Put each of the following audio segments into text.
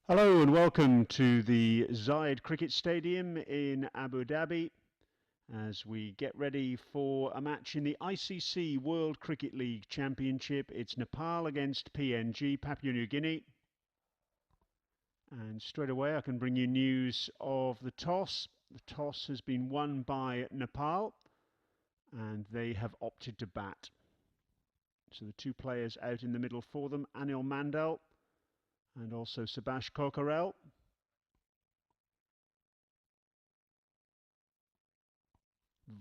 Hello and welcome to the Zayed Cricket Stadium in Abu Dhabi as we get ready for a match in the ICC World Cricket League Championship. It's Nepal against PNG, Papua New Guinea. And straight away I can bring you news of the toss. The toss has been won by Nepal and they have opted to bat. So the two players out in the middle for them, Anil Mandal and also Subhash Kokarel.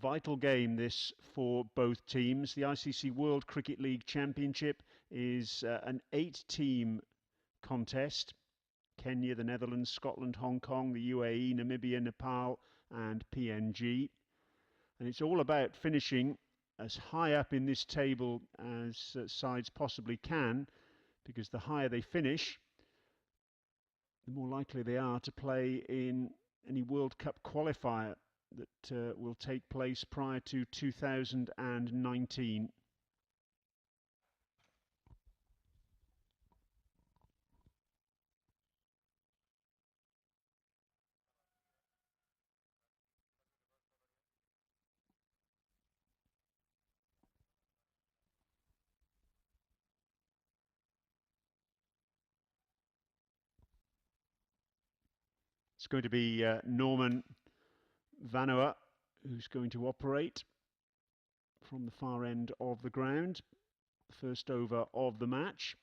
Vital game this for both teams. The ICC World Cricket League Championship is an 8-team contest. Kenya, the Netherlands, Scotland, Hong Kong, the UAE, Namibia, Nepal and PNG. And it's all about finishing as high up in this table as sides possibly can, because the higher they finish, the more likely they are to play in any World Cup qualifier that will take place prior to 2019. It's going to be Norman Vanua who's going to operate from the far end of the ground. First over of the match.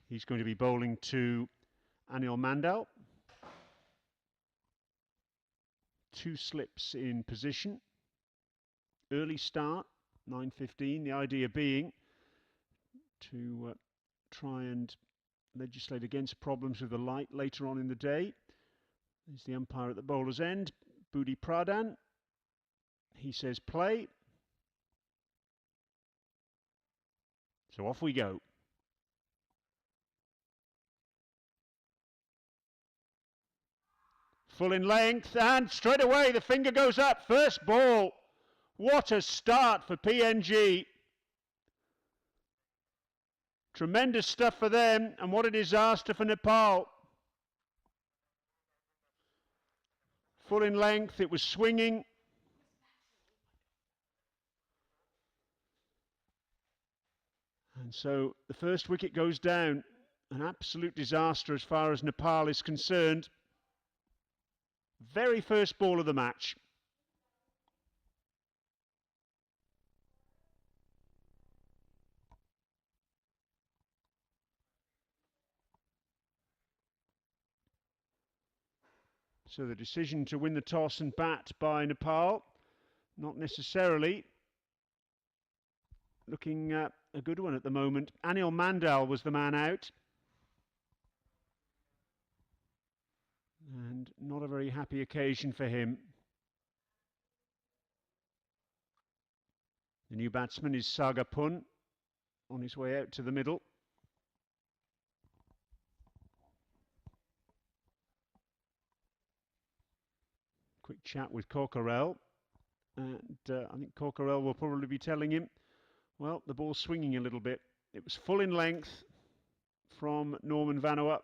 He's going to be bowling to Anil Mandal. Two slips in position. Early start, 9:15. The idea being to try and legislate against problems with the light later on in the day. There's the umpire at the bowler's end, Budi Pradhan. He says play. So off we go. Full in length and straight away the finger goes up. First ball. What a start for PNG. Tremendous stuff for them, and what a disaster for Nepal. Full in length, it was swinging. And so the first wicket goes down. An absolute disaster as far as Nepal is concerned. Very first ball of the match. So the decision to win the toss and bat by Nepal, not necessarily looking a good one at the moment. Anil Mandal was the man out. And not a very happy occasion for him. The new batsman is Sagapun on his way out to the middle. Quick chat with Kokarel, and I think Kokarel will probably be telling him, well, the ball's swinging a little bit. It was full in length from Norman Vanua,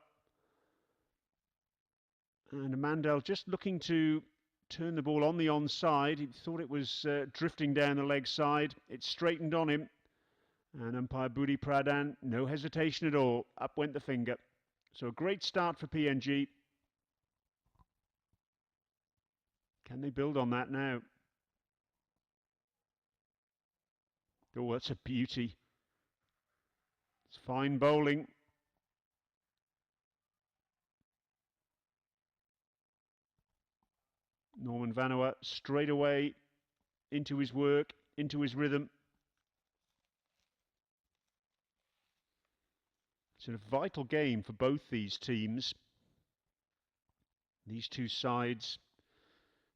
and Mandel just looking to turn the ball on the onside. He thought it was drifting down the leg side. It straightened on him, and umpire Budi Pradhan, no hesitation at all. Up went the finger. So a great start for PNG. Can they build on that now? Oh, that's a beauty. It's fine bowling. Norman Vanua straight away into his work, into his rhythm. It's a vital game for both these teams. These two sides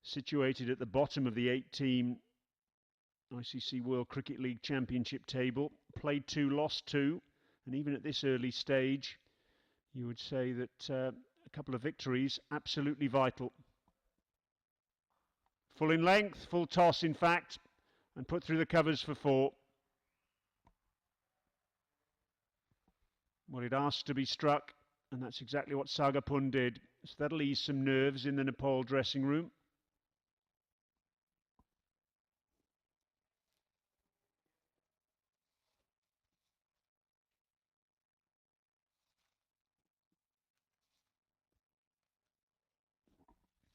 situated at the bottom of the 8-team ICC World Cricket League Championship table. Played 2, lost 2, and even at this early stage, you would say that a couple of victories absolutely vital. Full in length, full toss in fact, and put through the covers for 4. Well, it asked to be struck, and that's exactly what Sagapun did. So that'll ease some nerves in the Nepal dressing room.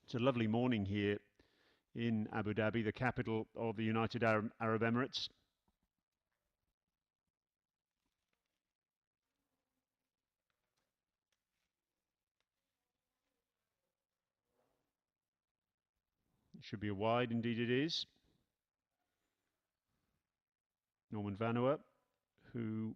It's a lovely morning here in Abu Dhabi, the capital of the United Arab Emirates. It should be a wide, indeed it is. Norman Vanua, who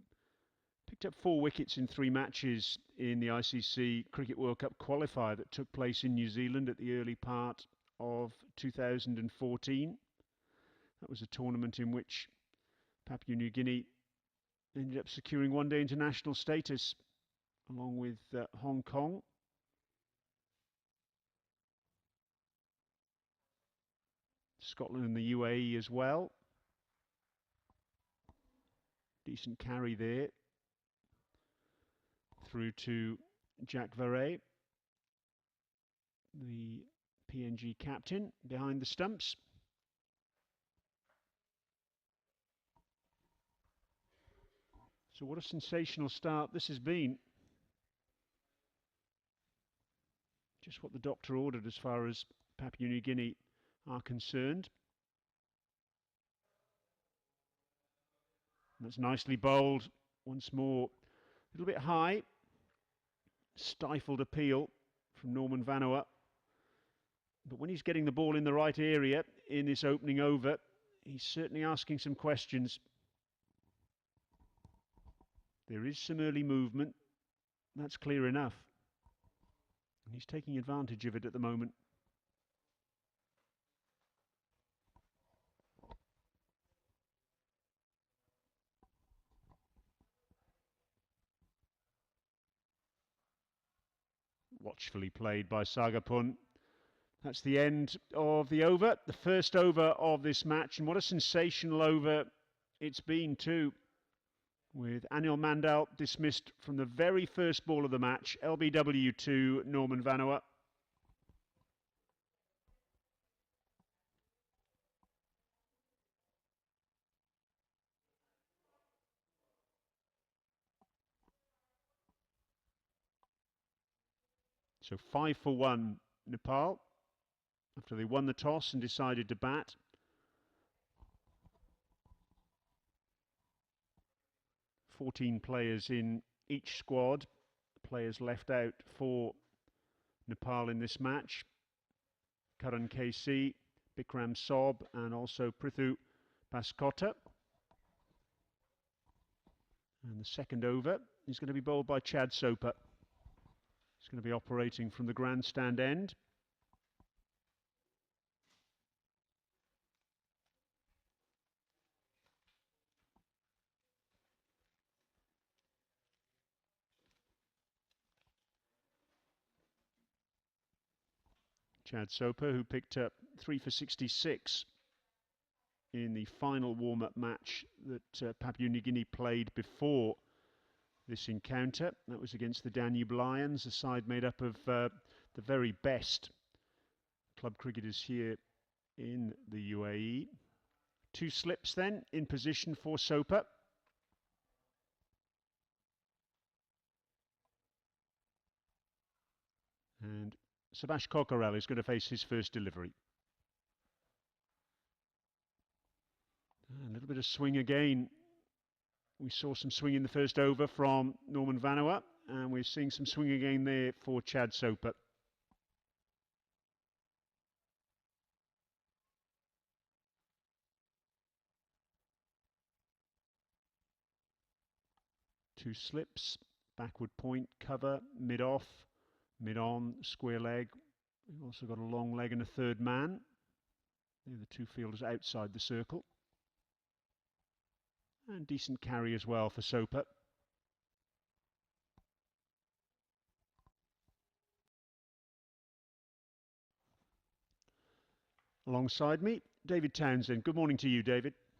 picked up 4 wickets in 3 matches in the ICC Cricket World Cup qualifier that took place in New Zealand at the early part of 2014. That was a tournament in which Papua New Guinea ended up securing one-day international status along with Hong Kong. Scotland and the UAE as well. Decent carry there through to Jack Varey, the PNG captain, behind the stumps. So what a sensational start this has been. Just what the doctor ordered as far as Papua New Guinea are concerned. That's nicely bowled once more. A little bit high. Stifled appeal from Norman Vanua. But when he's getting the ball in the right area in this opening over, he's certainly asking some questions. There is some early movement. That's clear enough. And he's taking advantage of it at the moment. Watchfully played by Sagapun. That's the end of the over, the first over of this match, and what a sensational over it's been too, with Anil Mandal dismissed from the very first ball of the match. LBW to Norman Vanua. So 5 for 1 Nepal after they won the toss and decided to bat. "14 players in each squad. Players left out for Nepal in this match. Karan KC, Bikram Sob and also Prithu Baskota. And the second over is going to be bowled by Chad Soper. He's going to be operating from the grandstand end. Chad Soper, who picked up 3 for 66 in the final warm-up match that Papua New Guinea played before this encounter. That was against the Danube Lions, a side made up of the very best club cricketers here in the UAE. 2 slips then in position for Soper. And Subhash Kokkarel is going to face his first delivery. A little bit of swing again. We saw some swing in the first over from Norman Vanua, and we're seeing some swing again there for Chad Soper. Two slips, backward point, cover, mid-off, mid-on, square leg. We've also got a long leg and a third man. They're the two fielders outside the circle. And decent carry as well for Soper. Alongside me, David Townsend. Good morning to you, David. Well,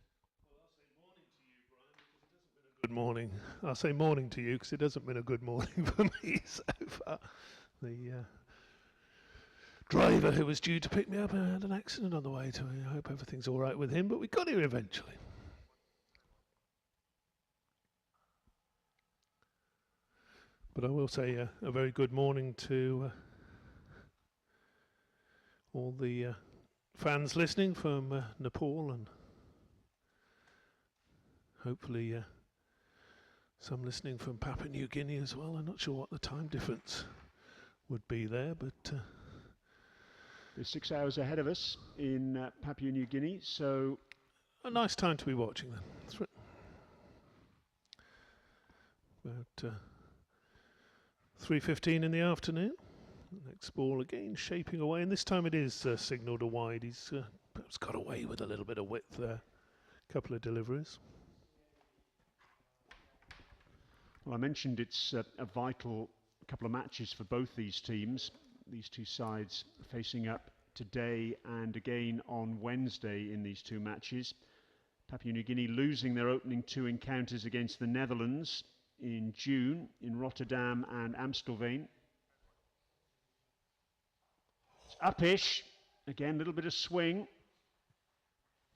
I'll say morning to you, Brian, because it doesn't been a Good morning. I'll say morning to you because it hasn't been a good morning for me so far. The driver who was due to pick me up had an accident on the way to me. I hope everything's all right with him, but we got here eventually. But I will say a very good morning to all the fans listening from Nepal, and hopefully some listening from Papua New Guinea as well. I'm not sure what the time difference would be there, but they're 6 hours ahead of us in Papua New Guinea, so a nice time to be watching them. About 3:15 in the afternoon. Next ball again shaping away, and this time it is signalled a wide. He's perhaps got away with a little bit of width there. A couple of deliveries. Well, I mentioned it's a vital couple of matches for both these teams. These two sides facing up today and again on Wednesday in these two matches. Papua New Guinea losing their opening two encounters against the Netherlands in June in Rotterdam and Amstelveen. It's upish. Again, a little bit of swing.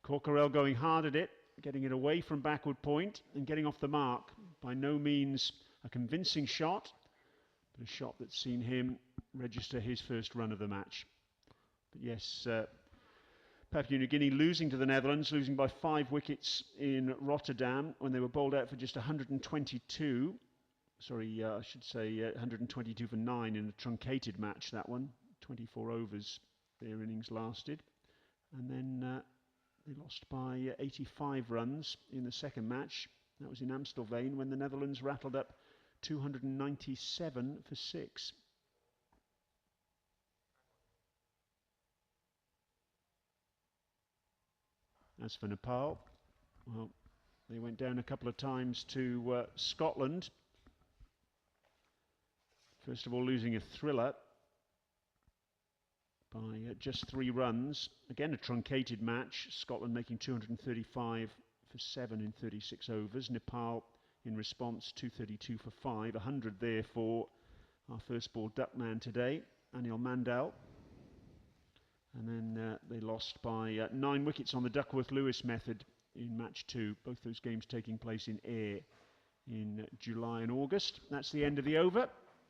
Corkerell going hard at it, getting it away from backward point and getting off the mark. By no means a convincing shot, but a shot that's seen him register his first run of the match. But yes, Papua New Guinea losing to the Netherlands, losing by 5 wickets in Rotterdam when they were bowled out for just 122. Sorry, I should say 122 for 9 in a truncated match, that one. 24 overs their innings lasted. And then they lost by 85 runs in the second match. That was in Amstelveen when the Netherlands rattled up 297 for 6. As for Nepal, well, they went down a couple of times to Scotland. First of all, losing a thriller by just 3 runs. Again, a truncated match. Scotland making 235 for 7 in 36 overs. Nepal, in response, 232 for 5. 100 there for our first ball duckman today, Anil Mandal. And then they lost by 9 wickets on the Duckworth-Lewis method in match 2. Both those games taking place in Ayr in July and August. That's the end of the over.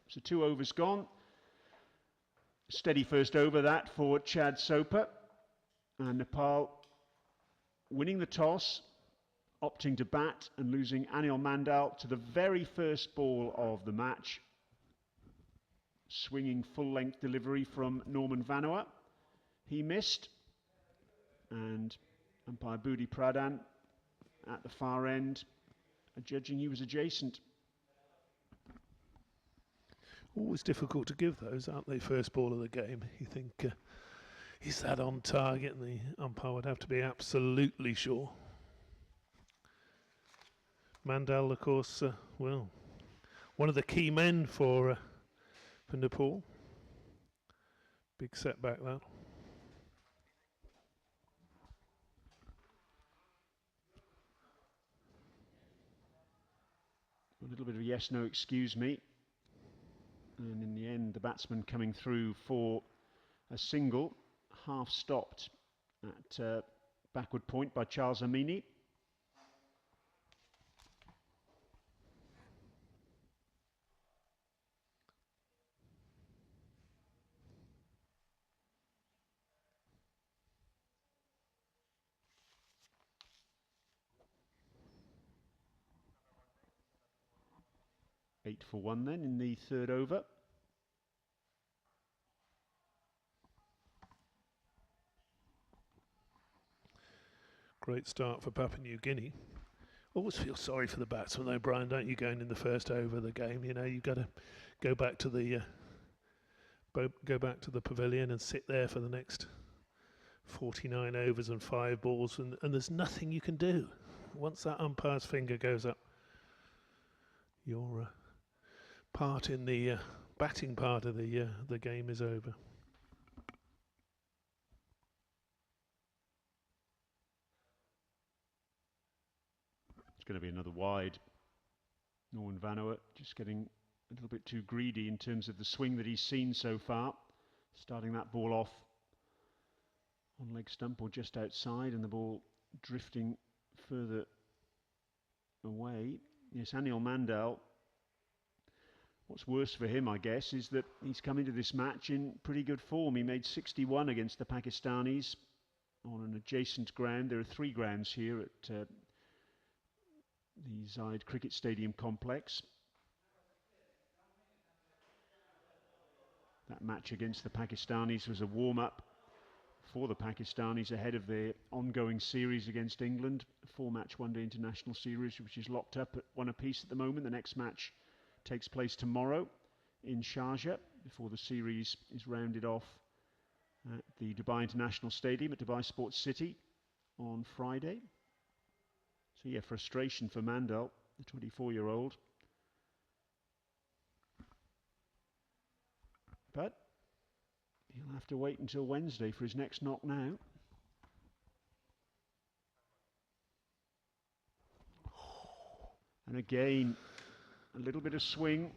So 2 overs gone. Steady first over that for Chad Soper. And Nepal winning the toss, opting to bat and losing Anil Mandal to the very first ball of the match. Swinging full-length delivery from Norman Vanua. He missed, and umpire Budi Pradhan at the far end, judging he was adjacent. Always difficult to give those, aren't they? First ball of the game. You think, is that on target? And the umpire would have to be absolutely sure. Mandal, of course, well, one of the key men for Nepal. Big setback that. A little bit of yes, no, excuse me. And in the end, the batsman coming through for a single, half stopped at backward point by Charles Amini. Eight for 1 then in the third over. Great start for Papua New Guinea. Always feel sorry for the batsman though, Brian, don't you, going in the first over of the game? You know, you've got to go back to the pavilion and sit there for the next 49 overs and 5 balls, and there's nothing you can do. Once that umpire's finger goes up, your part in the batting part of the game is over. It's going to be another wide Norman Vanuatu just getting a little bit too greedy in terms of the swing that he's seen so far. Starting that ball off on leg stump or just outside, and the ball drifting further away. Yes, Anil Mandal. What's worse for him, I guess, is that he's come into this match in pretty good form. He made 61 against the Pakistanis on an adjacent ground. There are 3 grounds here at the Zaid Cricket Stadium complex. That match against the Pakistanis was a warm-up for the Pakistanis ahead of their ongoing series against England, a 4-match one-day international series, which is locked up at 1 apiece at the moment. The next match takes place tomorrow in Sharjah before the series is rounded off at the Dubai International Stadium at Dubai Sports City on Friday. So yeah, frustration for Mandal, the 24-year-old. But he'll have to wait until Wednesday for his next knock now. And again, a little bit of swing.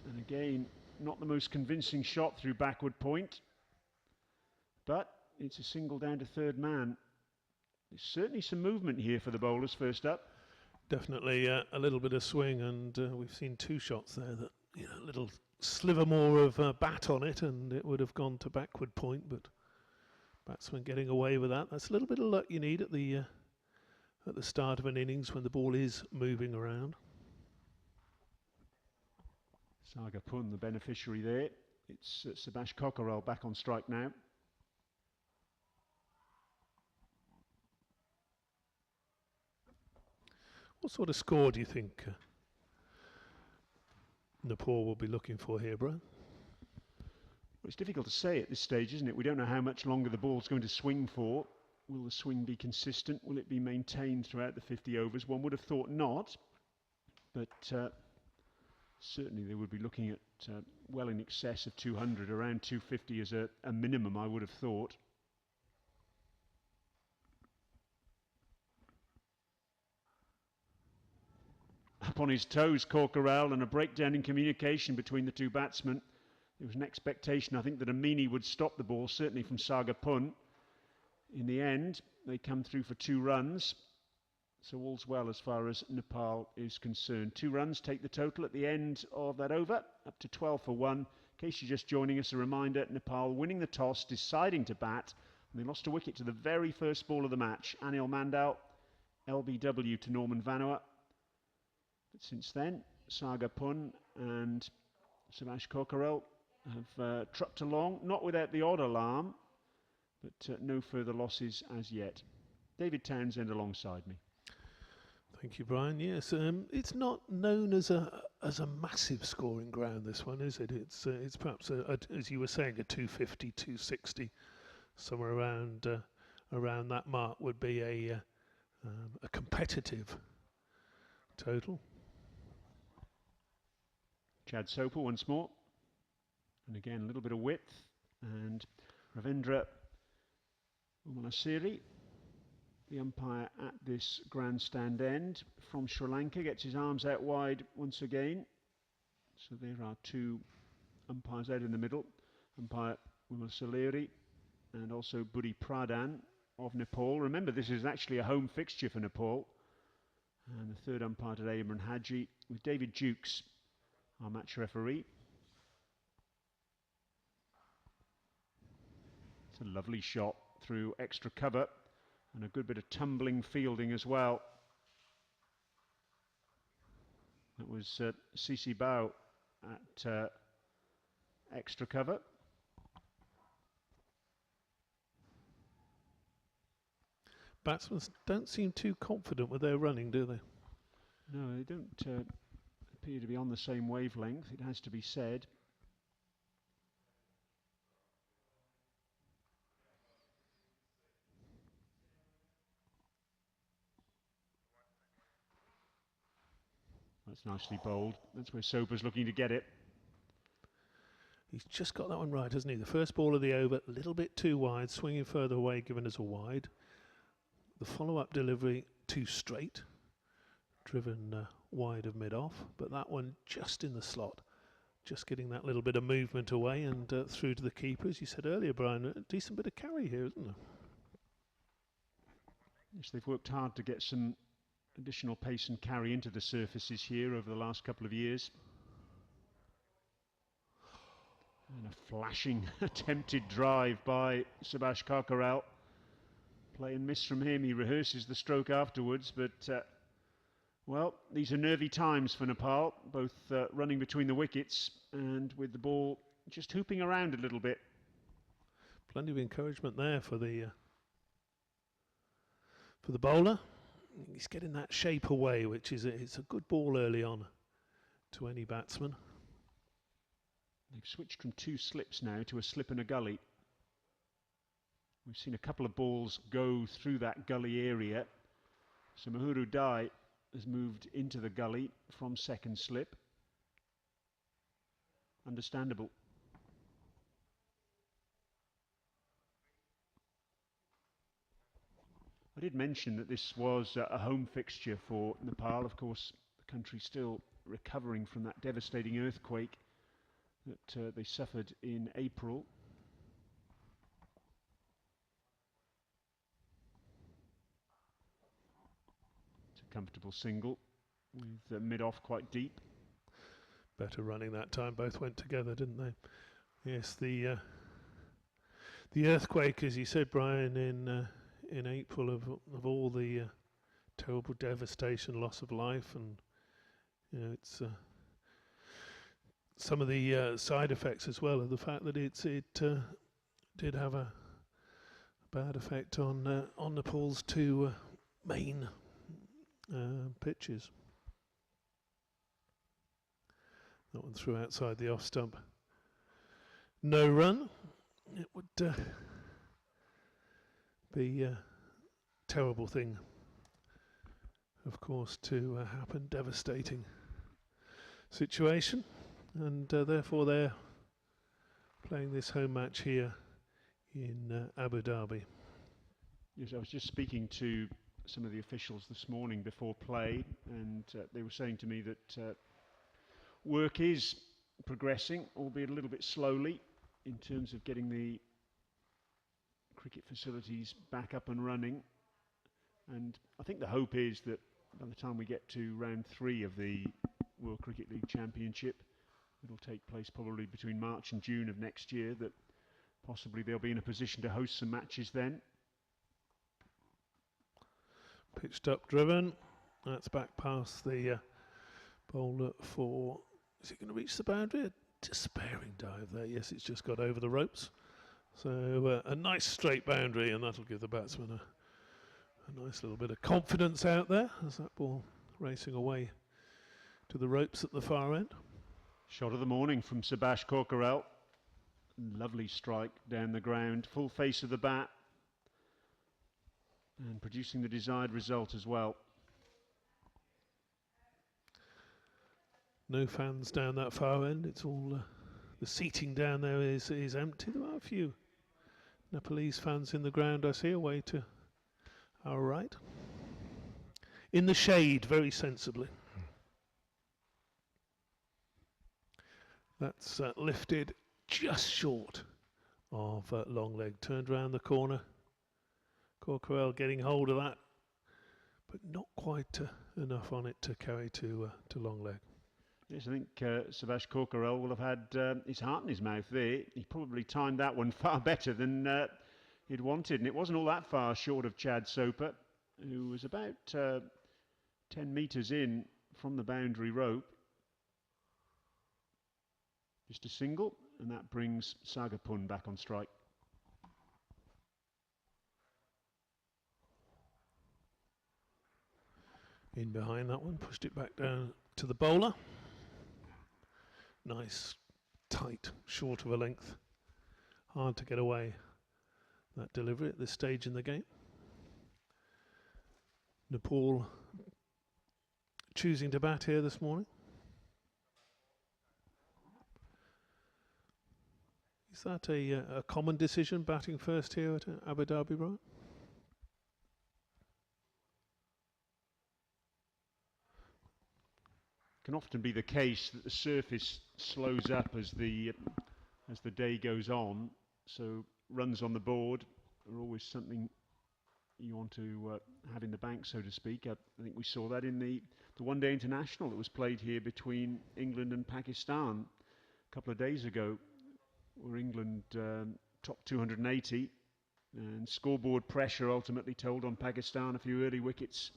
And again, not the most convincing shot through backward point. But it's a single down to third man. There's certainly some movement here for the bowlers first up. Definitely a little bit of swing, and we've seen 2 shots there that, you know, a little sliver more of bat on it and it would have gone to backward point, but batsman getting away with that. That's a little bit of luck you need at the start of an innings when the ball is moving around. Saga Pun, the beneficiary there. It's Subhash Kokkarel back on strike now. What sort of score do you think Nepal will be looking for here, Brian? Well, it's difficult to say at this stage, isn't it? We don't know how much longer the ball's going to swing for. Will the swing be consistent? Will it be maintained throughout the 50 overs? One would have thought not, but certainly they would be looking at well in excess of 200, around 250 as a minimum, I would have thought. Up on his toes, Kokkarel, and a breakdown in communication between the 2 batsmen. There was an expectation, I think, that Amini would stop the ball, certainly from Saga Pun. In the end, they come through for 2 runs. So all's well as far as Nepal is concerned. 2 runs take the total at the end of that over, up to 12 for 1. In case you're just joining us, a reminder, Nepal winning the toss, deciding to bat, and they lost a wicket to the very first ball of the match. Anil Mandal, LBW to Norman Vanuatu. But since then, Saga Pun and Subhash Kokkarel have trucked along, not without the odd alarm, but no further losses as yet. David Townsend alongside me. Thank you, Brian. Yes, it's not known as a massive scoring ground, this one, is it? It's perhaps, as you were saying, a 250, 260, somewhere around that mark would be a competitive total. Chad Soper once more, and again a little bit of width, and Ravindra Umalasiri, the umpire at this grandstand end from Sri Lanka, gets his arms out wide once again. So there are 2 umpires out in the middle, umpire Umalasiri and also Budi Pradhan of Nepal. Remember, this is actually a home fixture for Nepal. And the 3rd umpire today, Imran Haji, with David Dukes, our match referee. It's a lovely shot through extra cover and a good bit of tumbling fielding as well. That was CC Bao at extra cover. Batsmen don't seem too confident with their running, do they? No, they don't appear to be on the same wavelength, it has to be said. That's nicely bowled. That's where Soper's looking to get it. He's just got that one right, hasn't he? The first ball of the over, a little bit too wide, swinging further away, given as a wide. The follow-up delivery too straight, driven wide of mid-off, but that one just in the slot. Just getting that little bit of movement away and through to the keeper. As you said earlier, Brian, a decent bit of carry here, isn't there? Yes, they've worked hard to get some additional pace and carry into the surfaces here over the last couple of years. And a flashing attempted drive by Subhash Karkaral. Play and miss from him. He rehearses the stroke afterwards, but well, these are nervy times for Nepal, both running between the wickets and with the ball just hooping around a little bit. Plenty of encouragement there for the bowler. He's getting that shape away, which is it's a good ball early on to any batsman. They've switched from 2 slips now to a slip and a gully. We've seen a couple of balls go through that gully area. So Mahuru Dai has moved into the gully from second slip. Understandable. I did mention that this was a home fixture for Nepal. Of course, the country's still recovering from that devastating earthquake that they suffered in April. It's a comfortable single with the mid-off quite deep. Better running that time. Both went together, didn't they? Yes, the earthquake, as you said, Brian, in April, of all the terrible devastation, loss of life, and it's some of the side effects as well of the fact that it did have a bad effect on Nepal's 2 main pitches. That one threw outside the off stump. No run. It would be a terrible thing, of course, to happen. Devastating situation, and therefore they're playing this home match here in Abu Dhabi. Yes, I was just speaking to some of the officials this morning before play, and they were saying to me that work is progressing, albeit a little bit slowly, in terms of getting the cricket facilities back up and running. And I think the hope is that by the time we get to round 3 of the World Cricket League Championship, it'll take place probably between March and June of next year, that possibly they'll be in a position to host some matches then. Pitched up, driven. That's back past the bowler for... Is it going to reach the boundary? A despairing dive there. Yes, it's just got over the ropes. So a nice straight boundary, and that'll give the batsman a nice little bit of confidence out there as that ball racing away to the ropes at the far end. Shot of the morning from Subhash Karkaral. Lovely strike down the ground, full face of the bat, and producing the desired result as well. No fans down that far end. It's all the seating down there is empty. There are a few Nepalese fans in the ground, I see, away to our right. In the shade, very sensibly. That's lifted just short of long leg. Turned round the corner. Karkaral getting hold of that, but not quite enough on it to carry to long leg. Yes, I think Subhash Karkaral will have had his heart in his mouth there. He probably timed that one far better than he'd wanted, and it wasn't all that far short of Chad Soper, who was about 10 metres in from the boundary rope. Just a single, and that brings Sagapun back on strike. In behind that one, pushed it back down to the bowler. Nice, tight, short of a length. Hard to get away that delivery at this stage in the game. Nepal choosing to bat here this morning. Is that a common decision, batting first here at Abu Dhabi, Brian? Can often be the case that the surface slows up as the day goes on, so runs on the board are always something you want to have in the bank, so to speak. I think we saw that in the one-day international that was played here between England and Pakistan a couple of days ago, where England topped 280, and scoreboard pressure ultimately told on Pakistan, a few early wickets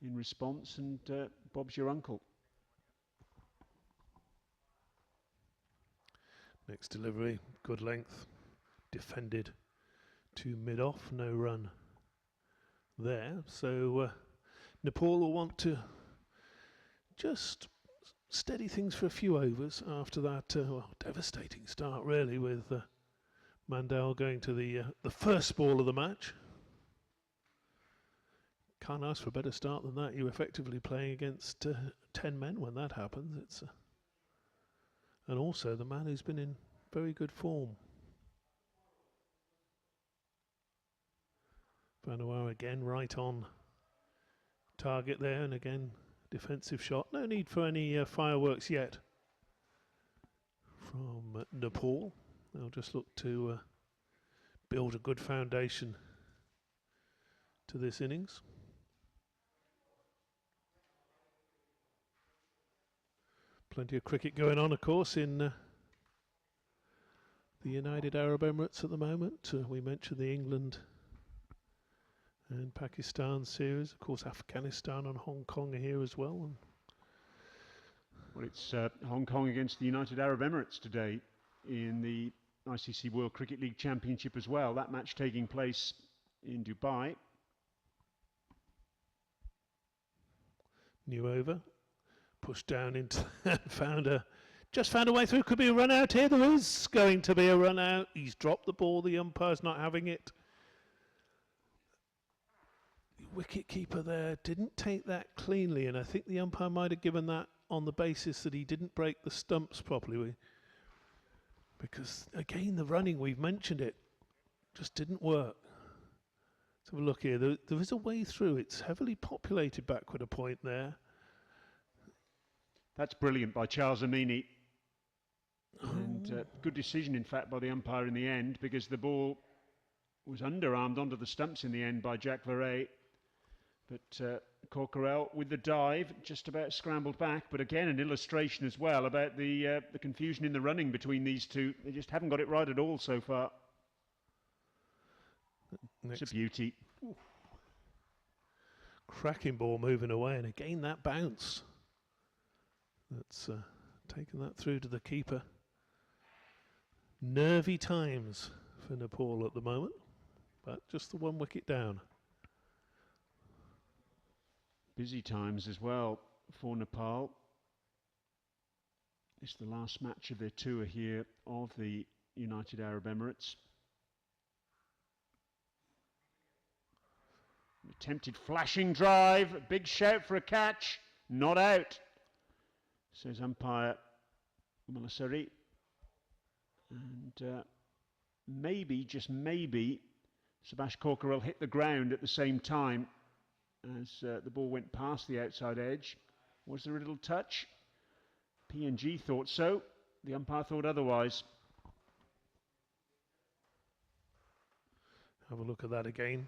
in response, and Bob's your uncle. Next delivery, good length, defended to mid-off, no run there. So Nepal will want to just steady things for a few overs after that devastating start, really, with Mandal going to the first ball of the match. Can't ask for a better start than that. You're effectively playing against 10 men when that happens. It's and also the man who's been in very good form. Vanuatu again right on target there, and again defensive shot. No need for any fireworks yet from Nepal. They'll just look to build a good foundation to this innings. Plenty of cricket going on, of course, in the United Arab Emirates at the moment. We mentioned the England and Pakistan series. Of course, Afghanistan and Hong Kong are here as well. Well, it's Hong Kong against the United Arab Emirates today in the ICC World Cricket League Championship as well. That match taking place in Dubai. New over. Pushed down into just found a way through. Could be a run out here. There is going to be a run out. He's dropped the ball. The umpire's not having it. The wicket keeper there didn't take that cleanly, and I think the umpire might have given that on the basis that he didn't break the stumps properly. Because again, the running, we've mentioned it, just didn't work. Let's have a look here. There is a way through. It's heavily populated backward a point there. That's brilliant by Charles Amini. And good decision, in fact, by the umpire in the end, because the ball was underarmed onto the stumps in the end by Jack Verret. But Corkerell with the dive, just about scrambled back. But again, an illustration as well about the confusion in the running between these two. They just haven't got it right at all so far. It's a beauty. Ooh. Cracking ball moving away, and again that bounce. That's taken that through to the keeper. Nervy times for Nepal at the moment, but just the one wicket down. Busy times as well for Nepal. It's the last match of their tour here of the United Arab Emirates. Attempted flashing drive, a big shout for a catch, not out, says umpire Mulasari. And maybe, just maybe, Subhash Corkerell hit the ground at the same time as the ball went past the outside edge. Was there a little touch? PNG thought so. The umpire thought otherwise. Have a look at that again.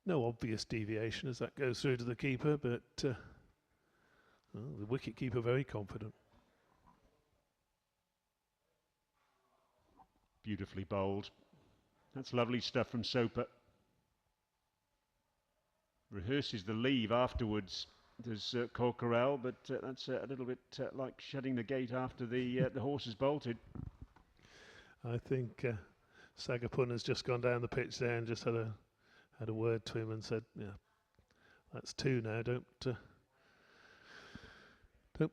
No obvious deviation as that goes through to the keeper, but well, the wicket keeper very confident. Beautifully bowled. That's lovely stuff from Soper. Rehearses the leave afterwards, does Corkerell, but that's a little bit like shutting the gate after the horse has bolted. I think Sagapun has just gone down the pitch there and just had a word to him and said, "Yeah, that's two now. Don't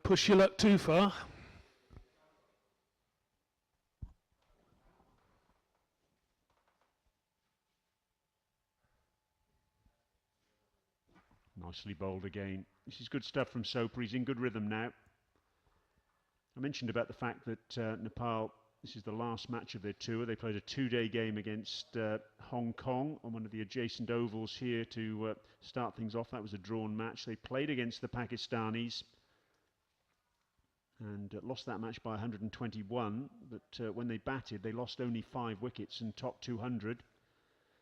push your luck too far." Nicely bowled again. This is good stuff from Soper. He's in good rhythm now. I mentioned about the fact that Nepal This is the last match of their tour. They played a 2-day game against Hong Kong on one of the adjacent ovals here to start things off. That was a drawn match. They played against the Pakistanis and lost that match by 121. But when they batted, they lost only 5 wickets and topped 200.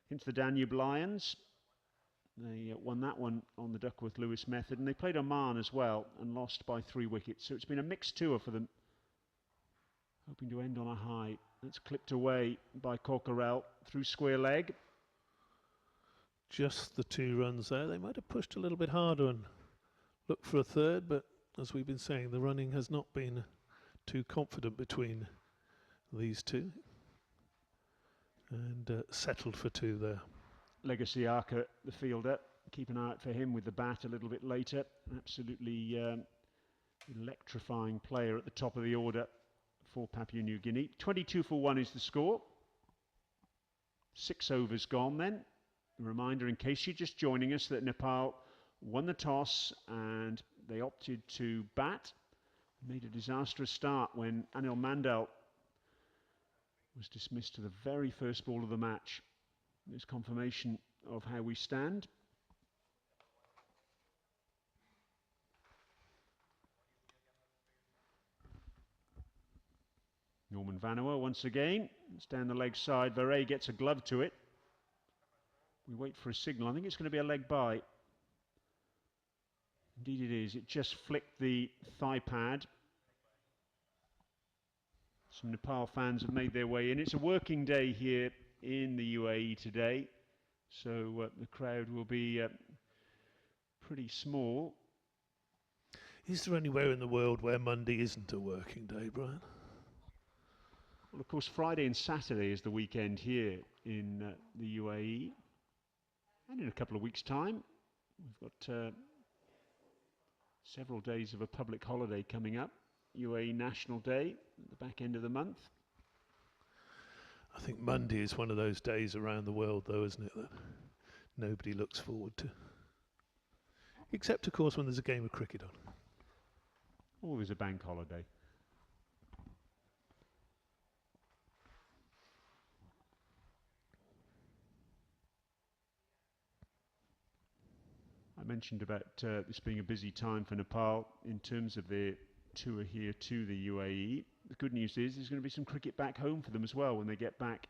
Against the Danube Lions, they won that one on the Duckworth-Lewis method. And they played Oman as well and lost by 3 wickets. So it's been a mixed tour for them. Hoping to end on a high. That's clipped away by Corkerell through square leg. Just the 2 runs there. They might have pushed a little bit harder and looked for a third, but as we've been saying, the running has not been too confident between these two. And settled for 2 there. Legacy Arca, the fielder. Keep an eye out for him with the bat a little bit later. Absolutely electrifying player at the top of the order for Papua New Guinea. 22 for 1 is the score. 6 overs gone then. A reminder, in case you're just joining us, that Nepal won the toss and they opted to bat. Made a disastrous start when Anil Mandal was dismissed to the very first ball of the match. There's confirmation of how we stand. Norman Vanuatu once again. It's down the leg side. Varay gets a glove to it. We wait for a signal. I think it's going to be a leg by. Indeed it is. It just flicked the thigh pad. Some Nepal fans have made their way in. It's a working day here in the UAE today, so the crowd will be pretty small. Is there anywhere in the world where Monday isn't a working day, Brian? Well, of course, Friday and Saturday is the weekend here in the UAE. And in a couple of weeks' time, we've got several days of a public holiday coming up. UAE National Day at the back end of the month. I think Monday is one of those days around the world, though, isn't it, that nobody looks forward to. Except, of course, when there's a game of cricket on. Or there's a bank holiday. I mentioned about this being a busy time for Nepal in terms of their tour here to the UAE. The good news is there's going to be some cricket back home for them as well when they get back.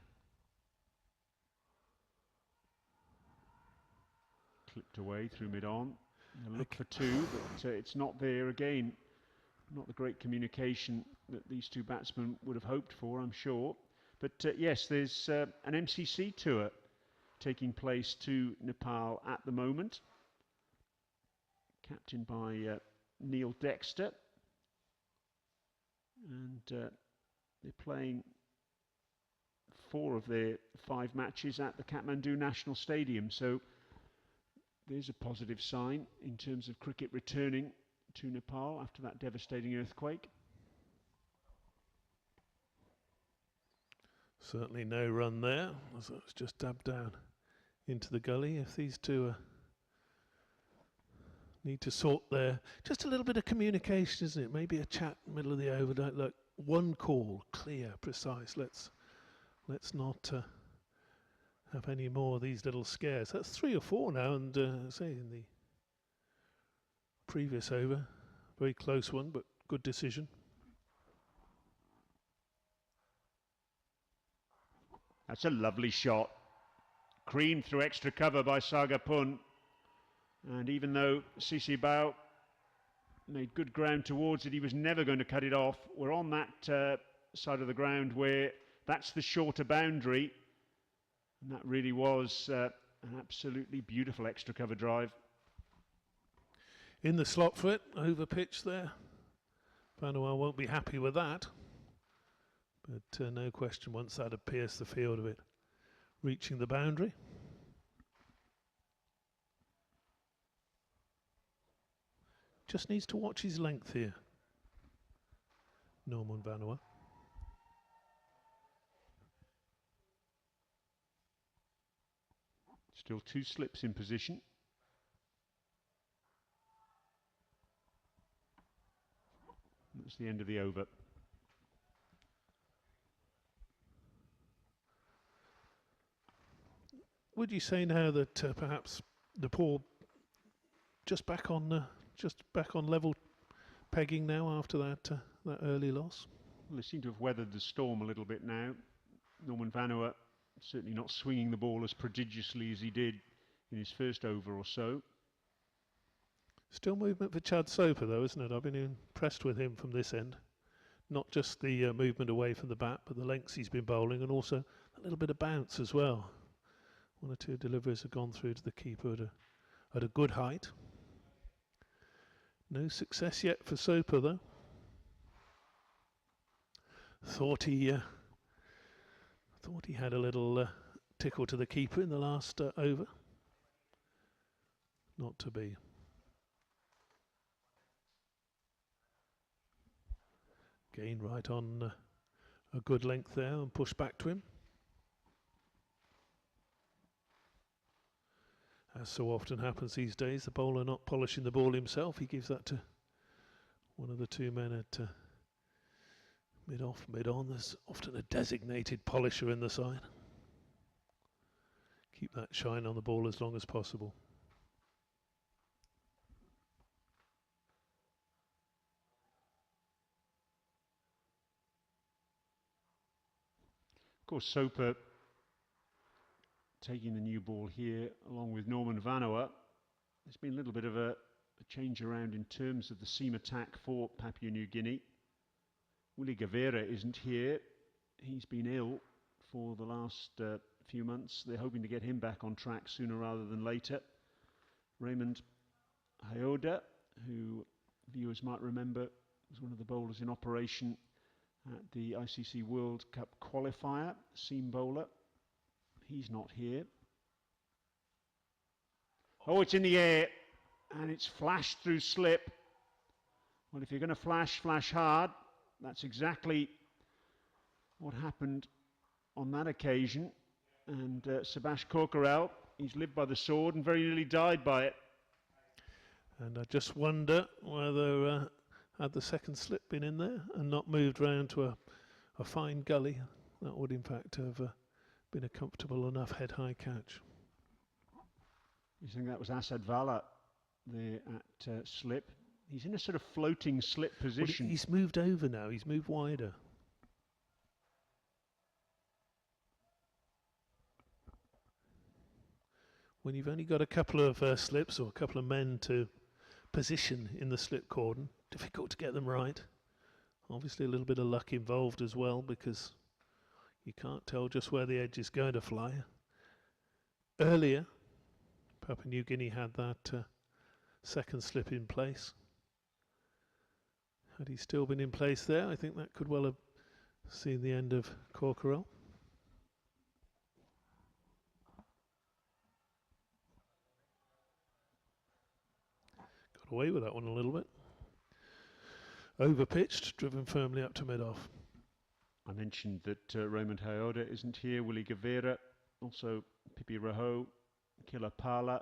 Clipped away through mid-on. Look for 2, but it's not there again. Not the great communication that these 2 batsmen would have hoped for, I'm sure. But yes, there's an MCC tour taking place to Nepal at the moment. Captained by Neil Dexter. And they're playing 4 of their 5 matches at the Kathmandu National Stadium. So there's a positive sign in terms of cricket returning to Nepal after that devastating earthquake. Certainly no run there, as it was just dabbed down into the gully. If these 2 need to sort their, just a little bit of communication, isn't it? Maybe a chat in the middle of the over. Don't look, one call, clear, precise. Let's not have any more of these little scares. That's 3 or 4 now, and say in the previous over, very close one, but good decision. That's a lovely shot. Creamed through extra cover by Saga Pun. And even though Sisi Bao made good ground towards it, he was never going to cut it off. We're on that side of the ground where that's the shorter boundary. And that really was an absolutely beautiful extra cover drive. In the slot for it, over pitch there. Vanuatu won't be happy with that. But no question, once that had pierced the field of it, reaching the boundary. Just needs to watch his length here. Norman Vanuatu. Still 2 slips in position. That's the end of the over. would you say now that perhaps Nepal just back on level pegging now after that early loss? Well, they seem to have weathered the storm a little bit now. Norman Vanuatu certainly not swinging the ball as prodigiously as he did in his first over or so. Still movement for Chad Soper though, isn't it? I've been impressed with him from this end. Not just the movement away from the bat, but the lengths he's been bowling, and also a little bit of bounce as well. One or two deliveries have gone through to the keeper at a good height. No success yet for Soper though. Thought he had a little tickle to the keeper in the last over. Not to be. Gain right on a good length there and push back to him. As so often happens these days, the bowler not polishing the ball himself. He gives that to one of the two men at mid-off, mid-on. There's often a designated polisher in the side. Keep that shine on the ball as long as possible. Of course, Soper taking the new ball here along with Norman Vanuatu. There's been a little bit of a change around in terms of the seam attack for Papua New Guinea. Willie Gavera isn't here. He's been ill for the last few months. They're hoping to get him back on track sooner rather than later. Raymond Hayoda, who viewers might remember was one of the bowlers in operation at the ICC World Cup qualifier, seam bowler. He's not here. Oh, it's in the air, and it's flashed through slip. Well, if you're going to flash, flash hard. That's exactly what happened on that occasion. And Subhash Korkarel, he's lived by the sword and very nearly died by it. And I just wonder whether had the second slip been in there and not moved round to a fine gully, that would in fact have been a comfortable enough head-high catch. You think that was Asad Vala there at slip? He's in a sort of floating slip position. Well, he's moved over now, he's moved wider. When you've only got a couple of slips or a couple of men to position in the slip cordon, difficult to get them right. Obviously a little bit of luck involved as well, because you can't tell just where the edge is going to fly. Earlier, Papua New Guinea had that second slip in place. Had he still been in place there, I think that could well have seen the end of Korkarel. Got away with that one a little bit. Overpitched, driven firmly up to mid-off. I mentioned that Raymond Hayoda isn't here, Willie Gavera, also Pipi Raho, Kilapala.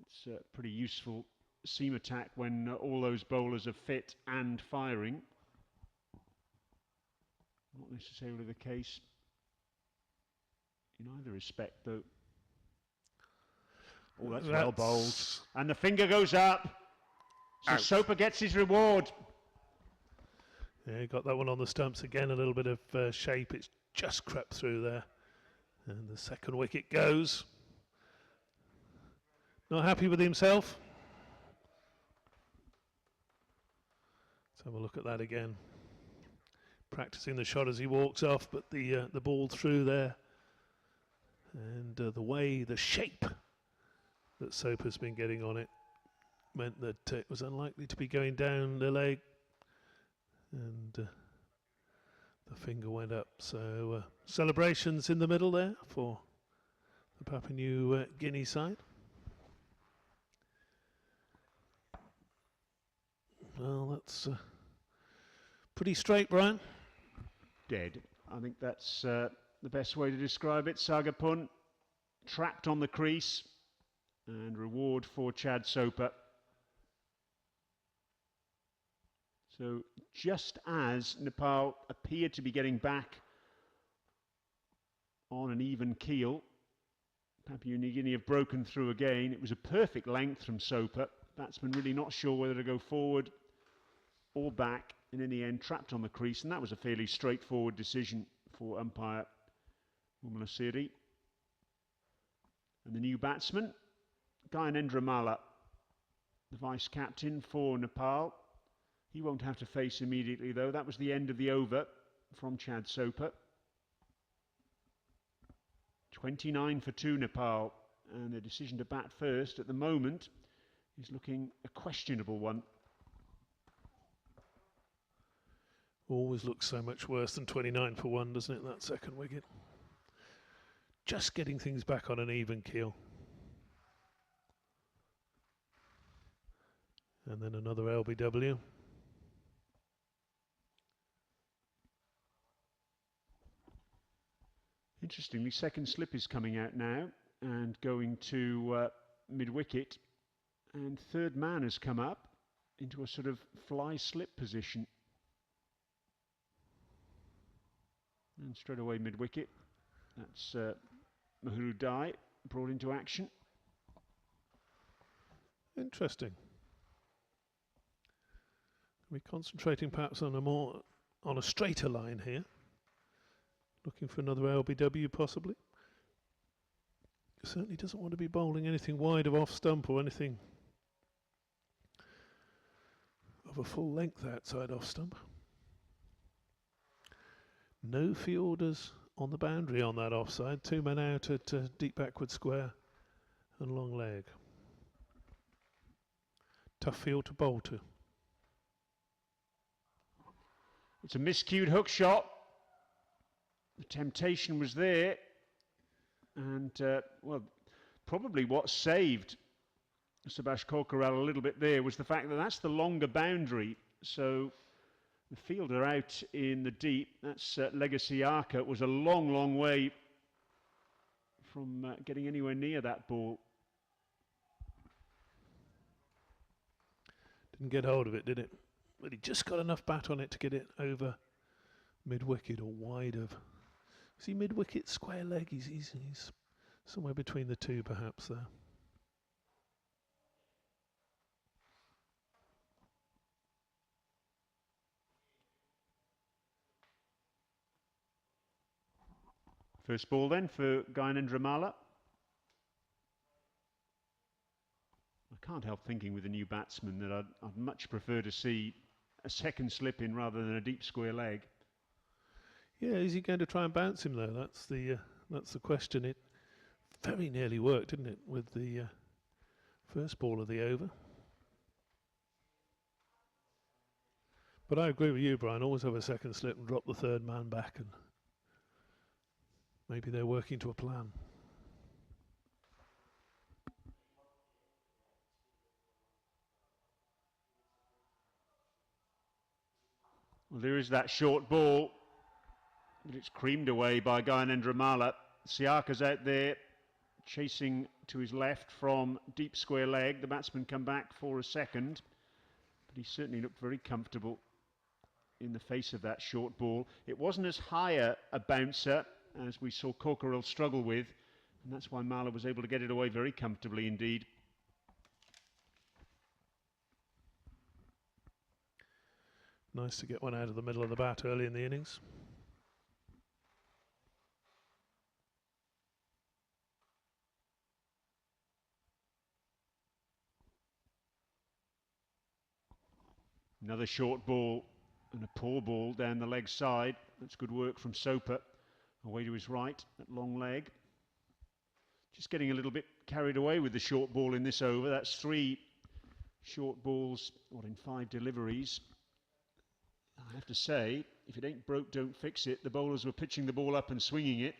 It's a pretty useful seam attack when all those bowlers are fit and firing. Not necessarily the case in either respect, though. Oh, that's well bowled. And the finger goes up. So Soper gets his reward. Yeah, he got that one on the stumps again, a little bit of shape. It's just crept through there. And the second wicket goes. Not happy with himself. Let's have a look at that again. Practicing the shot as he walks off, but the ball through there. And the shape that Soper's been getting on it meant that it was unlikely to be going down the leg, and the finger went up. So celebrations in the middle there for the Papua New Guinea side. Well, that's pretty straight, Brian. Dead. I think that's the best way to describe it. Sagapun trapped on the crease, and reward for Chad Soper. So just as Nepal appeared to be getting back on an even keel, Papua New Guinea have broken through again. It was a perfect length from Soper. Batsman really not sure whether to go forward or back, and in the end trapped on the crease, and that was a fairly straightforward decision for umpire Umlasiri. And the new batsman, Gyanendra Malla, the vice-captain for Nepal. He won't have to face immediately though. That was the end of the over from Chad Soper. 29 for 2 Nepal, and the decision to bat first at the moment is looking a questionable one. Always looks so much worse than 29 for 1, doesn't it, that second wicket? Just getting things back on an even keel. And then another LBW. Interestingly, second slip is coming out now and going to mid-wicket, and third man has come up into a sort of fly slip position. And straight away mid-wicket, that's Mahuru Dai brought into action. Interesting. We're concentrating perhaps on a straighter line here. Looking for another LBW possibly. Certainly doesn't want to be bowling anything wide of off stump or anything of a full length outside off stump. No fielders on the boundary on that offside. 2 men out at deep backward square and long leg. Tough field to bowl to. It's a miscued hook shot. The temptation was there, and well, probably what saved Subhash Kokharel a little bit there was the fact that that's the longer boundary. So the fielder out in the deep, that's Legacy Arca, was a long, long way from getting anywhere near that ball. Didn't get hold of it, did it? But he just got enough bat on it to get it over mid-wicket or wide of. See, mid-wicket, square leg, he's somewhere between the two perhaps there. First ball then for Gyanendra Malla. I can't help thinking with the new batsman that I'd much prefer to see a second slip in rather than a deep square leg. Yeah, is he going to try and bounce him though? That's the question. It very nearly worked, didn't it, with the first ball of the over. But I agree with you, Brian. Always have a second slip and drop the third man back, and maybe they're working to a plan. Well, there is that short ball, but it's creamed away by Gyanendra Malla. Siaka's out there chasing to his left from deep square leg. The batsman come back for a second, but he certainly looked very comfortable in the face of that short ball. It wasn't as high a bouncer as we saw Kokharel struggle with, and that's why Malla was able to get it away very comfortably indeed. Nice to get one out of the middle of the bat early in the innings. Another short ball and a poor ball down the leg side. That's good work from Soper. Away to his right, at long leg. Just getting a little bit carried away with the short ball in this over. That's 3 short balls, or in 5 deliveries. I have to say, if it ain't broke, don't fix it. The bowlers were pitching the ball up and swinging it.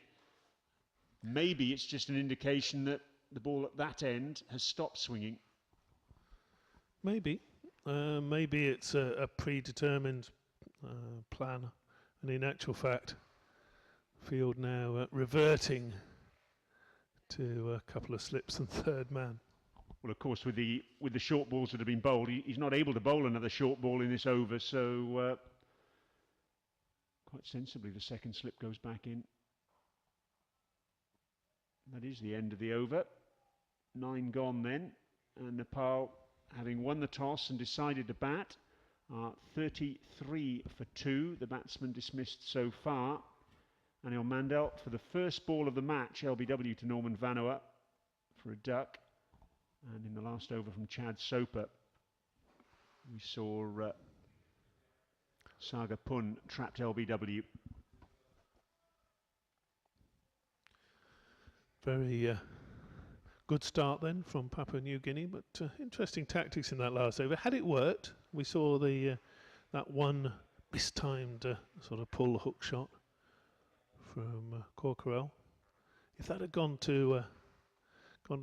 Maybe it's just an indication that the ball at that end has stopped swinging. Maybe. Maybe it's a predetermined plan, and in actual fact, field now reverting to a couple of slips and third man. Well, of course, with the short balls that have been bowled, he's not able to bowl another short ball in this over, so quite sensibly the second slip goes back in. That is the end of the over. 9 gone then, and Nepal, having won the toss and decided to bat, are 33 for 2. The batsman dismissed so far. Anil Mandel for the first ball of the match, LBW to Norman Vanoa for a duck. And in the last over from Chad Soper, we saw Saga Pun trapped LBW. Very good start then from Papua New Guinea, but interesting tactics in that last over. Had it worked, we saw the that one mistimed sort of pull hook shot from Corkerell. If that had gone to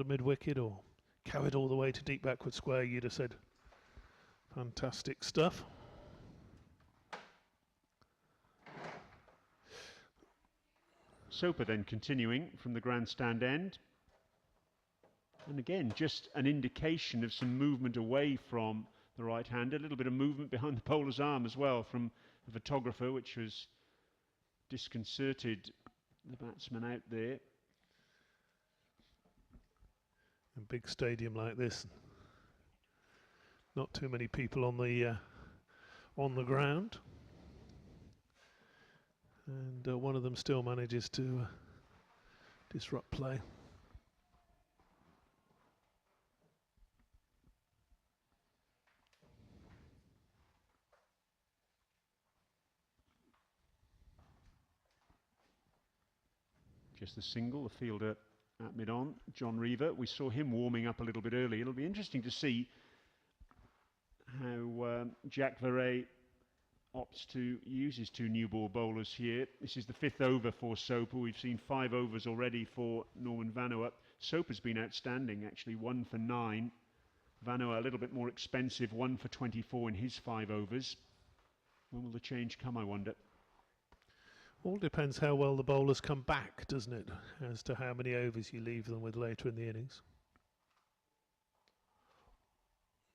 mid wicket or carried all the way to deep backward square, you'd have said fantastic stuff. Soper then continuing from the grandstand end. And again, just an indication of some movement away from the right-hander. A little bit of movement behind the bowler's arm as well from the photographer, which was disconcerted the batsman out there. A big stadium like this, not too many people on the ground, and one of them still manages to disrupt play. Just the single, the fielder at mid-on, John Reaver. We saw him warming up a little bit early. It'll be interesting to see how Jack Verret opts to use his 2 new ball bowlers here. This is the 5th over for Soper. We've seen 5 overs already for Norman Vanoa. Soper's been outstanding, actually, 1 for 9. Vanoa a little bit more expensive, 1 for 24 in his 5 overs. When will the change come, I wonder? All depends how well the bowlers come back, doesn't it, as to how many overs you leave them with later in the innings.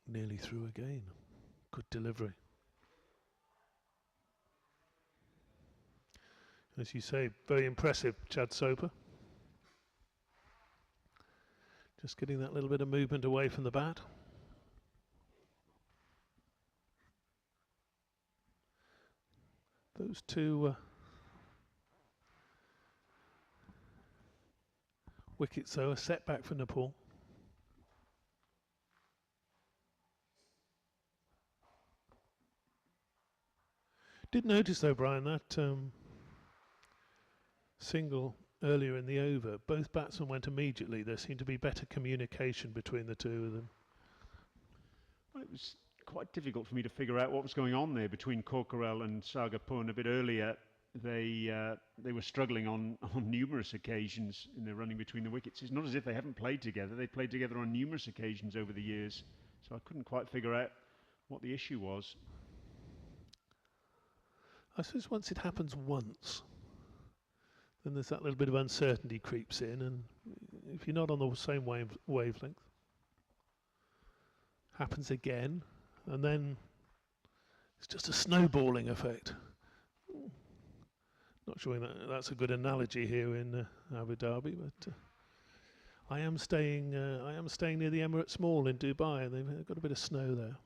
Nearly through again. Good delivery. As you say, very impressive, Chad Soper. Just getting that little bit of movement away from the bat. Those 2 wickets, though, a setback for Nepal. Did notice, though, Brian, that single earlier in the over, both batsmen went immediately. There seemed to be better communication between the 2 of them. Well, it was quite difficult for me to figure out what was going on there between Corkerell and Saga Pun. A bit earlier, they were struggling on numerous occasions in their running between the wickets. It's not as if they haven't played together. They played together on numerous occasions over the years. So I couldn't quite figure out what the issue was. I suppose once it happens once, then there's that little bit of uncertainty creeps in, and if you're not on the same wavelength, happens again, and then it's just a snowballing effect. Not sure that's a good analogy here in Abu Dhabi, but I am staying near the Emirates Mall in Dubai, and they've got a bit of snow there.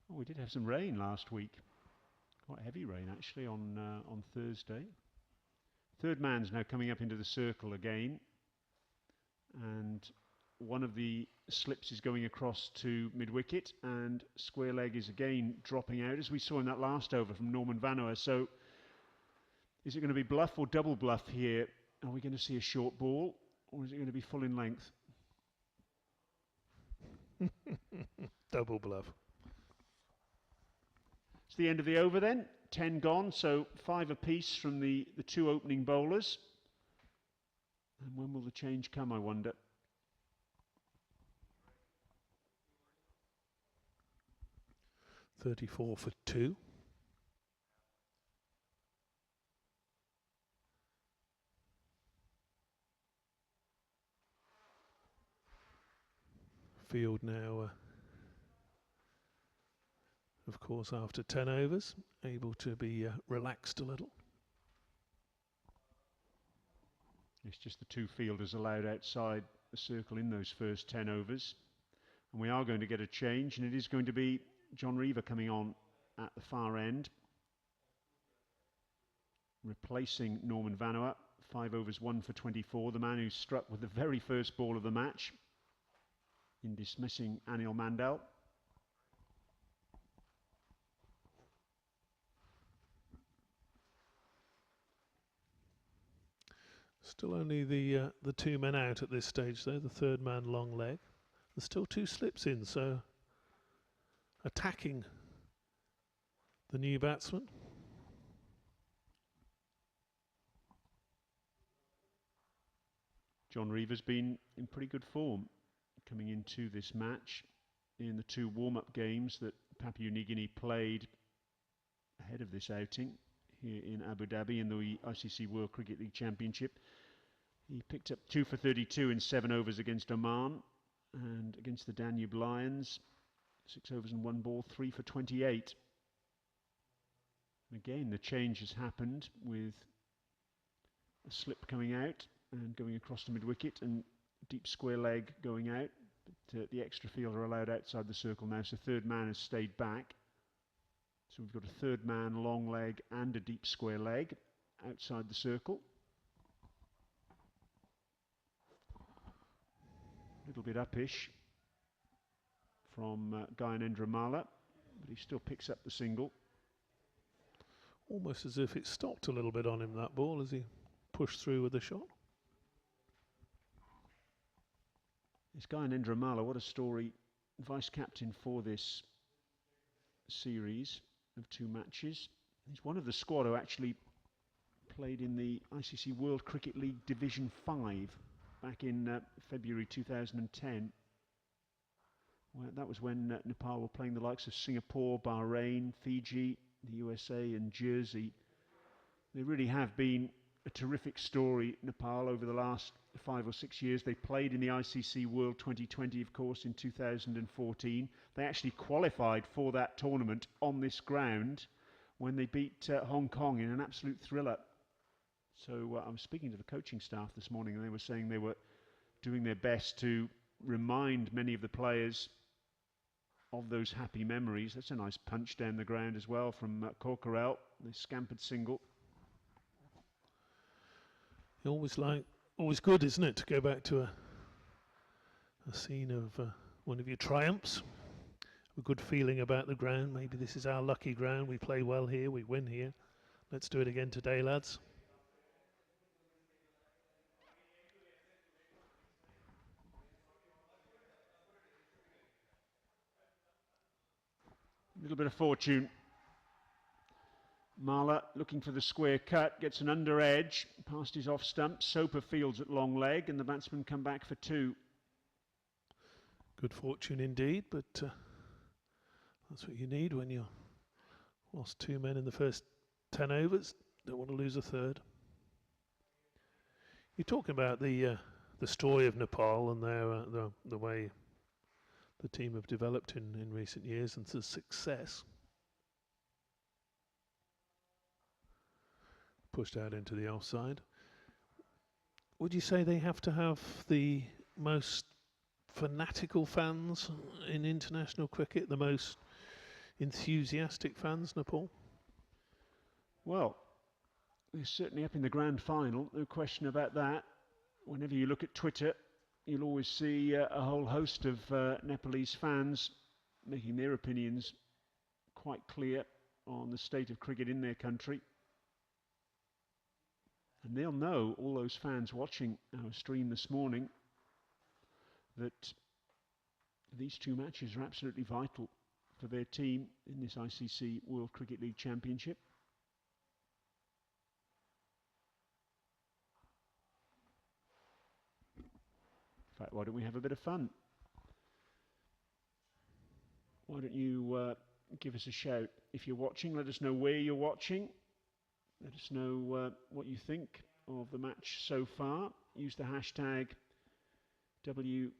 Oh, we did have some rain last week. Quite heavy rain, actually, on Thursday. Third man's now coming up into the circle again. And one of the slips is going across to mid-wicket, and square leg is again dropping out, as we saw in that last over from Norman Vanoa. So is it going to be bluff or double bluff here? Are we going to see a short ball, or is it going to be full in length? Double bluff. It's the end of the over then. 10 gone, so 5 apiece from the 2 opening bowlers. And when will the change come, I wonder? .34 for 2. Field now, of course, after 10 overs, able to be relaxed a little. It's just the two fielders allowed outside the circle in those first 10 overs. And we are going to get a change, and it is going to be John Reaver coming on at the far end, replacing Norman Vanuatu. 5 overs, 1 for 24. The man who struck with the very first ball of the match in dismissing Anil Mandal. Still only the two men out at this stage though, the third man long leg. There's still 2 slips in, so attacking the new batsman. John Reaver's been in pretty good form coming into this match. In the 2 warm-up games that Papua New Guinea played ahead of this outing here in Abu Dhabi in the ICC World Cricket League Championship, he picked up 2 for 32 in 7 overs against Oman, and against the Danube Lions, 6 overs and 1 ball, 3 for 28. And again, the change has happened with a slip coming out and going across the mid-wicket, and deep square leg going out. But the extra fielder allowed outside the circle now, so third man has stayed back. So we've got a third man long leg and a deep square leg outside the circle. A little bit upish from Gyanendra Mala, but he still picks up the single. Almost as if it stopped a little bit on him, that ball, as he pushed through with the shot. This Gyanendra Mala, what a story. Vice captain for this series of 2 matches. He's one of the squad who actually played in the ICC World Cricket League Division 5 back in February 2010. Well, that was when Nepal were playing the likes of Singapore, Bahrain, Fiji, the USA and Jersey. They really have been a terrific story, Nepal, over the last 5 or 6 years. They played in the ICC World 2020, of course, in 2014. They actually qualified for that tournament on this ground when they beat Hong Kong in an absolute thriller. So I was speaking to the coaching staff this morning, and they were saying they were doing their best to remind many of the players of those happy memories. That's a nice punch down the ground as well from Corkerell, the scampered single. Always good, isn't it, to go back to a scene of one of your triumphs. A good feeling about the ground. Maybe this is our lucky ground. We play well here, we win here. Let's do it again today, lads. A little bit of fortune. Mala looking for the square cut, gets an under edge, past his off stump. Soper fields at long leg, and the batsmen come back for 2. Good fortune indeed, but that's what you need when you lost 2 men in the first 10 overs. Don't want to lose a third. You're talking about the story of Nepal and their the way the team have developed in recent years and the success. Pushed out into the offside. Would you say they have to have the most fanatical fans in international cricket, the most enthusiastic fans, Nepal? Well, they're certainly up in the grand final, no question about that. Whenever you look at Twitter, you'll always see a whole host of Nepalese fans making their opinions quite clear on the state of cricket in their country. And they'll know, all those fans watching our stream this morning, that these 2 matches are absolutely vital for their team in this ICC World Cricket League Championship. In fact, why don't we have a bit of fun? Why don't you give us a shout if you're watching? Let us know where you're watching. Let us know what you think of the match so far. Use the hashtag WCLW,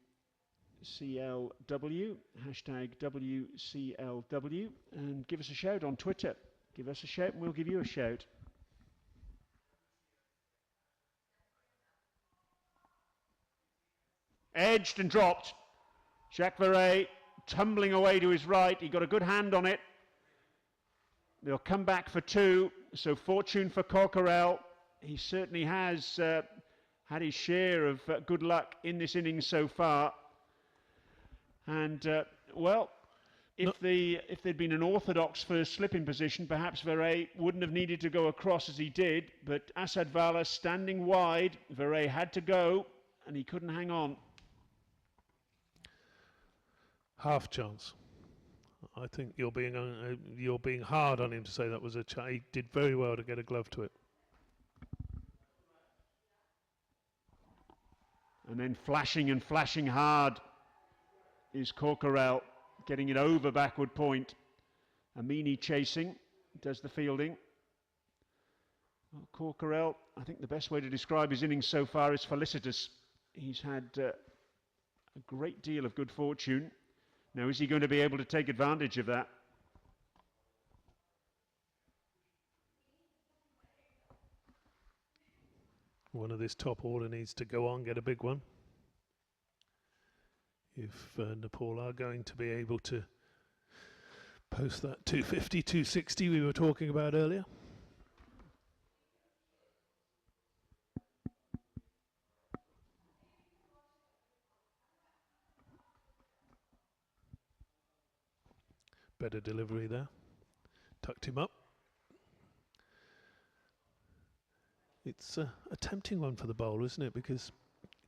hashtag WCLW, and give us a shout on Twitter. Give us a shout and we'll give you a shout. Edged and dropped. Jacques Verret tumbling away to his right. He got a good hand on it. They'll come back for two. So fortune for Corkerel. He certainly has had his share of good luck in this innings so far. And, well, if there'd been an orthodox first slipping position, perhaps Verret wouldn't have needed to go across as he did. But Asad Vala standing wide. Verret had to go, and he couldn't hang on. Half chance. I think you're being hard on him to say that was a chance. He did very well to get a glove to it. And then flashing and flashing hard is Corkerel, getting it over backward point. Amini chasing, does the fielding. Well, Corkerel, I think the best way to describe his innings so far is felicitous. He's had a great deal of good fortune. Now, is he going to be able to take advantage of that? One of this top order needs to go on, get a big one. If Nepal are going to be able to post that 250, 260 we were talking about earlier. Better delivery there. Tucked him up. It's a tempting one for the bowler, isn't it? Because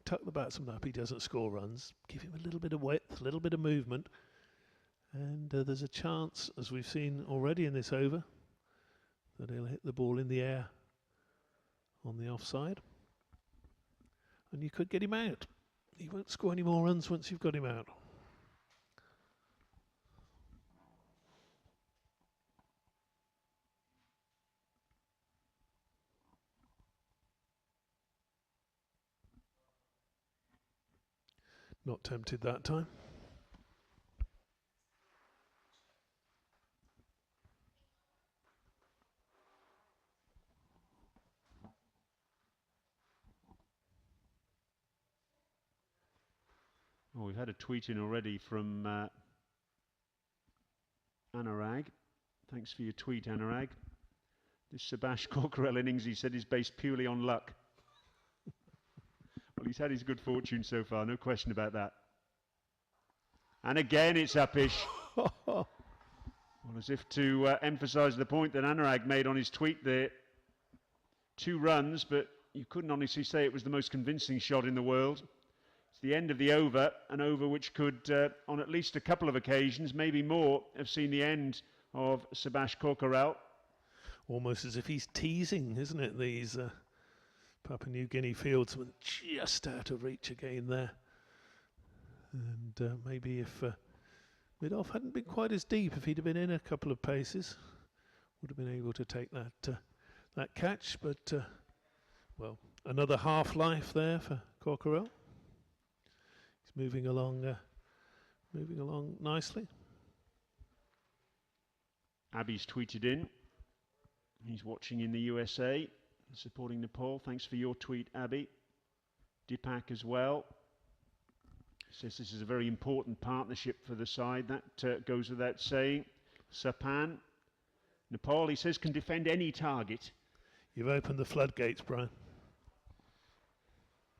tuck the batsman up, he doesn't score runs. Give him a little bit of width, a little bit of movement. And there's a chance, as we've seen already in this over, that he'll hit the ball in the air on the offside. And you could get him out. He won't score any more runs once you've got him out. Not tempted that time. Oh, we've had a tweet in already from Anurag. Thanks for your tweet, Anurag. This Subhash Corkerel innings, he said, is based purely on luck. Well, he's had his good fortune so far, no question about that. And again, it's uppish. Well, as if to emphasise the point that Anurag made on his tweet there. 2 runs, but you couldn't honestly say it was the most convincing shot in the world. It's the end of the over, an over which could, on at least a couple of occasions, maybe more, have seen the end of Subhash Corkerel. Almost as if he's teasing, isn't it? These Papua New Guinea fieldsmen just out of reach again there. And maybe if mid-off hadn't been quite as deep, if he'd have been in a couple of paces, would have been able to take that catch. But, well, another half-life there for Corkerel. He's moving along nicely. Abby's tweeted in. He's watching in the USA, supporting Nepal. Thanks for your tweet, Abby. Deepak as well. Says this is a very important partnership for the side. That goes without saying. Sapan. Nepal, he says, can defend any target. You've opened the floodgates, Brian.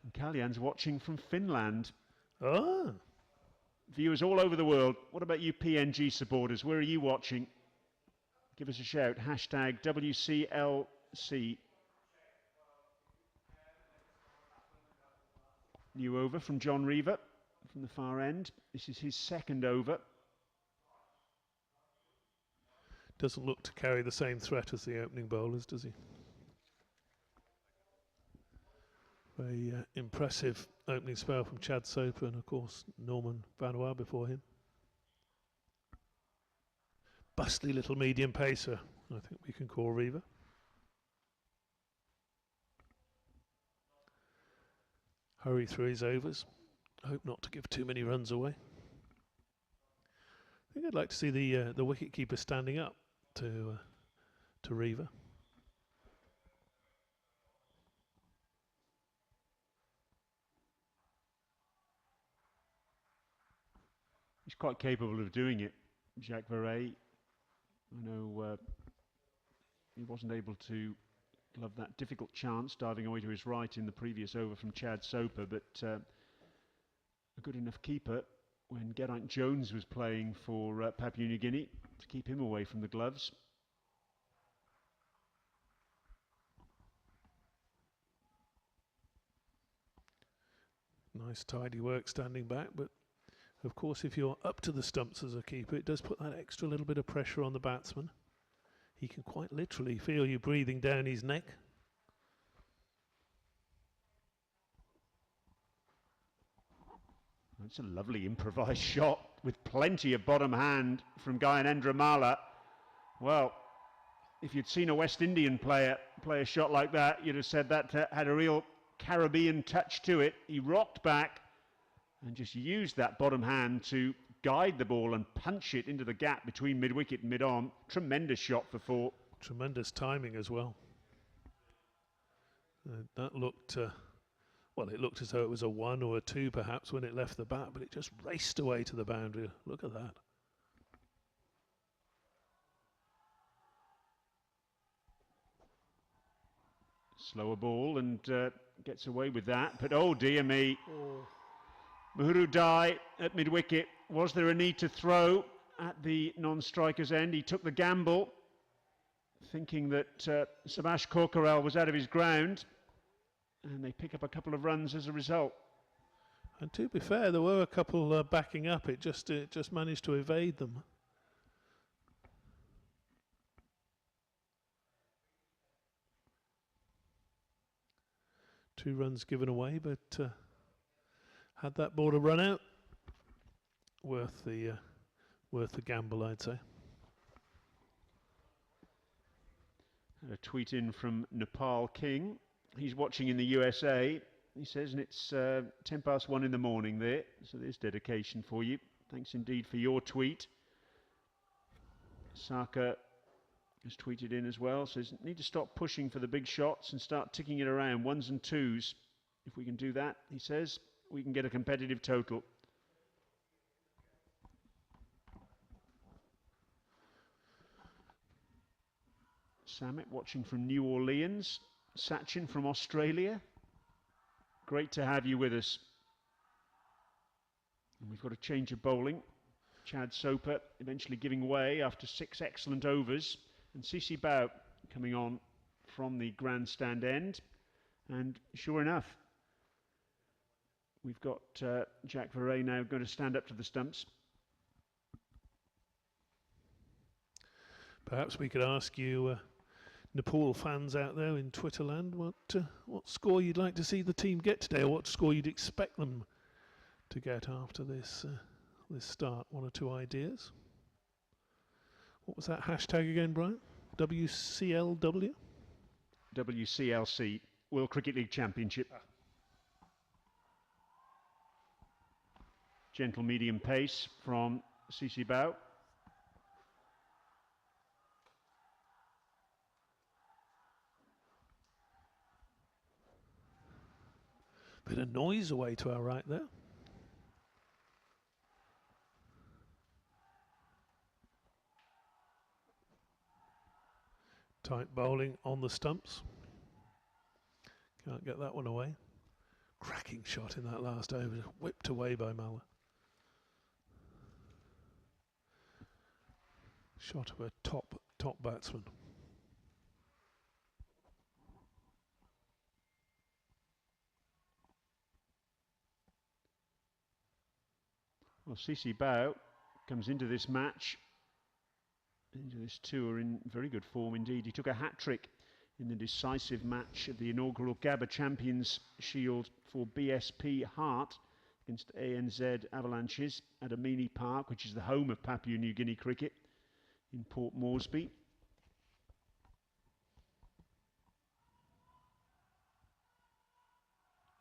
And Kalyan's watching from Finland. Ah. Viewers all over the world. What about you PNG supporters? Where are you watching? Give us a shout. Hashtag WCLC. New over from John Reaver from the far end. This is his second over. Doesn't look to carry the same threat as the opening bowlers, does he? Very impressive opening spell from Chad Soper and, of course, Norman Vanuatu before him. Bustly little medium pacer, I think we can call Reaver. Hurry through his overs. Hope not to give too many runs away. I think I'd like to see the wicketkeeper standing up to Reaver. He's quite capable of doing it, Jacques Verret. I know he wasn't able to glove that difficult chance diving away to his right in the previous over from Chad Soper, but a good enough keeper when Geraint Jones was playing for Papua New Guinea to keep him away from the gloves. Nice tidy work standing back, but of course if you're up to the stumps as a keeper, it does put that extra little bit of pressure on the batsman. He can quite literally feel you breathing down his neck. It's a lovely improvised shot with plenty of bottom hand from Gyanendra Mala. Well, if you'd seen a West Indian player play a shot like that, you'd have said that had a real Caribbean touch to it. He rocked back and just used that bottom hand to guide the ball and punch it into the gap between mid-wicket and mid-on. Tremendous shot for 4. Tremendous timing as well. That looked, well, it looked as though it was a 1 or a 2 perhaps when it left the bat, but it just raced away to the boundary. Look at that. Slower ball and gets away with that, but oh dear me. Mahuru Dai at mid-wicket. Was there a need to throw at the non-striker's end? He took the gamble, thinking that Subhash Korkarel was out of his ground, and they pick up a couple of runs as a result. And to be fair, there were a couple backing up. It just managed to evade them. Two runs given away, but had that ball to run out, worth the gamble, I'd say. A tweet in from Nepal King. He's watching in the USA. He says, and it's 1:10 in the morning there, so there's dedication for you. Thanks indeed for your tweet. Saka has tweeted in as well, says, need to stop pushing for the big shots and start ticking it around, 1s and 2s. If we can do that, he says, we can get a competitive total. Samit watching from New Orleans. Sachin from Australia. Great to have you with us. And we've got a change of bowling. Chad Soper eventually giving way after 6 excellent overs. And CC Bao coming on from the grandstand end. And sure enough, we've got Jacques Verret now going to stand up to the stumps. Perhaps we could ask you, Nepal fans out there in Twitterland, what score you'd like to see the team get today, or what score you'd expect them to get after this start. 1 or 2 ideas. What was that hashtag again, Brian? WCLW? WCLC, World Cricket League Championship. Gentle medium pace from CC Bao. Bit of noise away to our right there. Tight bowling on the stumps. Can't get that one away. Cracking shot in that last over, whipped away by Mala. Shot of a top batsman. Well, CC Bao comes into this match, into this tour in very good form indeed. He took a hat-trick in the decisive match of the inaugural Gabba Champions Shield for BSP Heart against ANZ Avalanches at Amini Park, which is the home of Papua New Guinea cricket in Port Moresby.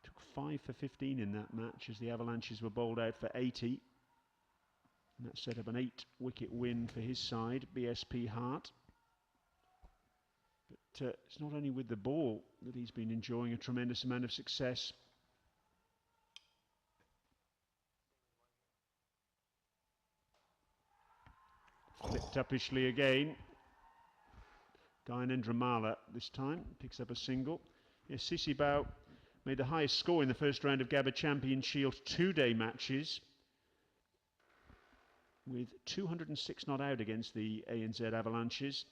Took 5 for 15 in that match as the Avalanches were bowled out for 80. And that set up an 8-wicket win for his side, BSP Heart. But it's not only with the ball that he's been enjoying a tremendous amount of success. Clipped uppishly again. Gyanendra this time picks up a single. Yes, Sisibao made the highest score in the first round of Gabba Champion Shield 2-day matches, with 206 not out against the ANZ Avalanches.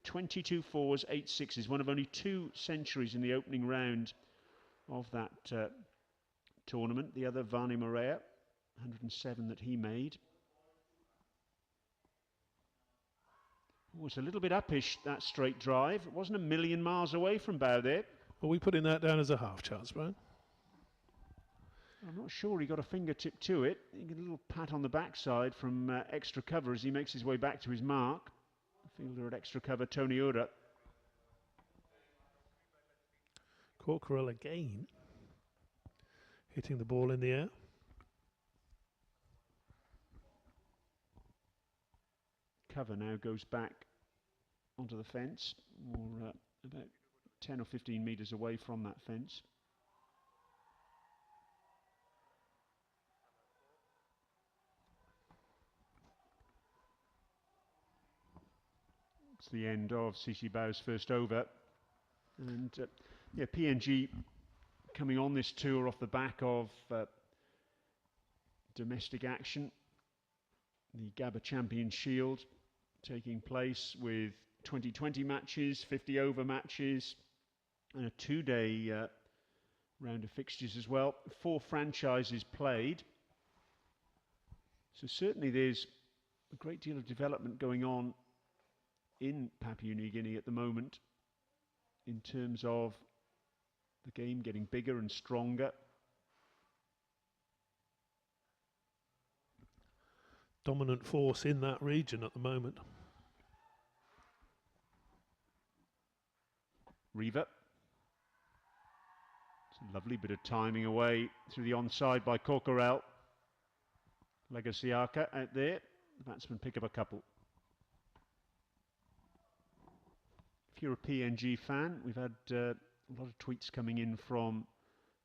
22 fours, 8 sixes, one of only 2 centuries in the opening round of that tournament. The other, Vani Morea, 107 that he made. Oh, it's a little bit uppish, that straight drive. It wasn't a million miles away from Bow there. Are we putting that down as a half chance, Brian? I'm not sure he got a fingertip to it. He got a little pat on the backside from extra cover as he makes his way back to his mark. Fielder at extra cover, Tony Ura. Corkerell again, hitting the ball in the air. Cover now goes back onto the fence, or about 10 or 15 metres away from that fence. It's the end of Sisibao's first over, and yeah, PNG coming on this tour off the back of domestic action. The Gabba Champion Shield taking place with 2020 matches, 50 over matches, and a 2-day round of fixtures as well. 4 franchises played. So certainly there's a great deal of development going on in Papua New Guinea at the moment in terms of the game getting bigger and stronger. Dominant force in that region at the moment. Riva. It's a lovely bit of timing away through the onside by Corkerell. Legasiaka out there. The batsmen pick up a couple. If you're a PNG fan, we've had a lot of tweets coming in from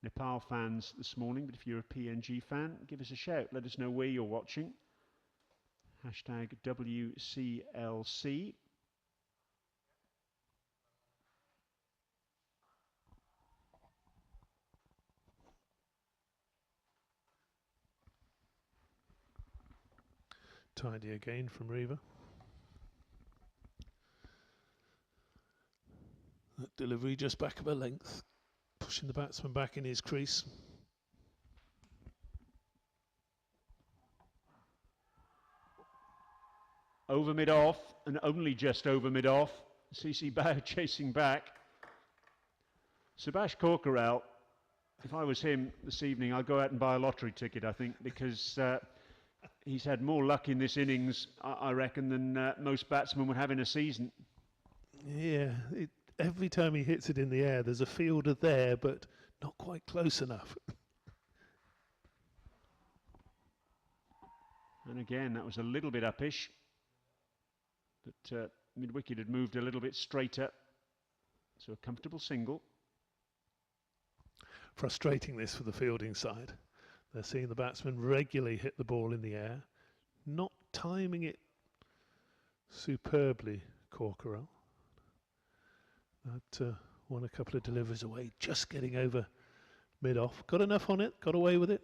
Nepal fans this morning, but if you're a PNG fan, give us a shout. Let us know where you're watching. Hashtag WCLC. Tidy again from Riva. That delivery just back of a length, pushing the batsman back in his crease. Over mid-off, and only just over mid-off. Sisibao chasing back. Subhash Corkerell, if I was him this evening, I'd go out and buy a lottery ticket, I think, because he's had more luck in this innings, I reckon, than most batsmen would have in a season. Yeah, every time he hits it in the air, there's a fielder there, but not quite close enough. And again, that was a little bit uppish. But mid-wicket had moved a little bit straighter. So a comfortable single. Frustrating this for the fielding side. They're seeing the batsman regularly hit the ball in the air, not timing it superbly, Corkerell. That won a couple of deliveries away, just getting over mid-off. Got enough on it, got away with it.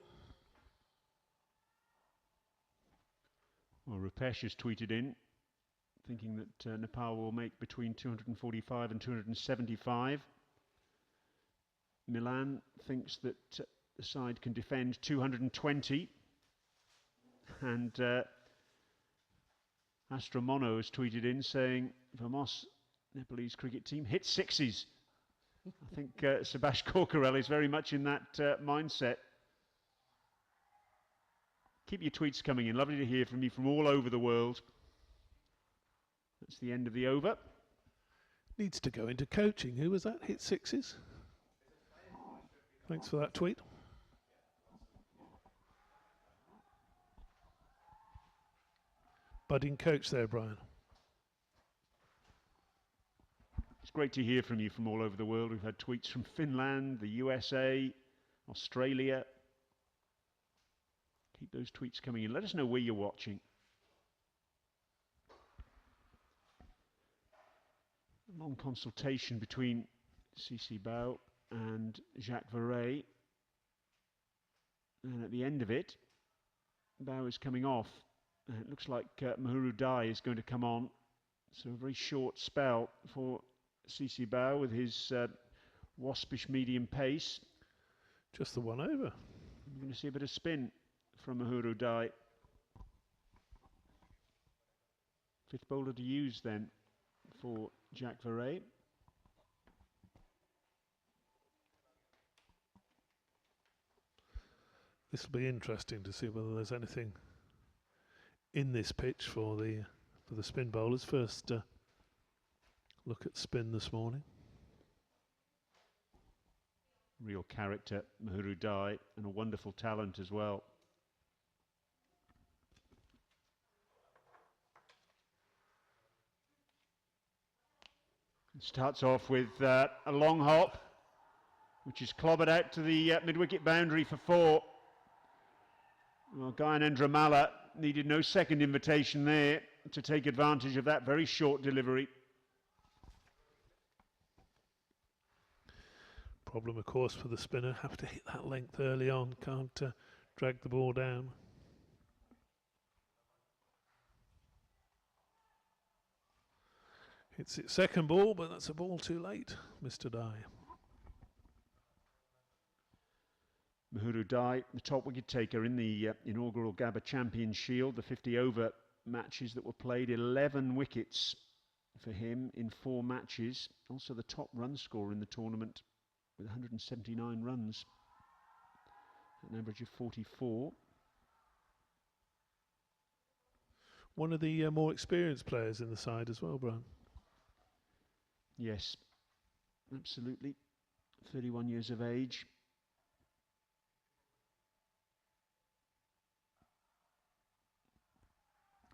Well, Rupesh has tweeted in, thinking that Nepal will make between 245 and 275. Milan thinks that the side can defend 220. And Astromono has tweeted in saying, Vamos, Nepalese cricket team, hit sixes. I think Subhash Corkerell is very much in that mindset. Keep your tweets coming in. Lovely to hear from you from all over the world. That's the end of the over. Needs to go into coaching. Who was that? Hit sixes? Thanks for that tweet. Budding coach there, Brian. It's great to hear from you from all over the world. We've had tweets from Finland, the USA, Australia. Keep those tweets coming in. Let us know where you're watching. long consultation between CC Bao and Jacques Verret. And at the end of it, Bao is coming off. And it looks like Mahuru Dai is going to come on. So a very short spell for CC Bao with his waspish medium pace. Just the one over. You're going to see a bit of spin from Mahuru Dai. Fifth bowler to use then for Jacques Verret. This will be interesting to see whether there's anything in this pitch for the spin bowlers. First look at spin this morning. Real character, Mahuru Dai, and a wonderful talent as well. Starts off with a long hop, which is clobbered out to the mid-wicket boundary for 4. Well, Gyanendra Malla needed no second invitation there to take advantage of that very short delivery. Problem, of course, for the spinner, have to hit that length early on, can't drag the ball down. It's its second ball, but that's a ball too late, Mr. Dai. Mahuru Dai, the top wicket taker in the inaugural Gabba Champions Shield, the 50-over matches that were played, 11 wickets for him in 4 matches. Also the top run scorer in the tournament with 179 runs, an average of 44. One of the more experienced players in the side as well, Brian. Yes, absolutely. 31 years of age.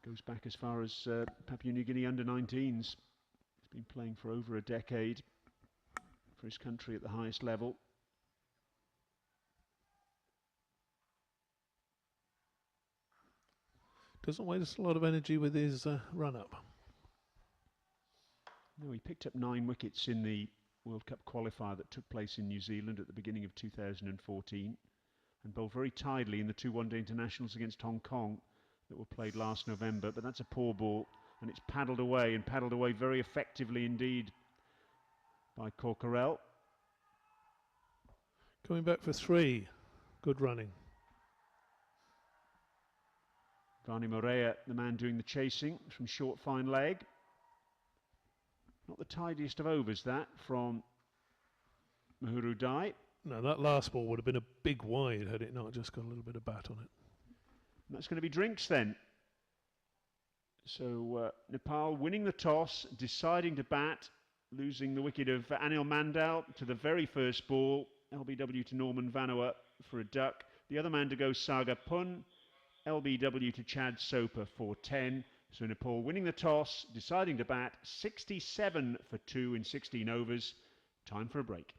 Goes back as far as Papua New Guinea under-19s. He's been playing for over a decade for his country at the highest level. Doesn't waste a lot of energy with his run-up. No, he picked up 9 wickets in the World Cup qualifier that took place in New Zealand at the beginning of 2014 and bowled very tidily in the 2 one-day internationals against Hong Kong that were played last November. But that's a poor ball, and it's paddled away very effectively indeed by Corkerell. Coming back for 3. Good running. Vani Morea, the man doing the chasing from short fine leg. Not the tidiest of overs that from Mahuru Dai. No, that last ball would have been a big wide had it not just got a little bit of bat on it. And that's going to be drinks then. So Nepal winning the toss, deciding to bat, losing the wicket of Anil Mandal to the very first ball. LBW to Norman Vanua for a duck. The other man to go Sagar Pun. LBW to Chad Soper for 10. So Nepal winning the toss, deciding to bat, 67 for 2 in 16 overs. Time for a break.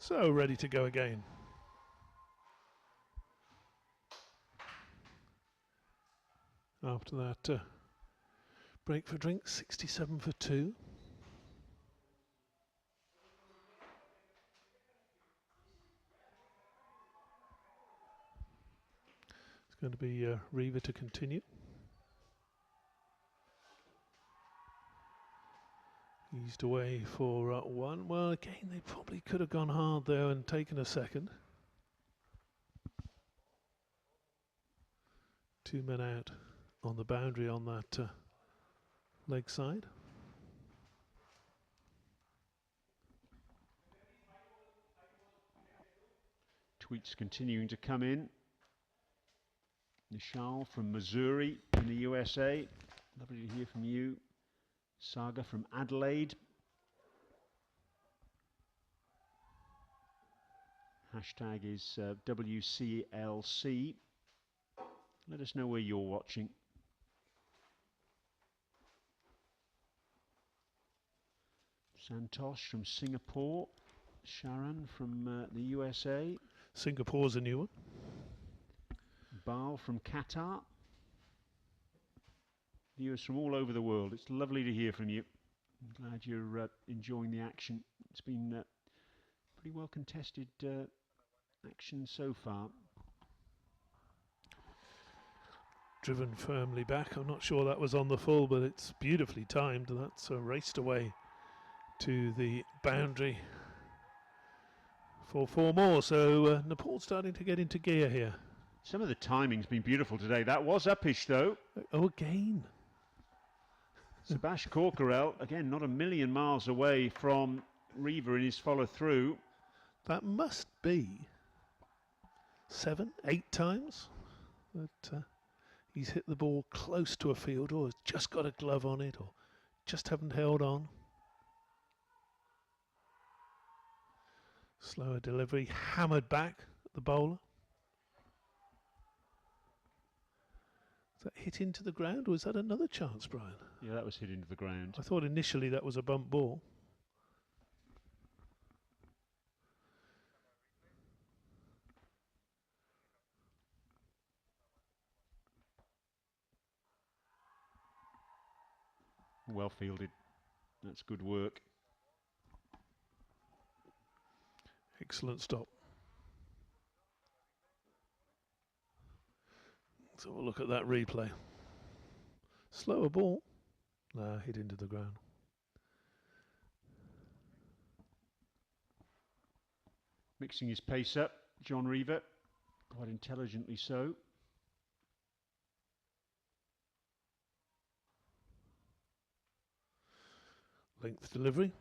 So ready to go again. After that break for drinks, 67 for 2. It's going to be Reaver to continue. Eased away for 1. Well, again, they probably could have gone hard there and taken a second. 2 men out on the boundary on that leg side. Tweets continuing to come in. Nishal from Missouri in the USA. Lovely to hear from you. Saga from Adelaide. Hashtag is WCLC. Let us know where you're watching. Santosh from Singapore. Sharon from the USA. Singapore's a new one. Baal from Qatar. Viewers from all over the world. It's lovely to hear from you. I'm glad you're enjoying the action. It's been pretty well contested action so far. Driven firmly back. I'm not sure that was on the full, but it's beautifully timed. That's raced away to the boundary for 4 more. So Nepal starting to get into gear here. Some of the timing's been beautiful today. That was uppish though. Oh, again. Sebastian Corkerel, again, not a million miles away from Reaver in his follow through. That must be 7, 8 times that he's hit the ball close to a field, or has just got a glove on it, or just haven't held on. Slower delivery, hammered back at the bowler. Is that hit into the ground, or is that another chance, Brian? Yeah, that was hit into the ground. I thought initially that was a bump ball. Well fielded. That's good work. Excellent stop. Let's have a look at that replay. Slower ball. Nah, hit into the ground. Mixing his pace up, John Reaver, quite intelligently so. Length delivery.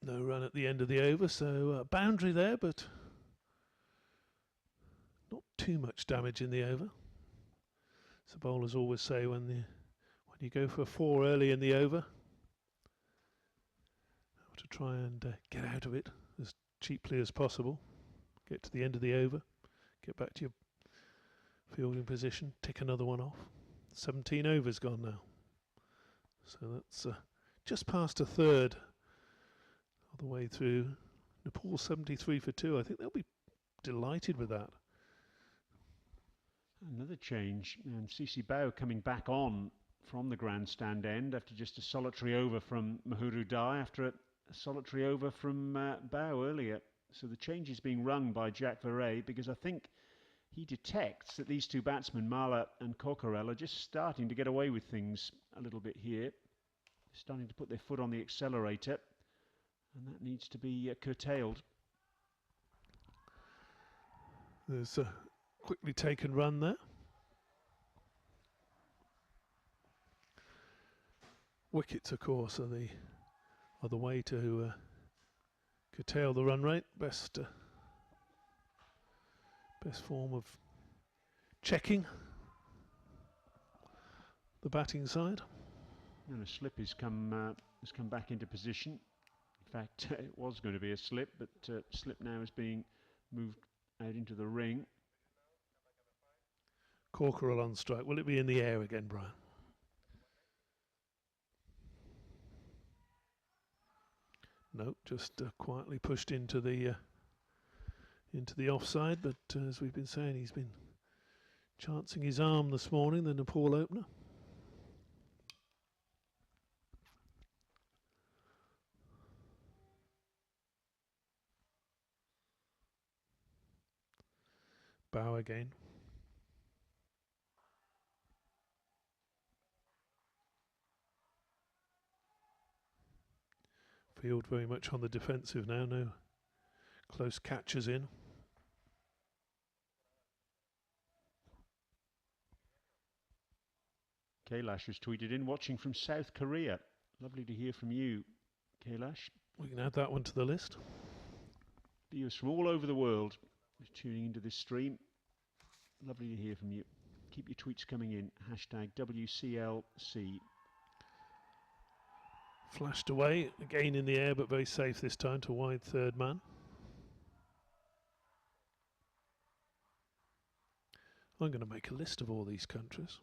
No run at the end of the over, so boundary there, but not too much damage in the over. So bowlers always say when you go for 4 early in the over, have to try and get out of it as cheaply as possible. Get to the end of the over, get back to your fielding position, tick another one off. 17 overs gone now. So that's just past a third of the way through. Nepal 73 for 2. I think they'll be delighted with that. Another change, and CC Bao coming back on from the grandstand end after just a solitary over from Mahuru Dai after a solitary over from Bao earlier. So the change is being rung by Jack Verret because I think he detects that these 2 batsmen, Mala and Corkerel, are just starting to get away with things a little bit here. Starting to put their foot on the accelerator, and that needs to be curtailed. There's a quickly taken run there. Wickets, of course, are the way to curtail the run rate. Best form of checking the batting side. And a slip has come back into position. In fact, it was going to be a slip, but slip now is being moved out into the ring. Corkerel on strike. Will it be in the air again, Brian? No, just quietly pushed into the offside. But as we've been saying, he's been chancing his arm this morning, the Nepal opener. Bow again. Field very much on the defensive now. No close catches in. Kailash has tweeted in, watching from South Korea. Lovely to hear from you, Kailash. We can add that one to the list. Viewers from all over the world tuning into this stream. Lovely to hear from you. Keep your tweets coming in. Hashtag WCLC. Flashed away, again in the air, but very safe this time to wide third man. I'm going to make a list of all these countries.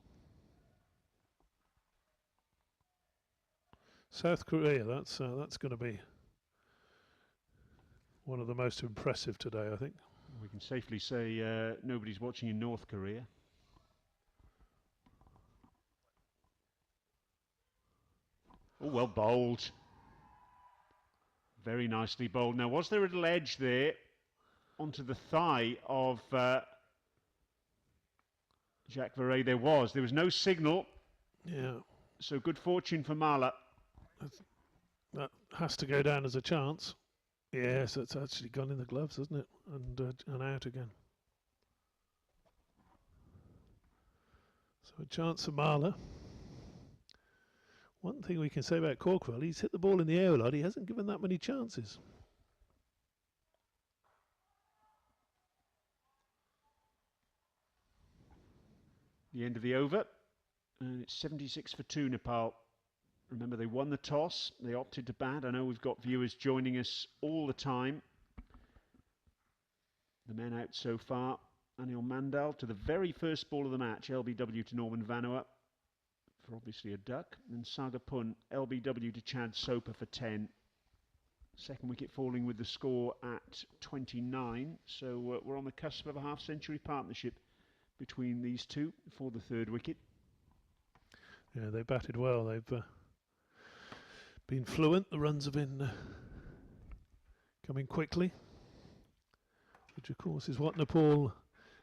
South Korea, that's going to be one of the most impressive today, I think. We can safely say nobody's watching in North Korea. Oh, well bowled. Very nicely bowled. Now, was there a little edge there onto the thigh of Jacques Verret? There was. There was no signal. Yeah. So good fortune for Mala. That has to go down as a chance. Yes, it's actually gone in the gloves, hasn't it? And out again. So a chance for Marler. One thing we can say about Corkwell, he's hit the ball in the air a lot. He hasn't given that many chances. The end of the over. And it's 76 for 2, Nepal. Remember, they won the toss. They opted to bat. I know we've got viewers joining us all the time. The men out so far. Anil Mandal to the very first ball of the match. LBW to Norman Vanua for obviously a duck. And Saga Pun, LBW to Chad Soper for 10. Second wicket falling with the score at 29. So we're on the cusp of a half-century partnership between these two for the third wicket. Yeah, they batted well. They've been fluent. The runs have been coming quickly, which of course is what Nepal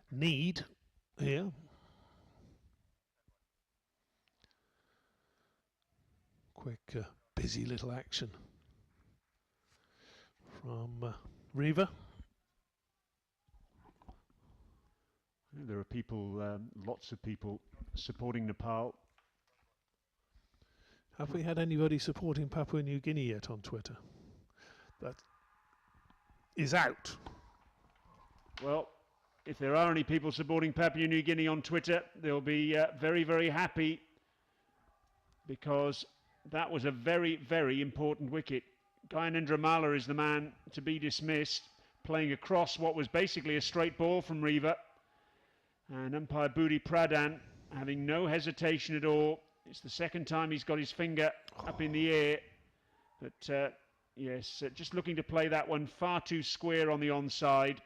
need here. Quick, busy little action from Riva. There are people, lots of people supporting Nepal. Have we had anybody supporting Papua New Guinea yet on Twitter? That is out. Well, if there are any people supporting Papua New Guinea on Twitter, they'll be very, very happy, because that was a very, very important wicket. Gyanendra Malla is the man to be dismissed, playing across what was basically a straight ball from Riva. And umpire Budi Pradhan having no hesitation at all. It's the second time he's got his finger up in the air. But yes, just looking to play that one far too square on the onside.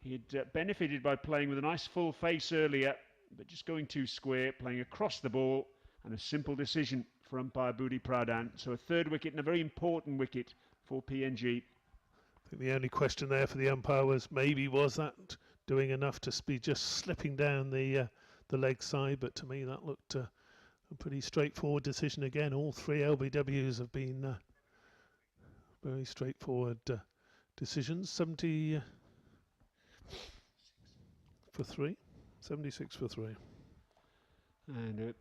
He'd benefited by playing with a nice full face earlier, but just going too square, playing across the ball, and a simple decision for umpire Budi Pradhan. So a third wicket and a very important wicket for PNG. I think the only question there for the umpire was was that doing enough to be just slipping down the leg side, but to me that looked a pretty straightforward decision again. All three LBWs have been very straightforward decisions. 70 for 3, 76 for 3. And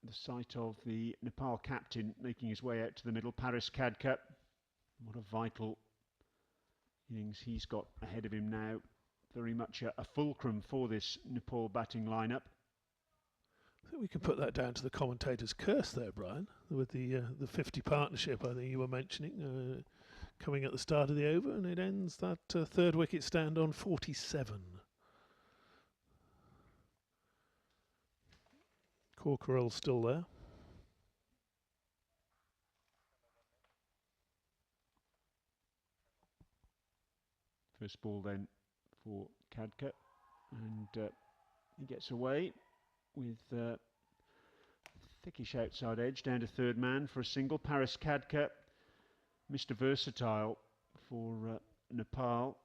the sight of the Nepal captain making his way out to the middle, Paris Khadka. What a vital innings he's got ahead of him now. Very much a fulcrum for this Nepal batting lineup. I think we can put that down to the commentator's curse there, Brian, with the 50 partnership I think you were mentioning coming at the start of the over, and it ends that third wicket stand on 47. Corkerell's still there. First ball then for Khadka, and he gets away with thickish outside edge down to third man for a single. Paris Khadka, Mr. Versatile for Nepal.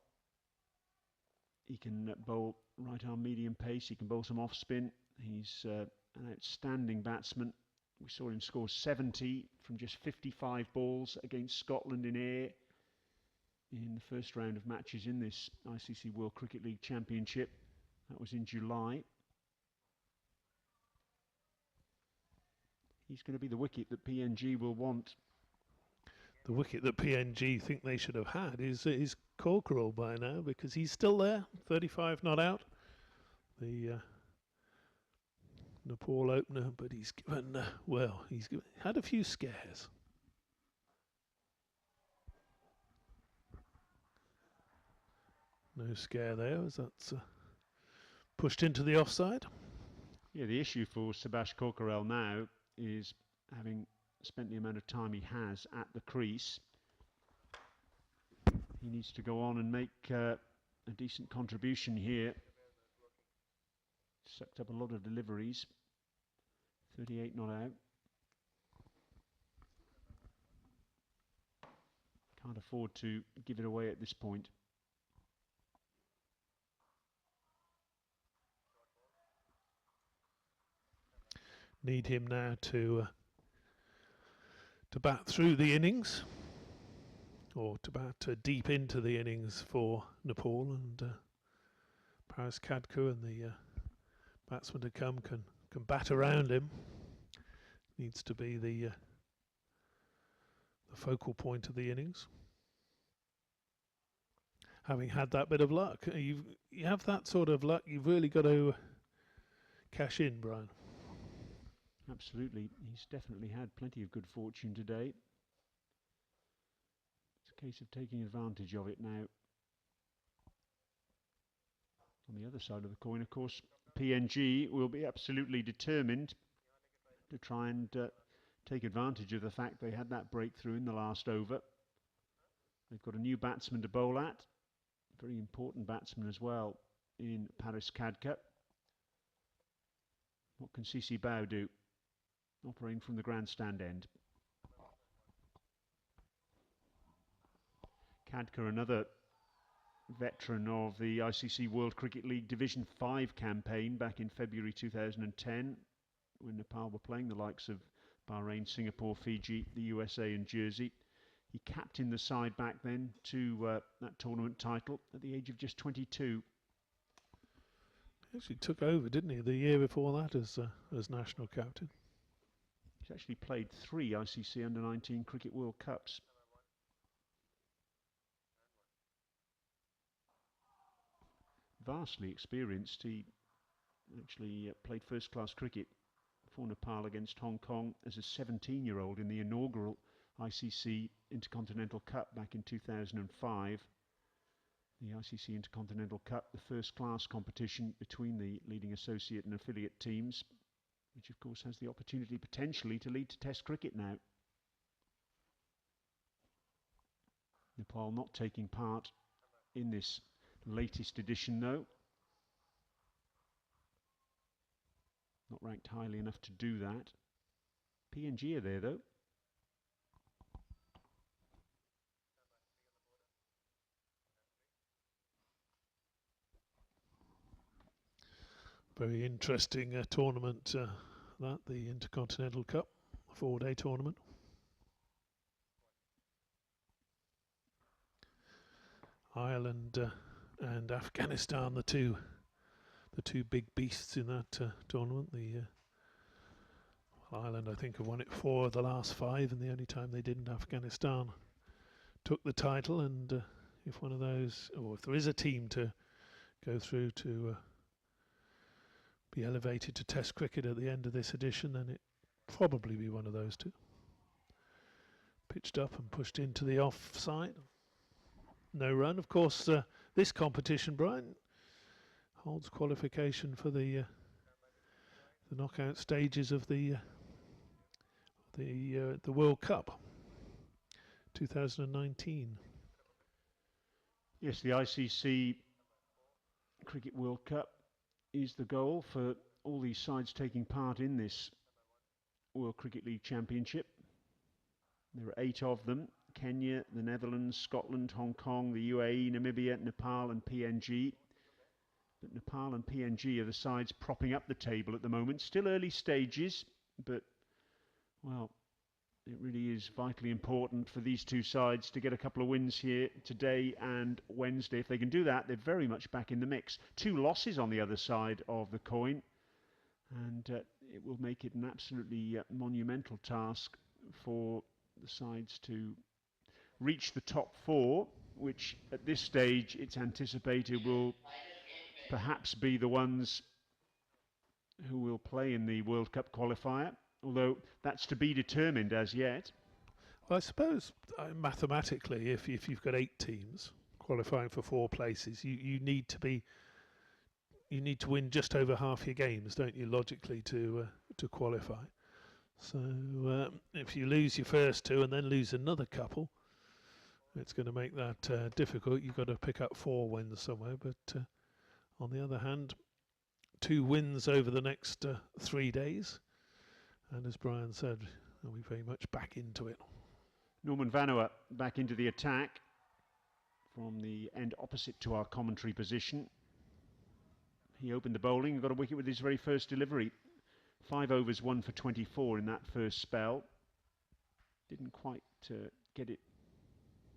He can bowl right arm medium pace, he can bowl some off spin. He's an outstanding batsman. We saw him score 70 from just 55 balls against Scotland in air in the first round of matches in this ICC World Cricket League Championship. That was in July. He's going to be the wicket that PNG will want. The wicket that PNG think they should have had is Corkerell by now, because he's still there, 35 not out. The Nepal opener, but he's given, had a few scares. No scare there, as that's pushed into the offside. Yeah, the issue for Subhash Corkerell now is, having spent the amount of time he has at the crease, he needs to go on and make a decent contribution here. Sucked up a lot of deliveries. 38 not out. Can't afford to give it away at this point. Need him now to bat through the innings, or to bat deep into the innings for Nepal, and Paris Khadka and the batsman to come can bat around him. Needs to be the focal point of the innings. Having had that bit of luck, you have that sort of luck, you've really got to cash in, Brian. Absolutely, he's definitely had plenty of good fortune today. It's a case of taking advantage of it now. On the other side of the coin, of course, PNG will be absolutely determined to try and take advantage of the fact they had that breakthrough in the last over. They've got a new batsman to bowl at, very important batsman as well in Paris Khadka. What can CC Bao do? Operating from the grandstand end. Khadka, another veteran of the ICC World Cricket League Division 5 campaign back in February 2010, when Nepal were playing the likes of Bahrain, Singapore, Fiji, the USA and Jersey. He captained the side back then to that tournament title at the age of just 22. He actually took over, didn't he, the year before that as national captain. He's actually played 3 ICC Under-19 Cricket World Cups. Vastly experienced. He actually played first-class cricket for Nepal against Hong Kong as a 17-year-old in the inaugural ICC Intercontinental Cup back in 2005. The ICC Intercontinental Cup, the first-class competition between the leading associate and affiliate teams, which of course has the opportunity potentially to lead to Test cricket now. Nepal not taking part in this latest edition though. Not ranked highly enough to do that. PNG are there though. Very interesting tournament, that, the Intercontinental Cup, 4-day tournament. Ireland and Afghanistan, the two big beasts in that tournament. Ireland, I think, have won it 4 of the last 5, and the only time they didn't, Afghanistan took the title. And if one of those, or if there is a team to go through to be elevated to Test cricket at the end of this edition, then it probably be one of those two. Pitched up and pushed into the offside. No run. Of course, this competition, Brian, holds qualification for the knockout stages of the World Cup 2019. Yes, the ICC Cricket World Cup is the goal for all these sides taking part in this World Cricket League Championship. There are 8 of them: Kenya, the Netherlands, Scotland, Hong Kong, the UAE, Namibia, Nepal and PNG. But Nepal and PNG are the sides propping up the table at the moment. Still early stages, but, well, it really is vitally important for these two sides to get a couple of wins here today and Wednesday. If they can do that, they're very much back in the mix. 2 losses on the other side of the coin, and it will make it an absolutely monumental task for the sides to reach the top 4, which at this stage it's anticipated will perhaps be the ones who will play in the World Cup qualifier, although that's to be determined as yet. Well, I suppose mathematically, if you've got 8 teams qualifying for 4 places, you need to win just over half your games, don't you, logically, to qualify. So if you lose your first 2 and then lose another couple, it's going to make that difficult. You've got to pick up 4 wins somewhere. But on the other hand, 2 wins over the next 3 days, and as Brian said, we'll be very much back into it. Norman Vanua back into the attack from the end opposite to our commentary position. He opened the bowling and got a wicket with his very first delivery. 5 overs, 1 for 24 in that first spell. Didn't quite get it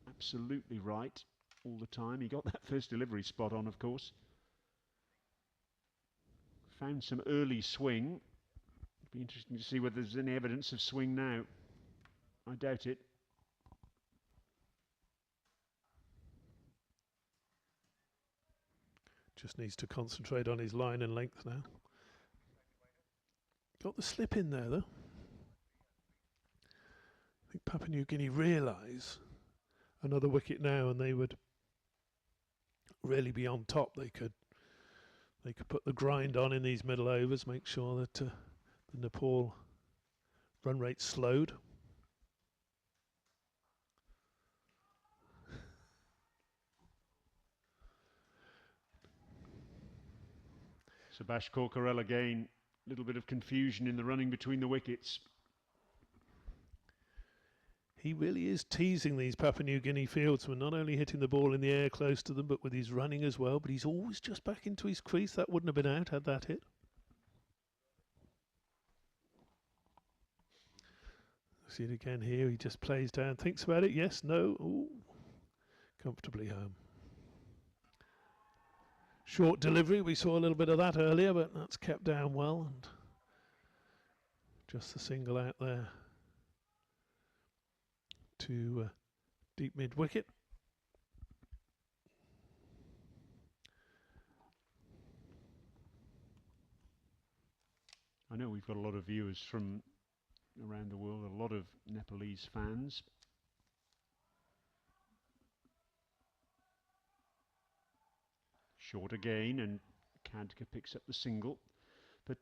absolutely right all the time. He got that first delivery spot on, of course. Found some early swing. It'd be interesting to see whether there's any evidence of swing now. I doubt it. Just needs to concentrate on his line and length now. Got the slip in there, though. I think Papua New Guinea realise another wicket now and they would really be on top. They could put the grind on in these middle overs, make sure that the Nepal run rate slowed. Subhash Corkarel again, a little bit of confusion in the running between the wickets. He really is teasing these Papua New Guinea fieldsmen, not only hitting the ball in the air close to them, but with his running as well. But he's always just back into his crease. That wouldn't have been out had that hit. See it again here. He just plays down, thinks about it. Yes, no. Ooh. Comfortably home. Short delivery. We saw a little bit of that earlier, but that's kept down well. And just the single out there to deep mid wicket. I know we've got a lot of viewers from around the world, a lot of Nepalese fans. Short again, and Khadka picks up the single. But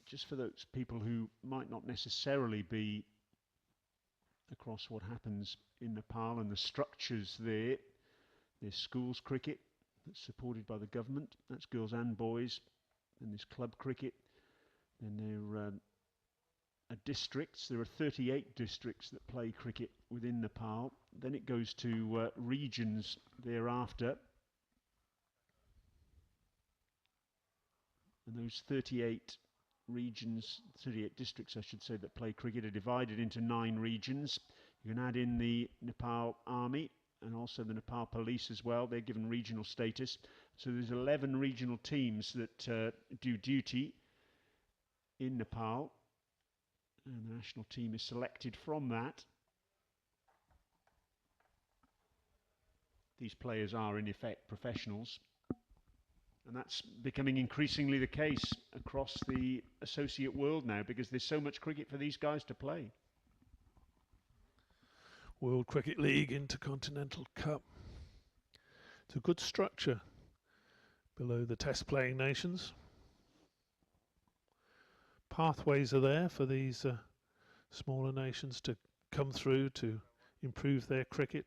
just for those people who might not necessarily be across what happens in Nepal and the structures there, there's schools cricket that's supported by the government, that's girls and boys, and there's club cricket, then there are districts. There are 38 districts that play cricket within Nepal. Then it goes to regions thereafter, and those 38 regions, 38 districts I should say, that play cricket are divided into 9 regions. You can add in the Nepal Army and also the Nepal Police as well. They're given regional status. So there's 11 regional teams that do duty in Nepal, and the national team is selected from that. These players are in effect professionals, and that's becoming increasingly the case across the associate world now, because there's so much cricket for these guys to play. World Cricket League, Intercontinental Cup. It's a good structure below the test playing nations. Pathways are there for these smaller nations to come through, to improve their cricket,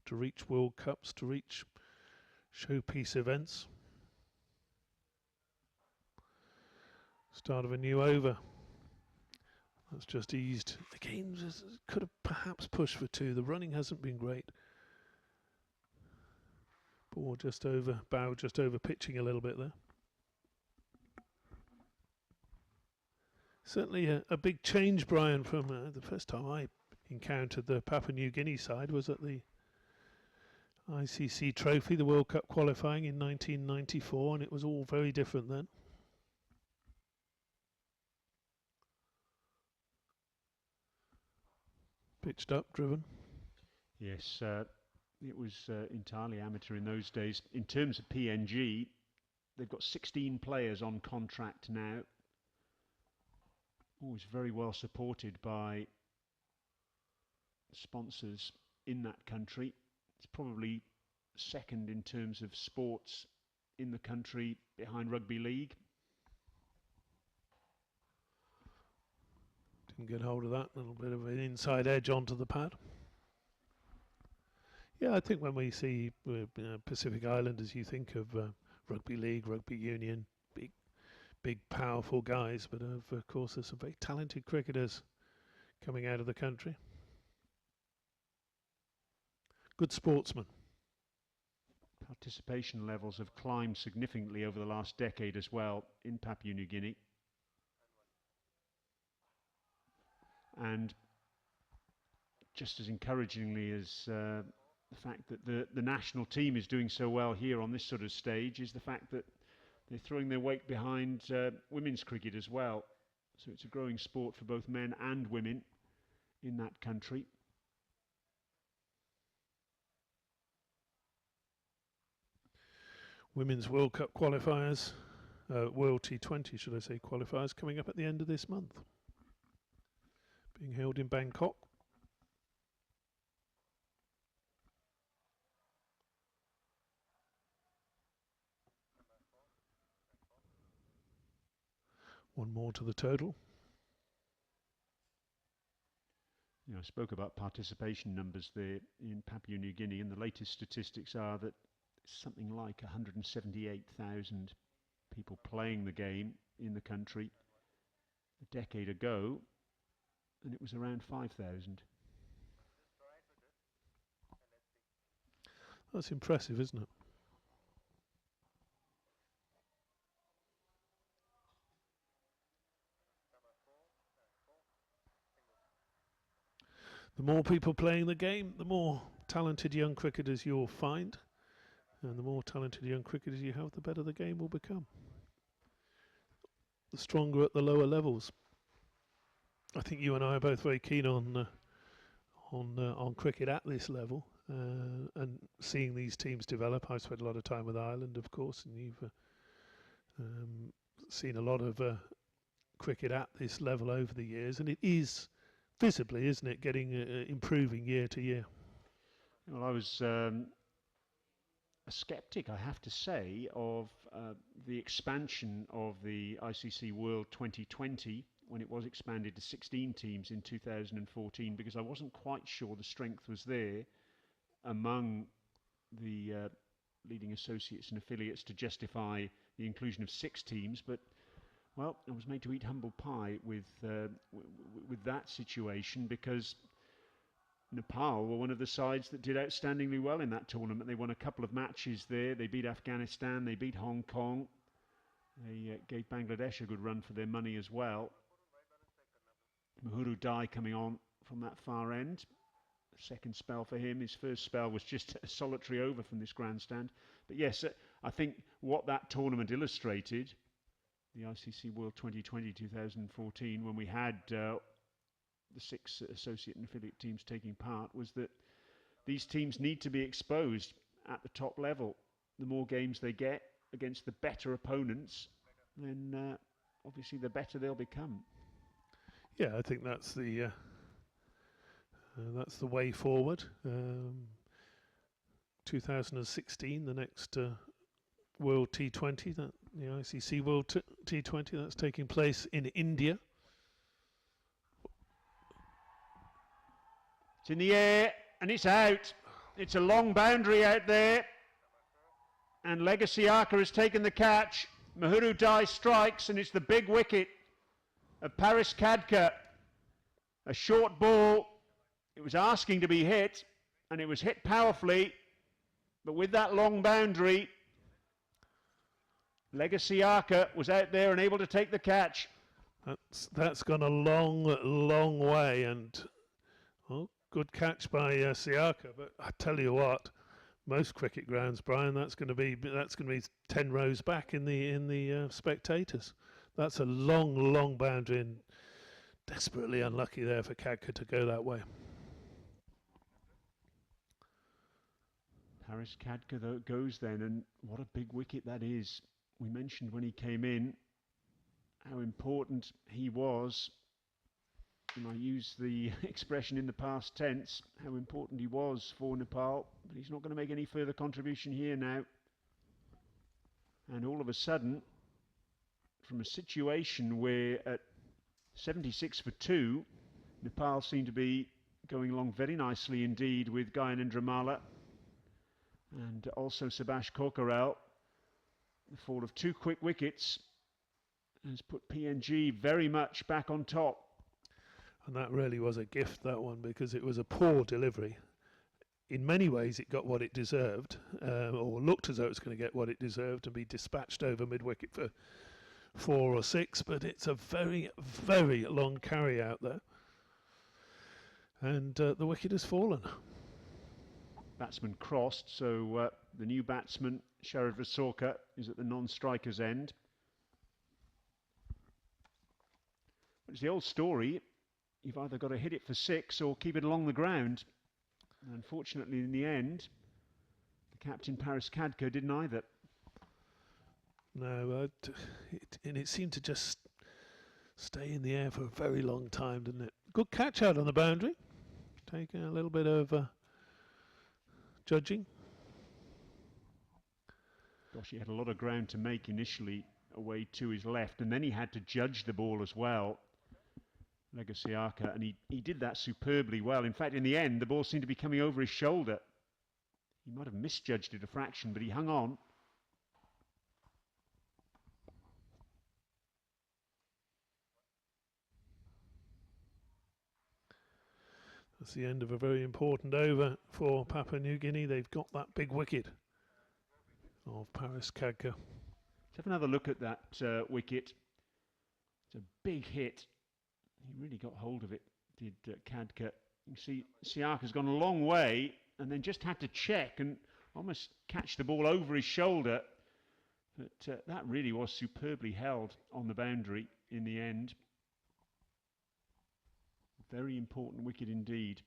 to reach World Cups, to reach showpiece events. Start of a new over. That's just eased. The game could have perhaps pushed for 2. The running hasn't been great. Ball just over, bow just over pitching a little bit there. Certainly a big change, Brian, from the first time I encountered the Papua New Guinea side was at the ICC Trophy, the World Cup qualifying in 1994, and it was all very different then. Pitched up, driven. Yes, it was entirely amateur in those days. In terms of PNG, they've got 16 players on contract now. Always very well supported by sponsors in that country. It's probably second in terms of sports in the country behind rugby league. Didn't get hold of that. A little bit of an inside edge onto the pad. Yeah, I think when we see Pacific Islanders, you think of rugby league, rugby union, big, powerful guys. But of course, there's some very talented cricketers coming out of the country. Good sportsmen. Participation levels have climbed significantly over the last decade as well in Papua New Guinea. And just as encouragingly as the fact that the national team is doing so well here on this sort of stage is the fact that they're throwing their weight behind women's cricket as well. So it's a growing sport for both men and women in that country. Women's World Cup qualifiers, World T20 should I say, qualifiers coming up at the end of this month. Being held in Bangkok. One more to the total. You know, I spoke about participation numbers there in Papua New Guinea, and the latest statistics are that something like 178,000 people playing the game in the country a decade ago, and it was around 5,000. That's impressive, isn't it? The more people playing the game, the more talented young cricketers you'll find. And the more talented young cricketers you have, the better the game will become. The stronger at the lower levels. I think you and I are both very keen on cricket at this level, and seeing these teams develop. I've spent a lot of time with Ireland, of course, and you've seen a lot of cricket at this level over the years, and it is visibly, isn't it, getting improving year to year. Well, I was a sceptic, I have to say, of the expansion of the ICC World 2020 when it was expanded to 16 teams in 2014, because I wasn't quite sure the strength was there among the leading associates and affiliates to justify the inclusion of 6 teams. But well, I was made to eat humble pie with that situation, because Nepal were one of the sides that did outstandingly well in that tournament. They won a couple of matches there. They beat Afghanistan, they beat Hong Kong. They gave Bangladesh a good run for their money as well. Muhuru Dai coming on from that far end. Second spell for him. His first spell was just a solitary over from this grandstand. But yes, I think what that tournament illustrated, the ICC World 2020 2014, when we had the 6 associate and affiliate teams taking part, was that these teams need to be exposed at the top level. The more games they get against the better opponents, then obviously the better they'll become. Yeah, I think that's the way forward. 2016, the next World T20, the ICC World T20, that's taking place in India. It's in the air and it's out. It's a long boundary out there. And Legacy Arca has taken the catch. Mahuru Dai strikes, and it's the big wicket of Paris Khadka. A short ball. It was asking to be hit, and it was hit powerfully. But with that long boundary, Legacy Arca was out there and able to take the catch. That's gone a long way, and good catch by Siaka. But I tell you what, most cricket grounds, Brian, that's going to be 10 rows back in the spectators. That's a long boundary, and desperately unlucky there for Khadka to go that way. Paris Khadka though goes then, and what a big wicket that is. We mentioned when he came in how important he was, and I use the expression in the past tense, how important he was for Nepal, but he's not going to make any further contribution here now. And all of a sudden, from a situation where at 76 for 2, Nepal seemed to be going along very nicely indeed with Gyanendra Malla and also Subhash Korkarel. The fall of 2 quick wickets has put PNG very much back on top. And that really was a gift, that one, because it was a poor delivery. In many ways it got what it deserved, or looked as though it was going to get what it deserved and be dispatched over mid-wicket for 4 or 6, but it's a very long carry out there. And the wicket has fallen. Batsman crossed, so the new batsman, Sharad Vasorka, is at the non-striker's end. It's the old story. You've either got to hit it for 6 or keep it along the ground. And unfortunately, in the end, the captain, Paris Khadka, didn't either. No, and it seemed to just stay in the air for a very long time, didn't it? Good catch out on the boundary. Taking a little bit of judging. Gosh, he had a lot of ground to make initially away to his left, and then he had to judge the ball as well. Legacy Arca, and he did that superbly well. In fact, in the end, the ball seemed to be coming over his shoulder. He might have misjudged it a fraction, but he hung on. That's the end of a very important over for Papua New Guinea. They've got that big wicket of Paris Khadka. Let's have another look at that wicket. It's a big hit. He really got hold of it, did Khadka. You see, Siaka's gone a long way and then just had to check and almost catch the ball over his shoulder. But that really was superbly held on the boundary in the end. Very important wicket indeed,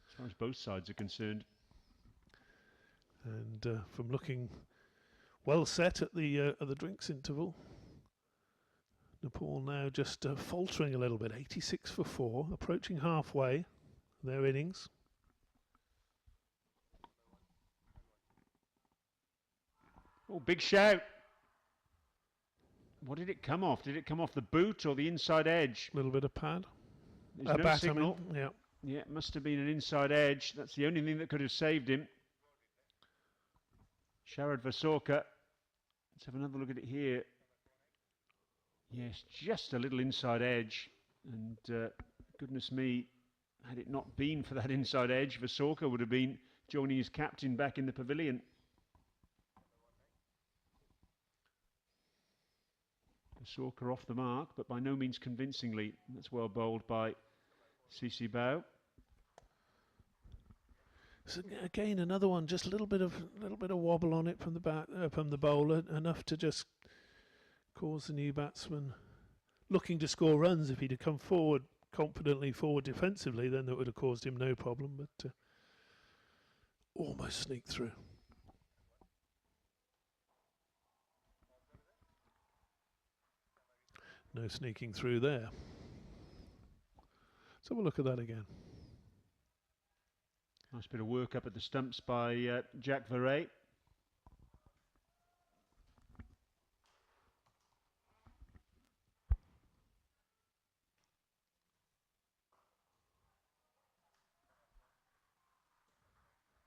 as far as both sides are concerned. And from looking well set at the drinks interval, Nepal now just faltering a little bit. 86 for 4, approaching halfway their innings. Oh, big shout. What did it come off? Did it come off the boot or the inside edge? A little bit of pad. There's no signal. I mean. Yeah, it must have been an inside edge. That's the only thing that could have saved him. Sharad Vasorka. Let's have another look at it here. Yes, just a little inside edge. And goodness me, had it not been for that inside edge, Vasorka would have been joining his captain back in the pavilion. Vasorka off the mark, but by no means convincingly. That's well bowled by CC Bao. So again, another one, just a little bit of wobble on it from the bowler, enough to just cause the new batsman looking to score runs. If he'd have come forward confidently forward defensively, then that would have caused him no problem. But almost sneaked through. No sneaking through there. Let's have a look at that again. Nice bit of work up at the stumps by Jack Verrey.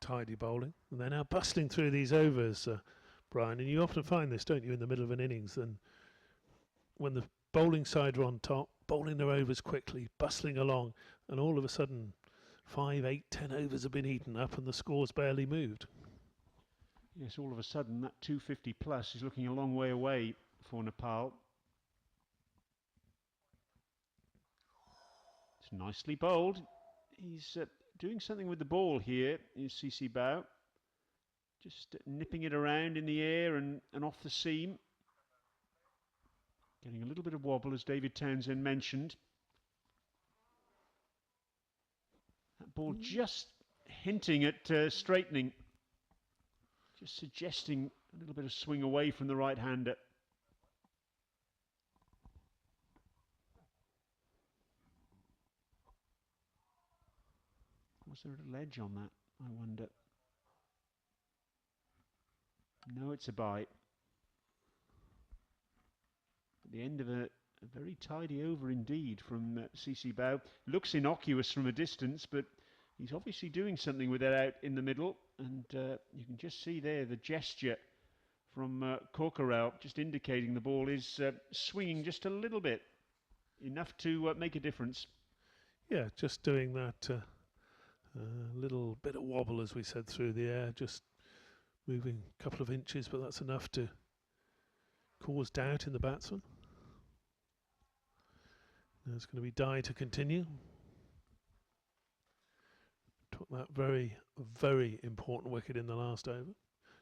tidy bowling. And they're now bustling through these overs, Brian. And you often find this, don't you, in the middle of an innings. And when the bowling side are on top, bowling their overs quickly, bustling along, and all of a sudden 5, 8, 10 overs have been eaten up and the score's barely moved. Yes, all of a sudden that 250 plus is looking a long way away for Nepal. It's nicely bowled. He's doing something with the ball here in CC Bao. Just nipping it around in the air and off the seam. Getting a little bit of wobble, as David Townsend mentioned. That ball just hinting at straightening. Just suggesting a little bit of swing away from the right-hander. Was there a ledge on that, I wonder? No, it's a bite. At the end of a very tidy over indeed from CC Bao. Looks innocuous from a distance, but he's obviously doing something with it out in the middle. And you can just see there the gesture from Corkerell, just indicating the ball is swinging just a little bit. Enough to make a difference. Yeah, just doing that little bit of wobble, as we said, through the air, just moving a couple of inches, but that's enough to cause doubt in the batsman. Now it's going to be Dye to continue. Took that very, very important wicket in the last over. Do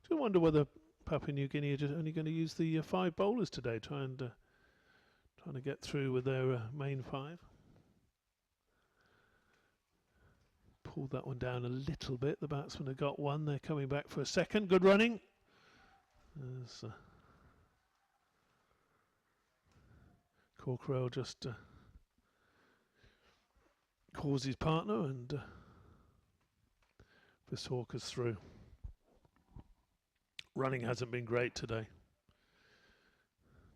you wonder whether Papua New Guinea are just only going to use the 5 bowlers today, trying to get through with their main 5? Pulled that one down a little bit. The batsmen have got one. They're coming back for a second. Good running. As Corkerell just calls his partner, and Visawka's through. Running hasn't been great today.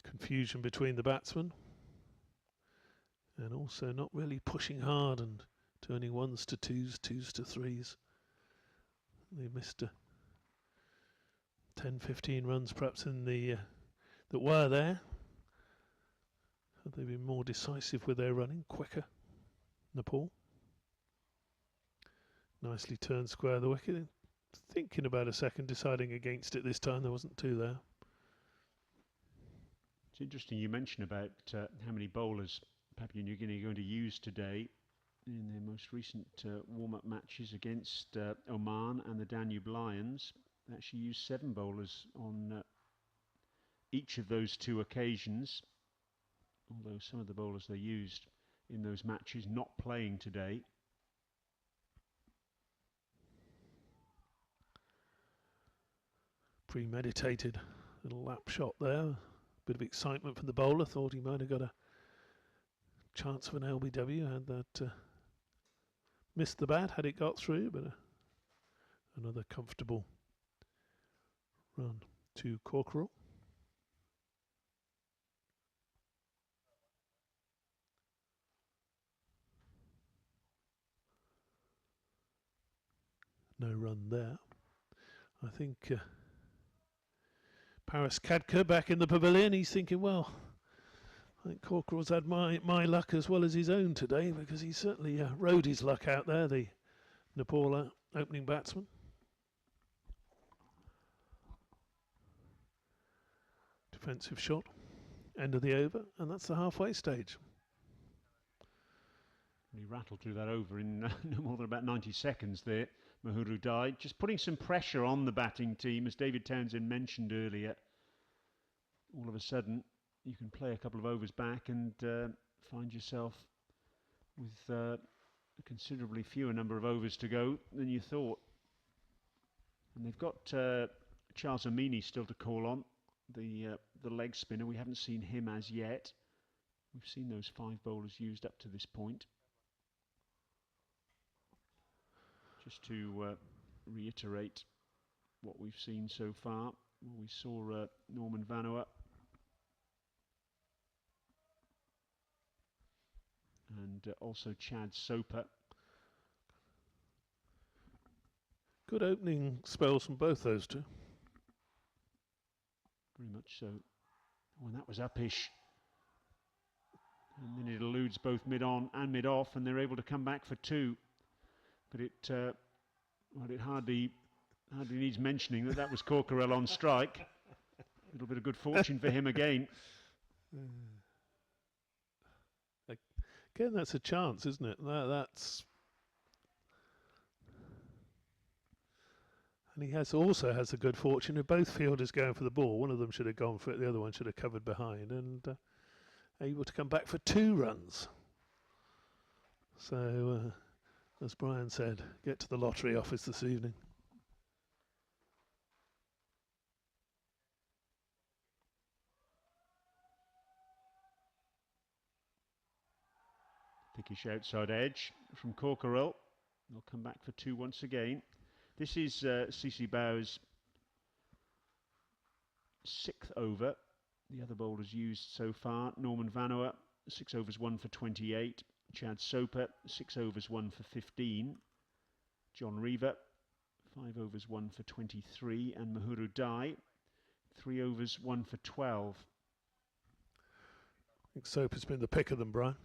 Confusion between the batsmen, and also not really pushing hard and turning 1s to 2s, 2s to 3s. They missed 10, 15 runs perhaps in the that were there. Had they been more decisive with their running, quicker, Nepal. Nicely turned square the wicket. Thinking about a second, deciding against it this time. There wasn't 2 there. It's interesting you mentioned about how many bowlers Papua New Guinea are going to use today in their most recent warm-up matches against Oman and the Danube Lions. They actually used 7 bowlers on each of those 2 occasions, although some of the bowlers they used in those matches not playing today. Premeditated little lap shot there. Bit of excitement from the bowler. Thought he might have got a chance of an LBW. Had that missed the bat had it got through, but another comfortable run to Corkerell. No run there. I think Paris Kadka back in the pavilion. He's thinking, well, I think Corkerell's had my luck as well as his own today, because he certainly rode his luck out there, the Nepal opening batsman. Defensive shot, end of the over, and that's the halfway stage. He rattled through that over in no more than about 90 seconds there. Mahuru died, just putting some pressure on the batting team, as David Townsend mentioned earlier. All of a sudden, you can play a couple of overs back and find yourself with a considerably fewer number of overs to go than you thought. And they've got Charles Amini still to call on, the leg spinner. We haven't seen him as yet. We've seen those 5 bowlers used up to this point. Just to reiterate what we've seen so far, we saw Norman Vanua and also Chad Soper. Good opening spells from both those two. Very much so. When that was upish. And then it eludes both mid-on and mid-off, and they're able to come back for two. But it hardly needs mentioning that was Corkerell on strike. A little bit of good fortune for him again. Again, that's a chance, isn't it? That's... And he also has the good fortune of both fielders going for the ball. One of them should have gone for it, the other one should have covered behind, and able to come back for 2 runs. So, as Brian said, get to the lottery office this evening. Thickish outside edge from Corkerell. They'll come back for 2 once again. This is CC Bauer's 6th over. The other bowlers used so far: Norman Vanoa, 6 overs 1 for 28. Chad Soper, 6 overs 1 for 15. John Reaver, 5 overs 1 for 23. And Mahuru Dai, 3 overs 1 for 12. I think Soper's been the pick of them, Brian.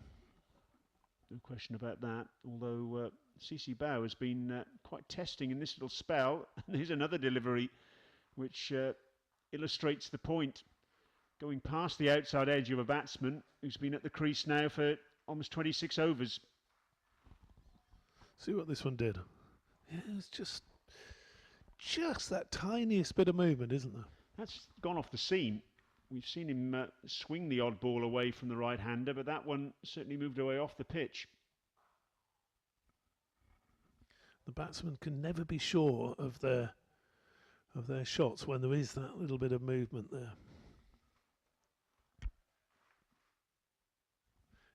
No question about that. Although CC Bauer has been quite testing in this little spell. And here's another delivery which illustrates the point. Going past the outside edge of a batsman who's been at the crease now for almost 26 overs. See what this one did. Yeah, it's just that tiniest bit of movement, isn't there? That's gone off the seam. We've seen him swing the odd ball away from the right-hander, but that one certainly moved away off the pitch. The batsman can never be sure of their shots when there is that little bit of movement there.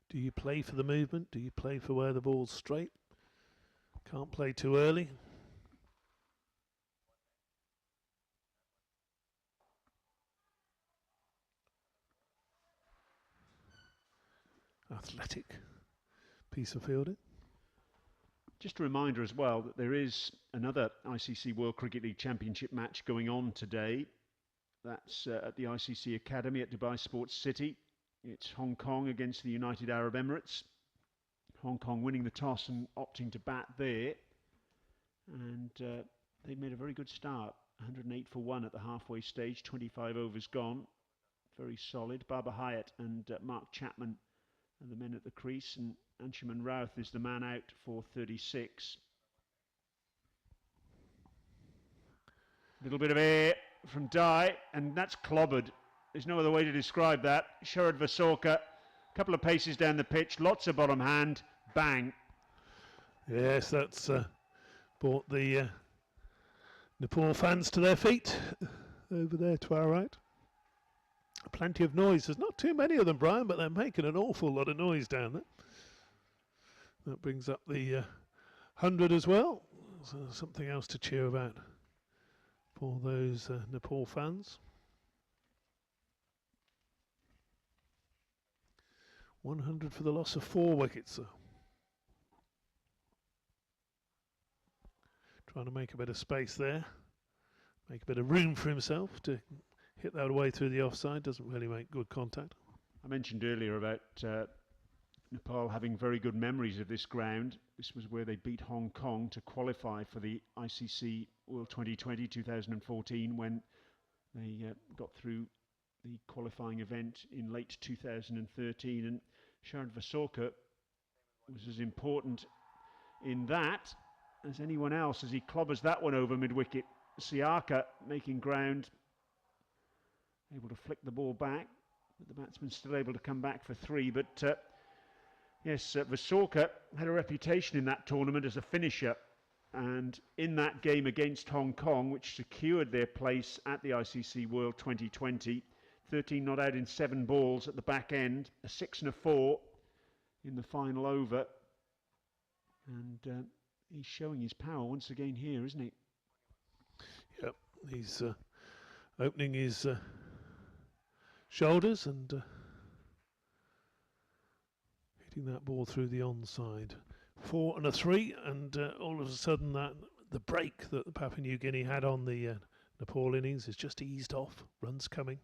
Do you play for the movement? Do you play for where the ball's straight? Can't play too early. Athletic piece of fielding. Just a reminder as well that there is another ICC World Cricket League Championship match going on today. That's at the ICC Academy at Dubai Sports City. It's Hong Kong against the United Arab Emirates. Hong Kong winning the toss and opting to bat there. And they made a very good start. 108 for 1 at the halfway stage, 25 overs gone. Very solid. Baba Hyatt and Mark Chapman are the men at the crease, and Anshuman Routh is the man out for 36. Little bit of air from Dai, and that's clobbered. There's no other way to describe that. Sharad Vasorka, a couple of paces down the pitch, lots of bottom hand, bang. Yes, that's brought the Nepal fans to their feet over there to our right. Plenty of noise. There's not too many of them, Brian, but they're making an awful lot of noise down there. That brings up the 100 as well. So something else to cheer about for those Nepal fans. 100 for the loss of 4 wickets, though. Trying to make a bit of space there. Make a bit of room for himself to hit that away through the offside. Doesn't really make good contact. I mentioned earlier about Nepal having very good memories of this ground. This was where they beat Hong Kong to qualify for the ICC World 2020 2014 when they got through the qualifying event in late 2013. And Sharad Vasorka was as important in that as anyone else as he clobbers that one over mid-wicket. Siaka making ground, able to flick the ball back, but the batsman's still able to come back for 3. But yes, Vasorka had a reputation in that tournament as a finisher, and in that game against Hong Kong, which secured their place at the ICC World 2020, 13 not out in 7 balls at the back end, a 6 and a 4 in the final over, and he's showing his power once again here, isn't he? Yep, he's opening his shoulders and hitting that ball through the onside. 4 and a 3, and all of a sudden the break that Papua New Guinea had on the Nepal innings has just eased off. Runs coming.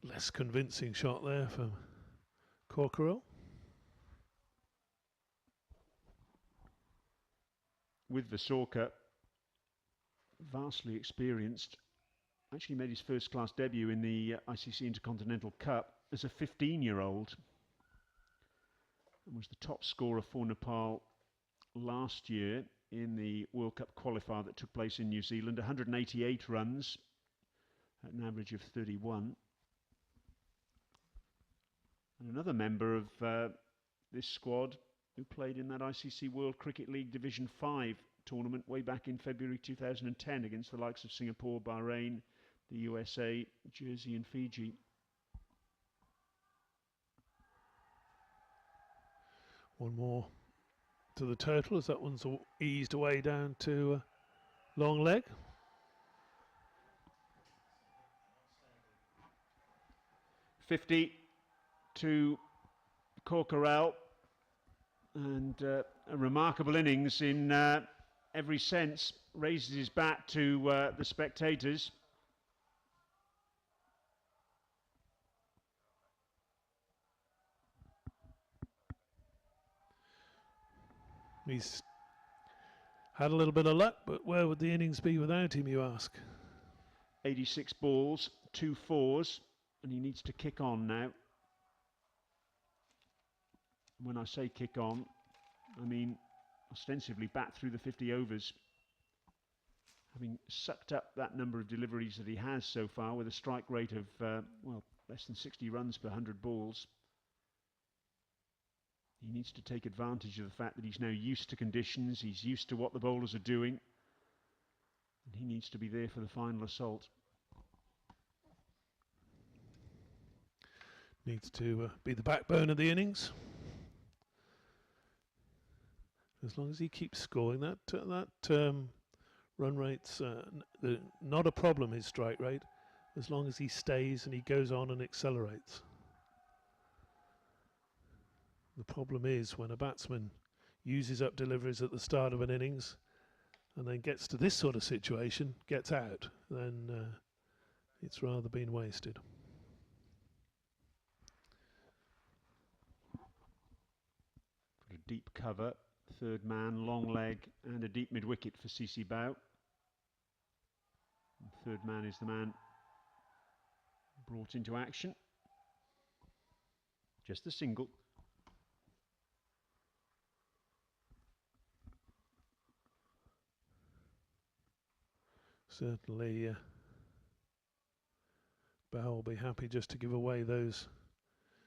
Less convincing shot there from Corkerell. With Vasorka, vastly experienced, actually made his first class debut in the ICC Intercontinental Cup as a 15-year-old and was the top scorer for Nepal last year in the World Cup qualifier that took place in New Zealand. 188 runs at an average of 31. And another member of this squad who played in that ICC World Cricket League Division 5 tournament way back in February 2010 against the likes of Singapore, Bahrain, the USA, Jersey and Fiji. One more to the total as that one's eased away down to long leg. $50 to Corkerell, and a remarkable innings in every sense. Raises his bat to the spectators. He's had a little bit of luck, but where would the innings be without him, you ask? 86 balls, 2 fours, and he needs to kick on now. When I say kick on, I mean ostensibly bat through the 50 overs. Having sucked up that number of deliveries that he has so far with a strike rate of, well, less than 60 runs per 100 balls. He needs to take advantage of the fact that he's now used to conditions, he's used to what the bowlers are doing, and he needs to be there for the final assault. Needs to be the backbone of the innings. As long as he keeps scoring, that run rate's not a problem, his strike rate, as long as he stays and he goes on and accelerates. The problem is when a batsman uses up deliveries at the start of an innings and then gets to this sort of situation, gets out, then it's rather been wasted. Got a deep cover, third man, long leg, and a deep mid-wicket for CC Bow. The third man is the man brought into action. Just the single. Certainly, Bow will be happy just to give away those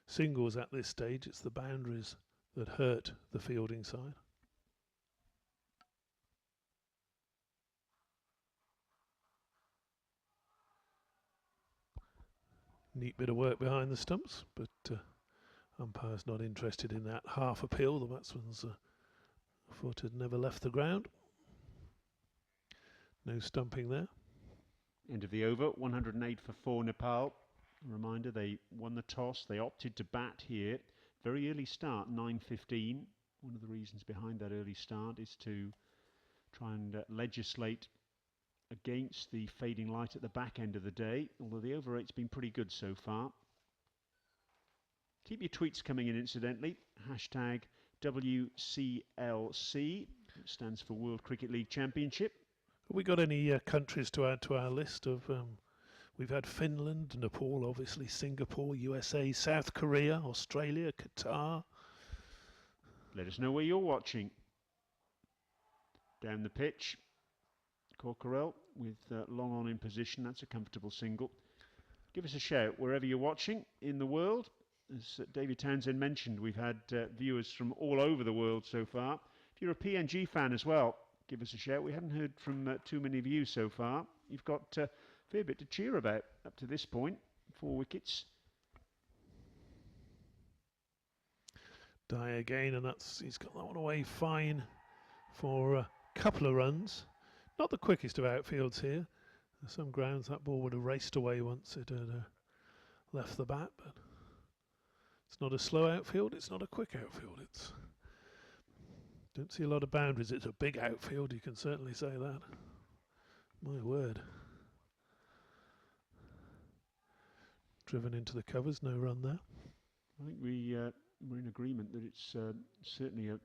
singles at this stage. It's the boundaries that hurt the fielding side. Neat bit of work behind the stumps, but umpire's not interested in that half appeal. The batsman's foot had never left the ground. No stumping there. End of the over, 108 for 4 Nepal. A reminder, they won the toss. They opted to bat here. Very early start, 9:15. One of the reasons behind that early start is to try and legislate against the fading light at the back end of the day, although the over rate's been pretty good so far. Keep your tweets coming in, incidentally. Hashtag WCLC, which stands for World Cricket League Championship. Have we got any countries to add to our list of... we've had Finland, Nepal, obviously, Singapore, USA, South Korea, Australia, Qatar. Let us know where you're watching. Down the pitch, Corkerell with long on in position. That's a comfortable single. Give us a shout wherever you're watching in the world. As David Townsend mentioned, we've had viewers from all over the world so far. If you're a PNG fan as well, give us a shout. We haven't heard from too many of you so far. You've got a fair bit to cheer about up to this point. 4 wickets. Dye again, and he's got that one away fine for a couple of runs. Not the quickest of outfields here. Some grounds that ball would have raced away once it had left the bat, but it's not a slow outfield, it's not a quick outfield. It's Don't see a lot of boundaries. It's a big outfield, you can certainly say that. My word. Driven into the covers, no run there. I think we're in agreement that it's certainly a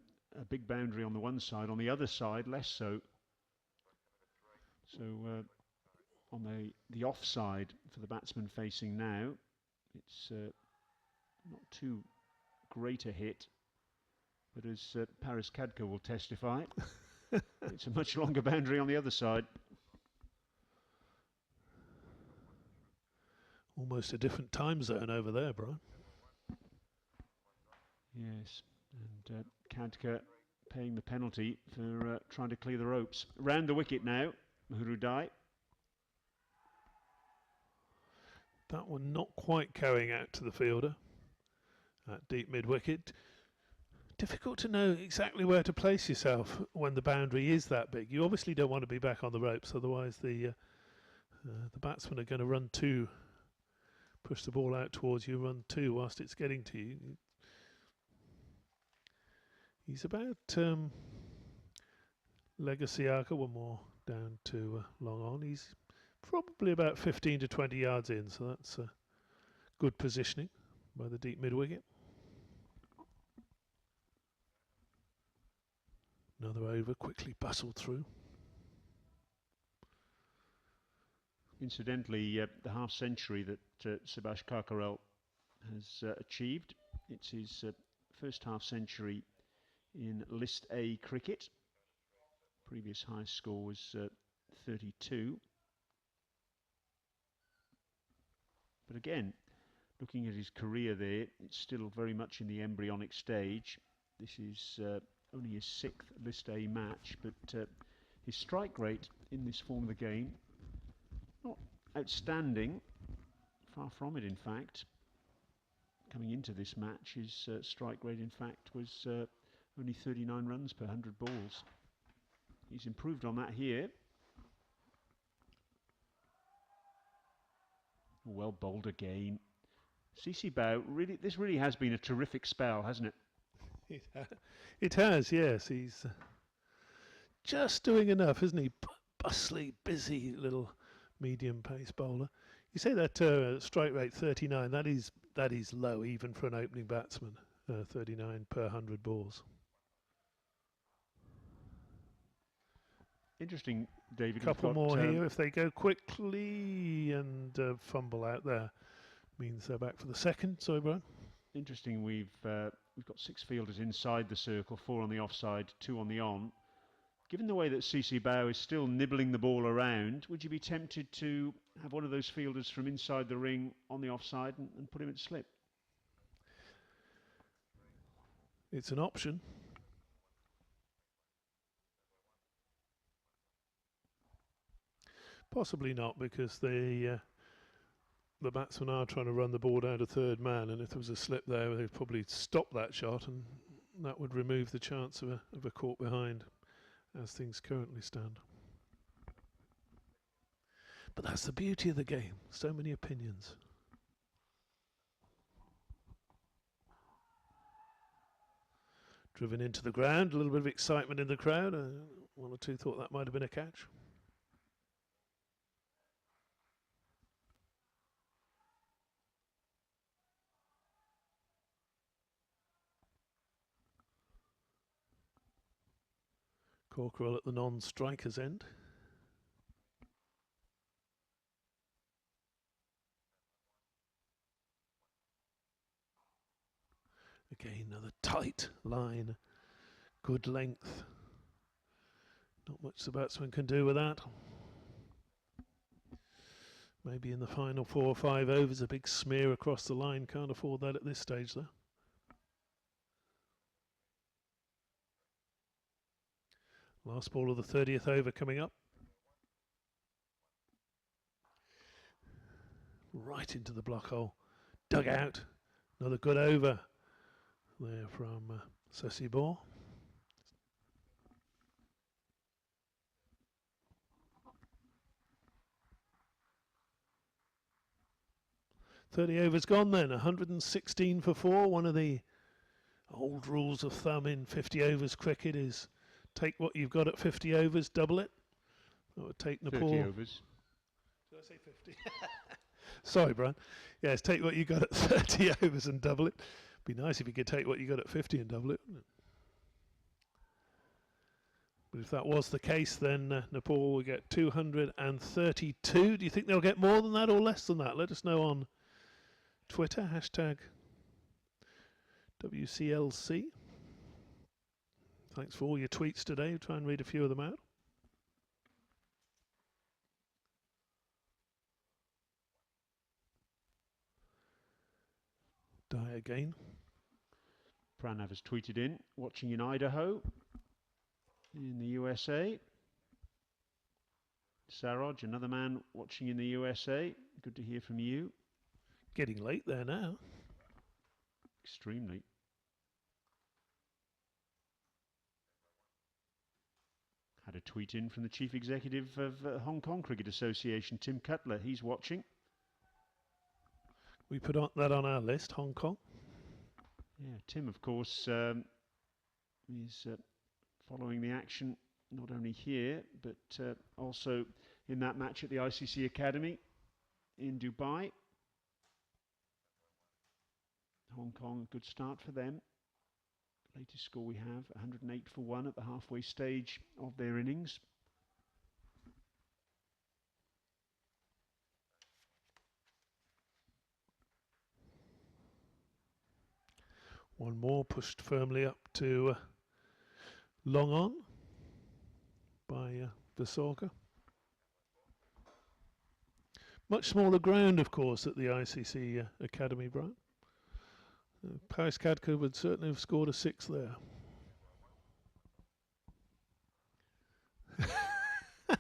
big boundary on the one side. On the other side, less so. So on the offside for the batsman facing now, it's not too great a hit. But as Paris Kadka will testify, it's a much longer boundary on the other side. Almost a different time zone over there, Brian. Yes, and Kadka paying the penalty for trying to clear the ropes. Round the wicket now, Mahurudai. That one not quite carrying out to the fielder at deep mid-wicket. Difficult to know exactly where to place yourself when the boundary is that big. You obviously don't want to be back on the ropes, otherwise the batsmen are going to run two, push the ball out towards you, run two whilst it's getting to you. He's about Legasiaka, one more down to long on. He's probably about 15 to 20 yards in, so that's good positioning by the deep mid-wicket. Another over, quickly bustled through. Incidentally, the half century that Subhash Karkarel has achieved, it's his first half century in List A cricket. Previous highest score was 32. But again, looking at his career there, it's still very much in the embryonic stage. This is only his 6th List A match, but his strike rate in this form of the game, not outstanding, far from it in fact. Coming into this match, his strike rate in fact was only 39 runs per 100 balls. He's improved on that here. Well bowled again. CC Bow, this really has been a terrific spell, hasn't it? It has, yes. He's just doing enough, isn't he? Bustly, busy little medium pace bowler. You say that strike rate 39, that is low even for an opening batsman, 39 per 100 balls. Interesting, David. Couple more here if they go quickly and fumble out there. Means they're back for the second. Sorry, Brian. Interesting. We've got 6 fielders inside the circle, 4 on the offside, 2 on the on. Given the way that CC Bow is still nibbling the ball around, would you be tempted to have one of those fielders from inside the ring on the offside and put him at slip? It's an option. Possibly not, because the batsmen are trying to run the ball down to third man, and if there was a slip there, they'd probably stop that shot, and that would remove the chance of a caught behind, as things currently stand. But that's the beauty of the game. So many opinions. Driven into the ground, a little bit of excitement in the crowd. One or two thought that might have been a catch. Corkerell at the non-striker's end. Again, another tight line, good length. Not much the batsman can do with that. Maybe in the final 4 or 5 overs, a big smear across the line. Can't afford that at this stage, though. Last ball of the 30th over coming up. Right into the block hole. Dug out. Another good over there from Sesibor. .30 overs gone then. 116 for 4. One of the Old rules of thumb in 50 overs cricket is take what you've got at 50 overs, double it. That would take Nepal. 30 overs. Did I say 50? Sorry, Brian. Yes, take what you got at 30 overs and double it. Be nice if you could take what you got at 50 and double it, wouldn't it? But if that was the case, then Nepal will get 232. Do you think they'll get more than that or less than that? Let us know on Twitter, hashtag WCLC. Thanks for all your tweets today. We'll try and read a few of them out. Die again. Pranav has tweeted in, watching in Idaho, in the USA. Saroj, another man watching in the USA. Good to hear from you. Getting late there now. Extremely. Had a tweet in from the Chief Executive of Hong Kong Cricket Association, Tim Cutler. He's watching. We put that on our list, Hong Kong. Yeah, Tim, of course, is following the action not only here, but also in that match at the ICC Academy in Dubai. Hong Kong, a good start for them. Latest score we have, 108 for 1 at the halfway stage of their innings. One more pushed firmly up to long on by Vasorka. Much smaller ground, of course, at the ICC Academy, Brian. Paris Kadka would certainly have scored a 6 there.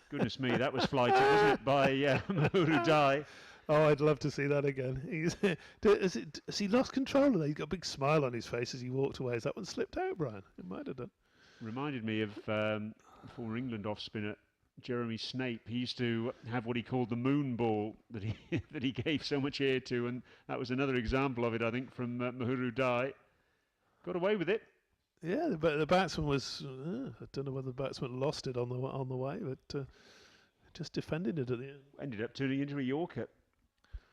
Goodness me, that was flighted, wasn't it, by Mahuru Dai. Oh, I'd love to see that again. Has he lost control of that? He's got a big smile on his face as he walked away. Has that one slipped out, Brian? It might have done. Reminded me of former England off-spinner Jeremy Snape. He used to have what he called the moon ball that he that he gave so much air to, and that was another example of it, I think, from Mahuru Dai. Got away with it. Yeah, the batsman was. I don't know whether the batsman lost it on the way, but just defended it at the end. Ended up turning into a Yorker.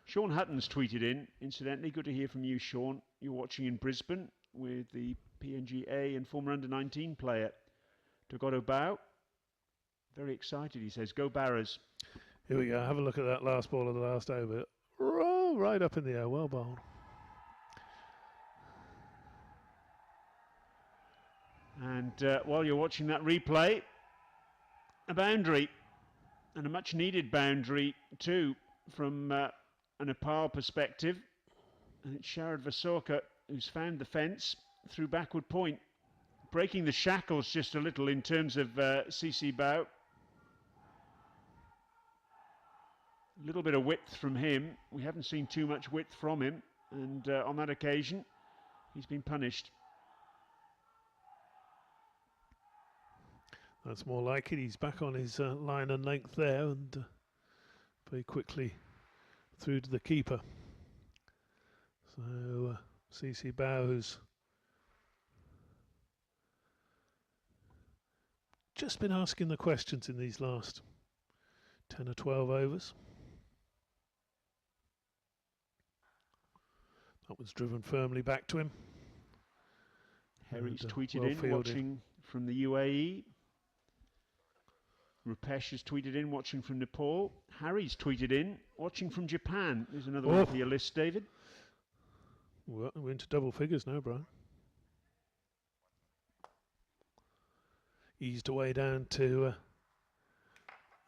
Sean Hutton's tweeted in. Incidentally, good to hear from you, Sean. You're watching in Brisbane with the PNG A and former under-19 player Togoto Bao. Very excited, he says. Go Barras. Here we go. Have a look at that last ball of the last over. Oh, right up in the air. Well bowled. And while you're watching that replay, a boundary, and a much-needed boundary too, from a Nepal perspective. And it's Sharad Vasorka who's found the fence through backward point, breaking the shackles just a little in terms of CC Bao. A little bit of width from him. We haven't seen too much width from him, and on that occasion, he's been punished. That's more like it. He's back on his line and length there, and very quickly through to the keeper. So CC Bao, who's just been asking the questions in these last 10 or 12 overs. That was driven firmly back to him. Harry's tweeted in, watching from the UAE. Rupesh has tweeted in, watching from Nepal. Harry's tweeted in, watching from Japan. There's another one for your list, David. Well, we're into double figures now, Brian. Eased away down to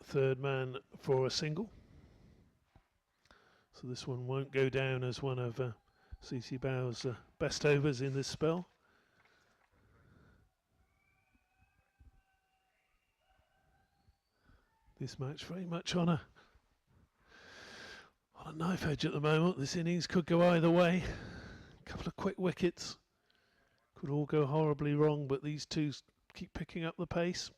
third man for a single. So this one won't go down as one of CC Bao's best overs in this spell. This match very much on a knife edge at the moment. This innings could go either way. A couple of quick wickets could all go horribly wrong, but these two keep picking up the pace.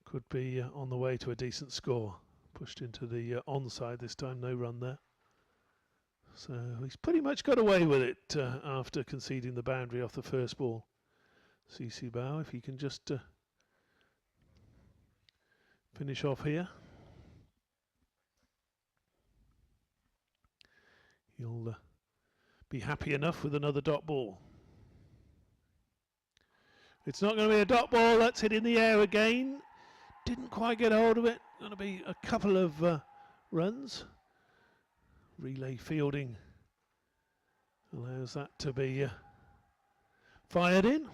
Could be on the way to a decent score. Pushed into the onside this time, no run there. So he's pretty much got away with it after conceding the boundary off the first ball. CC Bao, if he can just finish off here, he'll be happy enough with another dot ball. It's not going to be a dot ball. That's hit in the air again. Didn't quite get hold of it. Going to be a couple of runs. Relay fielding allows that to be fired in.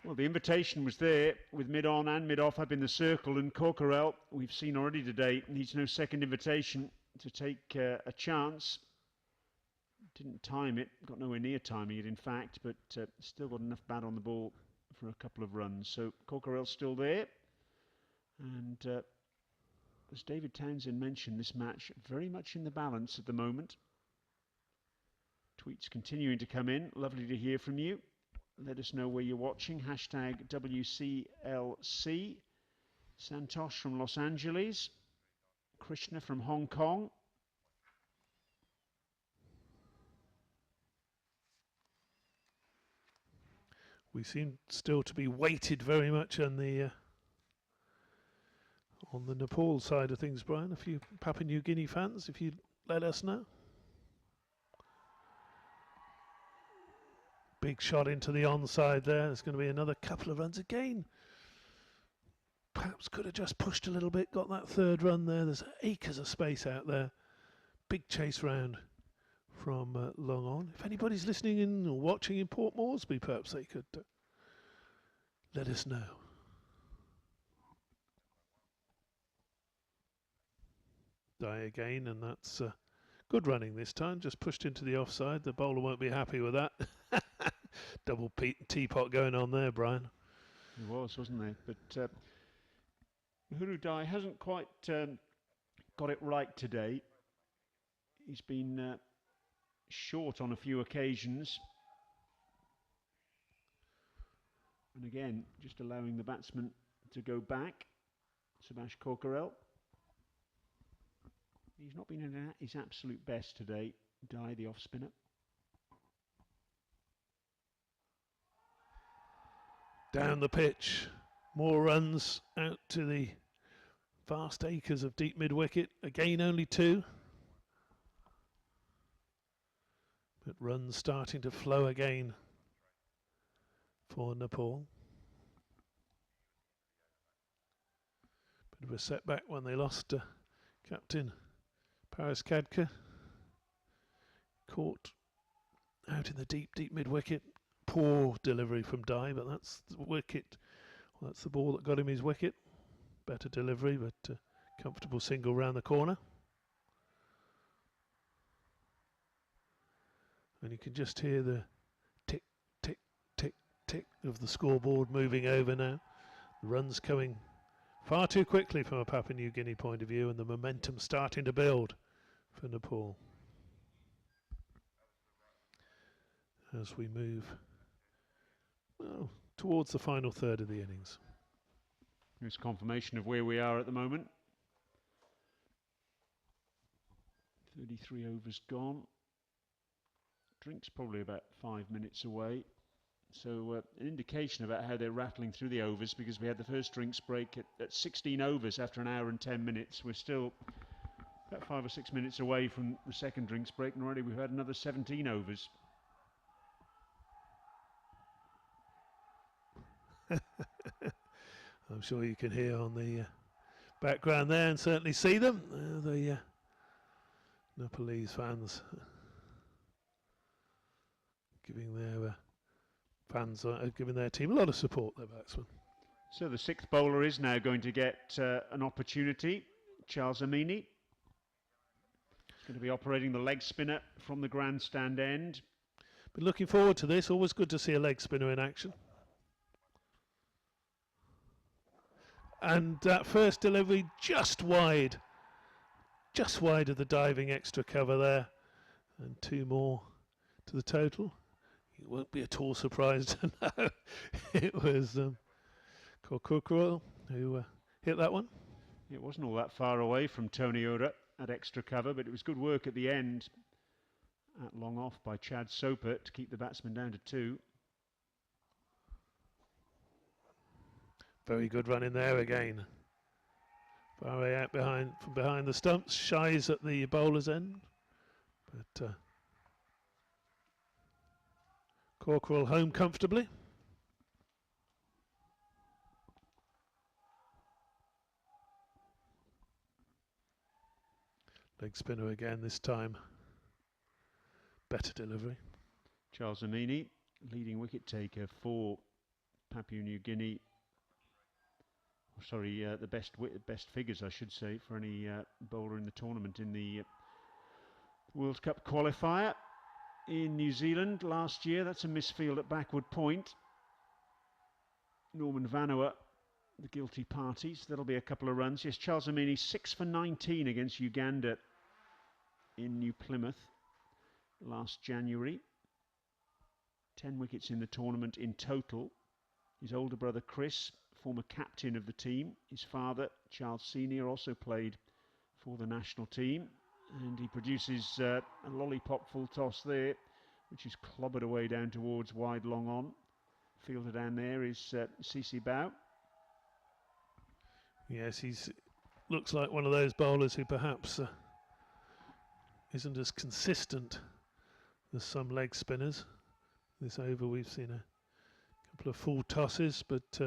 Well, the invitation was there with mid-on and mid-off up in the circle, and Corkerell, we've seen already today, needs no second invitation to take a chance. Didn't time it, got nowhere near timing it in fact, but still got enough bat on the ball for a couple of runs. So Corkerell's still there, and as David Townsend mentioned, this match very much in the balance at the moment. Tweets continuing to come in. Lovely to hear from you. Let us know where you're watching. Hashtag WCLC. Santosh from Los Angeles. Krishna from Hong Kong. We seem still to be weighted very much on the Nepal side of things, Brian. A few Papua New Guinea fans, if you'd let us know. Big shot into the onside there. There's going to be another couple of runs again. Perhaps could have just pushed a little bit, got that third run there. There's acres of space out there. Big chase round from long on. If anybody's listening in or watching in Port Moresby, perhaps they could let us know. Die again, and that's good running this time. Just pushed into the offside. The bowler won't be happy with that. Double teapot going on there, Brian. It was, wasn't there? But Uhuru Dai hasn't quite got it right today. He's been short on a few occasions. And again, just allowing the batsman to go back. Subhash Corkerell. He's not been at his absolute best today. Dai, the off-spinner. Down the pitch. More runs out to the vast acres of deep mid-wicket. Again, only 2. But runs starting to flow again for Nepal. Bit of a setback when they lost captain Paris Khadka. Caught out in the deep mid-wicket. Poor delivery from Dai, but that's the wicket. Well, that's the ball that got him his wicket. Better delivery, but comfortable single round the corner. And you can just hear the tick, tick, tick, tick of the scoreboard moving over now. The runs coming far too quickly from a Papua New Guinea point of view, and the momentum starting to build for Nepal. As we move towards the final third of the innings. Here's confirmation of where we are at the moment. 33 overs gone. Drink's probably about 5 minutes away. So an indication about how they're rattling through the overs, because we had the first drinks break at 16 overs after an hour and 10 minutes. We're still about 5 or 6 minutes away from the second drinks break, and already we've had another 17 overs. I'm sure you can hear on the background there and certainly see them. The Nepalese fans giving their giving their team a lot of support, their batsmen. So the sixth bowler is now going to get an opportunity. Charles Amini. He's going to be operating the leg spinner from the grandstand end. Been looking forward to this. Always good to see a leg spinner in action. And that first delivery just wide of the diving extra cover there. And 2 more to the total. You won't be at all surprised to know it was Corkerell who hit that one. It wasn't all that far away from Tony Ura. at extra cover, but it was good work at the end at long off by Chad Soper to keep the batsman down to 2. Very good run in there again. Far way out from behind the stumps, shies at the bowler's end, but Corcoran home comfortably. Leg spinner again this time. Better delivery. Charles Amini, leading wicket taker for Papua New Guinea. Sorry, the best figures, I should say, for any bowler in the tournament in the World Cup qualifier in New Zealand last year. That's a misfield at backward point. Norman Vanuatu, the guilty parties. That'll be a couple of runs. Yes, Charles Amini, 6 for 19 against Uganda in New Plymouth last January. 10 wickets in the tournament in total. His older brother Chris, former captain of the team. His father, Charles Senior, also played for the national team. And he produces a lollipop full toss there, which is clobbered away down towards wide long on. Fielder down there is CC Bao. Yes, looks like one of those bowlers who perhaps isn't as consistent as some leg spinners. This over we've seen a couple of full tosses, but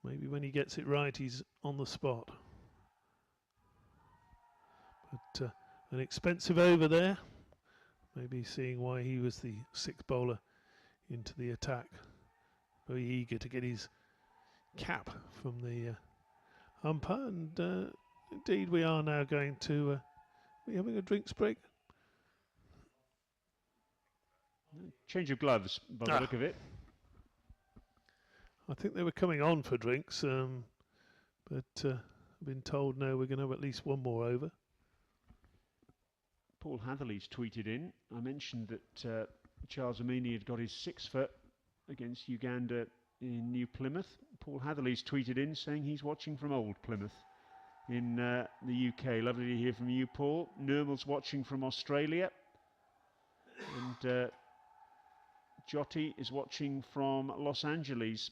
maybe when he gets it right, he's on the spot. But an expensive over there. Maybe seeing why he was the 6th bowler into the attack. Very eager to get his cap from the umpire. And indeed, we are now going to... are we having a drinks break? Change of gloves, by the look of it. I think they were coming on for drinks, but I've been told no, we're going to have at least one more over. Paul Hatherley's tweeted in. I mentioned that Charles Amini had got his 6 foot against Uganda in New Plymouth. Paul Hatherley's tweeted in saying he's watching from Old Plymouth in the UK. Lovely to hear from you, Paul. Nirmal's watching from Australia. And Jyoti is watching from Los Angeles.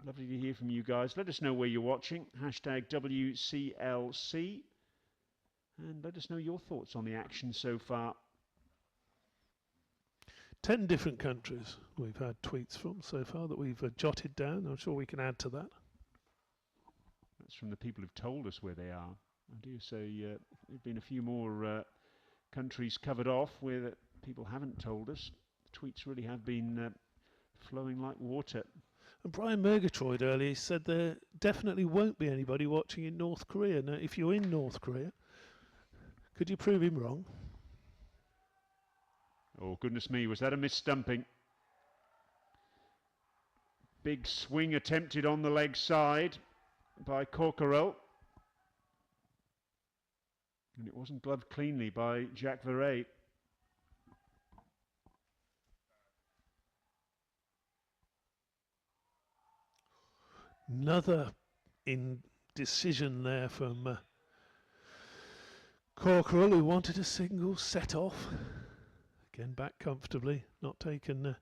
Lovely to hear from you guys. Let us know where you're watching. Hashtag WCLC. And let us know your thoughts on the action so far. 10 different countries we've had tweets from so far that we've jotted down. I'm sure we can add to that. That's from the people who've told us where they are. I do say there have been a few more countries covered off where people haven't told us. The tweets really have been flowing like water. And Brian Murgatroyd earlier said there definitely won't be anybody watching in North Korea. Now, if you're in North Korea, could you prove him wrong? Oh, goodness me, was that a misstumping? Big swing attempted on the leg side by Corcoran. And it wasn't gloved cleanly by Jack Verrey. Another indecision there from Corcoran, who wanted a single set off. Again, back comfortably, not taken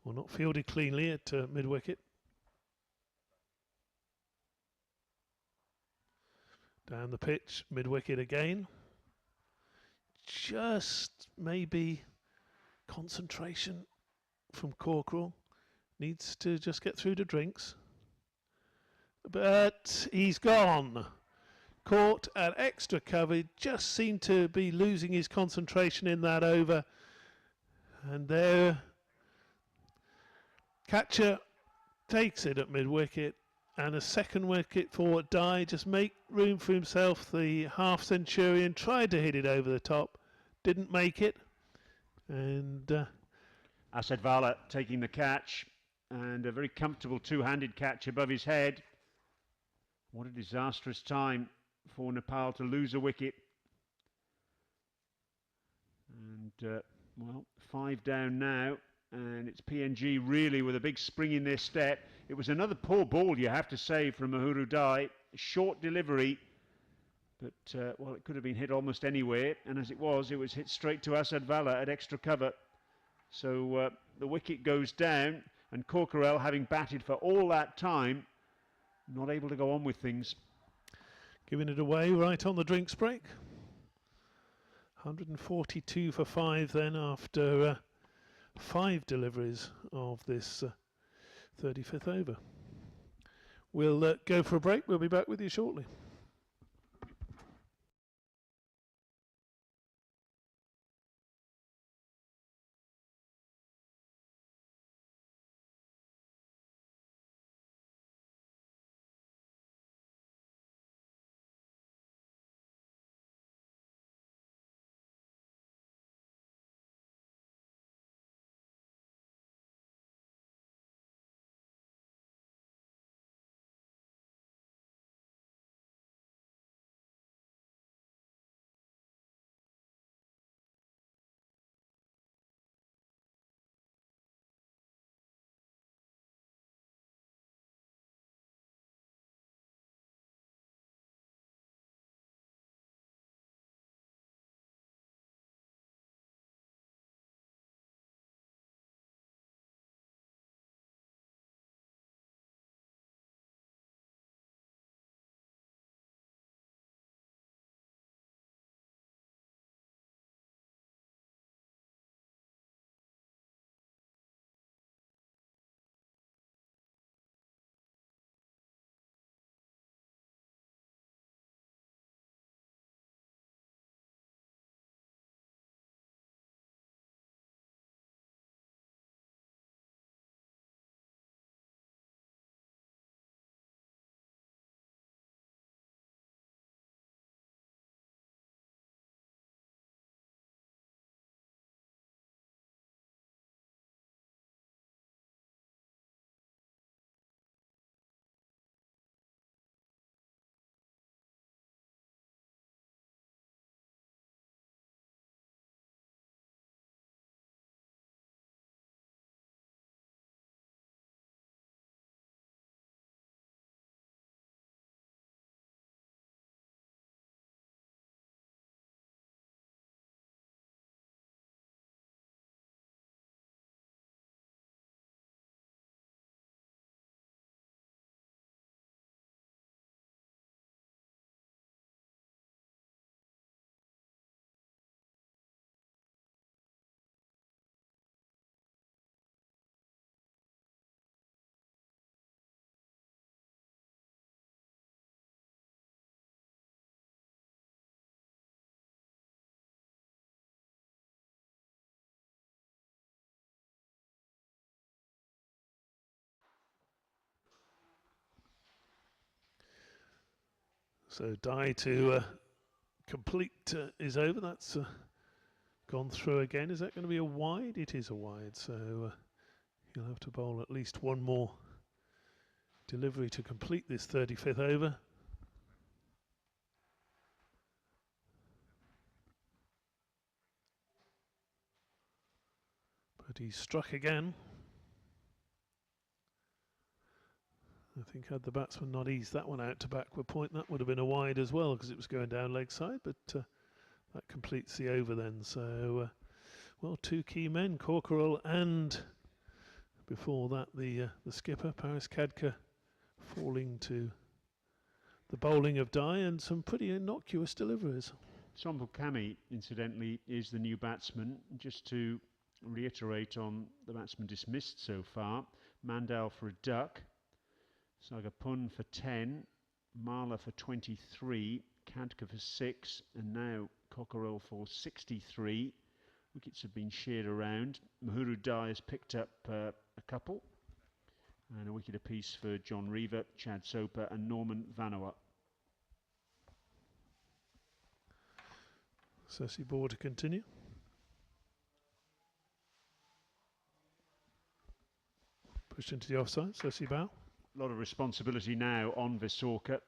or not fielded cleanly at mid-wicket. Down the pitch, mid-wicket again. Just maybe concentration from Corcoran. Needs to just get through the drinks. But he's gone. Caught at extra cover. Just seemed to be losing his concentration in that over. And there, catcher takes it at mid-wicket. And a second wicket for Dye. Just make room for himself. The half-centurion tried to hit it over the top. Didn't make it. And Asad Vala taking the catch. And a very comfortable two-handed catch above his head. What a disastrous time for Nepal to lose a wicket. And, well, 5 down now. And it's PNG really with a big spring in their step. It was another poor ball, you have to say, from Uhuru Dai. Short delivery, But, well, it could have been hit almost anywhere, and as it was hit straight to Asad Vala at extra cover. So the wicket goes down, and Corkerell, having batted for all that time, not able to go on with things. Giving it away right on the drinks break. 142 for 5 then after 5 deliveries of this 35th over. We'll go for a break. We'll be back with you shortly. So die to complete is over. That's gone through again. Is that going to be a wide? It is a wide. So he'll have to bowl at least one more delivery to complete this 35th over. But he's struck again. I think had the batsman not eased that one out to backward point, that would have been a wide as well because it was going down leg side, but that completes the over then. So, well, 2 key men, Corkerell and before that the skipper, Paris Khadka, falling to the bowling of Dye and some pretty innocuous deliveries. Sombul Kami, incidentally, is the new batsman. Just to reiterate on the batsman dismissed so far, Mandal for a duck, Sagapun for 10, Marla for 23, Khadka for 6, and now Corkerell for 63. Wickets have been shared around. Mahuru Dye has picked up a couple, and a wicket apiece for John Reaver, Chad Soper and Norman Vanoa. Ceci ball to continue. Pushed into the offside, Ceci bow. A lot of responsibility now on Visorka.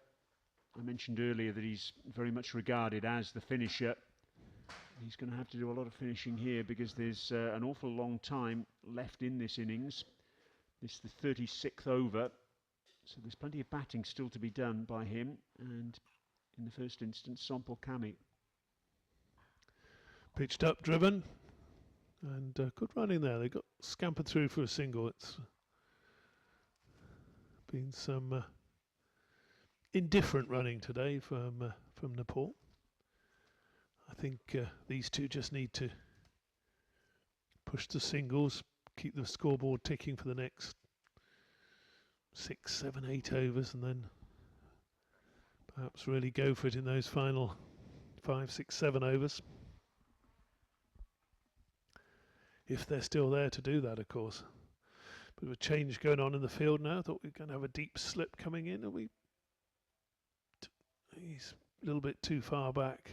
I mentioned earlier that he's very much regarded as the finisher. He's going to have to do a lot of finishing here because there's an awful long time left in this innings. This is the 36th over, so there's plenty of batting still to be done by him, and in the first instance, Sompel Kami. Pitched up, driven, and good running there. They got scampered through for a single. It's been some indifferent running today from Nepal. I think these two just need to push the singles, keep the scoreboard ticking for the next 6, 7, 8 overs, and then perhaps really go for it in those final 5, 6, 7 overs. If they're still there to do that, of course. Bit of a change going on in the field now. I thought we were going to have a deep slip coming in. He's a little bit too far back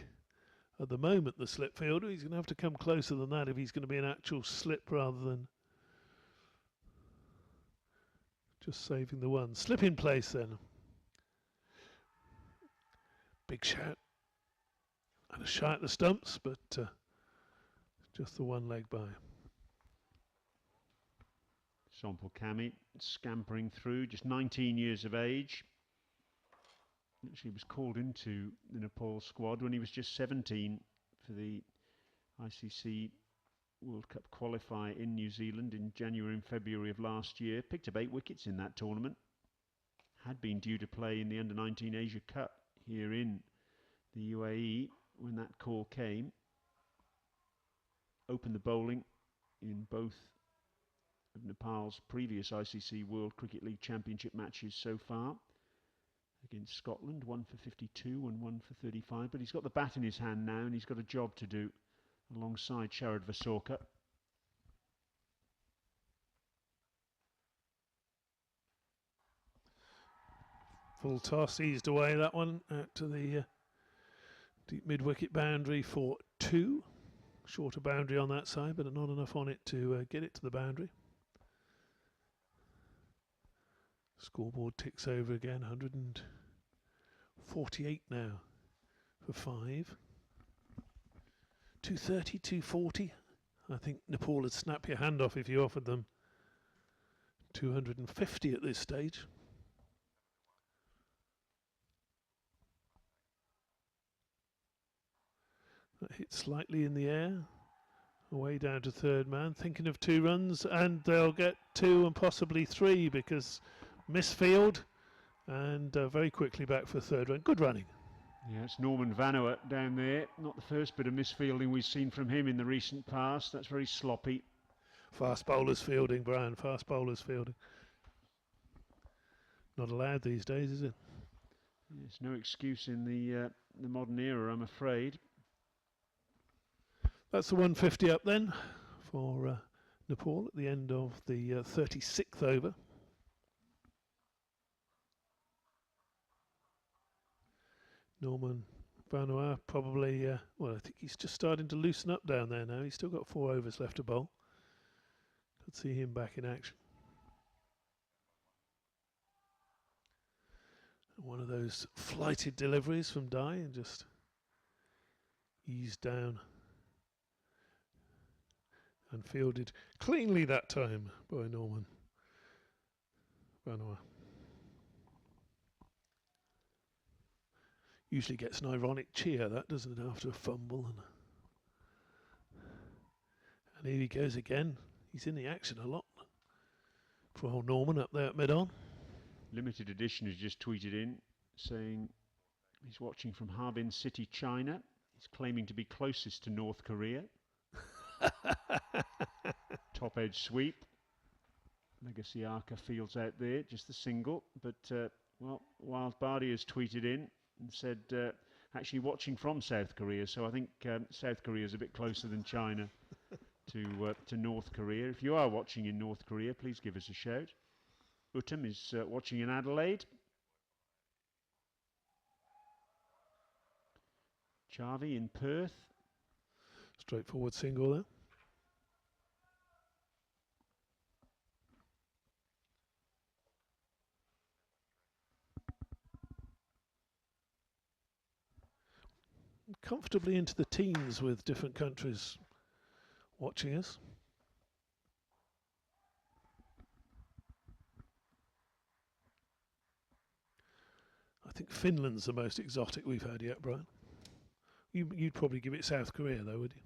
at the moment, the slip fielder. He's going to have to come closer than that if he's going to be an actual slip rather than just saving the one. Slip in place then. Big shout. And a shot at the stumps, but just the one leg by. Sompel Kami scampering through, just 19 years of age. Actually was called into the Nepal squad when he was just 17 for the ICC World Cup qualifier in New Zealand in January and February of last year. Picked up 8 wickets in that tournament. Had been due to play in the Under-19 Asia Cup here in the UAE when that call came. Opened the bowling in both of Nepal's previous ICC World Cricket League Championship matches so far. Against Scotland, 1 for 52 and 1 for 35. But he's got the bat in his hand now and he's got a job to do alongside Sharad Vasorka. Full toss, eased away that one out to the deep mid-wicket boundary for 2. Shorter boundary on that side, but not enough on it to get it to the boundary. Scoreboard ticks over again, 148 now for 5. 230, 240. I think Nepal would snap your hand off if you offered them 250 at this stage. That hit slightly in the air, away down to third man, thinking of 2 runs, and they'll get 2 and possibly 3 because misfield and very quickly back for third run. Good running. Yeah, it's Norman Vanuat down there. Not the first bit of misfielding we've seen from him in the recent past. That's very sloppy. Fast bowlers fielding, Brian. Fast bowlers fielding. Not allowed these days, is it? There's no excuse in the modern era, I'm afraid. That's the 150 up then for Nepal at the end of the 36th over. Norman Vanuat probably, well, I think he's just starting to loosen up down there now. He's still got 4 overs left to bowl. Could see him back in action. One of those flighted deliveries from Dye and just eased down and fielded cleanly that time by Norman Vanuat. Usually gets an ironic cheer, that, doesn't it, after a fumble. And here he goes again. He's in the action a lot. For old Norman up there at mid-on. Limited Edition has just tweeted in saying he's watching from Harbin City, China. He's claiming to be closest to North Korea. Top edge sweep. Legacy Arca fields out there, just the single. But, well, Wild Bardi has tweeted in and said actually watching from South Korea. So I think South Korea is a bit closer than China to North Korea. If you are watching in North Korea, please give us a shout. Uttam is watching in Adelaide. Charvy in Perth. Straightforward single there. Comfortably into the teens with different countries watching us. I I think Finland's the most exotic we've had yet, Brian. You'd probably give it South Korea, though, would you?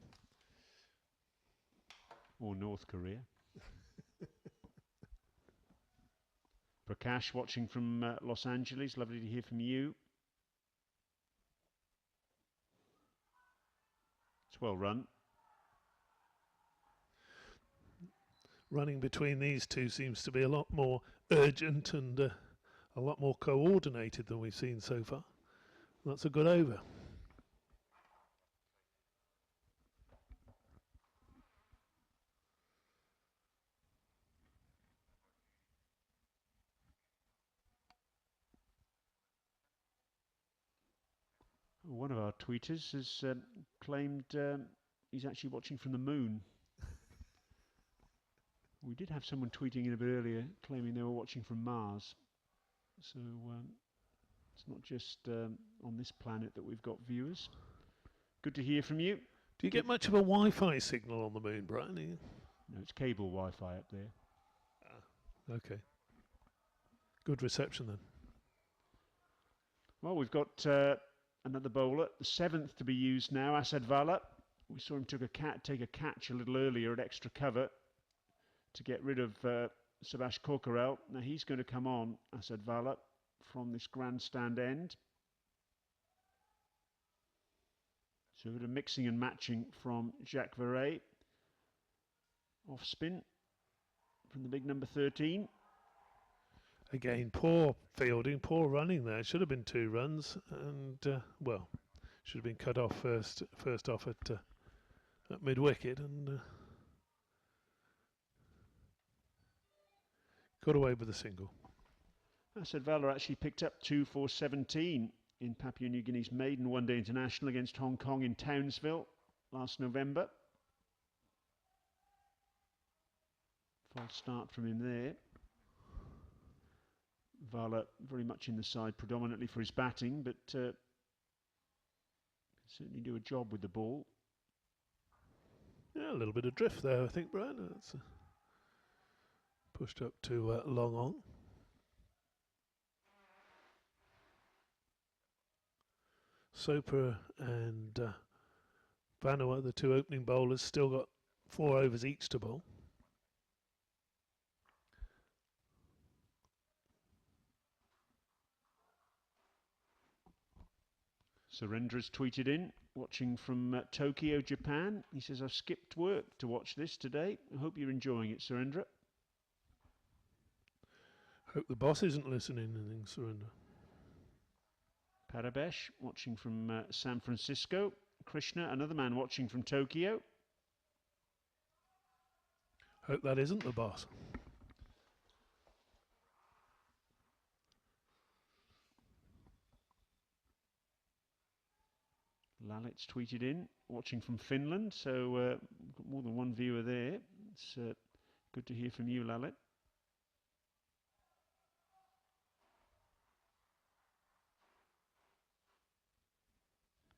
Or North Korea. Prakash watching from Los Angeles. Lovely to hear from you. It's well run. Running between these two seems to be a lot more urgent and a lot more coordinated than we've seen so far. That's a good over. One of our tweeters has claimed he's actually watching from the moon. We did have someone tweeting in a bit earlier claiming they were watching from Mars. So it's not just on this planet that we've got viewers. Good to hear from you. Do you get much of a Wi-Fi signal on the moon, Brian? No, it's cable Wi-Fi up there. Okay. Good reception then. Well, we've got another bowler, the 7th to be used now, Asad Vala. We saw him take a catch a little earlier at extra cover to get rid of Subhash Korkarel. Now he's going to come on, Asad Vala, from this grandstand end. So a bit of mixing and matching from Jacques Verret. Off spin from the big number 13. Again, poor fielding, poor running there. Should have been 2 runs, and well, should have been cut off first off at mid wicket, and got away with a single. Asad Vala actually picked up 2 for 17 in Papua New Guinea's maiden one-day international against Hong Kong in Townsville last November. False start from him there. Vala very much in the side predominantly for his batting, but can certainly do a job with the ball. Yeah, a little bit of drift there, I think, Brian. That's pushed up to long on. Soper and Vanua, the 2 opening bowlers, still got 4 overs each to bowl. Surendra's tweeted in, watching from Tokyo, Japan. He says, I've skipped work to watch this today. I hope you're enjoying it, Surendra. Hope the boss isn't listening, I think, Surendra. Parabesh watching from San Francisco. Krishna, another man watching from Tokyo. Hope that isn't the boss. Lalit's tweeted in, watching from Finland. So got more than one viewer there. It's good to hear from you, Lalit.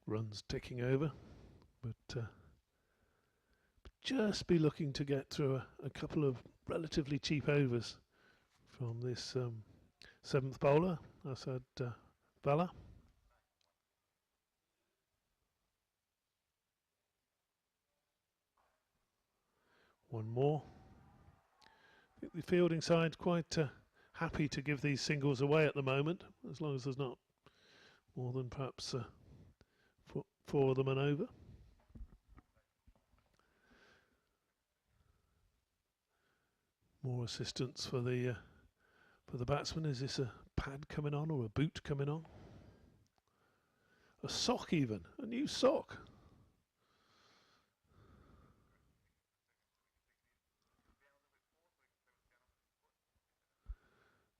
Runs ticking over, but just be looking to get through a couple of relatively cheap overs from this 7th bowler, Asad Vala. One more. I think the fielding side quite happy to give these singles away at the moment, as long as there's not more than perhaps 4 of them and over. More assistance for the batsman. Is this a pad coming on or a boot coming on? A sock even, a new sock.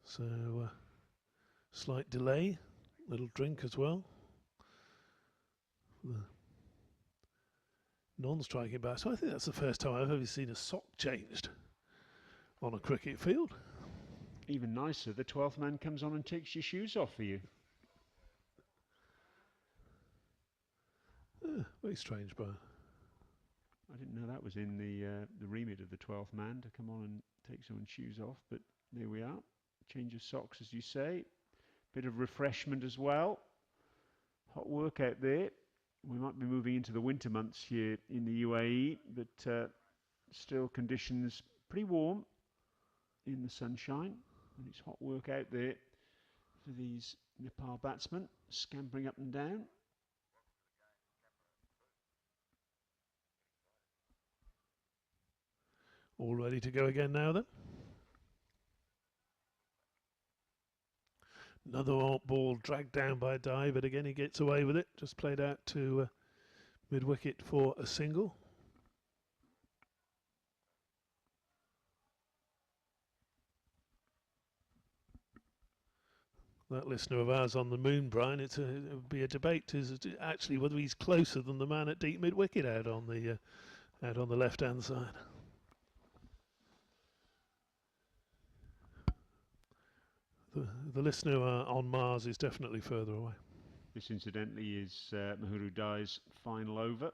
So slight delay, little drink as well. The non-striking batsman. I think that's the first time I've ever seen a sock changed on a cricket field. Even nicer, the 12th man comes on and takes your shoes off for you. Very strange, Brian. I didn't know that was in the remit of the 12th man to come on and take someone's shoes off, but there we are. Change of socks, as you say. Bit of refreshment as well. Hot work out there. We might be moving into the winter months here in the UAE, but still conditions pretty warm in the sunshine. And it's hot work out there for these Nepal batsmen, scampering up and down. All ready to go again now then. Another ball dragged down by Dye, but again he gets away with it. Just played out to mid-wicket for a single. That listener of ours on the moon, Brian, it would be a debate as to actually whether he's closer than the man at deep mid-wicket out on the left-hand side. The listener on Mars is definitely further away. This, incidentally, is Mahuru Dye's final over.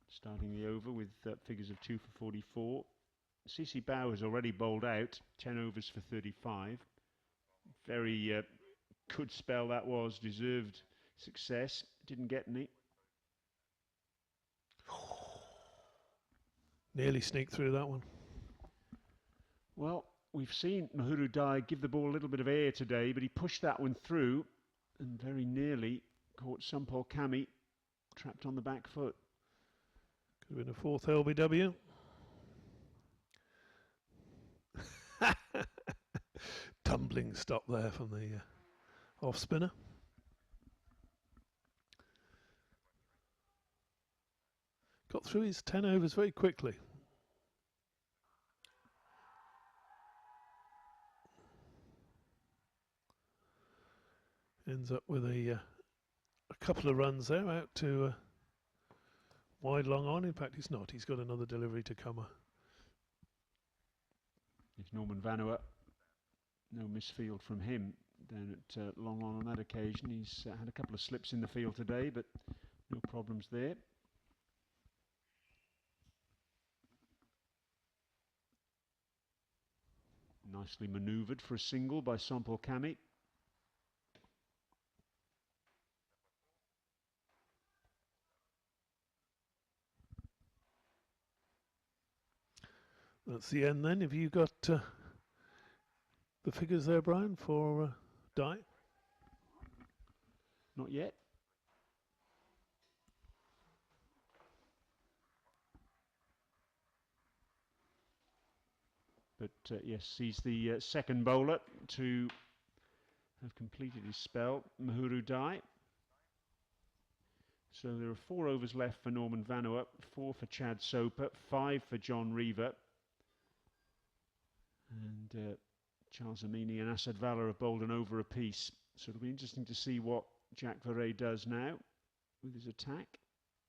Starting the over with figures of 2 for 44. CC Bow has already bowled out, 10 overs for 35. Very good spell that was, deserved success. Didn't get any. Nearly sneaked through that one. Well, we've seen Mahuru Dye give the ball a little bit of air today, but he pushed that one through and very nearly caught Sampol Kami trapped on the back foot. Could have been a fourth LBW. Tumbling stop there from the off spinner. Got through his 10 overs very quickly. Ends up with a couple of runs there out to wide long on. In fact, he's not. He's got another delivery to come. It's Norman Vanuatu. No misfield from him down at long on that occasion. He's had a couple of slips in the field today, but no problems there. Nicely manoeuvred for a single by Sampol Kami. That's the end then. Have you got the figures there, Brian, for Dye? Not yet. But yes, he's the second bowler to have completed his spell, Mahuru Dye. So there are 4 overs left for Norman Vanuatu, 4 for Chad Soper, 5 for John Reaver. And Charles Amini and Asad Valor have bowled an over apiece. So it'll be interesting to see what Jack Verrey does now with his attack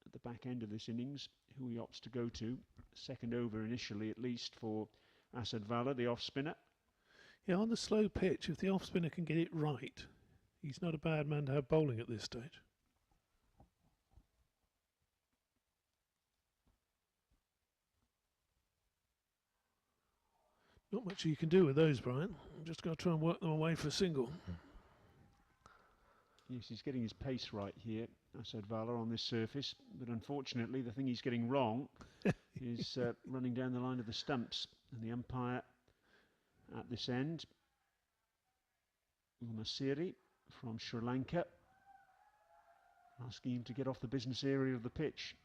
at the back end of this innings, who he opts to go to. Second over initially, at least, for Asad Valor, the off-spinner. Yeah, on the slow pitch, if the off-spinner can get it right, he's not a bad man to have bowling at this stage. Not much you can do with those, Brian. I'm just going to try and work them away for a single. Yes, he's getting his pace right here, Asad Valor, on this surface. But unfortunately, the thing he's getting wrong is running down the line of the stumps. And the umpire at this end, Ulmasiri from Sri Lanka, asking him to get off the business area of the pitch.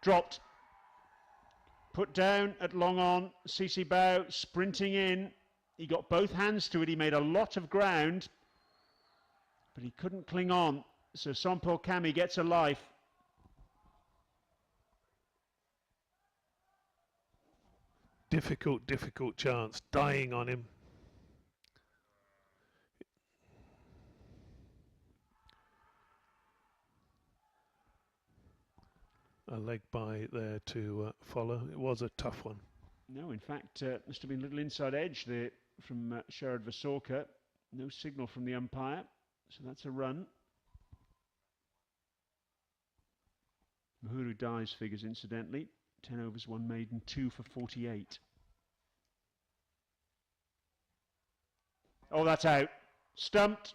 Dropped. Put down at long on. CC Bow sprinting in. He got both hands to it. He made a lot of ground, but he couldn't cling on. So Sampol Kami gets a life. Difficult chance. Dying on him. A leg by there to follow. It was a tough one. No, in fact, must have been a little inside edge there from Sharad Vasorka. No signal from the umpire, so that's a run. Mahuru Dye's figures, incidentally, 10 overs, 1 maiden, 2 for 48. Oh, that's out. Stumped.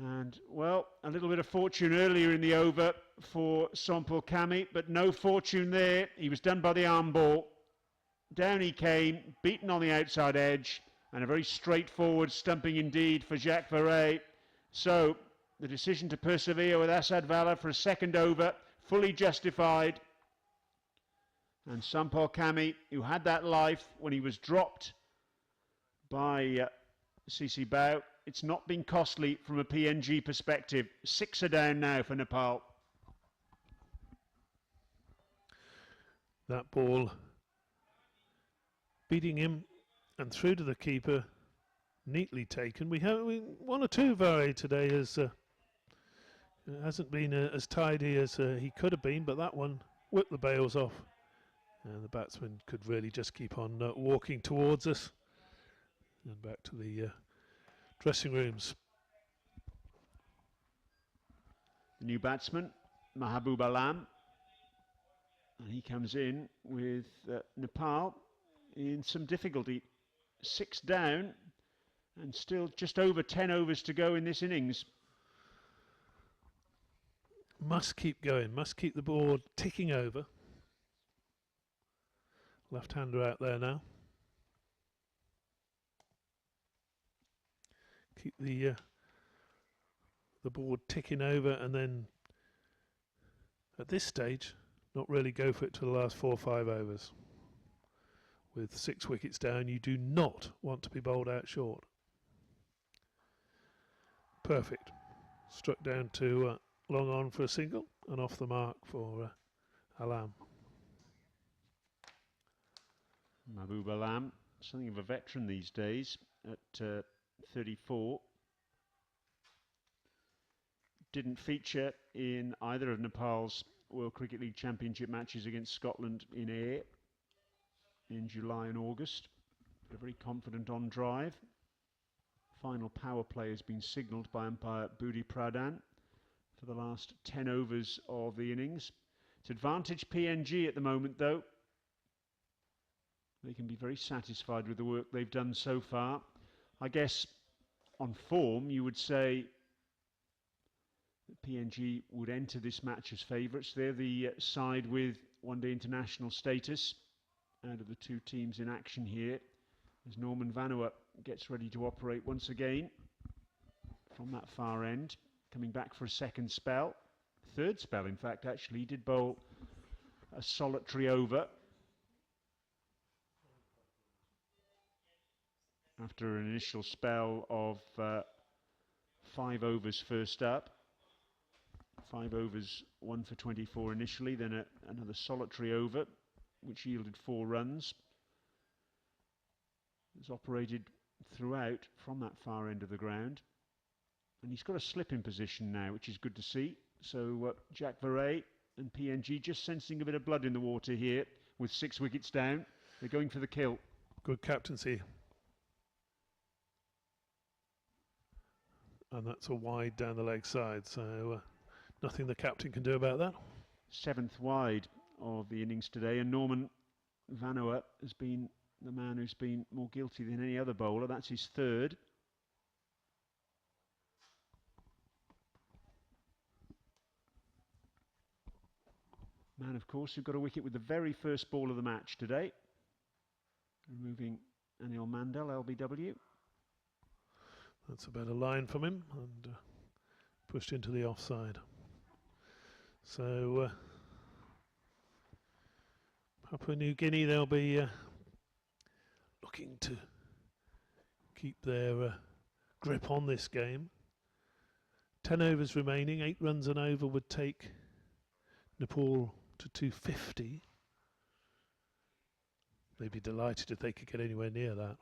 And, well, a little bit of fortune earlier in the over for Sampol Kami, but no fortune there. He was done by the arm ball. Down he came, beaten on the outside edge, and a very straightforward stumping indeed for Jacques Verret. So, the decision to persevere with Asad Vala for a second over, fully justified. And Sampol Kami, who had that life when he was dropped by CC Bao, it's not been costly from a PNG perspective. 6 are down now for Nepal. That ball beating him and through to the keeper, neatly taken. We have one or two Verret today hasn't been as tidy as he could have been, but that one whipped the bails off, and the batsman could really just keep on walking towards us and back to the dressing rooms. The new batsman, Mahabub Alam, and he comes in with Nepal in some difficulty. 6 down and still just over 10 overs to go in this innings. Must keep going, must keep the board ticking over. Left-hander out there now. Keep the board ticking over, and then at this stage not really go for it to the last 4 or 5 overs. With 6 wickets down, you do not want to be bowled out short. Perfect. Struck down to long on for a single and off the mark for Alam. Mahbub Alam, something of a veteran these days at 34. Didn't feature in either of Nepal's World Cricket League Championship matches against Scotland in air in July and August. But a very confident on drive. Final power play has been signalled by umpire Budi Pradhan for the last 10 overs of the innings. It's advantage PNG at the moment, though. They can be very satisfied with the work they've done so far. I guess on form you would say that PNG would enter this match as favourites. They're the side with one-day international status out of the 2 teams in action here, as Norman Vanua gets ready to operate once again from that far end, coming back for a second spell. Third spell, in fact, actually. He did bowl a solitary over after an initial spell of 5 overs first up. 5 overs, 1 for 24 initially, then another solitary over, which yielded 4 runs. Has operated throughout from that far end of the ground. And he's got a slip in position now, which is good to see. So Jacques Verret and PNG just sensing a bit of blood in the water here with 6 wickets down. They're going for the kill. Good captaincy. And that's a wide down the leg side, so nothing the captain can do about that. 7th wide of the innings today, and Norman Vanua has been the man who's been more guilty than any other bowler. That's his 3rd. Man, of course, who got a wicket with the very first ball of the match today, removing Anil Mandal, LBW. That's a better line from him, and pushed into the offside. So Papua New Guinea, they'll be looking to keep their grip on this game. 10 overs remaining, 8 runs an over would take Nepal to 250. They'd be delighted if they could get anywhere near that.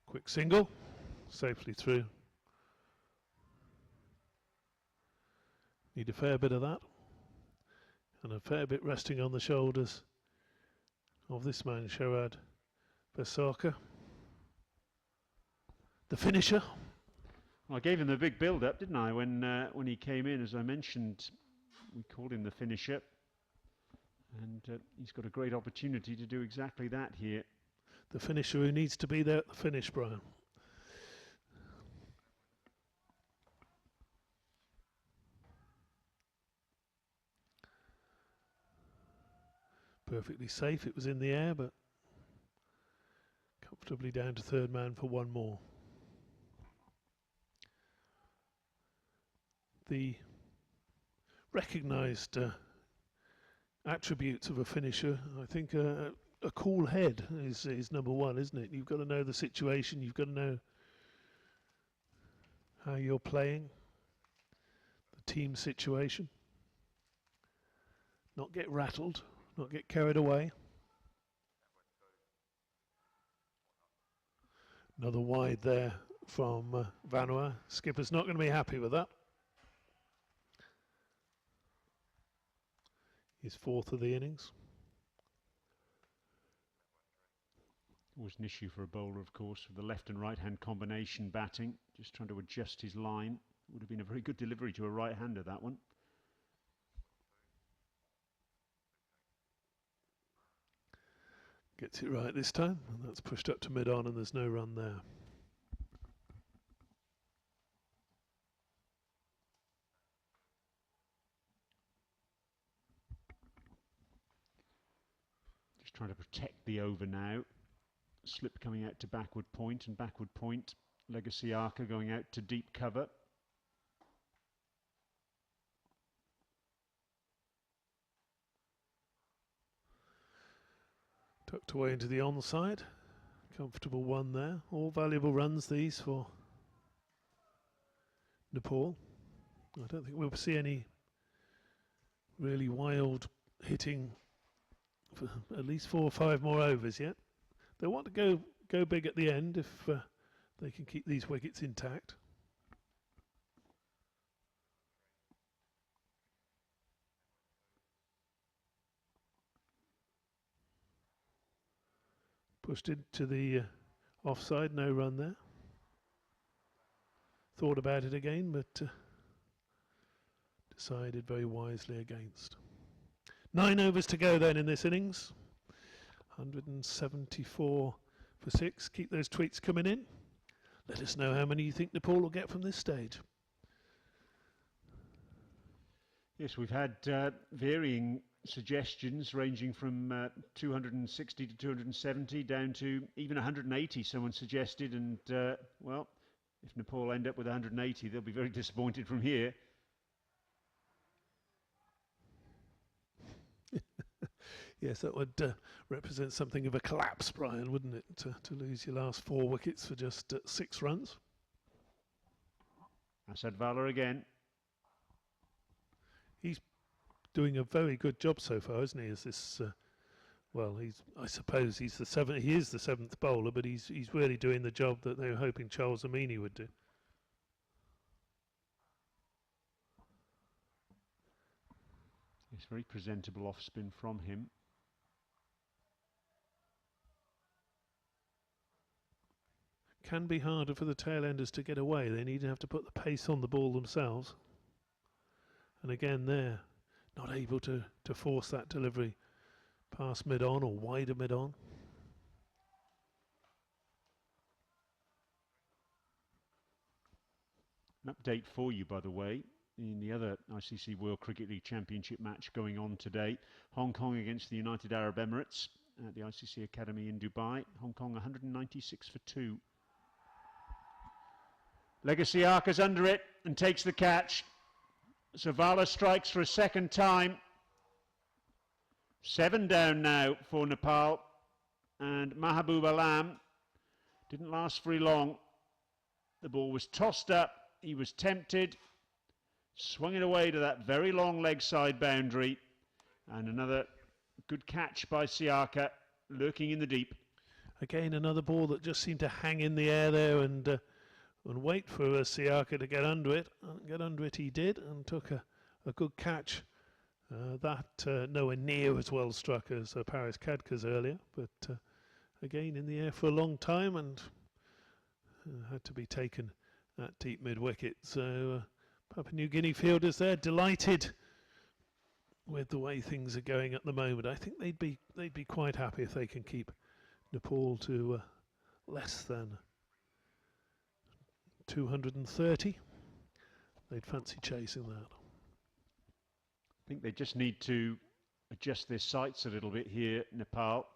Quick single, safely through. Need a fair bit of that, and a fair bit resting on the shoulders of this man, Sharad Vesaka. The finisher. Well, I gave him the big build-up, didn't I, when he came in? As I mentioned, we called him the finisher. And he's got a great opportunity to do exactly that here. The finisher who needs to be there at the finish, Brian. Perfectly safe. It was in the air, but comfortably down to third man for one more. The recognised attributes of a finisher, I think a cool head is number one, isn't it? You've got to know the situation, you've got to know how you're playing, the team situation, not get rattled, not get carried away. Another wide there from Vanua. Skipper's not going to be happy with that. His fourth of the innings. Always an issue for a bowler, of course, with the left and right hand combination batting. Just trying to adjust his line. Would have been a very good delivery to a right-hander, that one. Gets it right this time, and that's pushed up to mid-on, and there's no run there. Just trying to protect the over now. Slip coming out to backward point, and backward point. Legacy Arca going out to deep cover. Tucked away into the onside. Comfortable one there. All valuable runs these for Nepal. I don't think we'll see any really wild hitting for at least 4 or 5 more overs yet. They want to go big at the end if they can keep these wickets intact. Pushed into the offside, no run there. Thought about it again, but decided very wisely against. 9 overs to go then in this innings. 174 for 6. Keep those tweets coming in. Let us know how many you think Nepal will get from this stage. Yes, we've had varying suggestions ranging from 260 to 270 down to even 180, someone suggested. And, well, if Nepal end up with 180, they'll be very disappointed from here. Yes, that would represent something of a collapse, Brian, wouldn't it? To lose your last 4 wickets for just 6 runs. Asad Vala again. He's doing a very good job so far, isn't he? As this, well, I suppose he's the 7th. He is the 7th bowler, but he's really doing the job that they were hoping Charles Amini would do. It's very presentable off spin from him. Can be harder for the tail-enders to get away. They need to have to put the pace on the ball themselves. And again, they're not able to force that delivery past mid-on or wider mid-on. An update for you, by the way, in the other ICC World Cricket League Championship match going on today. Hong Kong against the United Arab Emirates at the ICC Academy in Dubai. Hong Kong 196 for 2. Legacy Arca's under it and takes the catch. Savala strikes for a second time. 7 down now for Nepal. And Mahabub Alam didn't last very long. The ball was tossed up. He was tempted. Swung it away to that very long leg side boundary. And another good catch by Siaka, lurking in the deep. Again, another ball that just seemed to hang in the air there and wait for Siaka to get under it. And get under it he did, and took a good catch. That nowhere near as well struck as Paris Khadka's earlier, but again in the air for a long time and had to be taken at deep mid-wicket. So Papua New Guinea fielders there delighted with the way things are going at the moment. I think they'd be quite happy if they can keep Nepal to less than 230. They'd fancy chasing that. I think they just need to adjust their sights a little bit here, Nepal.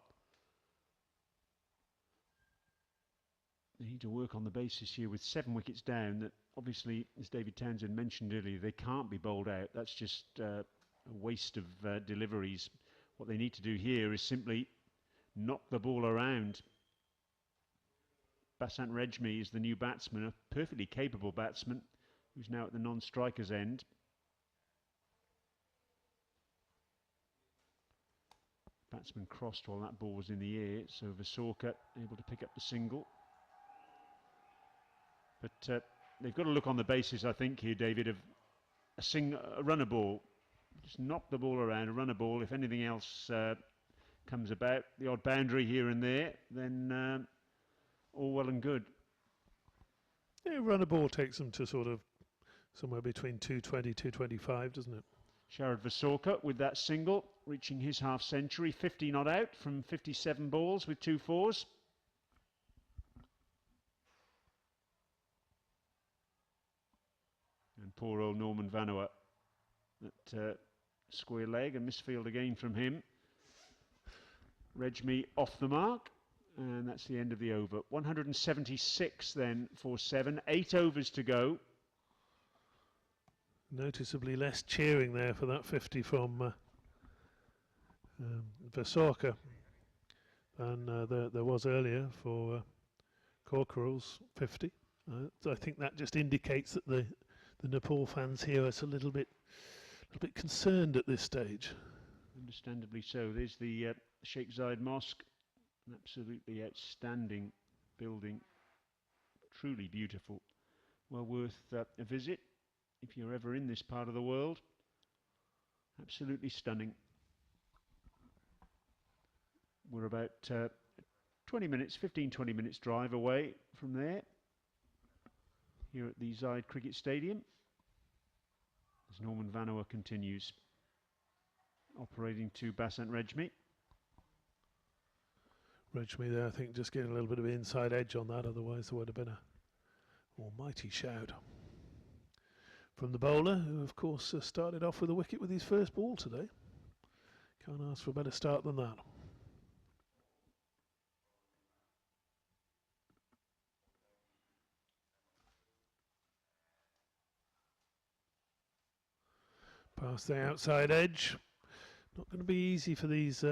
They need to work on the basis here with 7 wickets down that obviously, as David Townsend mentioned earlier, they can't be bowled out. That's just a waste of deliveries. What they need to do here is simply knock the ball around. Basant Rejmi is the new batsman, a perfectly capable batsman who's now at the non-striker's end. Batsman crossed while that ball was in the air, so Vasorka able to pick up the single. But they've got to look on the basis, I think, here, David, of a runner ball. Just knock the ball around, a runner ball. If anything else comes about, the odd boundary here and there, then all well and good. Yeah, runner ball takes them to sort of somewhere between 220, 225, doesn't it? Sharad Vasorka with that single, reaching his half century, 50 not out from 57 balls with 2 fours. And poor old Norman Vanua, that square leg, a misfield again from him. Rejmi off the mark, and that's the end of the over. 176 then for 7, 8 overs to go. Noticeably less cheering there for that 50 from Vasorka than there was earlier for Corkerall's 50. So I think that just indicates that the Nepal fans here are a little bit concerned at this stage. Understandably so. There's the Sheikh Zayed Mosque, an absolutely outstanding building, truly beautiful, well worth a visit if you're ever in this part of the world. Absolutely stunning. We're about 20 minutes drive away from there, here at the Zayed Cricket Stadium, as Norman Vanua continues operating to Basant Rejmi. Rejmi there, I think, just getting a little bit of inside edge on that, otherwise there would have been a almighty shout from the bowler, who of course started off with a wicket with his first ball today. Can't ask for a better start than that. Past the outside edge. Not going to be easy for these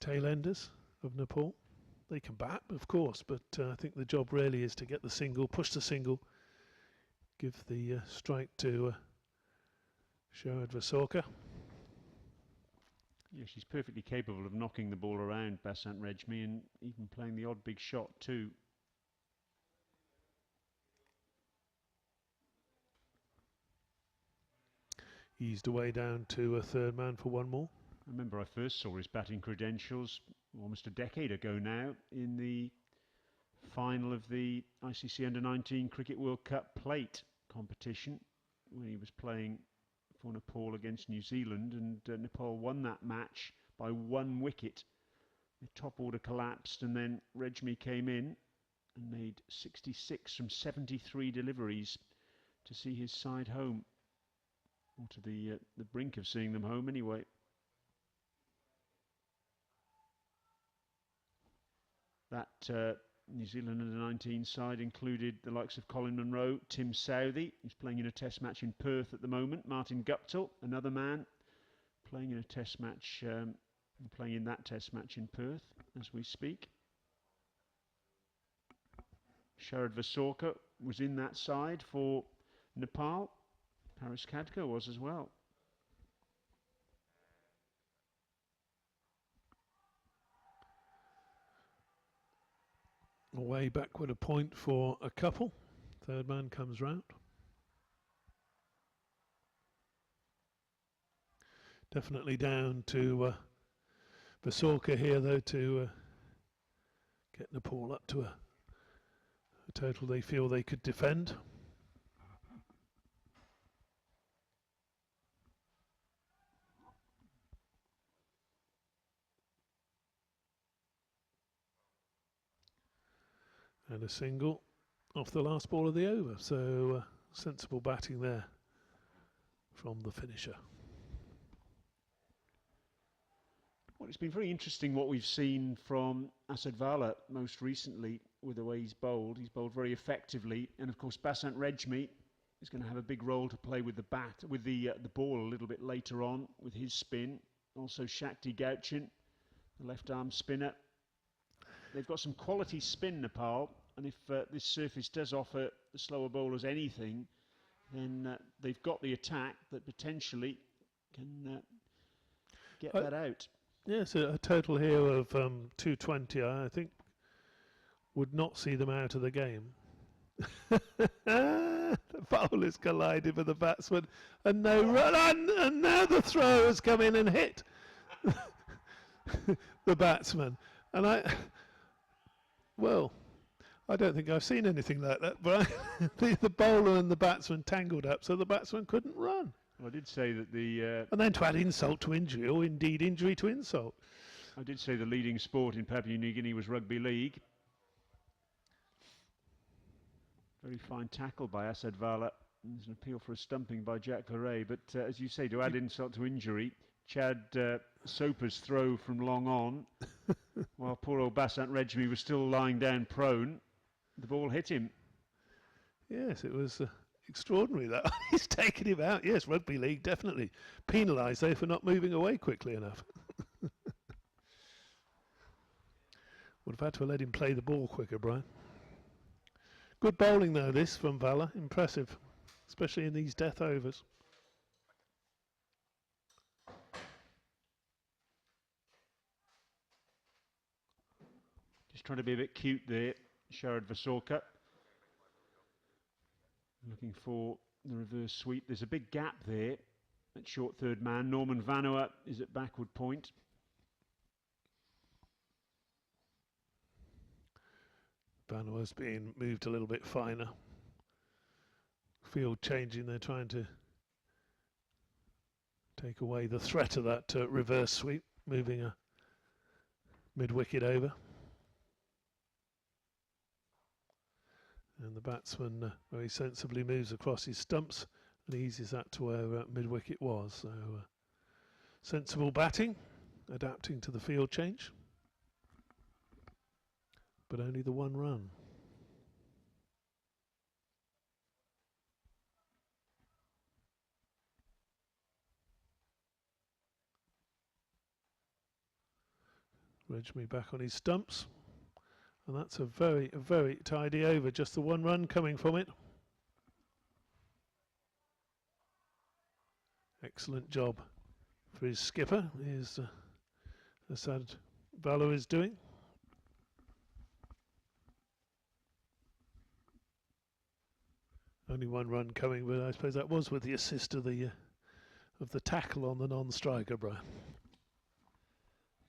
tail-enders of Nepal. They can bat, of course, but I think the job really is to get the single, push the single, give the strike to Sharad Vasorka. Yeah, she's perfectly capable of knocking the ball around, Basant Rejmi, and even playing the odd big shot too. Eased away down to a third man for one more. I remember I first saw his batting credentials almost a decade ago now in the final of the ICC Under-19 Cricket World Cup plate competition, when he was playing for Nepal against New Zealand, and Nepal won that match by 1 wicket. The top order collapsed, and then Rejmi came in and made 66 from 73 deliveries to see his side home, or to the brink of seeing them home anyway. That New Zealand Under-19 side included the likes of Colin Munro, Tim Southey, who's playing in a test match in Perth at the moment, Martin Guptill, another man playing in a test match, playing in that test match in Perth as we speak. Sharad Vasorka was in that side for Nepal. Paris Khadka was as well. Away backward a point for a couple. Third man comes round. Definitely down to Vasorka here, though, to get Nepal up to a total they feel they could defend. And a single off the last ball of the over, so sensible batting there from the finisher. Well, it's been very interesting what we've seen from Asadvala most recently with the way he's bowled. He's bowled very effectively, and of course Basant Rejmi is going to have a big role to play with the bat, with the ball a little bit later on with his spin. Also Shakti Gauchin, the left arm spinner. They've got some quality spin, Nepal, and if this surface does offer the slower bowlers anything, then they've got the attack that potentially can get that out. Yes, a total here of 220, I think, would not see them out of the game. The bowlers collided with the batsman, and no run, and now the thrower has come in and hit the batsman. And I don't think I've seen anything like that, but the bowler and the batsman tangled up, so the batsman couldn't run. Well, I did say that the... and then to add insult to injury, or indeed injury to insult. I did say the leading sport in Papua New Guinea was rugby league. Very fine tackle by Asadvala. There's an appeal for a stumping by Jack Verrey, but as you say, to add insult to injury, Chad Soper's throw from long on, while poor old Basant Rejmi was still lying down prone, the ball hit him. Yes, it was extraordinary that he's taken him out. Yes, rugby league definitely penalised though for not moving away quickly enough. Would have had to have let him play the ball quicker, Brian. Good bowling though this from Vala, impressive, especially in these death overs. Just trying to be a bit cute there, Sharad Vasorka. Looking for the reverse sweep. There's a big gap there at short third man. Norman Vanua is at backward point. Vanua's being moved a little bit finer. Field changing, they're trying to take away the threat of that reverse sweep, moving a mid-wicket over. And the batsman very sensibly moves across his stumps and eases that to where mid-wicket was. So sensible batting, adapting to the field change. But only the one run. Rejmi back on his stumps. And that's a very tidy over, just the one run coming from it. Excellent job for his skipper, is Asad Vala is doing. Only one run coming, but I suppose that was with the assist of the tackle on the non-striker, Brian.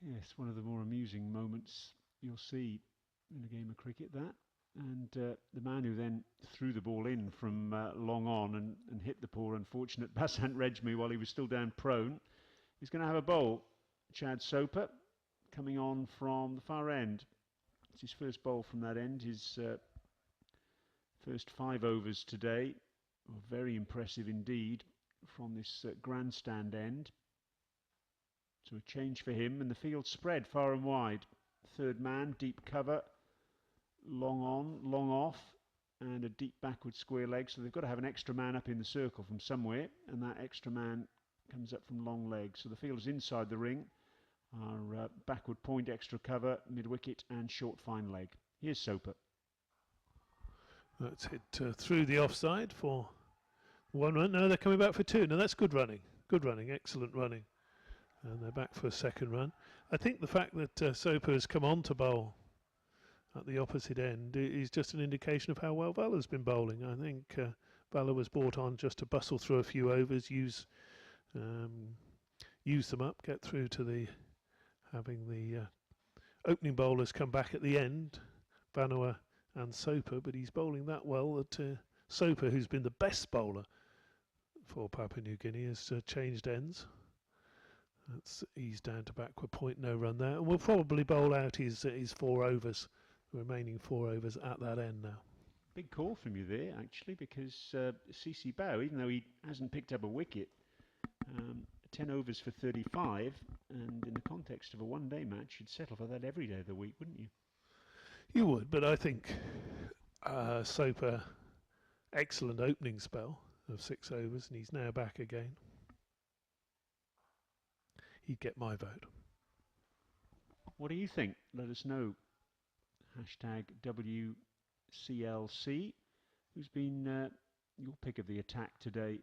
Yes, one of the more amusing moments you'll see in a game of cricket, that. And the man who then threw the ball in from long on and hit the poor unfortunate Basant Rejmi while he was still down prone, is going to have a bowl. Chad Soper coming on from the far end. It's his first bowl from that end, his first 5 overs today. Very impressive indeed from this grandstand end. So a change for him, and the field spread far and wide. Third man, deep cover, long on, long off, and a deep backward square leg. So they've got to have an extra man up in the circle from somewhere, and that extra man comes up from long leg. So the field is inside the ring. Our backward point, extra cover, mid-wicket, and short fine leg. Here's Soper. That's hit through the offside for one run. No, they're coming back for 2. No, that's good running. Good running, excellent running. And they're back for a second run. I think the fact that Soper has come on to bowl at the opposite end is just an indication of how well Vala's been bowling. I think Vala was brought on just to bustle through a few overs, use them up, get through to having the opening bowlers come back at the end. Vanua and Soper, but he's bowling that well that Soper, who's been the best bowler for Papua New Guinea, has changed ends. That's eased down to backward point, no run there, and we'll probably bowl out his 4 overs, the remaining 4 overs at that end now. Big call from you there, actually, because CC Bao, even though he hasn't picked up a wicket, 10 overs for 35, and in the context of a one-day match, you'd settle for that every day of the week, wouldn't you? You would, but I think Soper, excellent opening spell of 6 overs, and he's now back again. He'd get my vote. What do you think? Let us know. Hashtag WCLC. Who's been your pick of the attack today?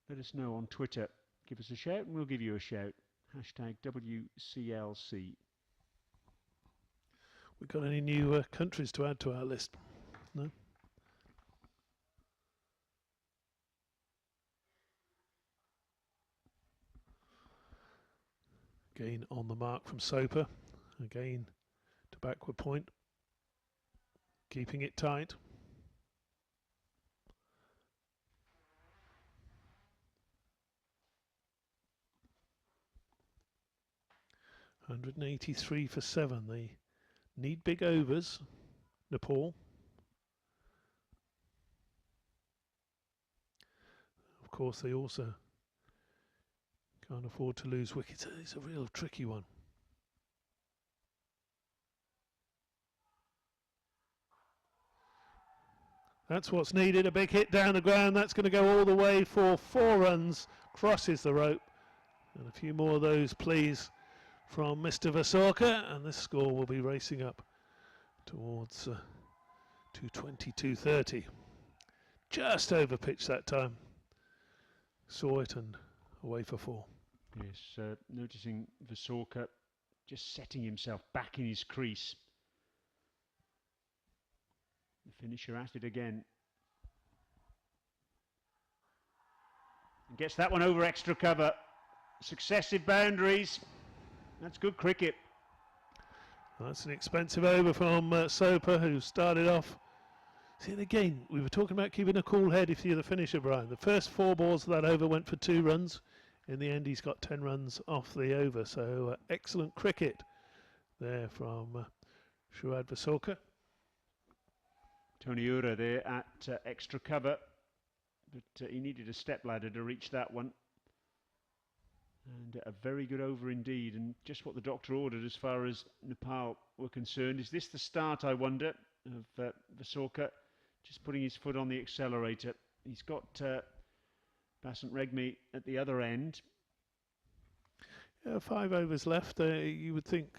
Let us know on Twitter. Give us a shout and we'll give you a shout. Hashtag WCLC. We got any new countries to add to our list? No? Again on the mark from Soper. Again to backward point. Keeping it tight. $183 for 7. They need big overs, Nepal. Of course, they also can't afford to lose wickets. It's a real tricky one. That's what's needed, a big hit down the ground. That's going to go all the way for 4 runs. Crosses the rope. And a few more of those, please, from Mr. Vasorka. And this score will be racing up towards 220, 230. Just over pitch that time. Saw it and away for 4. Yes, noticing Vasorka just setting himself back in his crease. The finisher at it again. And gets that one over extra cover. Successive boundaries. That's good cricket. That's an expensive over from Soper, who started off. See, and again, we were talking about keeping a cool head if you're the finisher, Brian. The first 4 balls of that over went for 2 runs. In the end, he's got 10 runs off the over. So excellent cricket there from Shuad Vasorka. Tony Ura there at extra cover, but he needed a step ladder to reach that one. And a very good over indeed, and just what the doctor ordered as far as Nepal were concerned. Is this the start, I wonder, of Vasorka just putting his foot on the accelerator? He's got Basant Regmi at the other end. Yeah, 5 overs left. You would think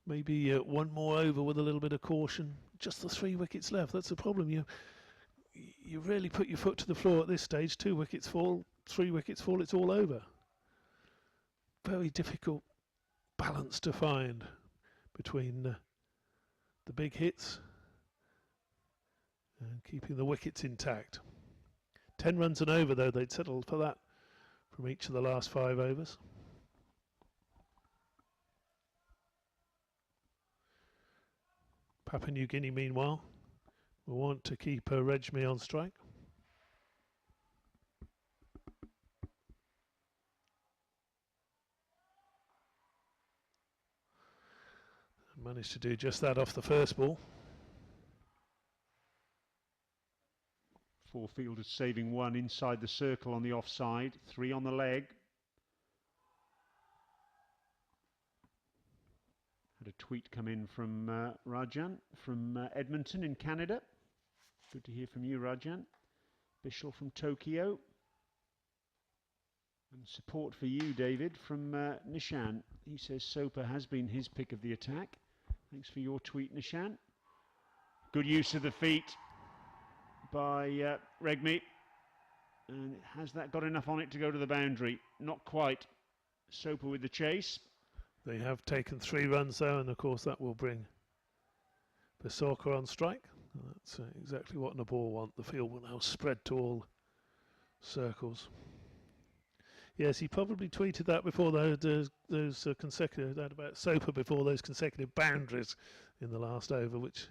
maybe 1 more over with a little bit of caution. Just the 3 wickets left. That's the problem. You really put your foot to the floor at this stage. 2 wickets fall, 3 wickets fall, it's all over. Very difficult balance to find between the big hits and keeping the wickets intact. 10 runs and over, though, they'd settled for that from each of the last 5 overs. Papua New Guinea, meanwhile, will want to keep Regmi on strike. Managed to do just that off the first ball. 4 fielders saving 1 inside the circle on the offside, 3 on the leg. Had a tweet come in from Rajan from Edmonton in Canada. Good to hear from you, Rajan. Bishal from Tokyo. And support for you, David, from Nishan. He says Soper has been his pick of the attack. Thanks for your tweet, Nishan. Good use of the feet by Regmi. And has that got enough on it to go to the boundary? Not quite. Soper with the chase. They have taken 3 runs though, and of course that will bring Vasorka on strike. That's exactly what Nepal want. The field will now spread to all circles. Yes, he probably tweeted that before those consecutive, that about Soper before those consecutive boundaries in the last over, which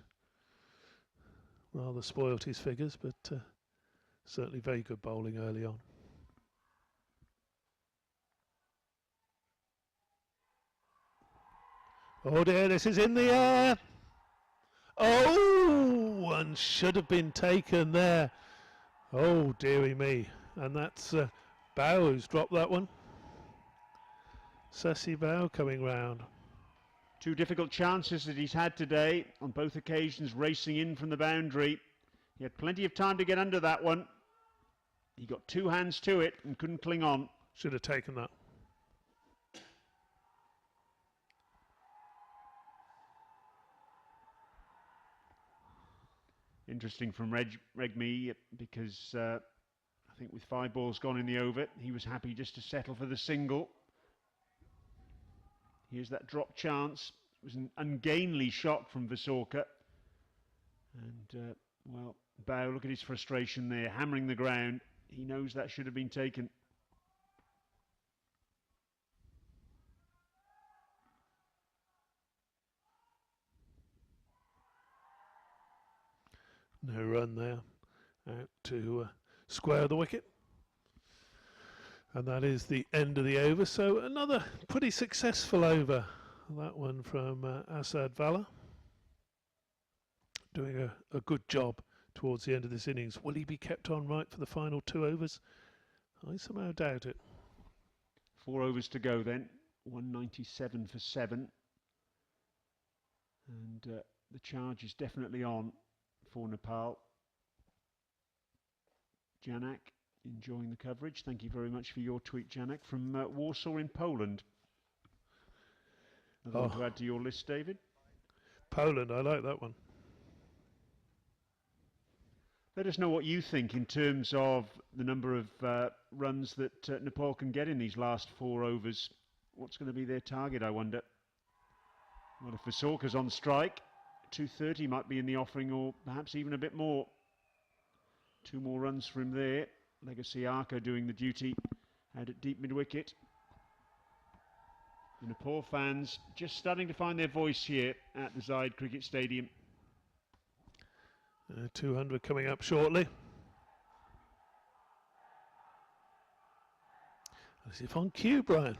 rather spoilt his figures, but certainly very good bowling early on. Oh dear, this is in the air. Oh, one should have been taken there. Oh dearie me. And that's Bow who's dropped that one. Sassy Bow coming round. Two difficult chances that he's had today, on both occasions racing in from the boundary. He had plenty of time to get under that one. He got two hands to it and couldn't cling on. Should have taken that. Interesting from Regmi, because I think with 5 balls gone in the over, he was happy just to settle for the single. Here's that drop chance. It was an ungainly shot from Visorka. And, well, Bow, look at his frustration there, hammering the ground. He knows that should have been taken. No run there, out to square the wicket. And that is the end of the over. So another pretty successful over. That one from Asad Vala. Doing a good job towards the end of this innings. Will he be kept on right for the final 2 overs? I somehow doubt it. 4 overs to go then. 197 for 7. And the charge is definitely on for Nepal. Janak enjoying the coverage. Thank you very much for your tweet, Janak, from Warsaw in Poland. Another one to add to your list, David. Poland, I like that one. Let us know what you think in terms of the number of runs that Nepal can get in these last 4 overs. What's going to be their target, I wonder? Well, if Visorka's on strike, 230 might be in the offering, or perhaps even a bit more. 2 more runs from there. Legacy Arca doing the duty out at deep mid-wicket. The Nepal fans just starting to find their voice here at the Zaid Cricket Stadium. 200 coming up shortly. As if on cue, Brian.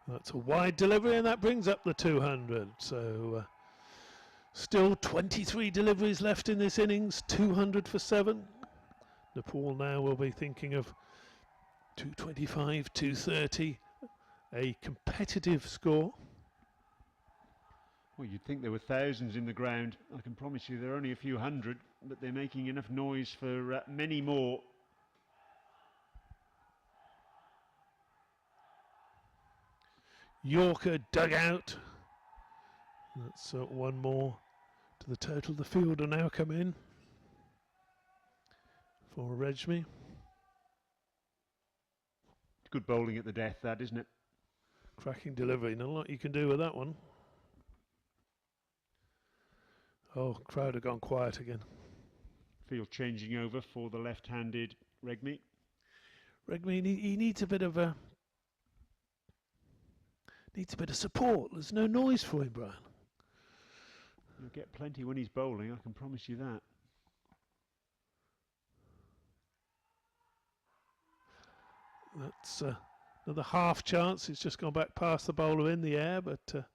That's a wide delivery, and that brings up the 200. So still 23 deliveries left in this innings, 200 for 7. Nepal now will be thinking of 225, 230, a competitive score. Well, you'd think there were thousands in the ground. I can promise you there are only a few hundred, but they're making enough noise for many more. Yorker dug out. That's one more to the total. The field will now come in for Regmi. Good bowling at the death, that, isn't it? Cracking delivery. Not a lot you can do with that one. Oh, crowd have gone quiet again. Field changing over for the left-handed Regmi. Regmi, he needs a bit of support. There's no noise for him, Brian. He'll get plenty when he's bowling, I can promise you that. That's another half chance. It's just gone back past the bowler in the air, but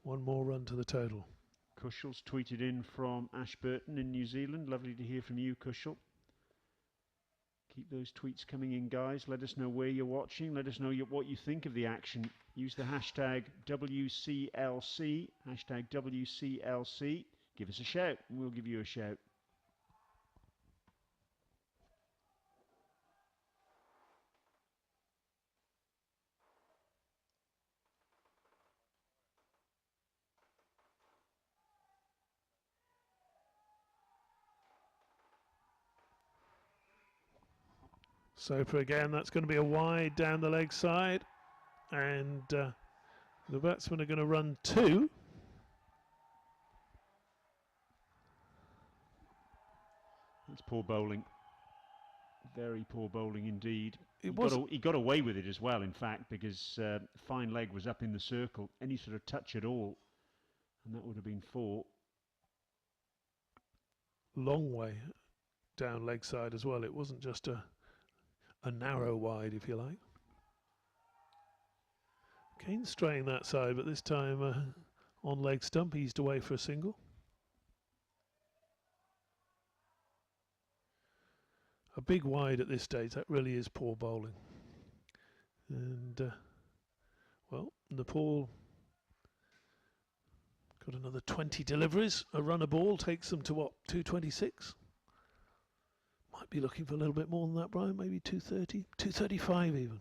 one more run to the total. Kushal's tweeted in from Ashburton in New Zealand. Lovely to hear from you, Kushal. Keep those tweets coming in, guys. Let us know where you're watching. Let us know what you think of the action. Use the hashtag WCLC, hashtag WCLC. Give us a shout, and we'll give you a shout. Soper again, that's going to be a wide down the leg side, and the batsmen are going to run 2. It's poor bowling. Very poor bowling indeed. He got away with it as well, in fact, because fine leg was up in the circle. Any sort of touch at all, and that would have been 4. Long way down leg side as well. It wasn't just a narrow wide, if you like. Kane straying that side, but this time on leg stump, eased away for a single. A big wide at this stage, that really is poor bowling. And, well, Nepal got another 20 deliveries. A runner ball takes them to what, 226? Might be looking for a little bit more than that, Brian, maybe 230, 235 even.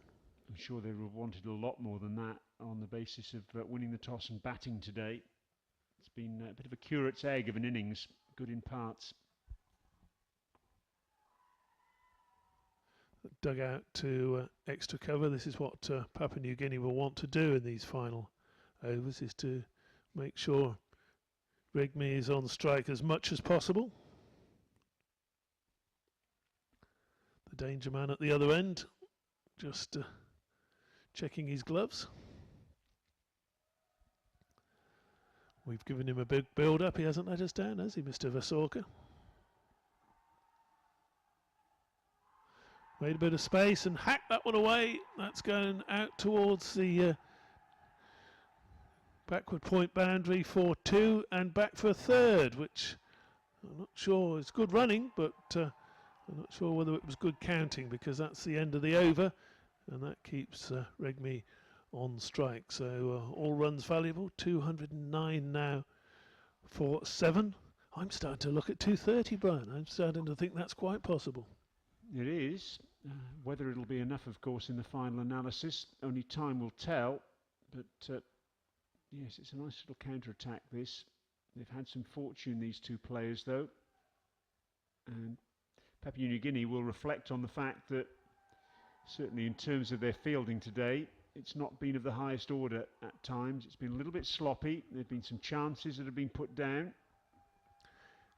I'm sure they would have wanted a lot more than that on the basis of winning the toss and batting today. It's been a bit of a curate's egg of an innings, good in parts. Dug out to extra cover. This is what Papua New Guinea will want to do in these final overs, is to make sure Regmi is on strike as much as possible. The danger man at the other end, just checking his gloves. We've given him a big build-up. He hasn't let us down, has he, Mr. Vasorka? Made a bit of space and hacked that one away. That's going out towards the backward point boundary for 2 and back for a third, which I'm not sure is good running, but I'm not sure whether it was good counting, because that's the end of the over and that keeps Regmi on strike. So all runs valuable, 209 now for 7. I'm starting to look at 230, Brian. I'm starting to think that's quite possible. It is. Whether it'll be enough, of course, in the final analysis, only time will tell. But yes, it's a nice little counter-attack, this. They've had some fortune, these two players, though. And Papua New Guinea will reflect on the fact that, certainly in terms of their fielding today, it's not been of the highest order at times. It's been a little bit sloppy. There have been some chances that have been put down.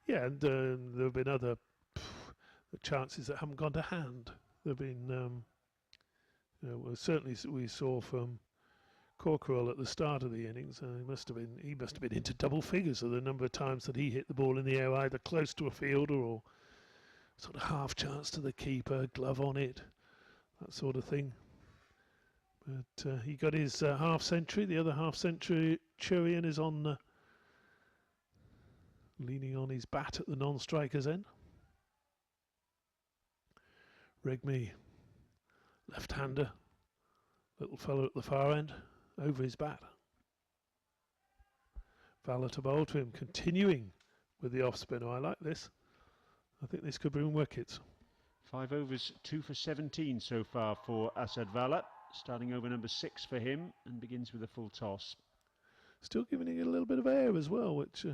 Yeah, and there have been other chances that haven't gone to hand. There have been, well, certainly we saw from Corkerell at the start of the innings. He must have been into double figures of the number of times that he hit the ball in the air, either close to a fielder or sort of half chance to the keeper, glove on it, that sort of thing. But he got his half century. The other half century Churian is on leaning on his bat at the non-striker's end. Regmi, left-hander, little fellow at the far end, over his bat. Fowler to bowl to him, continuing with the off-spinner. I like this. I think this could bring wickets. 5 overs, 2 for 17 so far for Asad Vala. Starting over number 6 for him, and begins with a full toss. Still giving it a little bit of air as well, which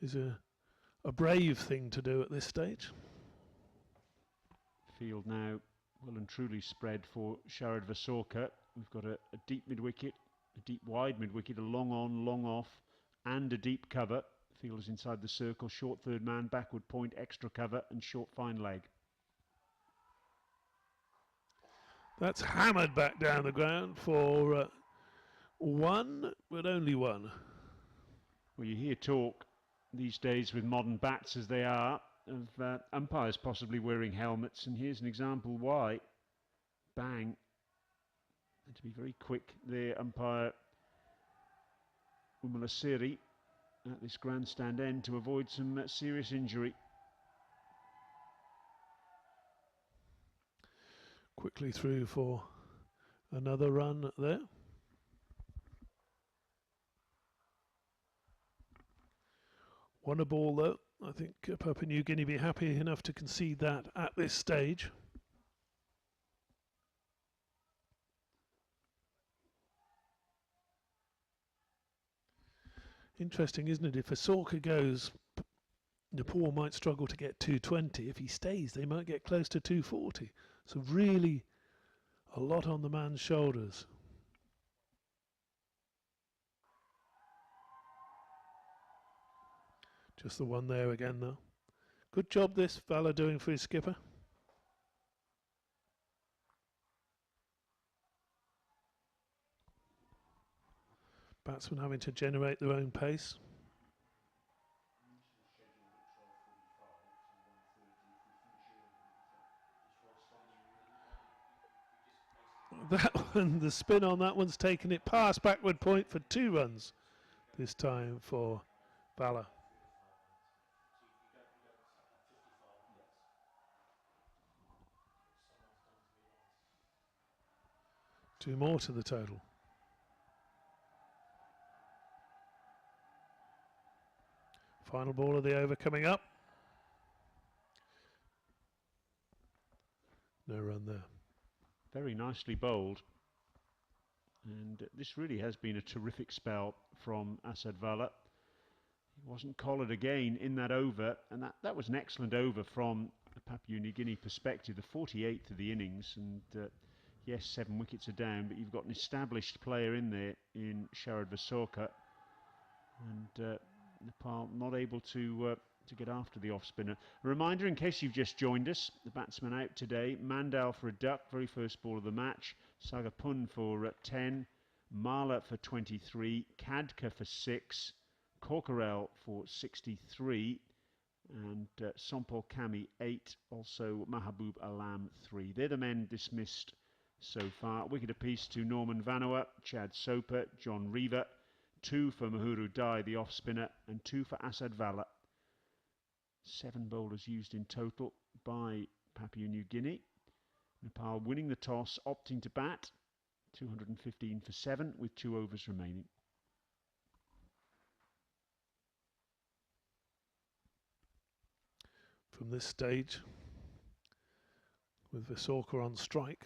is a brave thing to do at this stage. Field now well and truly spread for Sharad Vasorka. We've got a deep mid-wicket, a deep wide mid-wicket, a long on, long off, and a deep cover. Field is inside the circle, short third man, backward point, extra cover, and short fine leg. That's hammered back down the ground for 1, but only 1. Well, you hear talk these days with modern bats as they are of umpires possibly wearing helmets, and here's an example why. Bang. And to be very quick there, umpire Umalasiri at this grandstand end to avoid some serious injury. Quickly through for another run there. Won a ball though. I think Papua New Guinea be happy enough to concede that at this stage. Interesting, isn't it? If Vasorka goes, Nepal might struggle to get 220. If he stays, they might get close to 240. So really a lot on the man's shoulders. Just the one there again though. Good job this Vala doing for his skipper. Batsmen having to generate their own pace. That one, the spin on that one's taken it past backward point for 2 runs this time for Vala. 2 more to the total. Final ball of the over coming up. No run there. Very nicely bowled. And this really has been a terrific spell from Asad Vala. He wasn't collared again in that over, and that was an excellent over from a Papua New Guinea perspective, the 48th of the innings. And yes, 7 wickets are down, but you've got an established player in there in Sharad Vasorka. And Nepal not able to get after the off-spinner. A reminder, in case you've just joined us, the batsman out today, Mandal for a duck, very first ball of the match, Sagapun for 10, Mala for 23, Kadka for 6, Corkerell for 63, and Sompol Kami 8, also Mahabub Alam 3. They're the men dismissed so far. Wicket apiece to Norman Vanoa, Chad Soper, John Reaver, 2 for Mahuru Dai, the off-spinner, and 2 for Asad Vala. 7 bowlers used in total by Papua New Guinea. Nepal winning the toss, opting to bat. 215 for 7 with 2 overs remaining. From this stage, with Vasorka on strike,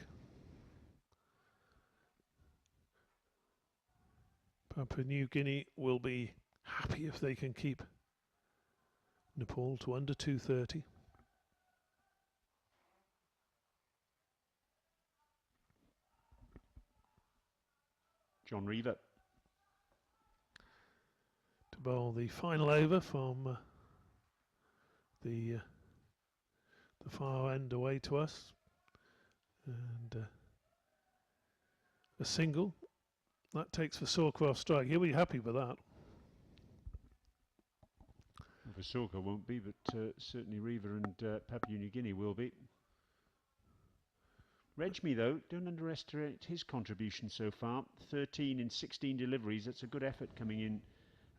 Papua New Guinea will be happy if they can keep Nepal to under 230. John Reaver to bowl the final over from the far end away to us, and a single that takes Vasorka off strike. He'll be happy with that. Vasorka won't be, but certainly Reaver and Papua New Guinea will be. Regmi, though, don't underestimate his contribution so far. 13 in 16 deliveries. That's a good effort coming in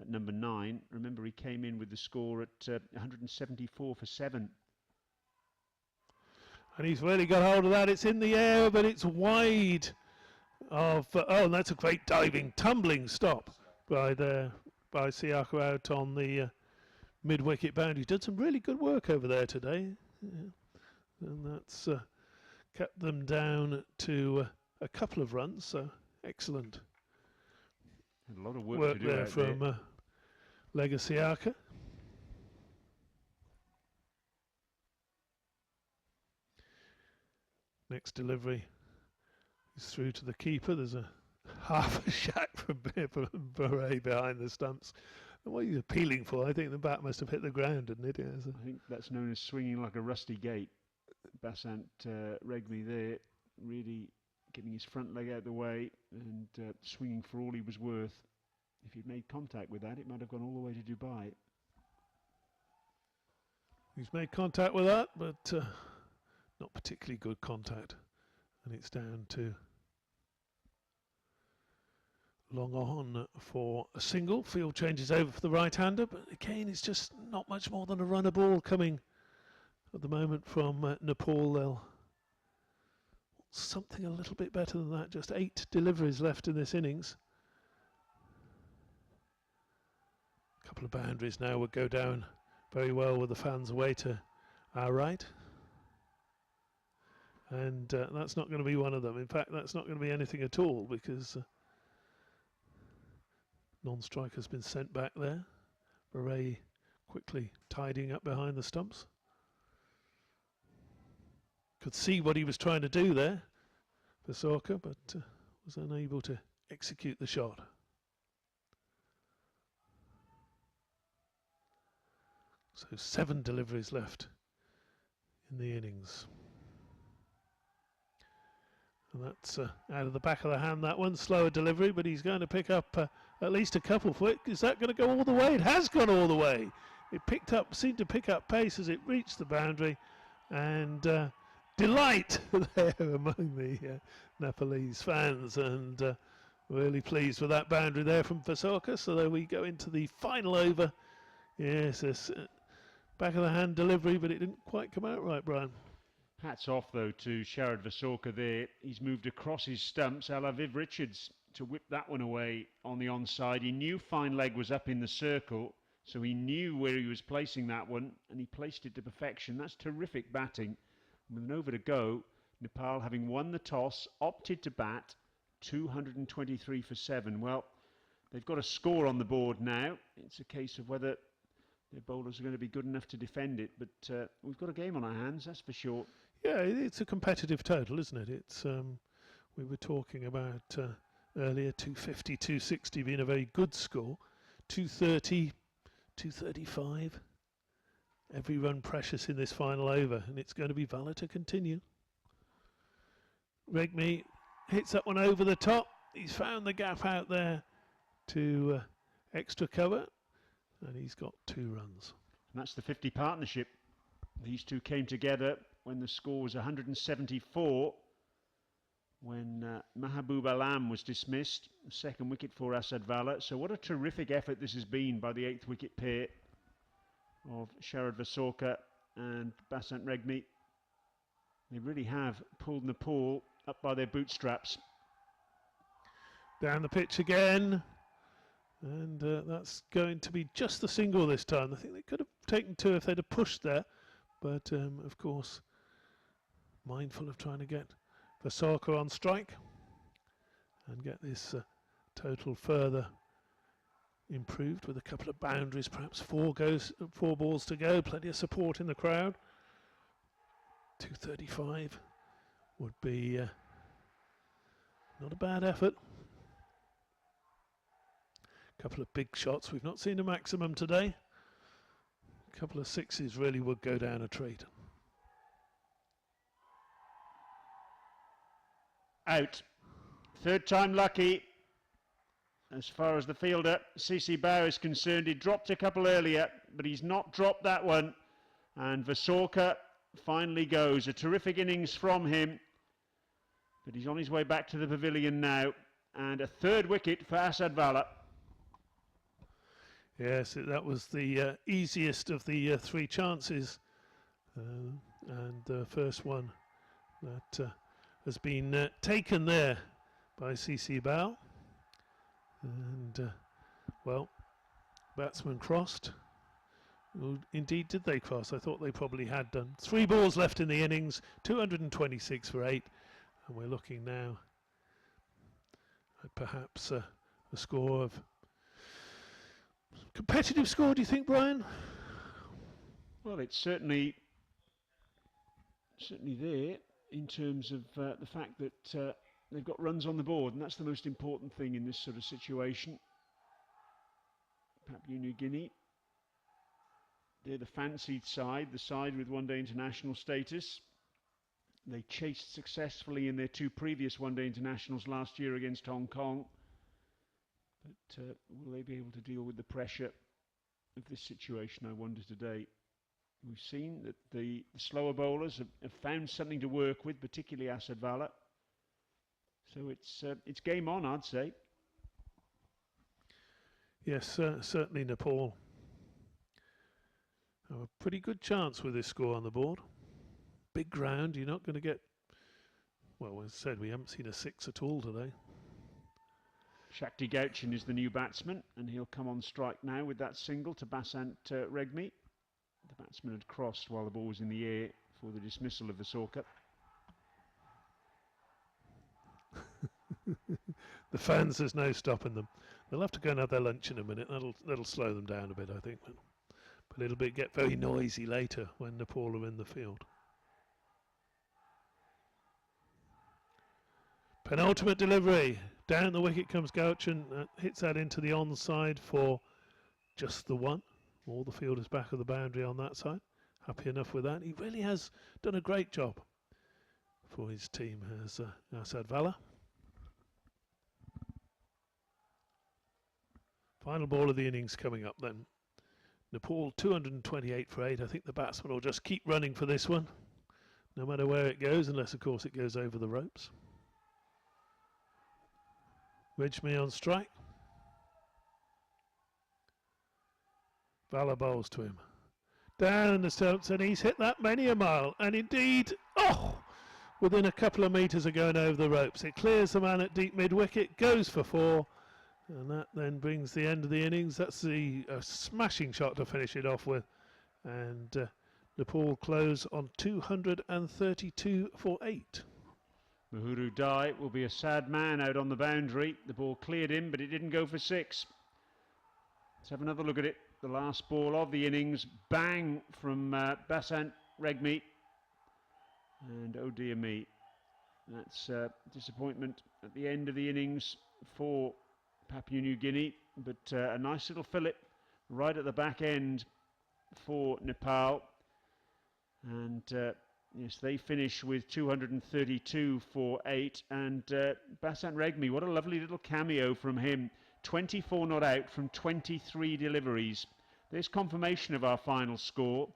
at number 9. Remember, he came in with the score at 174 for 7. And he's really got hold of that. It's in the air, but it's wide of... oh, and that's a great diving, tumbling stop by Siaka out on the mid-wicket boundary. He's done some really good work over there today. Yeah. And that's... kept them down to a couple of runs, so excellent. A lot of work to do there from Legasiaka. Next delivery is through to the keeper. There's a half a shack from Beret behind the stumps. And what he's appealing for, I think the bat must have hit the ground, didn't it? Yeah, I think that's known as swinging like a rusty gate. Basant Regmi there, really getting his front leg out the way and swinging for all he was worth. If he'd made contact with that, it might have gone all the way to Dubai. He's made contact with that, but not particularly good contact. And it's down to long on for a single. Field changes over for the right-hander, but again, it's just not much more than a runner ball coming at the moment from Nepal. They'll something a little bit better than that. Just 8 deliveries left in this innings. A couple of boundaries now would go down very well with the fans away to our right. And that's not going to be one of them. In fact, that's not going to be anything at all, because non-striker's been sent back there. Beret quickly tidying up behind the stumps. Could see what he was trying to do there, Vasorka, but was unable to execute the shot. So 7 deliveries left in the innings. And that's out of the back of the hand, that one. Slower delivery, but he's going to pick up at least a couple for it. Is that going to go all the way? It has gone all the way. It seemed to pick up pace as it reached the boundary. And delight there among the Nepalese fans. And really pleased with that boundary there from Vasoka. So there we go into the final over. Yes, this back of the hand delivery, but it didn't quite come out right, Brian. Hats off, though, to Sharad Vasoka there. He's moved across his stumps, a la Viv Richards, to whip that one away on the onside. He knew fine leg was up in the circle, so he knew where he was placing that one, and he placed it to perfection. That's terrific batting. With an over to go, Nepal, having won the toss, opted to bat 223 for 7. Well, they've got a score on the board now. It's a case of whether their bowlers are going to be good enough to defend it, but we've got a game on our hands, that's for sure. Yeah, it's a competitive total, isn't it? It's we were talking about earlier 250, 260 being a very good score. 230, 235. Every run precious in this final over, and it's going to be valor to continue. Regmi hits that one over the top. He's found the gap out there to extra cover, and he's got 2 runs. And that's the 50 partnership. These two came together when the score was 174, when Mahabub Alam was dismissed, second wicket for Asad Vala. So what a terrific effort this has been by the 8th wicket pair of Sharad Vasoka and Basant Regmi. They really have pulled Nepal up by their bootstraps. Down the pitch again, and that's going to be just the single this time. I think they could have taken 2 if they'd have pushed there, but of course mindful of trying to get Vasoka on strike and get this total further improved with a couple of boundaries, perhaps 4 balls to go, plenty of support in the crowd. 235 would be not a bad effort. A couple of big shots. We've not seen a maximum today. A couple of 6s really would go down a treat. Out. Third time lucky. As far as the fielder, CC Bao, is concerned, he dropped a couple earlier, but he's not dropped that one. And Vasoka finally goes. A terrific innings from him, but he's on his way back to the pavilion now. And a 3rd wicket for Asad Vala. Yes, that was the easiest of the 3 chances, and the first one that has been taken there by CC Bao. And, well, batsman crossed. Well, indeed, did they cross? I thought they probably had done. 3 balls left in the innings, 226 for 8. And we're looking now at perhaps a score of... Competitive score, do you think, Brian? Well, it's certainly there in terms of the fact that they've got runs on the board, and that's the most important thing in this sort of situation. Papua New Guinea, they're the fancied side, the side with one-day international status. They chased successfully in their 2 previous one-day internationals last year against Hong Kong. But will they be able to deal with the pressure of this situation, I wonder today. We've seen that the slower bowlers have found something to work with, particularly Asad Vala. So it's game on, I'd say. Yes, certainly Nepal have a pretty good chance with this score on the board. Big ground, you're not going to get... Well, as I said, we haven't seen a 6 at all today. Shakti Gauchin is the new batsman, and he'll come on strike now with that single to Basant Regmi. The batsman had crossed while the ball was in the air for the dismissal of Vasoka. The fans, there's no stopping them. They'll have to go and have their lunch in a minute. That'll slow them down a bit, I think. But it'll get very noisy later when Nepal are in the field. Penultimate delivery. Down the wicket comes Gauchin, hits that into the onside for just the 1. All the fielders back of the boundary on that side. Happy enough with that. He really has done a great job for his team as Assad Vala. Final ball of the innings coming up then. Nepal 228 for 8. I think the batsman will just keep running for this one, no matter where it goes, unless of course it goes over the ropes. Wedgme on strike. Vala bowls to him. Down the stumps, and he's hit that many a mile. And indeed, within a couple of metres of going over the ropes. It clears the man at deep mid-wicket, goes for 4. And that then brings the end of the innings. That's a smashing shot to finish it off with. And Nepal close on 232 for 8. Mahuru Dai will be a sad man out on the boundary. The ball cleared him, but it didn't go for 6. Let's have another look at it. The last ball of the innings. Bang from Basant Regmi. And oh dear me. That's disappointment at the end of the innings for Papua New Guinea. But a nice little fillip right at the back end for Nepal. And yes, they finish with 232 for 8. And Basant Regmi, what a lovely little cameo from him. 24 not out from 23 deliveries. There's confirmation of our final score.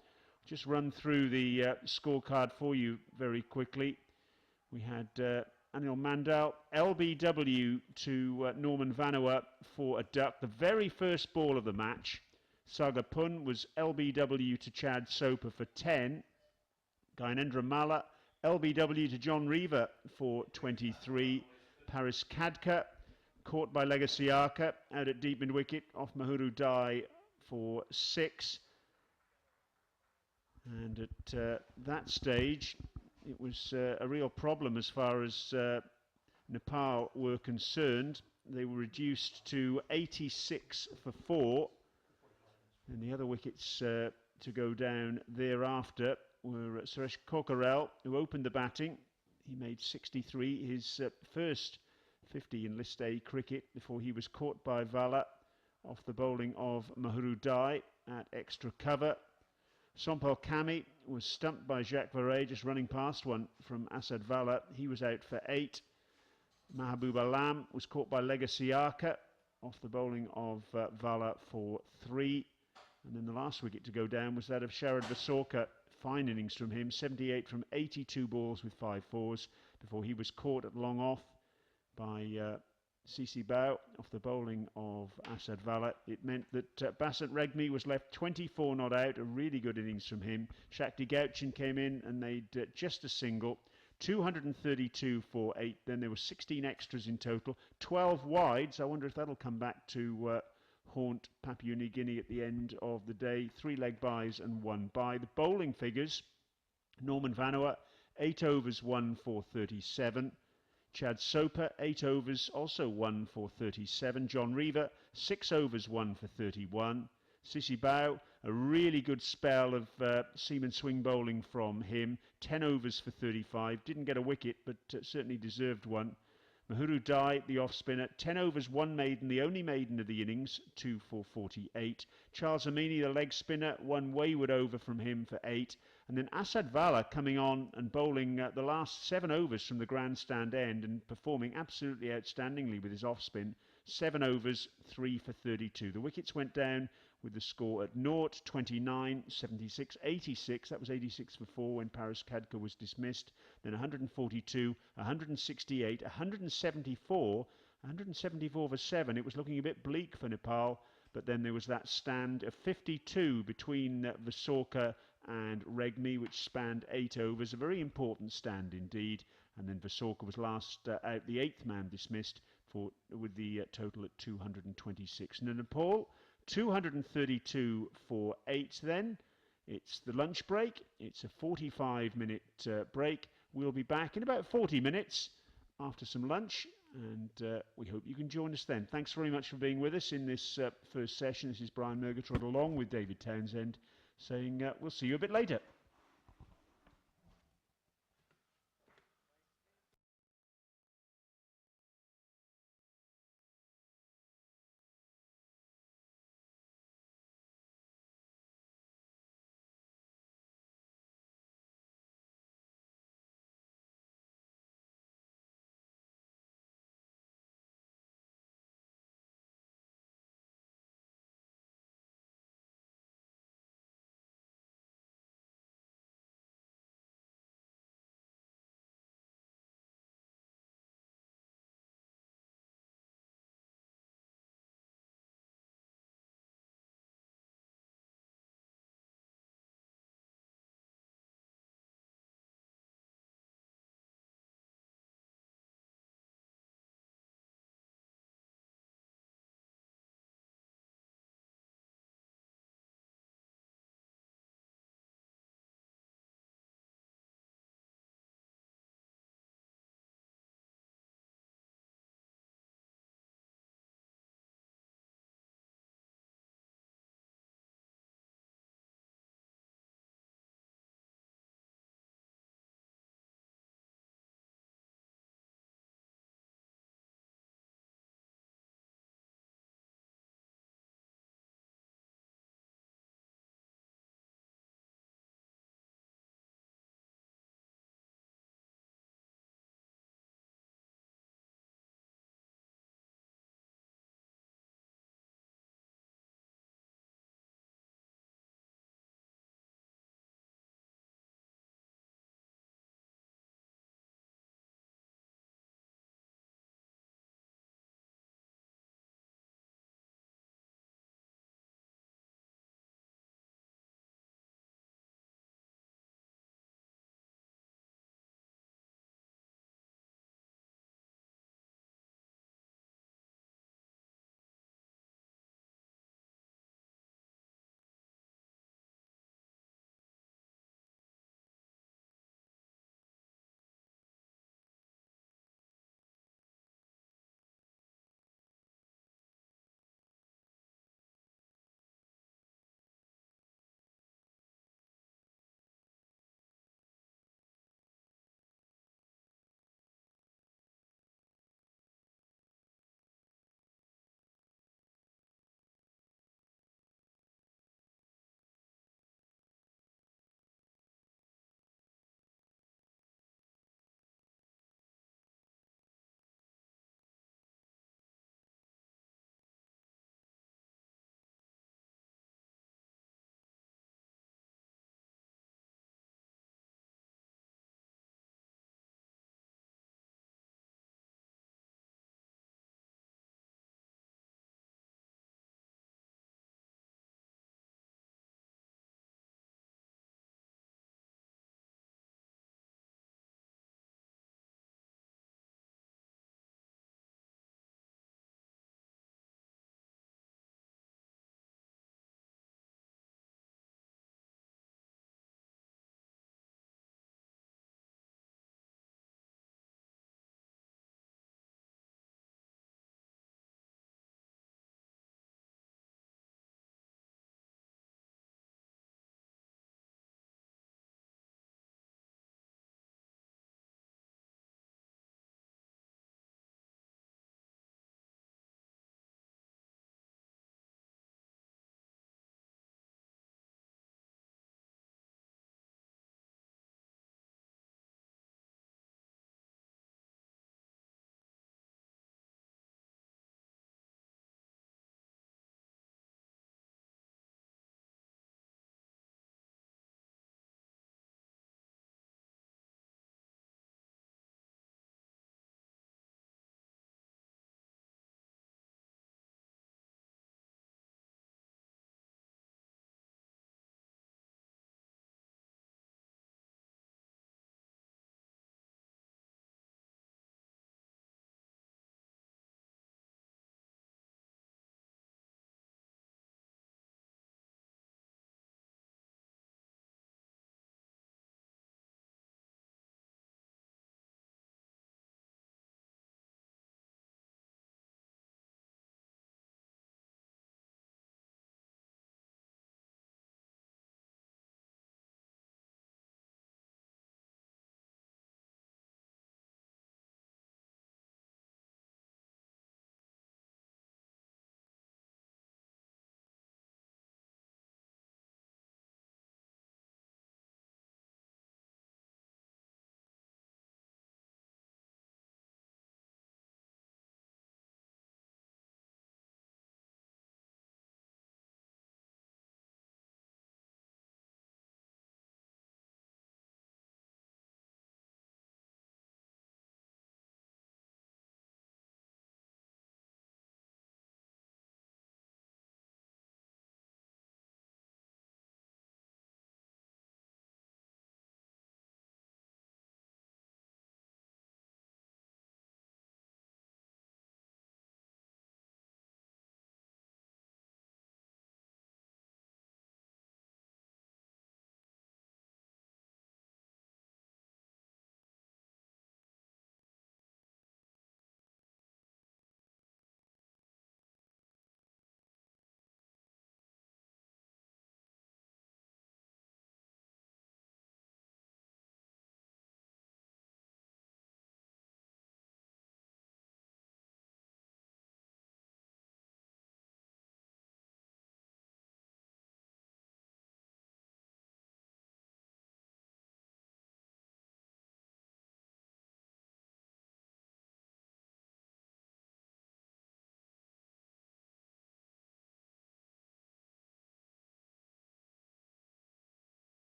Just run through the scorecard for you very quickly. We had Anil Mandal, LBW to Norman Vanua for a duck. The very first ball of the match. Saga Pun was LBW to Chad Soper for 10. Gyanendra Malla, LBW to John Reaver for 23. Paris Kadka, caught by Legasiaka out at deep mid-wicket off Mahuru Dai for 6. And at that stage, it was a real problem as far as Nepal were concerned. They were reduced to 86 for 4. And the other wickets to go down thereafter were Suresh Kokkarel, who opened the batting. He made 63, his first 50 in List A cricket, before he was caught by Vala off the bowling of Mahuru Dai at extra cover. Sompal Kami was stumped by Jacques Varet, just running past one from Assad Vala. He was out for 8. Mahabub Alam was caught by Legasiaka off the bowling of Vala for 3. And then the last wicket to go down was that of Sharad Vasorka. Fine innings from him, 78 from 82 balls with 5 fours, before he was caught at long off by CC Bao off the bowling of Assad Vala. It meant that Basant Regmi was left 24 not out, a really good innings from him. Shakti Gauchin came in and made just a single, 232 for 8. Then there were 16 extras in total, 12 wides. I wonder if that'll come back to haunt Papua New Guinea at the end of the day. 3 leg byes and 1 bye. The bowling figures: Norman Vanua, 8 overs, 1 for 37. Chad Soper, 8 overs, also 1 for 37. John Reaver, 6 overs, 1 for 31. Sisi Bao, a really good spell of seaman swing bowling from him. 10 overs for 35. Didn't get a wicket, but certainly deserved one. Mahuru Dai, the off-spinner, 10 overs, 1 maiden, the only maiden of the innings, 2 for 48. Charles Amini, the leg spinner, 1 wayward over from him for 8. And then Assad Vala coming on and bowling the last 7 overs from the grandstand end and performing absolutely outstandingly with his off-spin. 7 overs, 3 for 32. The wickets went down with the score at 0, 29, 76, 86. That was 86 for 4 when Paris Kadka was dismissed. Then 142, 168, 174, 174 for 7. It was looking a bit bleak for Nepal, but then there was that stand of 52 between Vasorka and Regmi, which spanned 8 overs. A very important stand indeed. And then Vasorka was last out, the 8th man dismissed with the total at 226. And Nepal, 232 for 8 then. It's the lunch break. It's a 45-minute break. We'll be back in about 40 minutes after some lunch, and we hope you can join us then. Thanks very much for being with us in this first session. This is Brian Murgatroyd along with David Townsend saying we'll see you a bit later.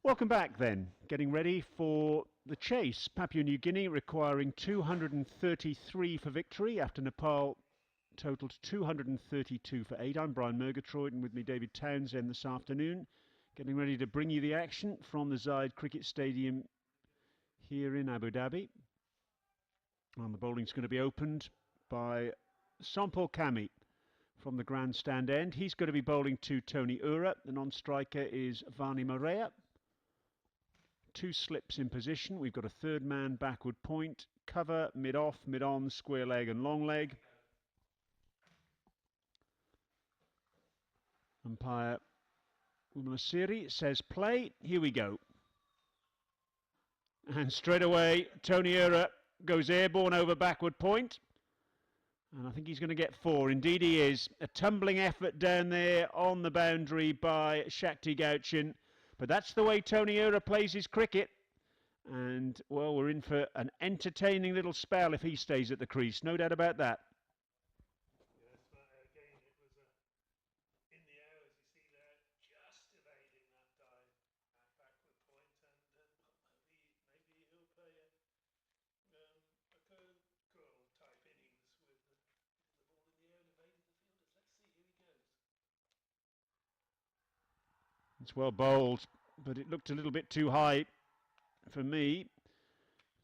Welcome back then. Getting ready for the chase. Papua New Guinea requiring 233 for victory after Nepal totaled 232 for 8. I'm Brian Murgatroyd, and with me David Townsend this afternoon. Getting ready to bring you the action from the Zayed Cricket Stadium here in Abu Dhabi. And the bowling's going to be opened by Sompol Kami from the grandstand end. He's going to be bowling to Tony Ura. The non-striker is Vani Morea. 2 slips in position. We've got a third man backward point, cover, mid-off, mid-on, square leg and long leg. Umpire Umalasiri says play. Here we go. And straight away, Tony Ura goes airborne over backward point. And I think he's going to get 4. Indeed he is. A tumbling effort down there on the boundary by Shakti Gauchin. But that's the way Tony Ura plays his cricket. And, well, we're in for an entertaining little spell if he stays at the crease. No doubt about that. Yes, but again, it was in the air, as you see there, just evading that dive at backward point. And maybe he'll play a curl type innings with the ball in the air and evading the fielders. Let's see, here he goes. It's well bowled, but it looked a little bit too high for me.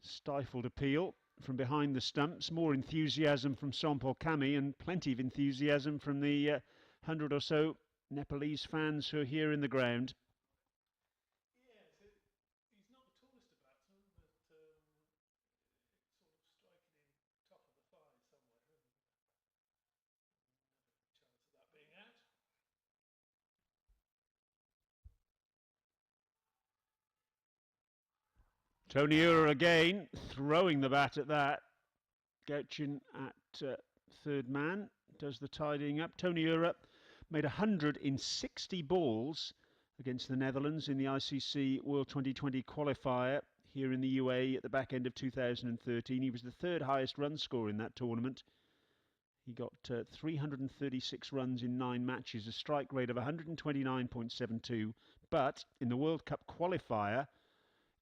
Stifled appeal from behind the stumps. More enthusiasm from Sompol Kami and plenty of enthusiasm from the 100 or so Nepalese fans who are here in the ground. Yes, he's not the tallest of batsmen, but sort of striking in top of the thigh somewhere. And never a chance of that being out. Tony Ura again, throwing the bat at that. Gauchin at third man, does the tidying up. Tony Ura made 100 in 60 balls against the Netherlands in the ICC World 2020 qualifier here in the UAE at the back end of 2013. He was the 3rd highest run scorer in that tournament. He got 336 runs in 9 matches, a strike rate of 129.72. But in the World Cup qualifier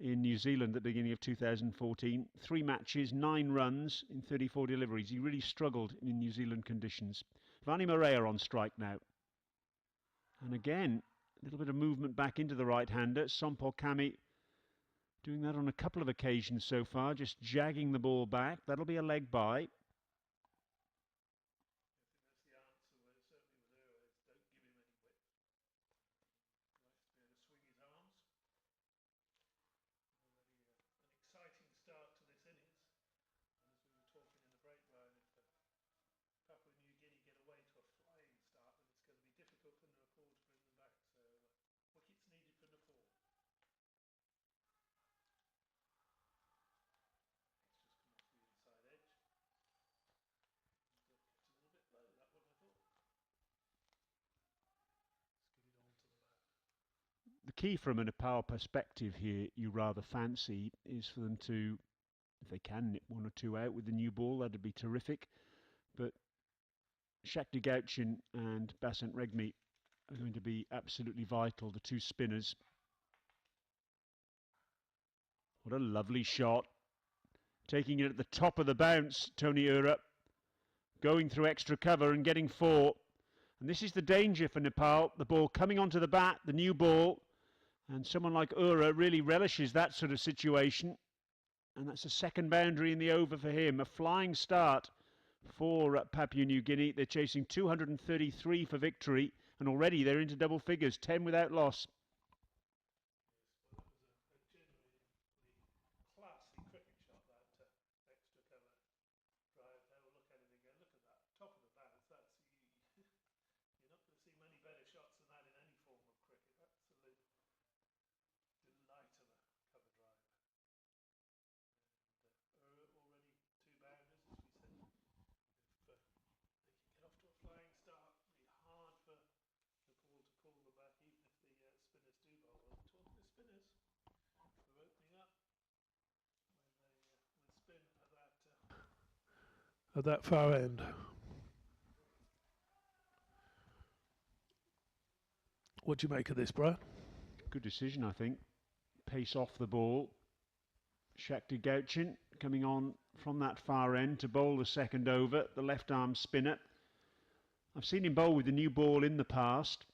in New Zealand at the beginning of 2014, 3 matches, 9 runs in 34 deliveries. He really struggled in New Zealand conditions. Vani Morea on strike now. And again, a little bit of movement back into the right-hander. Sompol Kami doing that on a couple of occasions so far, just jagging the ball back. That'll be a leg by. The key from a Nepal perspective here, you rather fancy, is for them to, if they can, nip 1 or 2 out with the new ball. That'd be terrific. But Shakti Gauchin and Basant Regmi are going to be absolutely vital, the 2 spinners. What a lovely shot. Taking it at the top of the bounce, Tony Ura. Going through extra cover and getting 4. And this is the danger for Nepal. The ball coming onto the bat, the new ball. And someone like Ura really relishes that sort of situation. And that's a 2nd boundary in the over for him. A flying start for Papua New Guinea. They're chasing 233 for victory. And already they're into double figures, 10 without loss. At that far end. What do you make of this, Brian? Good decision, I think. pace off the ball. Shakti Gauchin coming on from that far end to bowl the second over, the left arm spinner. I've seen him bowl with the new ball in the past,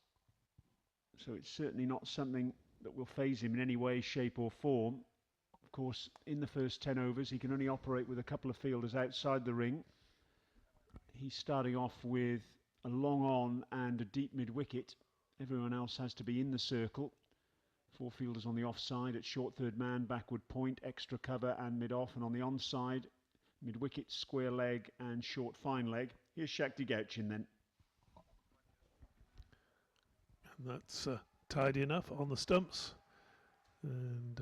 so it's certainly not something that will faze him in any way, shape or form. Of course, in the first 10 overs, he can only operate with a couple of fielders outside the ring. He's starting off with a long on and a deep mid-wicket. Everyone else has to be in the circle. 4 fielders on the offside at short third man, backward point, extra cover and mid-off. And on the onside, mid-wicket, square leg and short fine leg. Here's Shakti Gauchin then. And that's tidy enough on the stumps. And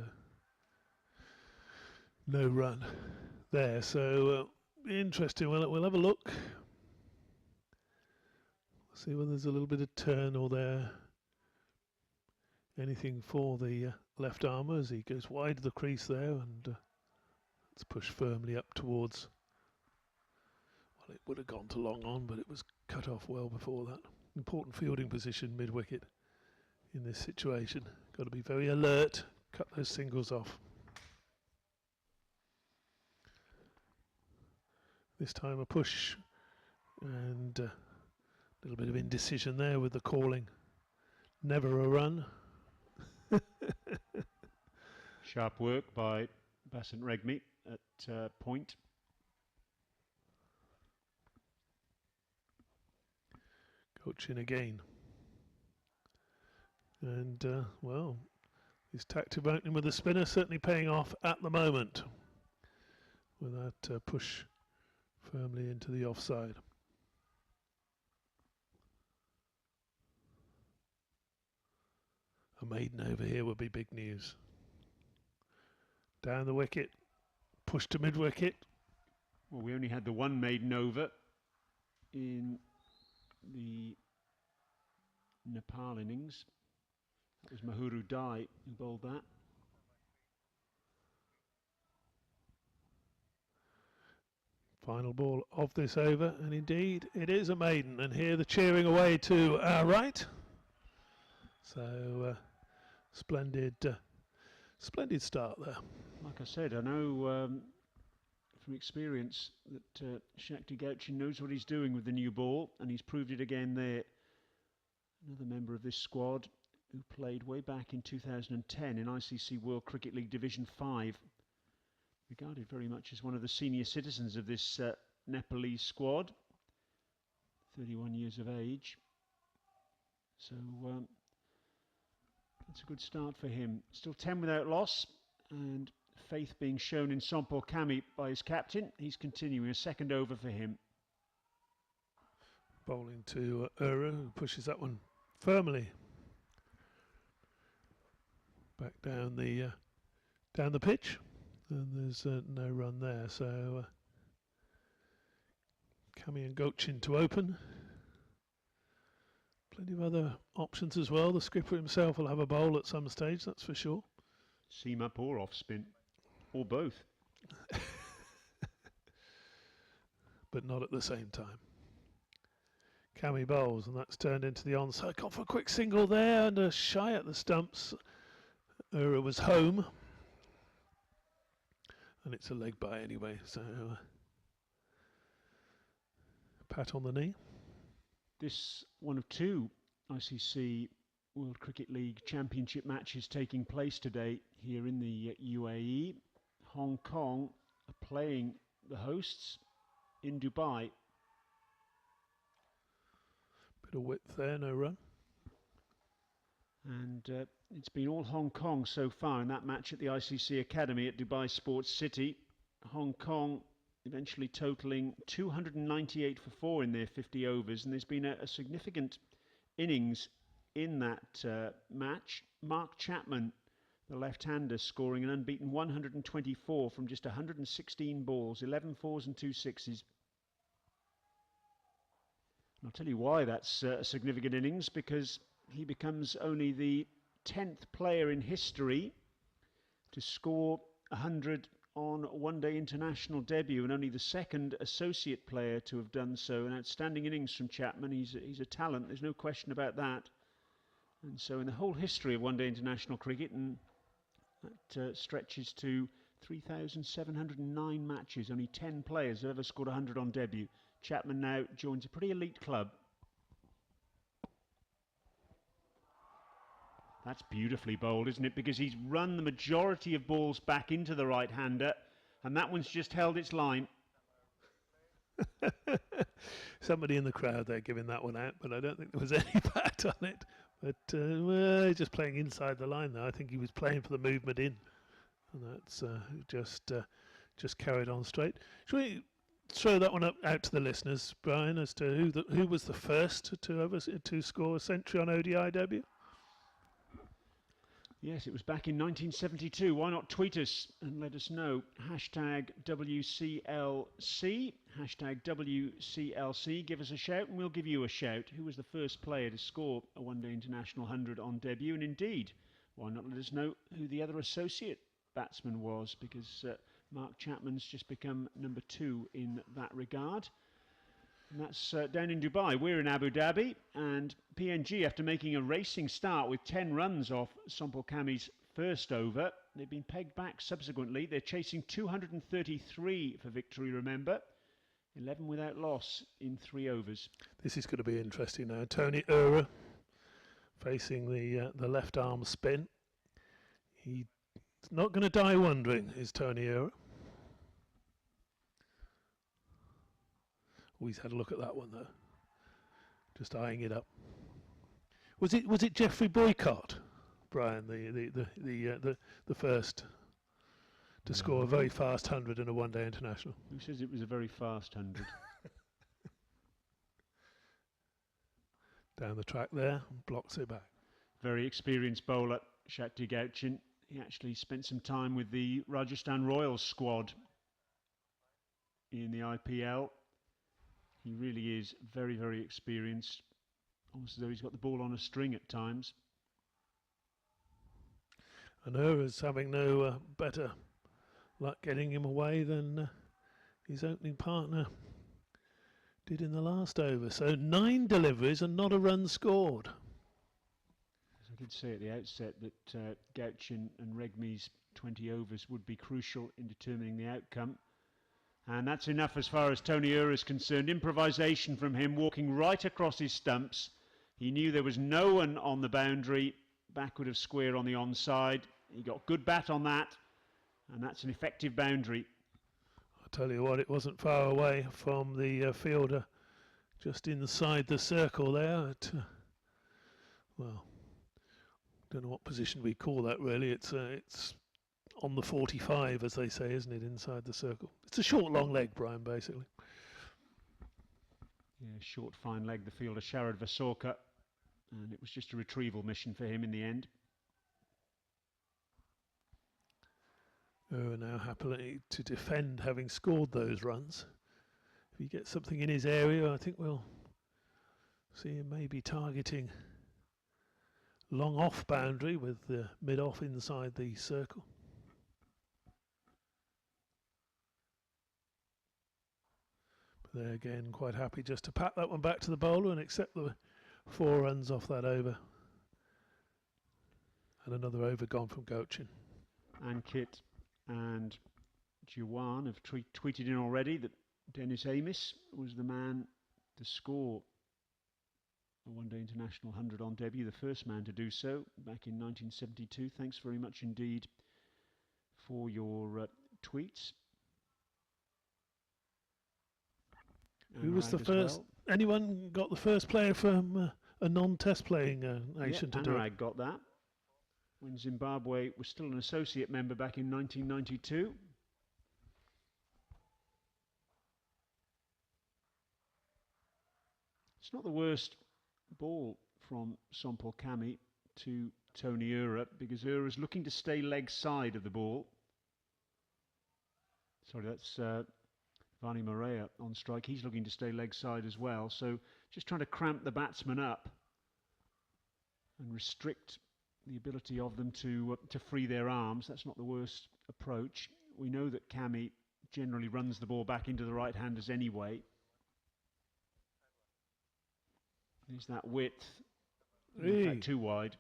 no run there. So interesting. We'll have a look. See whether there's a little bit of turn or there. Anything for the left armour as he goes wide of the crease there, and it's pushed firmly up towards. Well, it would have gone to long on, but it was cut off well before that. Important fielding position mid wicket in this situation. Got to be very alert. Cut those singles off. This time a push and a little bit of indecision there with the calling. Never a run. Sharp work by Basant Regmi at point. Gauchin again. And, well, his tactic opening with the spinner certainly paying off at the moment. With that push firmly into the offside. A maiden over here would be big news. Down the wicket, push to mid wicket. Well, we only had the one maiden over in the Nepal innings. That was Mahuru Dai who bowled that. Final ball of this over, and indeed it is a maiden. And here the cheering away to our right. So splendid start there. Like I said, I know from experience that Shakti Gauchin knows what he's doing with the new ball, and he's proved it again there. Another member of this squad who played way back in 2010 in ICC World Cricket League Division 5. Regarded very much as one of the senior citizens of this Nepalese squad. 31 years of age. So that's a good start for him. Still 10 without loss, and faith being shown in Sompor Kami by his captain. He's continuing a second over for him. Bowling to Ura, who pushes that one firmly back down the pitch, and there's no run there. So Kami and Gauchin to open. Plenty of other options as well. The skipper himself will have a bowl at some stage, that's for sure. Seam up or off spin, or both. But not at the same time. Kami bowls, and that's turned into the onside. Gone for a quick single there, and a shy at the stumps. Ura was home. And it's a leg by anyway, so pat on the knee. This one of 2 ICC World Cricket League Championship matches taking place today here in the UAE. Hong Kong are playing the hosts in Dubai. Bit of width there, no run. And it's been all Hong Kong so far in that match at the ICC Academy at Dubai Sports City. Hong Kong eventually totaling 298 for 4 in their 50 overs, and there's been a significant innings in that match. Mark Chapman, the left-hander, scoring an unbeaten 124 from just 116 balls, 11 fours and 2 sixes. And I'll tell you why that's a significant innings, because he becomes only the 10th player in history to score 100 on one-day international debut, and only the second associate player to have done so. An outstanding innings from Chapman. He's a talent, there's no question about that. And so in the whole history of one-day international cricket, and That stretches to 3,709 matches. Only 10 players have ever scored 100 on debut. Chapman now joins a pretty elite club. That's beautifully bowled, isn't it? Because he's run the majority of balls back into the right-hander, and that one's just held its line. Somebody in the crowd there giving that one out, but I don't think there was any bat on it. But well, just playing inside the line there. I think he was playing for the movement in, and that's just carried on straight. Should we throw that one out to the listeners, Brian, as to who was the first to score a century on ODI debut? Yes, it was back in 1972. Why not tweet us and let us know? Hashtag WCLC. Hashtag WCLC. Give us a shout and we'll give you a shout. Who was the first player to score a one-day international 100 on debut? And indeed, why not let us know who the other associate batsman was? Because Mark Chapman's just become number 2 in that regard. And that's down in Dubai. We're in Abu Dhabi, and PNG, after making a racing start with 10 runs off Sompal Kami's first over, they've been pegged back subsequently. They're chasing 233 for victory, remember. 11 without loss in 3 overs. This is going to be interesting now. Tony Ura facing the left arm spin. He's not going to die wondering, is Tony Ura. He's had a look at that one though, just eyeing it up. Was it Geoffrey Boycott, Brian, the first to score a very fast 100 in a one-day international? Who says it was a very fast 100? Down the track there, blocks it back. Very experienced bowler, Shakti Gauchin. He actually spent some time with the Rajasthan Royals squad in the IPL. He really is very, very experienced. Almost as though he's got the ball on a string at times. And Ura's having no better luck getting him away than his opening partner did in the last over. So 9 deliveries and not a run scored. As I did say at the outset that Gauchin and Regmi's 20 overs would be crucial in determining the outcome. And that's enough as far as Tony Ura is concerned. Improvisation from him, walking right across his stumps. He knew there was no one on the boundary, backward of square on the onside. He got good bat on that, and that's an effective boundary. I'll tell you what, it wasn't far away from the fielder, just inside the circle there. Well, don't know what position we call that really. It's on the 45, as they say, isn't it, inside the circle? It's a short, long leg, Brian, basically. Yeah, short, fine leg, the fielder, Sharad Vasorka, and it was just a retrieval mission for him in the end. Now happily to defend, having scored those runs. If he gets something in his area, I think we'll see him maybe targeting long off boundary with the mid-off inside the circle. There again, quite happy just to pat that one back to the bowler and accept the 4 runs off that over. And another over gone from Gauchin. Ankit and Jiwan have tweeted in already that Dennis Amiss was the man to score a one-day international 100 on debut, the first man to do so back in 1972. Thanks very much indeed for your tweets. Who was the first? Well. Anyone got the first player from a non-test playing nation to do it? Anurag got that when Zimbabwe was still an associate member back in 1992. It's not the worst ball from Sompal Kami to Tony Ura, because Ura's looking to stay leg side of the ball. Sorry, that's Vani Morea on strike. He's looking to stay leg side as well. So just trying to cramp the batsman up and restrict the ability of them to free their arms. That's not the worst approach. We know that Kami generally runs the ball back into the right-handers anyway. There's that width. In fact, too wide.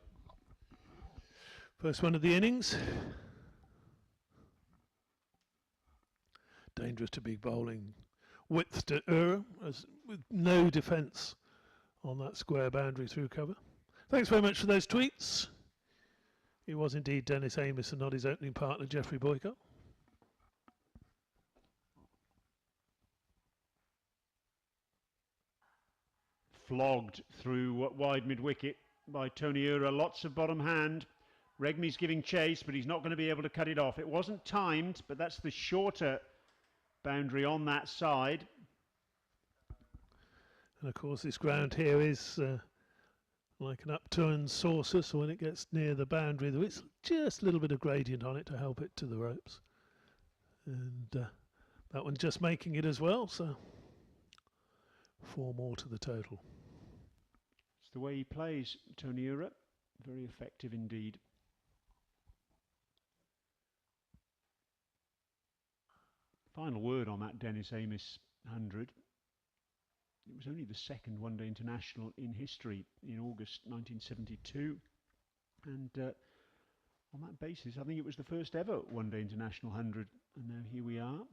First one of the innings. dangerous to be bowling width to Ura, as with no defence on that square boundary through cover. Thanks very much for those tweets. It was indeed Dennis Amiss and not his opening partner, Geoffrey Boycott. Flogged through wide mid-wicket by Tony Ura. Lots of bottom hand. Regmi's giving chase, but he's not going to be able to cut it off. It wasn't timed, but that's the shorter boundary on that side. And of course this ground here is like an upturned saucer, so when it gets near the boundary there is just a little bit of gradient on it to help it to the ropes. And that one just making it as well, so 4 more to the total. It's the way he plays, Tony Ura. Very effective indeed. Final word on that Dennis Amiss 100. It was only the second one-day international in history in August 1972. And on that basis, I think it was the first ever one-day international 100. And now here we are,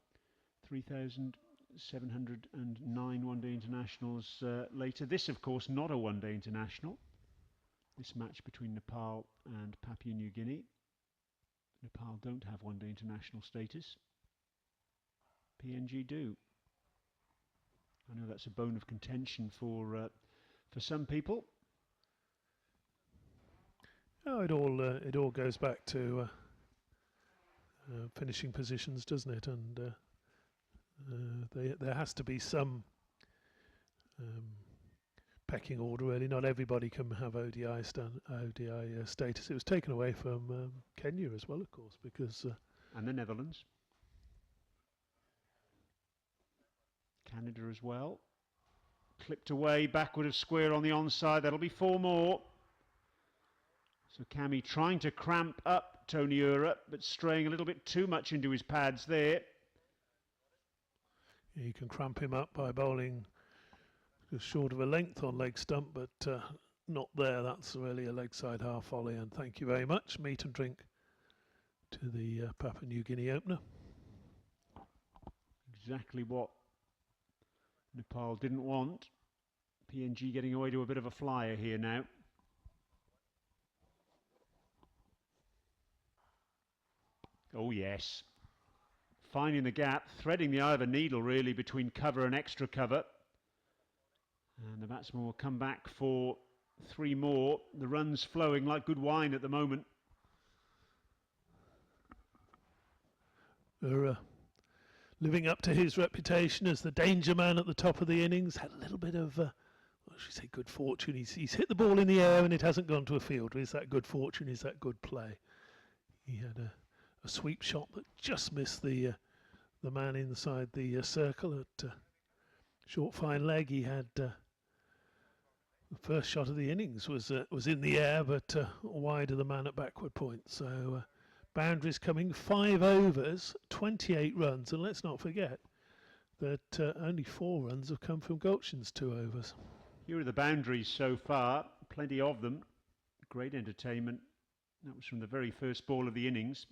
3,709 one-day internationals later. This, of course, not a one-day international. This match between Nepal and Papua New Guinea. Nepal don't have one-day international status. PNG do. I know that's a bone of contention for some people. Oh, it all goes back to finishing positions, doesn't it? And there has to be some pecking order. Really, not everybody can have ODI status. It was taken away from Kenya as well, of course, because and the Netherlands. Canada as well. Clipped away, backward of square on the onside. That'll be 4 more. So Cammy trying to cramp up Tony Ura, but straying a little bit too much into his pads there. You can cramp him up by bowling just short of a length on leg stump, but not there. That's really a leg side half volley. And thank you very much. Meat and drink to the Papua New Guinea opener. Exactly what Nepal didn't want. PNG getting away to a bit of a flyer here now. Oh yes. Finding the gap, threading the eye of a needle really between cover and extra cover. And the batsman will come back for 3 more. The run's flowing like good wine at the moment. Living up to his reputation as the danger man at the top of the innings, had a little bit of, what should I say, good fortune. He's hit the ball in the air and it hasn't gone to a field. Is that good fortune? Is that good play? He had a sweep shot that just missed the man inside the circle at short fine leg. He had the first shot of the innings was in the air, but wide of the man at backward point. So. Boundaries coming, 5 overs, 28 runs, and let's not forget that only 4 runs have come from Gulchin's 2 overs. Here are the boundaries so far, plenty of them. Great entertainment. That was from the very first ball of the innings.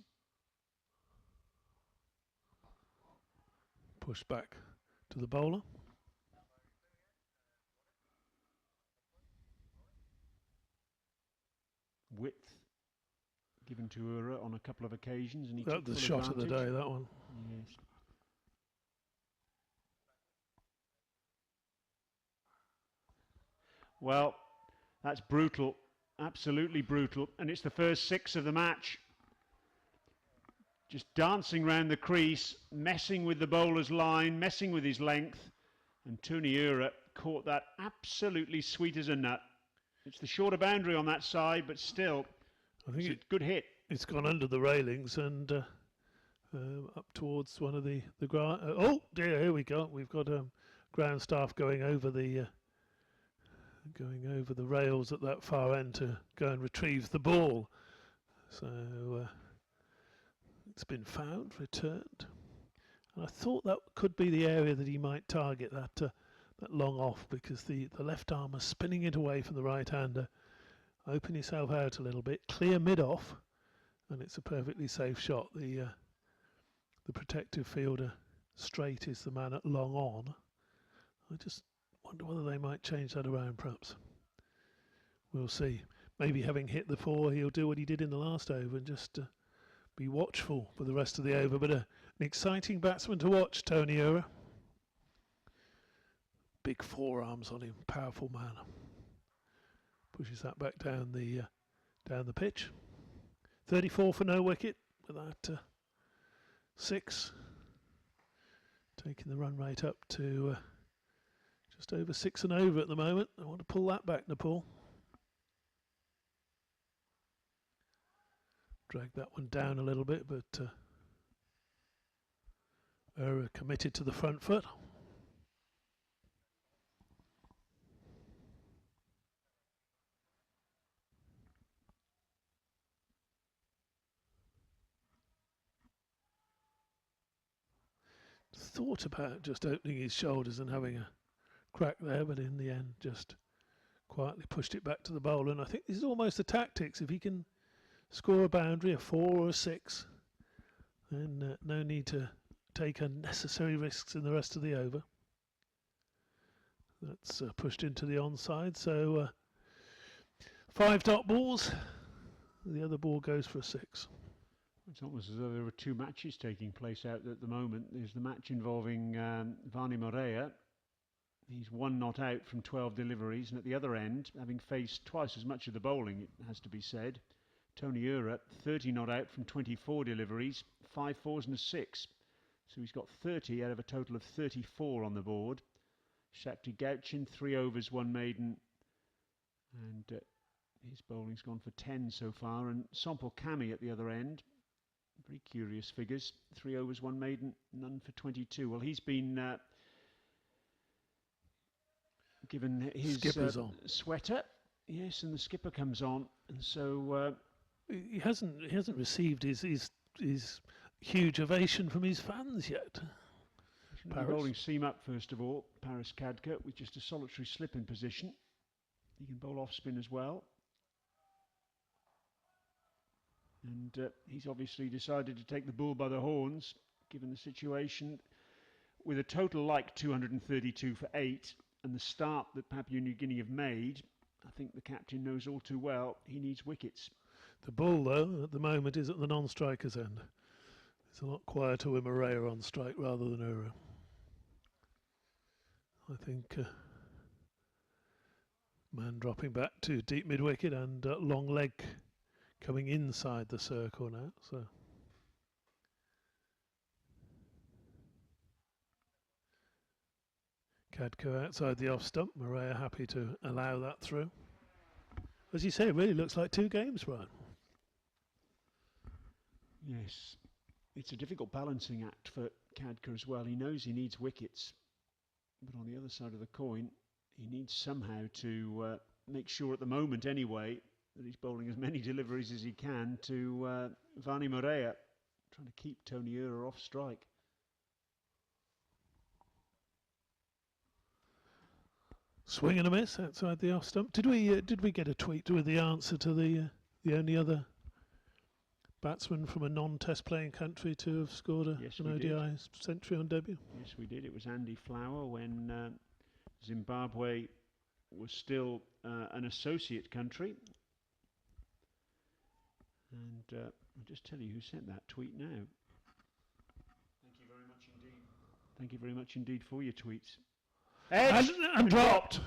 Pushed back to the bowler. Width given to Ura on a couple of occasions, and he took the shot of the day, that one. Yes. Well, that's brutal, absolutely brutal, and it's the first 6 of the match. Just dancing round the crease, messing with the bowler's line, messing with his length, and Tony Ura caught that absolutely sweet as a nut. It's the shorter boundary on that side, but still, I think it's a good hit. It's gone under the railings and up towards one of the ground. Oh dear! Here we go. We've got ground staff going over the rails at that far end to go and retrieve the ball. So it's been found, returned, and I thought that could be the area that he might target, that long off, because the left arm is spinning it away from the right hander. Open yourself out a little bit, clear mid-off, and it's a perfectly safe shot. The protective fielder Straight is the man at long on. I just wonder whether they might change that around, perhaps. We'll see. Maybe having hit the 4, he'll do what he did in the last over and just be watchful for the rest of the over. But an exciting batsman to watch, Tony Ura. Big forearms on him, powerful man. Pushes that back down the pitch. 34 for no wicket with that 6. Taking the run rate up to just over 6 and over at the moment. I want to pull that back, Nepal. Drag that one down a little bit, but Ura committed to the front foot. Thought about just opening his shoulders and having a crack there, but in the end just quietly pushed it back to the bowler. And I think this is almost the tactics. If he can score a boundary, a 4 or a 6, then no need to take unnecessary risks in the rest of the over. That's pushed into the onside, so 5 dot balls. The other ball goes for a 6. It's almost as though there are 2 matches taking place out at the moment. There's the match involving Vani Morea. He's 1 not out from 12 deliveries, and at the other end, having faced twice as much of the bowling, it has to be said, Tony Ura, 30 not out from 24 deliveries, 5 4s and a 6. So he's got 30 out of a total of 34 on the board. Shakti Gauchin, 3 overs, 1 maiden, and his bowling's gone for 10 so far. And Sompel Kami at the other end. Very curious figures. 3 overs, 1 maiden, none for 22. Well, he's been given his sweater. Yes, and the skipper comes on, and so he hasn't received his huge ovation from his fans yet. Bowling seam up first of all. Paris Khadka with just a solitary slip in position. He can bowl off spin as well. And he's obviously decided to take the bull by the horns, given the situation. With a total like 232 for 8, and the start that Papua New Guinea have made, I think the captain knows all too well he needs wickets. The bull, though, at the moment is at the non-striker's end. It's a lot quieter with Morea on strike rather than Ura. I think man dropping back to deep mid-wicket and long leg coming inside the circle now, so Khadka outside the off stump. Morea happy to allow that through. As you say, it really looks like 2 games, Brian. Yes, it's a difficult balancing act for Khadka as well. He knows he needs wickets, but on the other side of the coin, he needs somehow to make sure at the moment anyway that he's bowling as many deliveries as he can to Vani Morea, trying to keep Tony Ura off strike. Swing and a miss outside the off stump. Did we get a tweet with the answer to the only other batsman from a non-test playing country to have scored an ODI century on debut? Yes, we did. It was Andy Flower when Zimbabwe was still an associate country. And I'll just tell you who sent that tweet now. Thank you very much indeed. Thank you very much indeed for your tweets. Edge and dropped.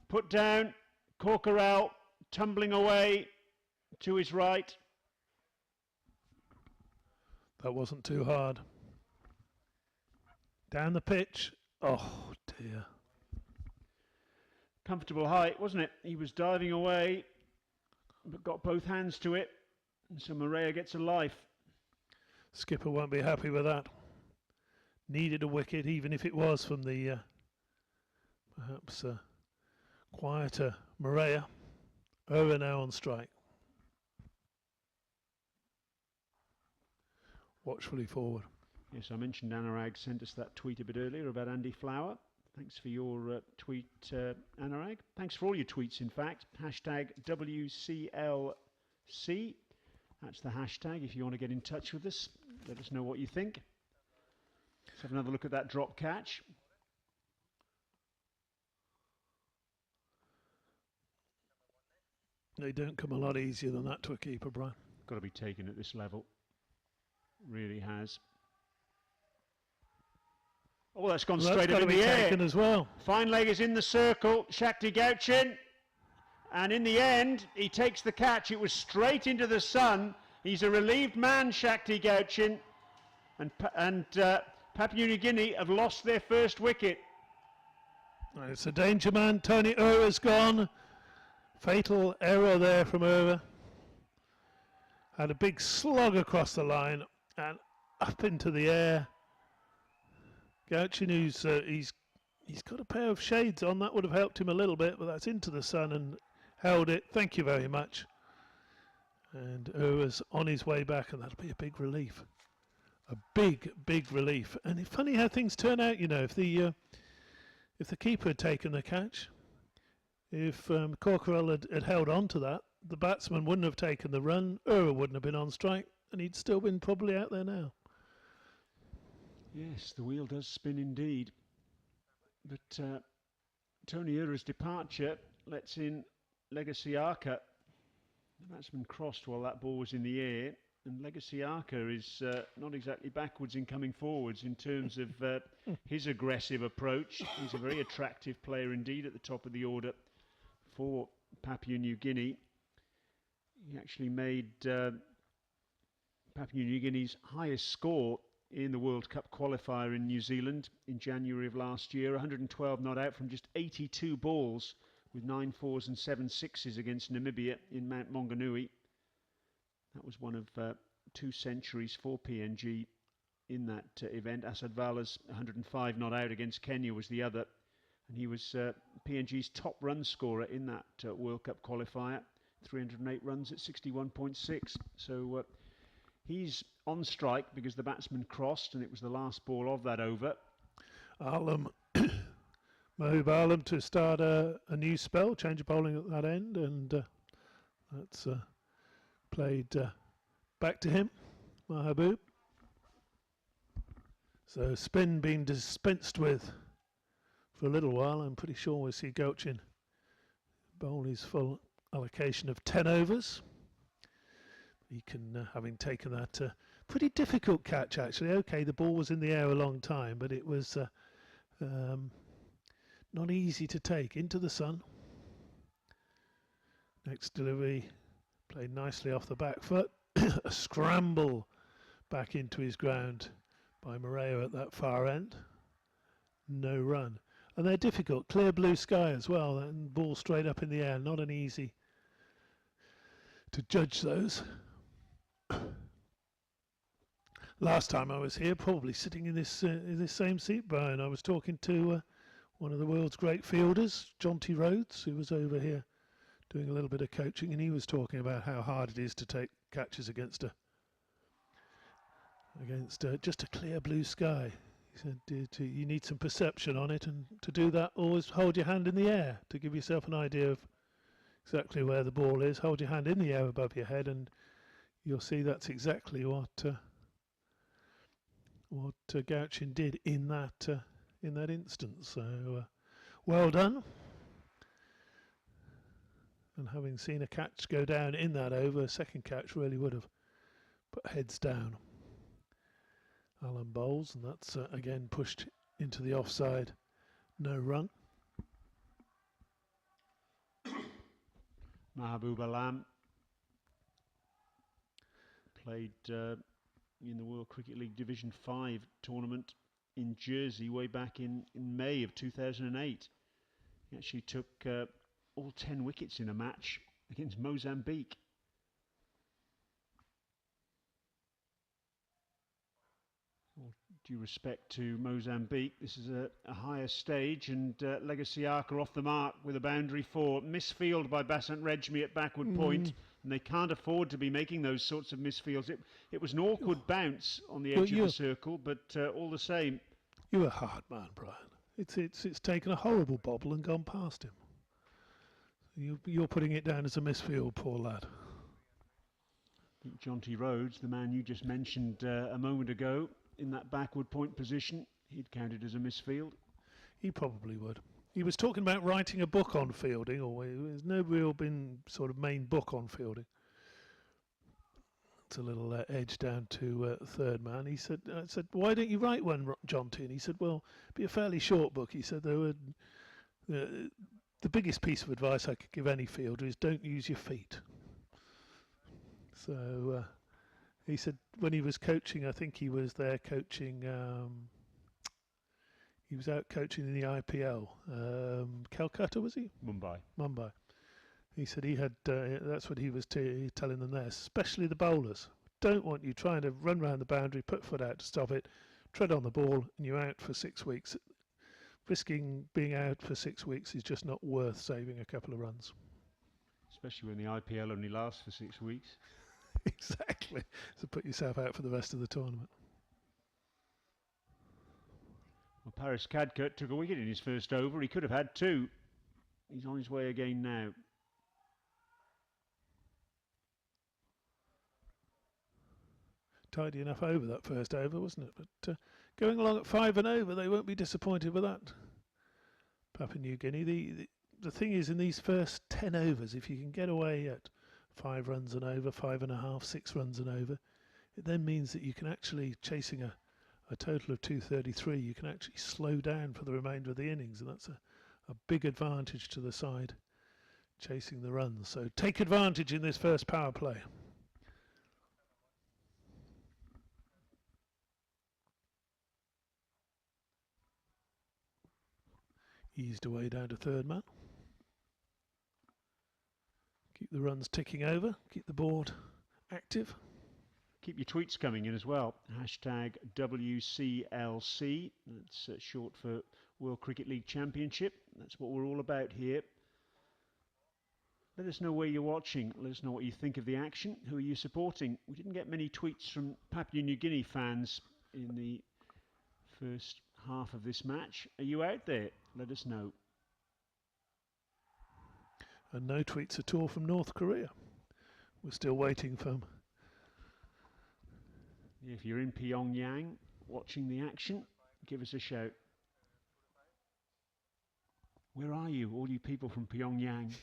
Put down. Corkerell tumbling away to his right. That wasn't too hard. Down the pitch. Oh dear. Comfortable height, wasn't it? He was diving away, but got both hands to it, and so Morea gets a life. Skipper won't be happy with that. Needed a wicket, even if it was from the perhaps quieter Morea. Ura now on strike. Watchfully forward. Yes, I mentioned Anurag sent us that tweet a bit earlier about Andy Flower. Thanks for your tweet, Anurag. Thanks for all your tweets, in fact. Hashtag WCLC. That's the hashtag if you want to get in touch with us. Let us know what you think. Let's have another look at that drop catch. They don't come a lot easier than that to a keeper, Brian. Got to be taken at this level. Really has. Oh, that's gone straight up in the air. As well. Fine leg is in the circle. Shakti Gauchin. And in the end, he takes the catch. It was straight into the sun. He's a relieved man, Shakti Gauchin. And Papua New Guinea have lost their first wicket. It's a danger man. Tony Ura's gone. Fatal error there from Ura. Had a big slog across the line and up into the air. Gauchin, he's got a pair of shades on. That would have helped him a little bit, but that's into the sun and held it. Thank you very much. And Ura's on his way back, and that'll be a big relief. A big, big relief. And it's funny how things turn out, you know. If the keeper had taken the catch, if Corkerell had held on to that, the batsman wouldn't have taken the run, Ura wouldn't have been on strike, and he'd still been probably out there now. Yes, the wheel does spin indeed. But Tony Ura's departure lets in Legacy Arca. The batsman crossed while that ball was in the air, and Legacy Arca is not exactly backwards in coming forwards in terms of his aggressive approach. He's a very attractive player indeed at the top of the order for Papua New Guinea. He actually made Papua New Guinea's highest score in the World Cup qualifier in New Zealand in January of last year. 112 not out from just 82 balls, with 9 fours and 7 sixes against Namibia in Mount Maunganui. That was one of 2 centuries for PNG in that event. Asad Vala's 105 not out against Kenya was the other. And he was PNG's top run scorer in that World Cup qualifier. 308 runs at 61.6. So he's on strike because the batsman crossed, and it was the last ball of that over. Mahbub Alam to start a new spell, change of bowling at that end, and that's played back to him, Mahbub. So spin being dispensed with for a little while. I'm pretty sure we'll see Gauchin bowl his full allocation of 10 overs. He can, having taken that pretty difficult catch actually. Okay, the ball was in the air a long time, but it was not easy to take. Into the sun. Next delivery played nicely off the back foot. A scramble back into his ground by Morea at that far end. No run. And they're difficult. Clear blue sky as well, and ball straight up in the air. Not an easy to judge those. Last time I was here, probably sitting in this same seat, Brian, I was talking to one of the world's great fielders, Jonty Rhodes, who was over here doing a little bit of coaching, and he was talking about how hard it is to take catches against just a clear blue sky. He said you need some perception on it, and to do that, always hold your hand in the air to give yourself an idea of exactly where the ball is. Hold your hand in the air above your head, and you'll see that's exactly what Gauchin did in that instance. So well done. And having seen a catch go down in that over, a second catch really would have put heads down. Alan bowls, and that's again pushed into the offside. No run. Mahbub Alam played in the World Cricket League Division 5 tournament in Jersey way back in May of 2008. He actually took all 10 wickets in a match against Mozambique. All due respect to Mozambique, this is a higher stage, and Legacy Arca off the mark with a boundary 4. Misfield by Basant Rejmi at backward point, and they can't afford to be making those sorts of misfields. It was an awkward bounce on the edge of the circle, but all the same. You're a hard man, Brian. It's taken a horrible bobble and gone past him. You're putting it down as a misfield, poor lad. I think Jonty Rhodes, the man you just mentioned a moment ago, in that backward point position, he'd count it as a misfield. He probably would. He was talking about writing a book on fielding, or there's no real been sort of main book on fielding. It's a little edge down to third man. He said, I said, why don't you write one, John T? And he said, well, it'd be a fairly short book. He said, the biggest piece of advice I could give any fielder is don't use your feet. So he said when he was coaching, I think he was there coaching, he was out coaching in the IPL. Calcutta, was he? Mumbai. He said he had, that's what he was telling them there, especially the bowlers. Don't want you trying to run around the boundary, put foot out to stop it, tread on the ball, and you're out for 6 weeks. Risking being out for 6 weeks is just not worth saving a couple of runs. Especially when the IPL only lasts for 6 weeks. Exactly. So put yourself out for the rest of the tournament. Well, Paris Cadkut took a wicket in his first over. He could have had two. He's on his way again now. Tidy enough over that first over, wasn't it? But going along at 5 and over, they won't be disappointed with that. Papua New Guinea. The thing is, in these first 10 overs, if you can get away at 5 runs and over, 5.5, 6 runs and over, it then means that you can actually, chasing a total of 233, you can actually slow down for the remainder of the innings, and that's a big advantage to the side chasing the runs. So take advantage in this first power play. Eased away down to third man. Keep the runs ticking over, keep the board active. Keep your tweets coming in as well. Hashtag WCLC, that's short for World Cricket League Championship. That's what we're all about here. Let us know where you're watching. Let us know what you think of the action. Who are you supporting? We didn't get many tweets from Papua New Guinea fans in the first half of this match. Are you out there? Let us know. And no tweets at all from North Korea. We're still waiting for them. If you're in Pyongyang watching the action, give us a shout. Where are you, all you people from Pyongyang?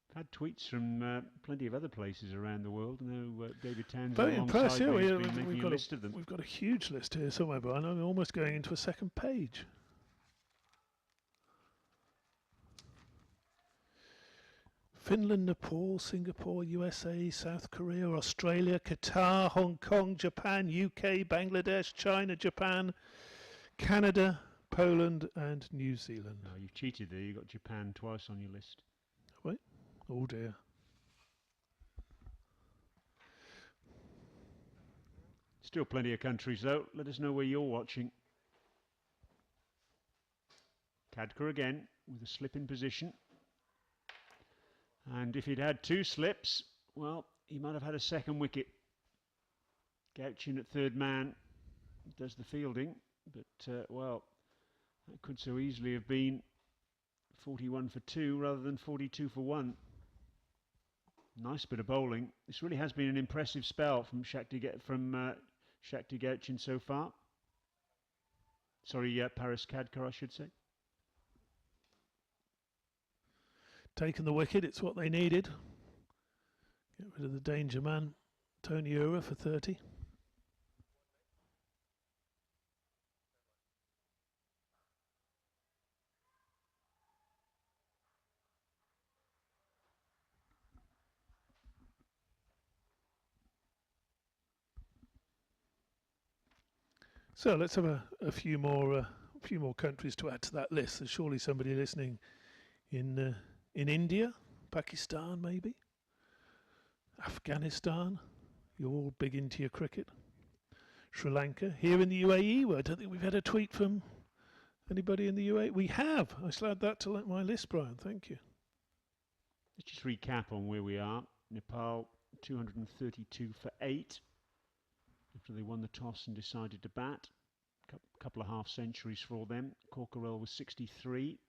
I've had tweets from plenty of other places around the world. I know David Townsend very impressed. Yeah, we've got a list of them. We've got a huge list here somewhere, Brian. I'm almost going into a second page. Finland, Nepal, Singapore, USA, South Korea, Australia, Qatar, Hong Kong, Japan, UK, Bangladesh, China, Japan, Canada, Poland and New Zealand. No, you've cheated there. You've got Japan twice on your list. Wait. Oh dear. Still plenty of countries though. Let us know where you're watching. Khadka again with a slip in position. And if he'd had 2 slips, well, he might have had a second wicket. Gouchin at third man does the fielding, but well, that could so easily have been 41 for 2 rather than 42 for 1. Nice bit of bowling. This really has been an impressive spell from Shakti Gouchin so far. Sorry, Paris Khadka, I should say. Taken the wicket, it's what they needed. Get rid of the danger man, Tony Ura for 30. So let's have a few more countries to add to that list. There's surely somebody listening in India, Pakistan maybe, Afghanistan. You're all big into your cricket. Sri Lanka. Here in the UAE, well, I don't think we've had a tweet from anybody in the UAE. We have. I shall add that to my list, Brian. Thank you. Let's just recap on where we are. Nepal 232 for 8 after they won the toss and decided to bat. A couple of half centuries for them. Corkerell with 63,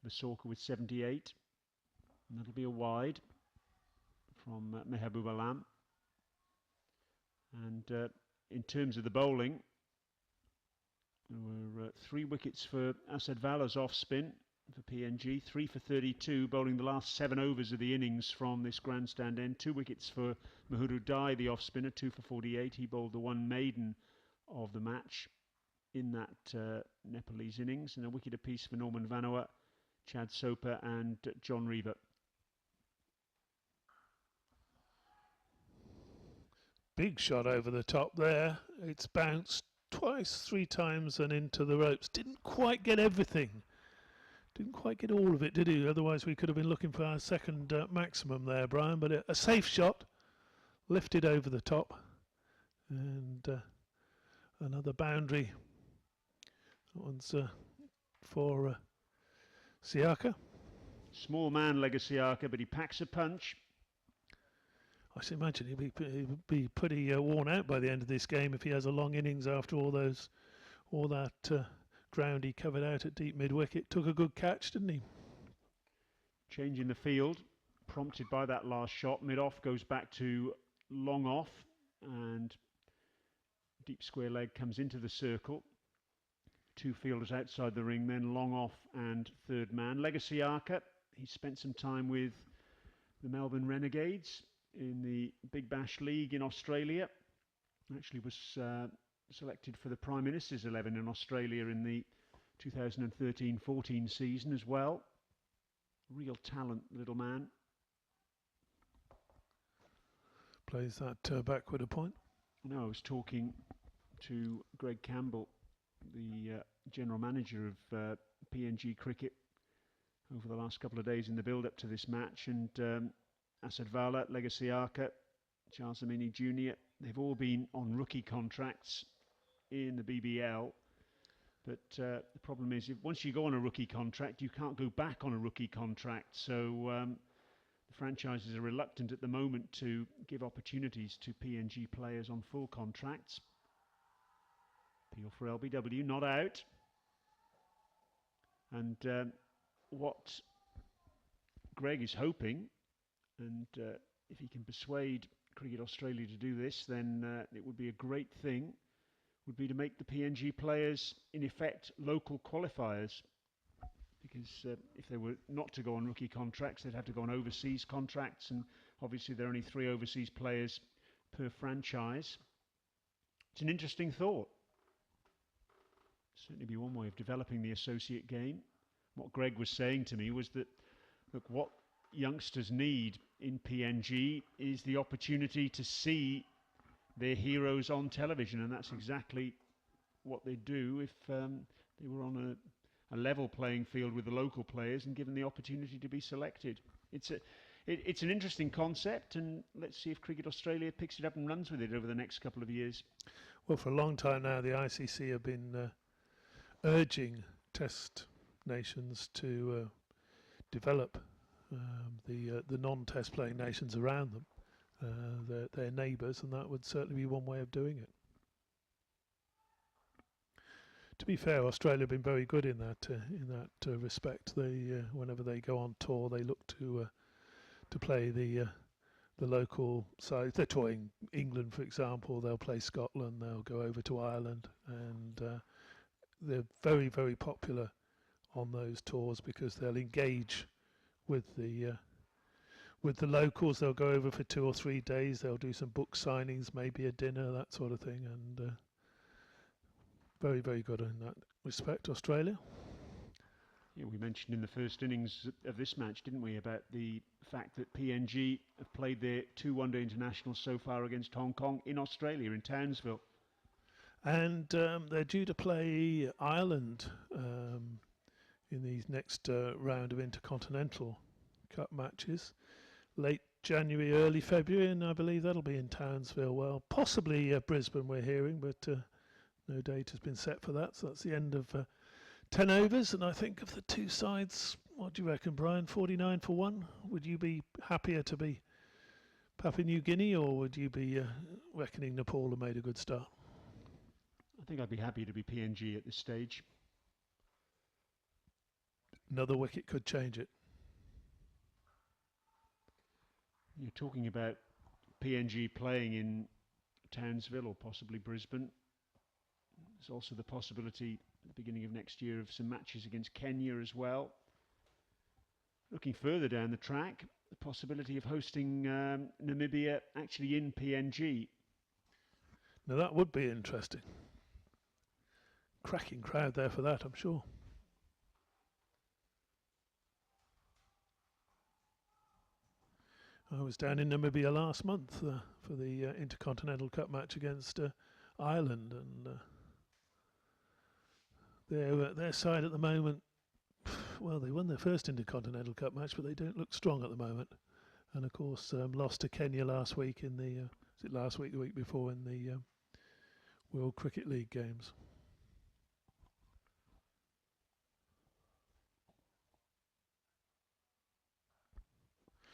Vasorka with 78. And that'll be a wide from Mehboob Alam. And in terms of the bowling, there were 3 wickets for Asad Vala's off spin for PNG, 3 for 32, bowling the last 7 overs of the innings from this grandstand end. 2 wickets for Mahuru Dai, the off spinner, 2 for 48. He bowled the 1 maiden of the match in that Nepalese innings, and a wicket apiece for Norman Vanoa, Chad Soper, and John Reaver. Big shot over the top there. It's bounced twice, 3 times and into the ropes. Didn't quite get everything. Didn't quite get all of it, did he? Otherwise we could have been looking for our second maximum there, Brian. But a safe shot, lifted over the top. And another boundary. That one's for Siaka. Small man, Siaka, but he packs a punch. I should imagine he'd be pretty worn out by the end of this game if he has a long innings after all that ground he covered out at deep mid-wicket. Took a good catch, didn't he? Change in the field, prompted by that last shot. Mid-off goes back to long off, and deep square leg comes into the circle. 2 fielders outside the ring, then long off and third man. Siaka, he spent some time with the Melbourne Renegades in the Big Bash League in Australia. Actually was selected for the Prime Minister's 11 in Australia in the 2013-14 season as well. Real talent, little man. Plays that backward a point. No, I was talking to Greg Campbell, the general manager of PNG cricket, over the last couple of days in the build-up to this match, and Asad Vala, Siaka, Charles Amini Jr., they've all been on rookie contracts in the BBL. But the problem is, once you go on a rookie contract, you can't go back on a rookie contract. So the franchises are reluctant at the moment to give opportunities to PNG players on full contracts. Appeal for LBW, not out. And what Greg is hoping, and if he can persuade Cricket Australia to do this, then it would be a great thing, would be to make the PNG players, in effect, local qualifiers. Because if they were not to go on rookie contracts, they'd have to go on overseas contracts, and obviously there are only 3 overseas players per franchise. It's an interesting thought. Certainly be one way of developing the associate game. What Greg was saying to me was that, look, what youngsters need in PNG is the opportunity to see their heroes on television, and that's exactly what they'd do if they were on a level playing field with the local players and given the opportunity to be selected. It's an interesting concept, and let's see if Cricket Australia picks it up and runs with it over the next couple of years. Well, for a long time now, the ICC have been urging test nations to develop the non-test playing nations around them, their neighbours, and that would certainly be one way of doing it. To be fair, Australia have been very good in that respect. They whenever they go on tour, they look to play the local side. If they're touring England, for example, they'll play Scotland. They'll go over to Ireland, and they're very, very popular on those tours because they'll engage with the locals. They'll go over for 2 or 3 days. They'll do some book signings, maybe a dinner, that sort of thing, and very, very good in that respect, Australia. Yeah, we mentioned in the first innings of this match, didn't we, about the fact that PNG have played their 2 one-day internationals so far against Hong Kong in Australia, in Townsville. And they're due to play Ireland in these next round of Intercontinental Cup matches. Late January, early February, and I believe that'll be in Townsville. Well, possibly Brisbane, we're hearing, but no date has been set for that. So that's the end of 10 overs, and I think of the 2 sides, what do you reckon, Brian? 49 for 1? Would you be happier to be Papua New Guinea, or would you be reckoning Nepal have made a good start? I think I'd be happy to be PNG at this stage. Another wicket could change it. You're talking about PNG playing in Townsville or possibly Brisbane. There's also the possibility at the beginning of next year of some matches against Kenya as well. Looking further down the track, the possibility of hosting Namibia actually in PNG. Now that would be interesting. Cracking crowd there for that, I'm sure. I was down in Namibia last month for the Intercontinental Cup match against Ireland, and their side at the moment, well, they won their first Intercontinental Cup match, but they don't look strong at the moment. And of course, lost to Kenya last week in the the week before in the World Cricket League games.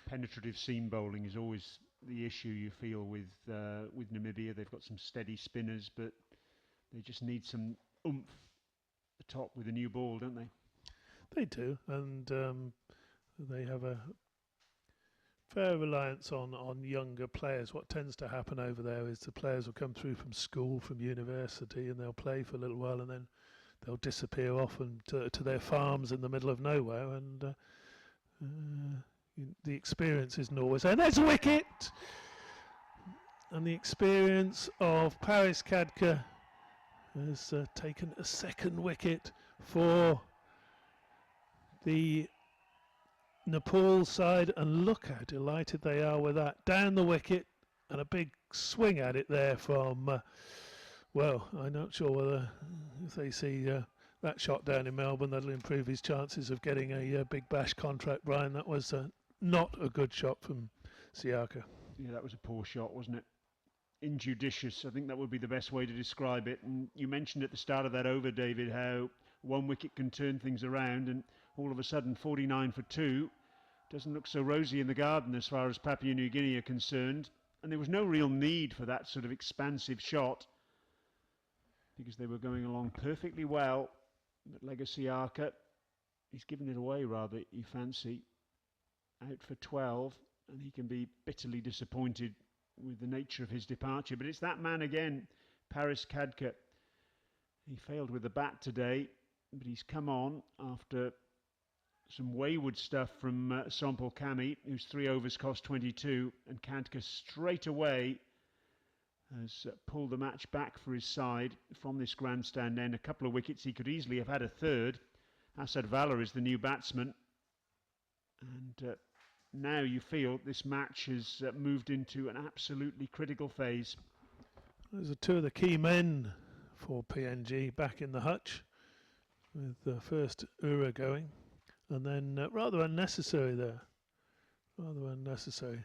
Penetrative seam bowling is always the issue you feel with Namibia. They've got some steady spinners, but they just need some oomph at the top with a new ball, don't they? They do, and they have a fair reliance on younger players. What tends to happen over there is the players will come through from school, from university, and they'll play for a little while, and then they'll disappear off and to their farms in the middle of nowhere, and the experience isn't always there. There's a wicket! And the experience of Paris Khadka has taken a second wicket for the Nepal side, and look how delighted they are with that. Down the wicket, and a big swing at it there from, well, I'm not sure whether if they see that shot down in Melbourne, that'll improve his chances of getting a Big Bash contract, Brian. That was not a good shot from Siaka. Yeah, that was a poor shot, wasn't it? Injudicious, I think that would be the best way to describe it. And you mentioned at the start of that over, David, how one wicket can turn things around, and all of a sudden 49 for 2 doesn't look so rosy in the garden as far as Papua New Guinea are concerned. And there was no real need for that sort of expansive shot because they were going along perfectly well. But Legacy Arca, he's given it away rather, you fancy. Out for 12, and he can be bitterly disappointed with the nature of his departure. But it's that man again, Paris Khadka. He failed with the bat today, but he's come on after some wayward stuff from Sompel Kami, whose 3 overs cost 22, and Khadka straight away has pulled the match back for his side from this grandstand end. A couple of wickets, he could easily have had a third. Asad Vala is the new batsman. And now you feel this match has moved into an absolutely critical phase. Those are two of the key men for PNG back in the hutch, with the first Ura going, and then rather unnecessary there. Rather unnecessary.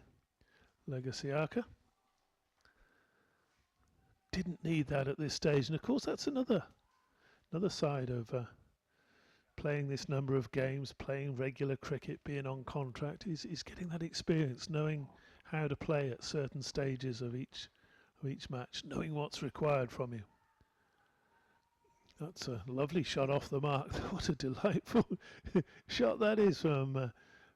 Legacy Arca. Didn't need that at this stage, and of course that's another side of playing this number of games, playing regular cricket, being on contract, is getting that experience, knowing how to play at certain stages of each match, knowing what's required from you. That's a lovely shot off the mark. What a delightful shot that is from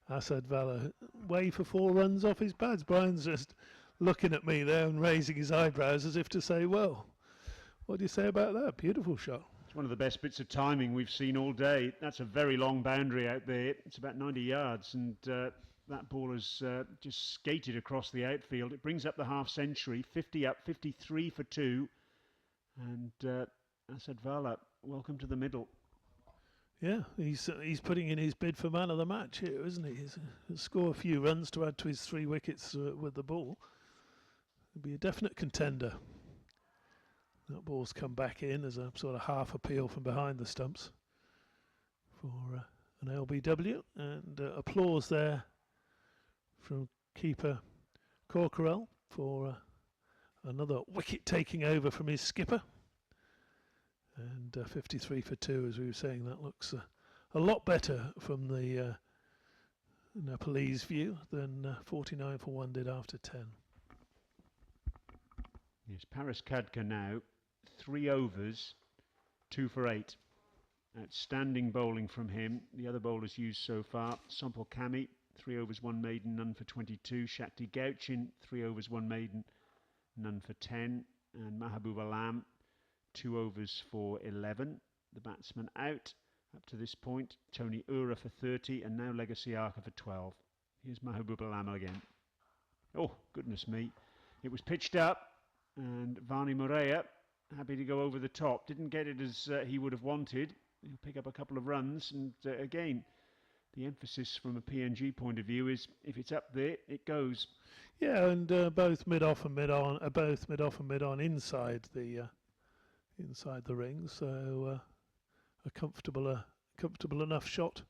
Asad Vala. Way for 4 runs off his pads. Brian's just looking at me there and raising his eyebrows as if to say, well, what do you say about that? Beautiful shot. One of the best bits of timing we've seen all day. That's a very long boundary out there. It's about 90 yards, and that ball has just skated across the outfield. It brings up the half century, 50 up, 53 for 2, and Asad Vala, welcome to the middle. Yeah, he's putting in his bid for man of the match here, isn't he? He'll score a few runs to add to his 3 wickets with the ball. He'll be a definite contender. That ball's come back in as a sort of half appeal from behind the stumps for an LBW, and applause there from keeper Corkerell for another wicket taking over from his skipper. And 53 for 2, as we were saying, that looks a lot better from the Nepalese view than 49 for 1 did after 10. Yes, Paris Khadka now, 3 overs, 2 for 8. Outstanding bowling from him. The other bowlers used so far, Sompel Kami, 3 overs, 1 maiden, none for 22. Shakti Gauchin, 3 overs, 1 maiden, none for 10. And Mahbub Alam, 2 overs for 11. The batsman out up to this point. Tony Ura for 30 and now Legacy Arca for 12. Here's Mahbub Alam again. Oh, goodness me. It was pitched up and Vani Morea happy to go over the top. Didn't get it as he would have wanted. He'll pick up a couple of runs and again, the emphasis from a PNG point of view is if it's up there, it goes. Yeah, and both mid-off and mid-on, inside the ring, so a comfortable enough shot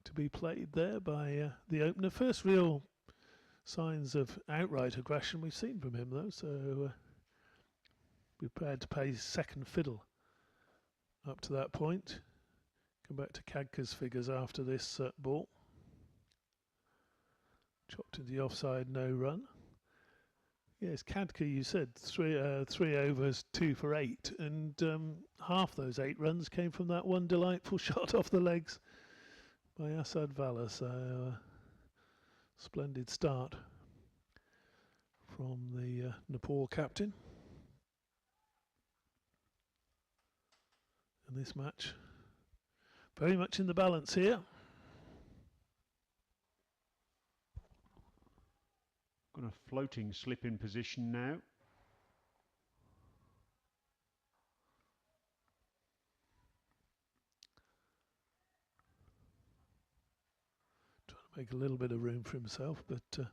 to be played there by the opener. First real signs of outright aggression we've seen from him, though, so we're prepared to pay second fiddle up to that point. Come back to Kadka's figures after this ball. Chopped into the offside, no run. Yes, Kadka, you said three overs, 2 for 8, and half those 8 runs came from that one delightful shot off the legs by Asad Vala. So splendid start from the Nepal captain. And this match very much in the balance here. Got a floating slip in position now. Trying to make a little bit of room for himself, but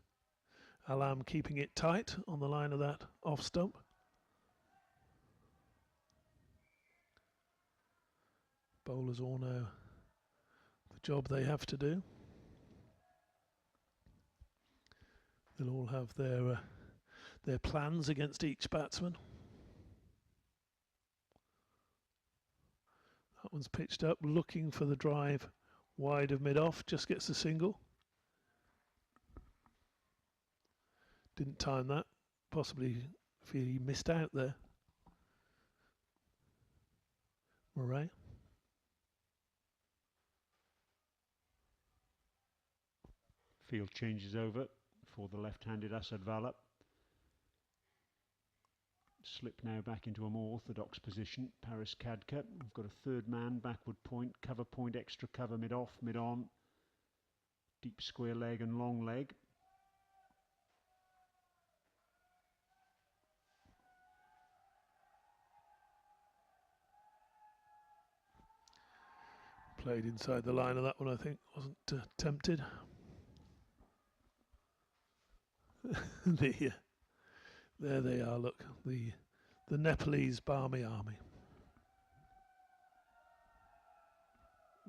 Alam keeping it tight on the line of that off stump. Bowlers all know the job they have to do. They'll all have their plans against each batsman. That one's pitched up, looking for the drive wide of mid-off, just gets a single. Didn't time that, possibly feel he missed out there. Murray. Field changes over for the left-handed Asad Vala. Slip now back into a more orthodox position. Paris Kadka. We've got a third man, backward point, cover point, extra cover, mid-off, mid-on. Deep square leg and long leg. Played inside the line of that one, I think. Wasn't tempted. There they are, look, the Nepalese Barmy Army.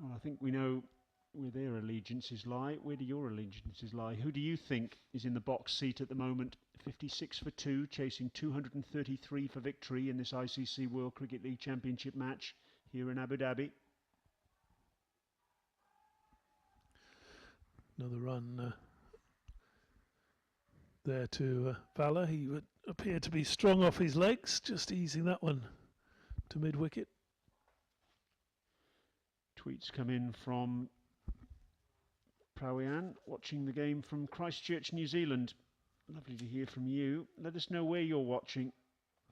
Well, I think we know where their allegiances lie. Where do your allegiances lie? Who do you think is in the box seat at the moment? 56 for 2, chasing 233 for victory in this ICC World Cricket League Championship match here in Abu Dhabi. Another run there to Vala. He would appear to be strong off his legs, just easing that one to mid-wicket. Tweets come in from Prawian, watching the game from Christchurch, New Zealand. Lovely to hear from you. Let us know where you're watching.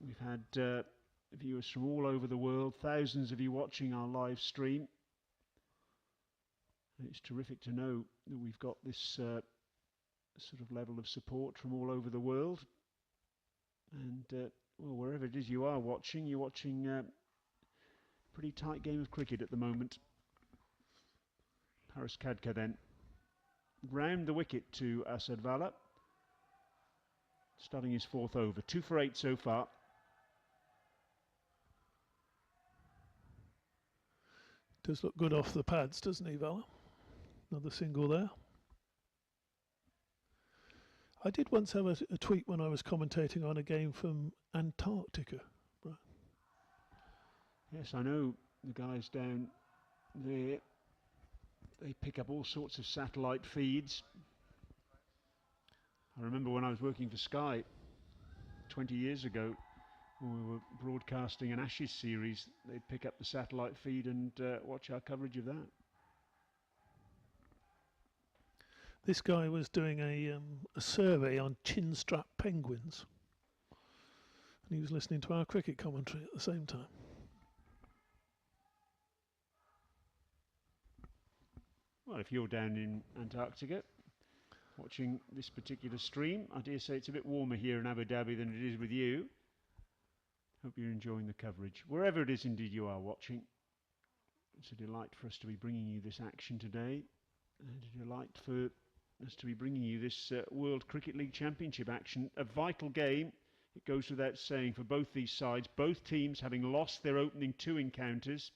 We've had viewers from all over the world, thousands of you watching our live stream. It's terrific to know that we've got this sort of level of support from all over the world. And well, wherever it is you are watching, you're watching a pretty tight game of cricket at the moment. Paris Kadka then round the wicket to Asad Vala, starting his 4th over. 2 for 8 so far. Does look good off the pads, doesn't he, Vala? Another single there. I did once have a tweet when I was commentating on a game from Antarctica. Right. Yes, I know the guys down there. They pick up all sorts of satellite feeds. I remember when I was working for Sky 20 years ago, when we were broadcasting an Ashes series, they'd pick up the satellite feed and watch our coverage of that. This guy was doing a survey on chin-strap penguins, and he was listening to our cricket commentary at the same time. Well, if you're down in Antarctica watching this particular stream, I dare say it's a bit warmer here in Abu Dhabi than it is with you. Hope you're enjoying the coverage, wherever it is indeed you are watching. It's a delight for us to be bringing you this action today, and a delight for us to be bringing you this World Cricket League Championship action. A vital game, it goes without saying, for both these sides. Both teams having lost their opening 2 encounters.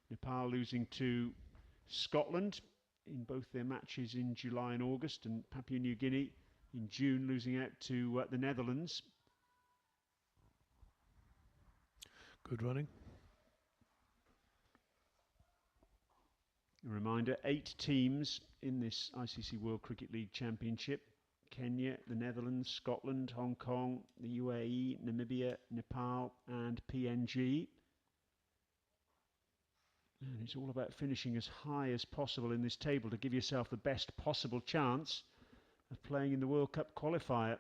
Nepal losing to Scotland in both their matches in July and August, and Papua New Guinea in June losing out to the Netherlands. Good running. A reminder, 8 teams in this ICC World Cricket League Championship. Kenya, the Netherlands, Scotland, Hong Kong, the UAE, Namibia, Nepal and PNG. And it's all about finishing as high as possible in this table to give yourself the best possible chance of playing in the World Cup qualifier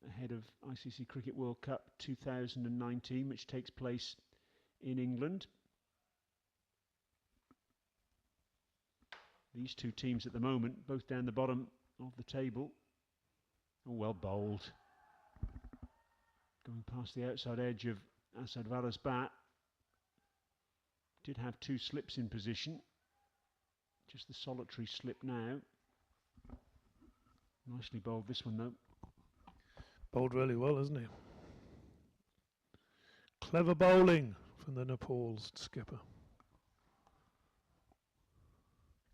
ahead of ICC Cricket World Cup 2019, which takes place in England. These 2 teams at the moment, both down the bottom of the table. Oh, well bowled. Going past the outside edge of Asad Vara's bat. Did have 2 slips in position. Just the solitary slip now. Nicely bowled this one though. Bowled really well, hasn't he? Clever bowling from the Nepal's skipper.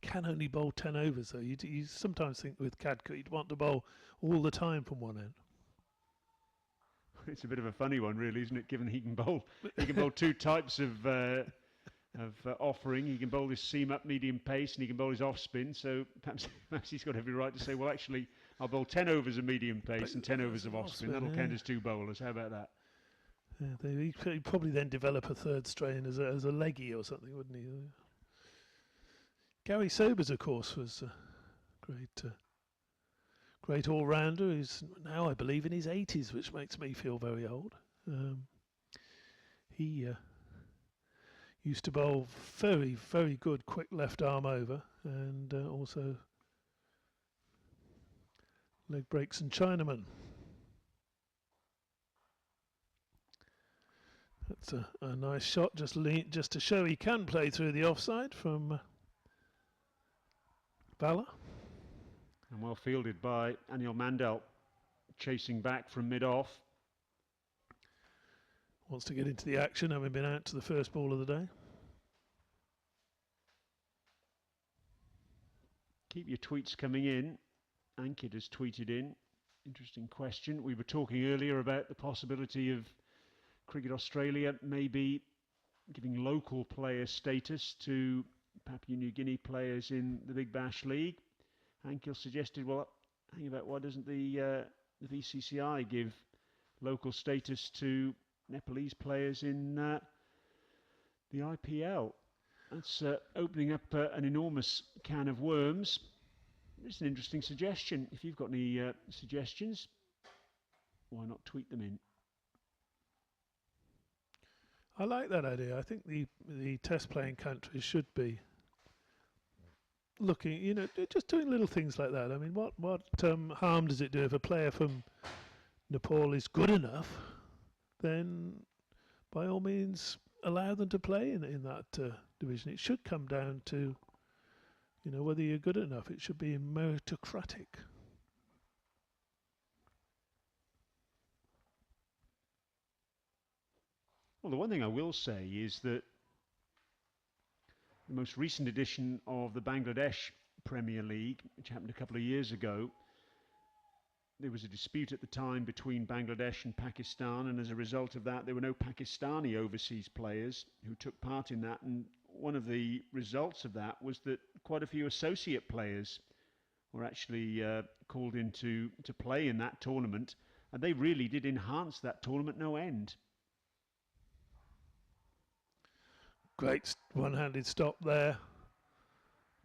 Can only bowl 10 overs though. You sometimes think with Khadka you'd want to bowl all the time from one end. It's a bit of a funny one really, isn't it, given he can bowl 2 types of offering. He can bowl his seam up medium pace and he can bowl his off spin, so perhaps he's got every right to say, well actually I'll bowl 10 overs of medium pace and 10 overs of off spin. That'll count as 2 bowlers. How about that? Yeah, he'd probably then develop a third strain as a leggy or something, wouldn't he? Gary Sobers, of course, was a great all-rounder. He's now, I believe, in his 80s, which makes me feel very old. He used to bowl very, very good quick left arm over, and also leg breaks and Chinaman. That's a nice shot, just to show he can play through the offside from Vala. And well fielded by Anil Mandel, chasing back from mid-off. Wants to get into the action, having been out to the first ball of the day. Keep your tweets coming in. Ankit has tweeted in. Interesting question. We were talking earlier about the possibility of Cricket Australia maybe giving local player status to Papua New Guinea players in the Big Bash League. Ankil suggested, well, hang about, why doesn't the BCCI give local status to Nepalese players in the IPL? That's opening up an enormous can of worms. It's an interesting suggestion. If you've got any suggestions, why not tweet them in? I like that idea. I think the test playing countries should be looking, just doing little things like that. I mean, what harm does it do if a player from Nepal is good enough? Then, by all means, allow them to play in that division. It should come down to, whether you're good enough. It should be meritocratic. Well, the one thing I will say is that the most recent edition of the Bangladesh Premier League, which happened a couple of years ago, there was a dispute at the time between Bangladesh and Pakistan, and as a result of that, there were no Pakistani overseas players who took part in that. And one of the results of that was that quite a few associate players were actually called in to play in that tournament, and they really did enhance that tournament no end. Great one-handed stop there,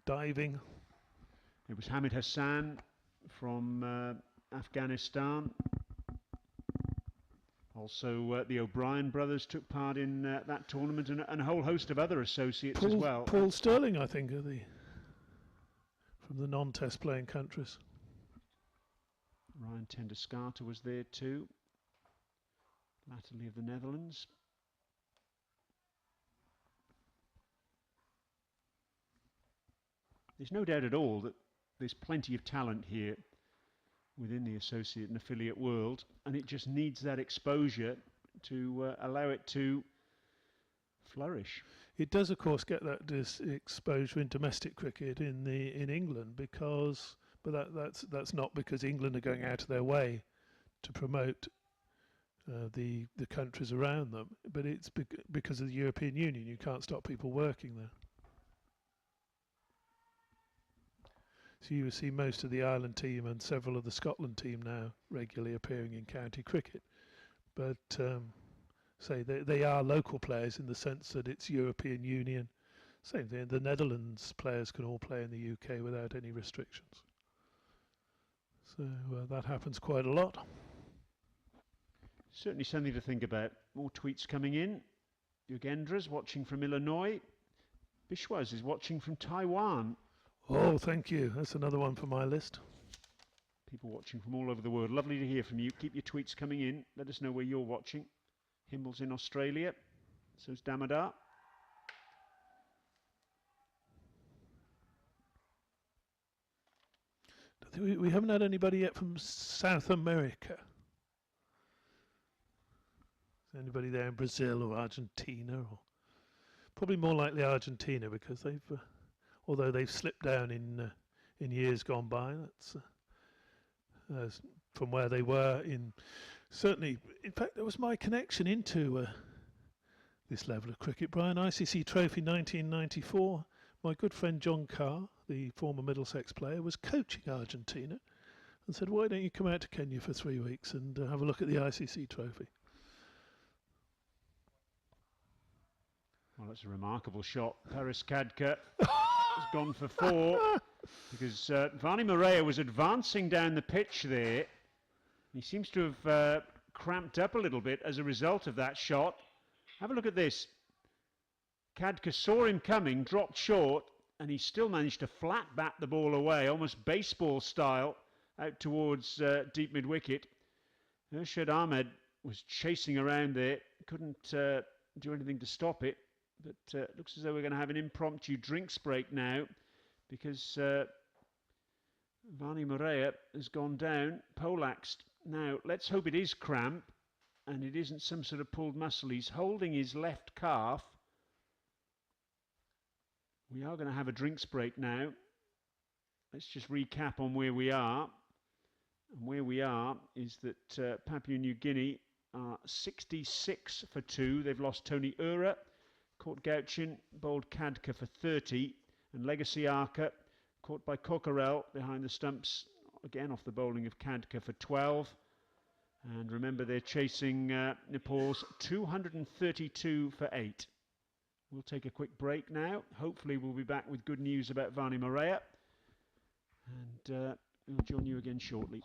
diving. It was Hamid Hassan from Afghanistan. Also, the O'Brien brothers took part in that tournament, and a whole host of other associates as well. Paul Sterling, I think, are from the non-test playing countries. Ryan ten Doeschate was there too, latterly of the Netherlands. There's no doubt at all that there's plenty of talent here within the associate and affiliate world, and it just needs that exposure to allow it to flourish. It does, of course, get that exposure in domestic cricket in England, but that's not because England are going out of their way to promote the countries around them, but it's because of the European Union. You can't stop people working there. So you see most of the Ireland team and several of the Scotland team now regularly appearing in county cricket. But say they are local players in the sense that it's European Union. Same thing, the Netherlands players can all play in the UK without any restrictions. So that happens quite a lot. Certainly something to think about. More tweets coming in. Yogendra's watching from Illinois. Bishwas is watching from Taiwan. Oh, thank you. That's another one for my list. People watching from all over the world. Lovely to hear from you. Keep your tweets coming in. Let us know where you're watching. Himble's in Australia. So's Damodar. We haven't had anybody yet from South America. Is anybody there in Brazil or Argentina? Or probably more likely Argentina, because although they've slipped down in years gone by, that's from where they were certainly. In fact, that was my connection into this level of cricket, Brian. ICC Trophy 1994. My good friend John Carr, the former Middlesex player, was coaching Argentina and said, "Why don't you come out to Kenya for 3 weeks and have a look at the ICC Trophy?" Well, that's a remarkable shot. Paris Kadka has gone for 4 because Vani Morea was advancing down the pitch there. He seems to have cramped up a little bit as a result of that shot. Have a look at this. Kadka saw him coming, dropped short, and he still managed to flat bat the ball away, almost baseball style, out towards deep mid-wicket. Urshad Ahmed was chasing around there, couldn't do anything to stop it. But looks as though we're going to have an impromptu drinks break now, because Vani Morea has gone down, poleaxed. Now, let's hope it is cramp and it isn't some sort of pulled muscle. He's holding his left calf. We are going to have a drinks break now. Let's just recap on where we are. And where we are is that Papua New Guinea are 66 for 2. They've lost Tony Ura. Caught Gauchin, bowled Kadka for 30, and Legacy Arca caught by Coquerel behind the stumps, again off the bowling of Kadka for 12. And remember, they're chasing Nepal's 232 for 8. We'll take a quick break now. Hopefully we'll be back with good news about Vani Morea, and we'll join you again shortly.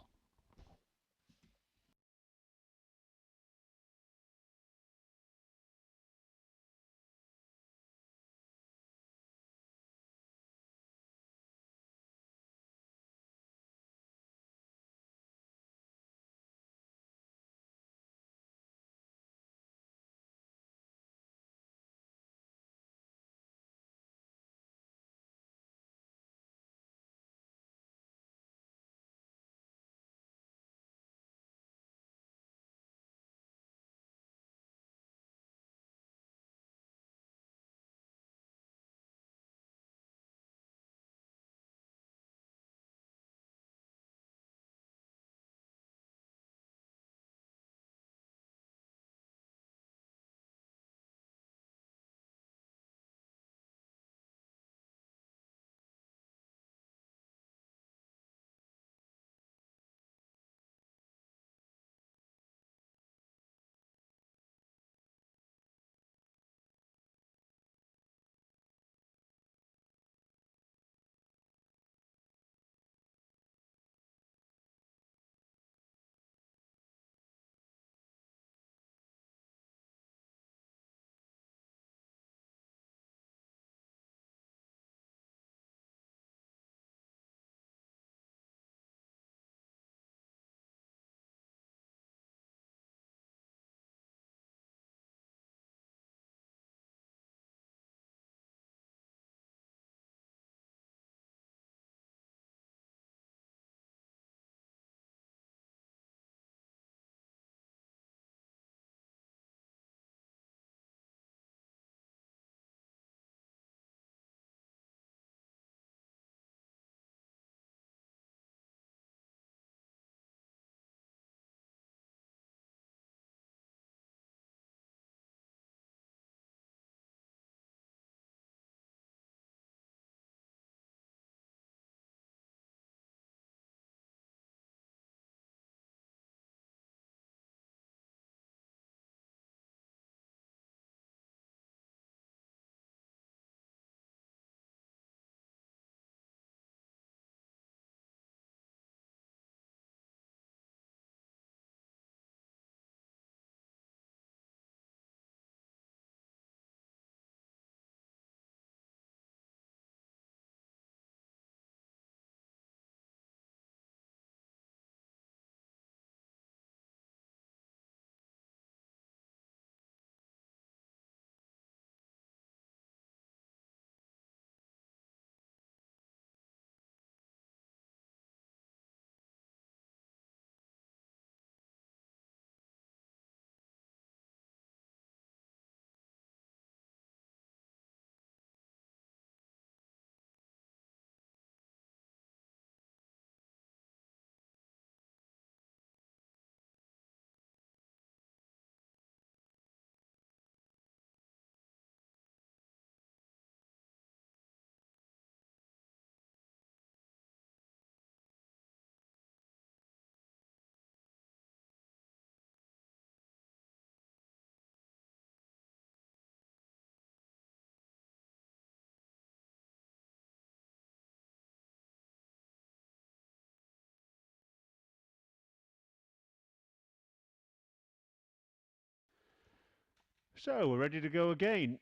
So we're ready to go again.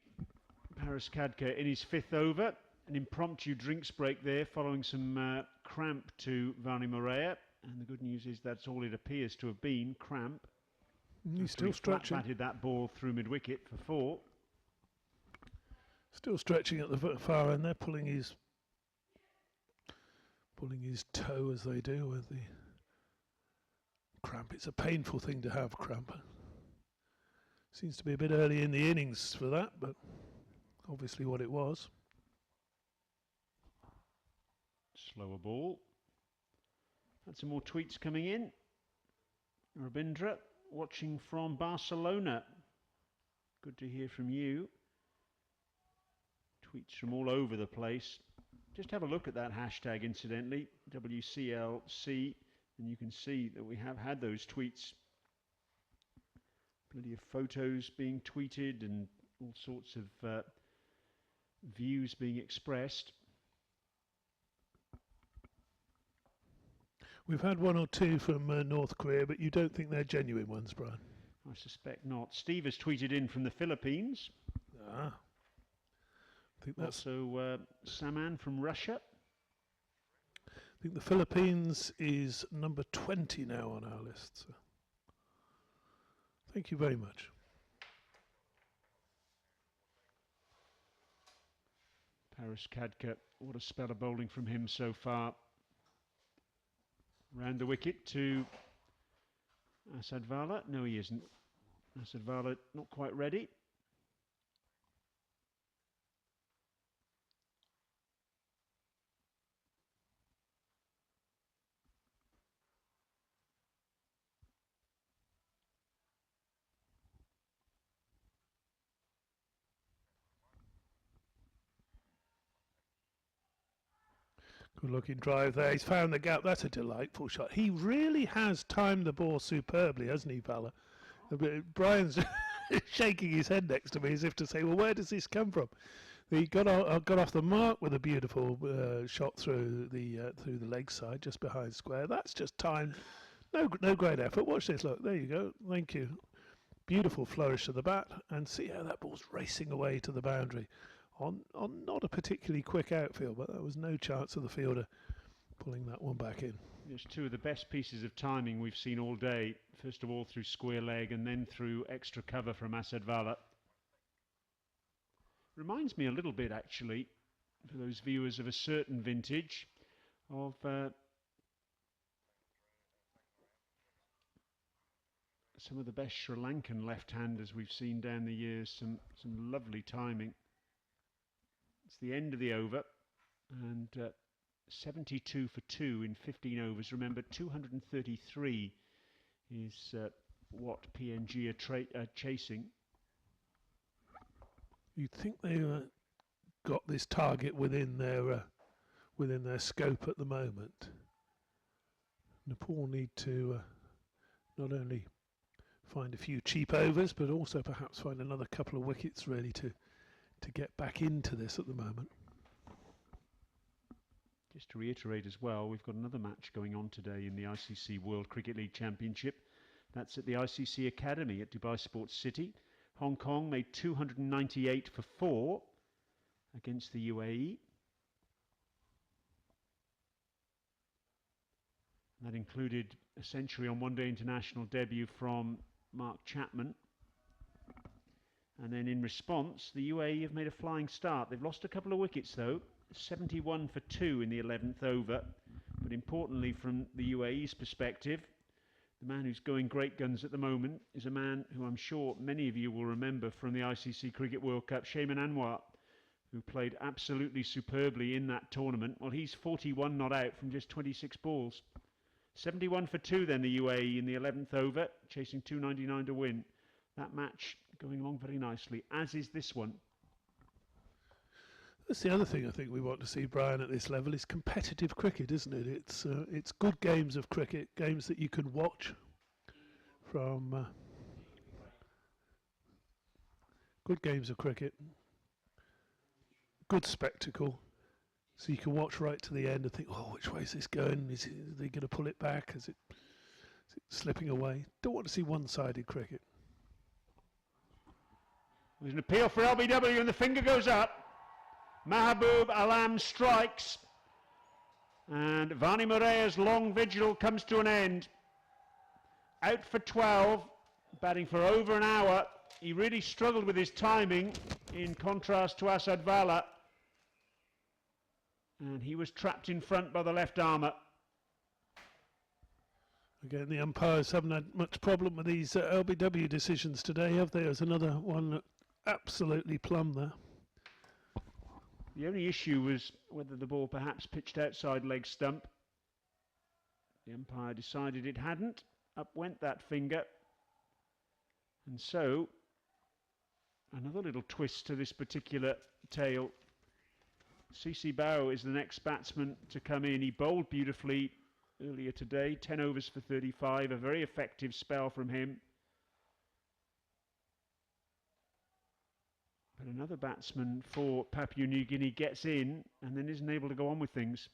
Paris Kadka in his 5th over. An impromptu drinks break there following some cramp to Vani Morea. And the good news is that's all it appears to have been, cramp. He's still stretching. Batted that ball through mid-wicket for 4. Still stretching at the far end there, pulling his toe as they do with the cramp. It's a painful thing to have, cramp. Seems to be a bit early in the innings for that, but obviously what it was. Slower ball. Had some more tweets coming in. Rabindra, watching from Barcelona. Good to hear from you. Tweets from all over the place. Just have a look at that hashtag, incidentally, WCLC, and you can see that we have had those tweets. Plenty of photos being tweeted and all sorts of views being expressed. We've had 1 or 2 from North Korea, but you don't think they're genuine ones, Brian? I suspect not. Steve has tweeted in from the Philippines. Ah. I think that's also Saman from Russia. I think the Philippines is number 20 now on our list. So. Thank you very much. Paris Kadka, what a spell of bowling from him so far. Round the wicket to Asadvala. No, he isn't. Asadvala not quite ready. Good looking drive there. He's found the gap. That's a delightful shot. He really has timed the ball superbly, hasn't he, Vala? Brian's shaking his head next to me as if to say, well, where does this come from? He got off the mark with a beautiful shot through the leg side, just behind square. That's just timed. No great effort. Watch this. Look, there you go. Thank you. Beautiful flourish of the bat. And see how that ball's racing away to the boundary. On not a particularly quick outfield, but there was no chance of the fielder pulling that one back in. There's 2 of the best pieces of timing we've seen all day. First of all through square leg and then through extra cover from Asadvala. Reminds me a little bit, actually, for those viewers of a certain vintage, of some of the best Sri Lankan left-handers we've seen down the years. Some lovely timing. It's the end of the over, and 72 for 2 in 15 overs. Remember, 233 is what PNG are chasing. You'd think they got this target within their scope at the moment. Nepal need to not only find a few cheap overs, but also perhaps find another couple of wickets really to get back into this at the moment. Just to reiterate as well, we've got another match going on today in the ICC World Cricket League Championship. That's at the ICC Academy at Dubai Sports City. Hong Kong made 298 for 4 against the UAE. That included a century on one-day international debut from Mark Chapman. And then in response, the UAE have made a flying start. They've lost a couple of wickets though, 71 for 2 in the 11th over. But importantly from the UAE's perspective, the man who's going great guns at the moment is a man who I'm sure many of you will remember from the ICC Cricket World Cup, Shaiman Anwar, who played absolutely superbly in that tournament. Well, he's 41 not out from just 26 balls. 71 for 2 then the UAE in the 11th over, chasing 299 to win. That match going along very nicely, as is this one. That's the other thing I think we want to see, Brian, at this level is competitive cricket, isn't it? It's good games of cricket, games that you can watch from good games of cricket, good spectacle, so you can watch right to the end and think, oh, which way is this going? Are they going to pull it back? Is it slipping away? Don't want to see one-sided cricket. There's an appeal for LBW and the finger goes up. Mahabub Alam strikes. And Vani Morea's long vigil comes to an end. Out for 12, batting for over an hour. He really struggled with his timing in contrast to Asad Vala. And he was trapped in front by the left armour. Again, the umpires haven't had much problem with these LBW decisions today, have they? There's another one that absolutely plumbed there. The only issue was whether the ball perhaps pitched outside leg stump. The umpire decided it hadn't. Up went that finger. And so, another little twist to this particular tale. CC Bao is the next batsman to come in. He bowled beautifully earlier today, 10 overs for 35, a very effective spell from him. But another batsman for Papua New Guinea gets in and then isn't able to go on with things.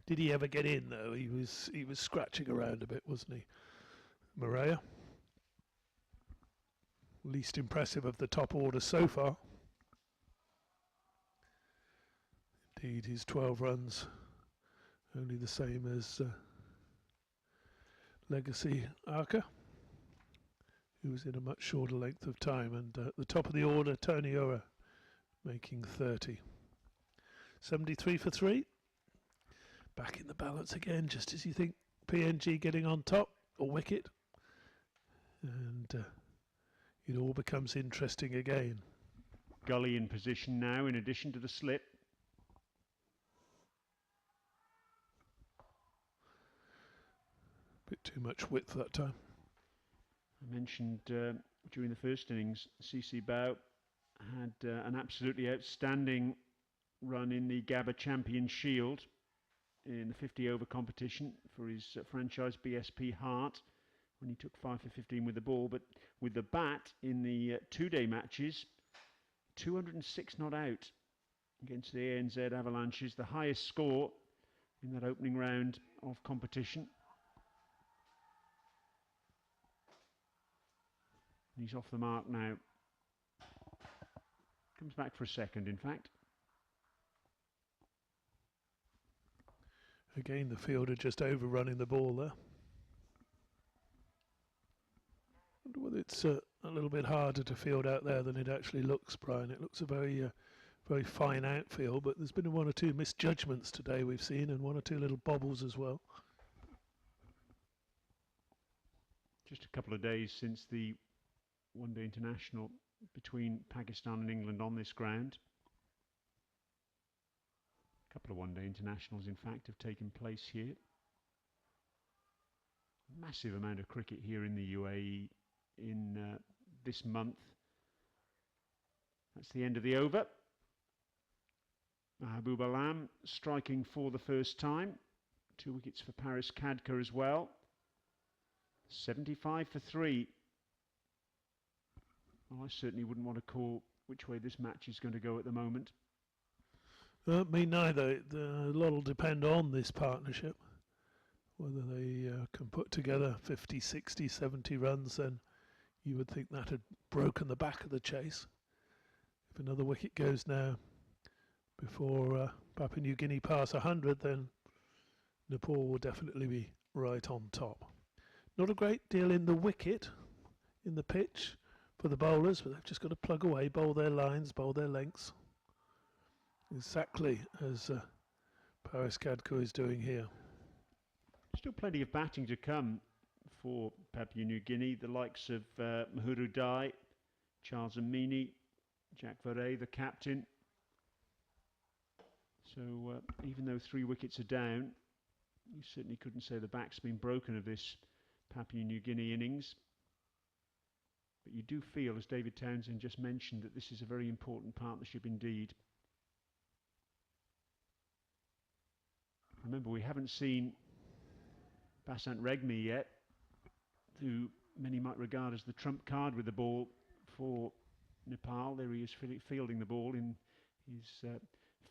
Did he ever get in though? He was scratching around a bit, wasn't he? Morea, least impressive of the top order so far. Indeed, his 12 runs only the same as Legacy Arca, who was in a much shorter length of time. And at the top of the order, Tony Ora making 30. 73 for 3. Back in the balance again, just as you think PNG getting on top, or wicket. And it all becomes interesting again. Gully in position now, in addition to the slip. Bit too much width that time. I mentioned during the first innings, CC Bao had an absolutely outstanding run in the Gabba Champion Shield in the 50-over competition for his franchise BSP Heart when he took 5 for 15 with the ball. But with the bat in the two-day matches, 206 not out against the ANZ Avalanches, the highest score in that opening round of competition. He's off the mark now. Comes back for a second, in fact. Again, the fielder just overrunning the ball there. I wonder whether it's a little bit harder to field out there than it actually looks, Brian. It looks a very fine outfield, but there's been one or two misjudgments today we've seen, and one or two little bobbles as well. Just a couple of days since the one-day international between Pakistan and England on this ground. A couple of one-day internationals, in fact, have taken place here. Massive amount of cricket here in the UAE in this month. That's the end of the over. Mahabub Alam striking for the first time. 2 wickets for Paris Khadka as well. 75 for 3. Well, I certainly wouldn't want to call which way this match is going to go at the moment. Me neither. A lot will depend on this partnership. Whether they can put together 50, 60, 70 runs, then you would think that had broken the back of the chase. If another wicket goes now before Papua New Guinea pass 100, then Nepal will definitely be right on top. Not a great deal in the wicket, in the pitch for the bowlers, but they've just got to plug away, bowl their lines, bowl their lengths. Exactly as Paris Khadka is doing here. Still plenty of batting to come for Papua New Guinea. The likes of Mahuru Dai, Charles Amini, Jack Varey, the captain. So even though 3 wickets are down, you certainly couldn't say the back's been broken of this Papua New Guinea innings. But you do feel, as David Townsend just mentioned, that this is a very important partnership indeed. Remember, we haven't seen Basant Regmi yet, who many might regard as the trump card with the ball for Nepal. There he is fielding the ball in his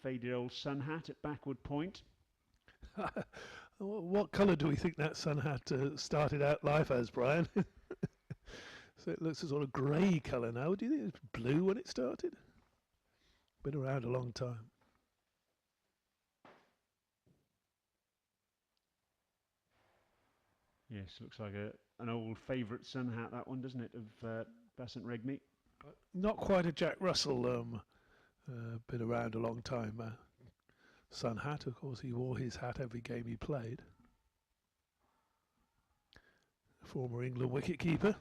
faded old sun hat at backward point. What colour do we think that sun hat started out life as, Brian? So it looks a sort of grey colour now. Do you think it was blue when it started? Been around a long time. Yes, looks like an old favourite sun hat, that one, doesn't it, of Basant Regmi? Not quite a Jack Russell, been around a long time. Sun hat, of course, he wore his hat every game he played. Former England wicketkeeper.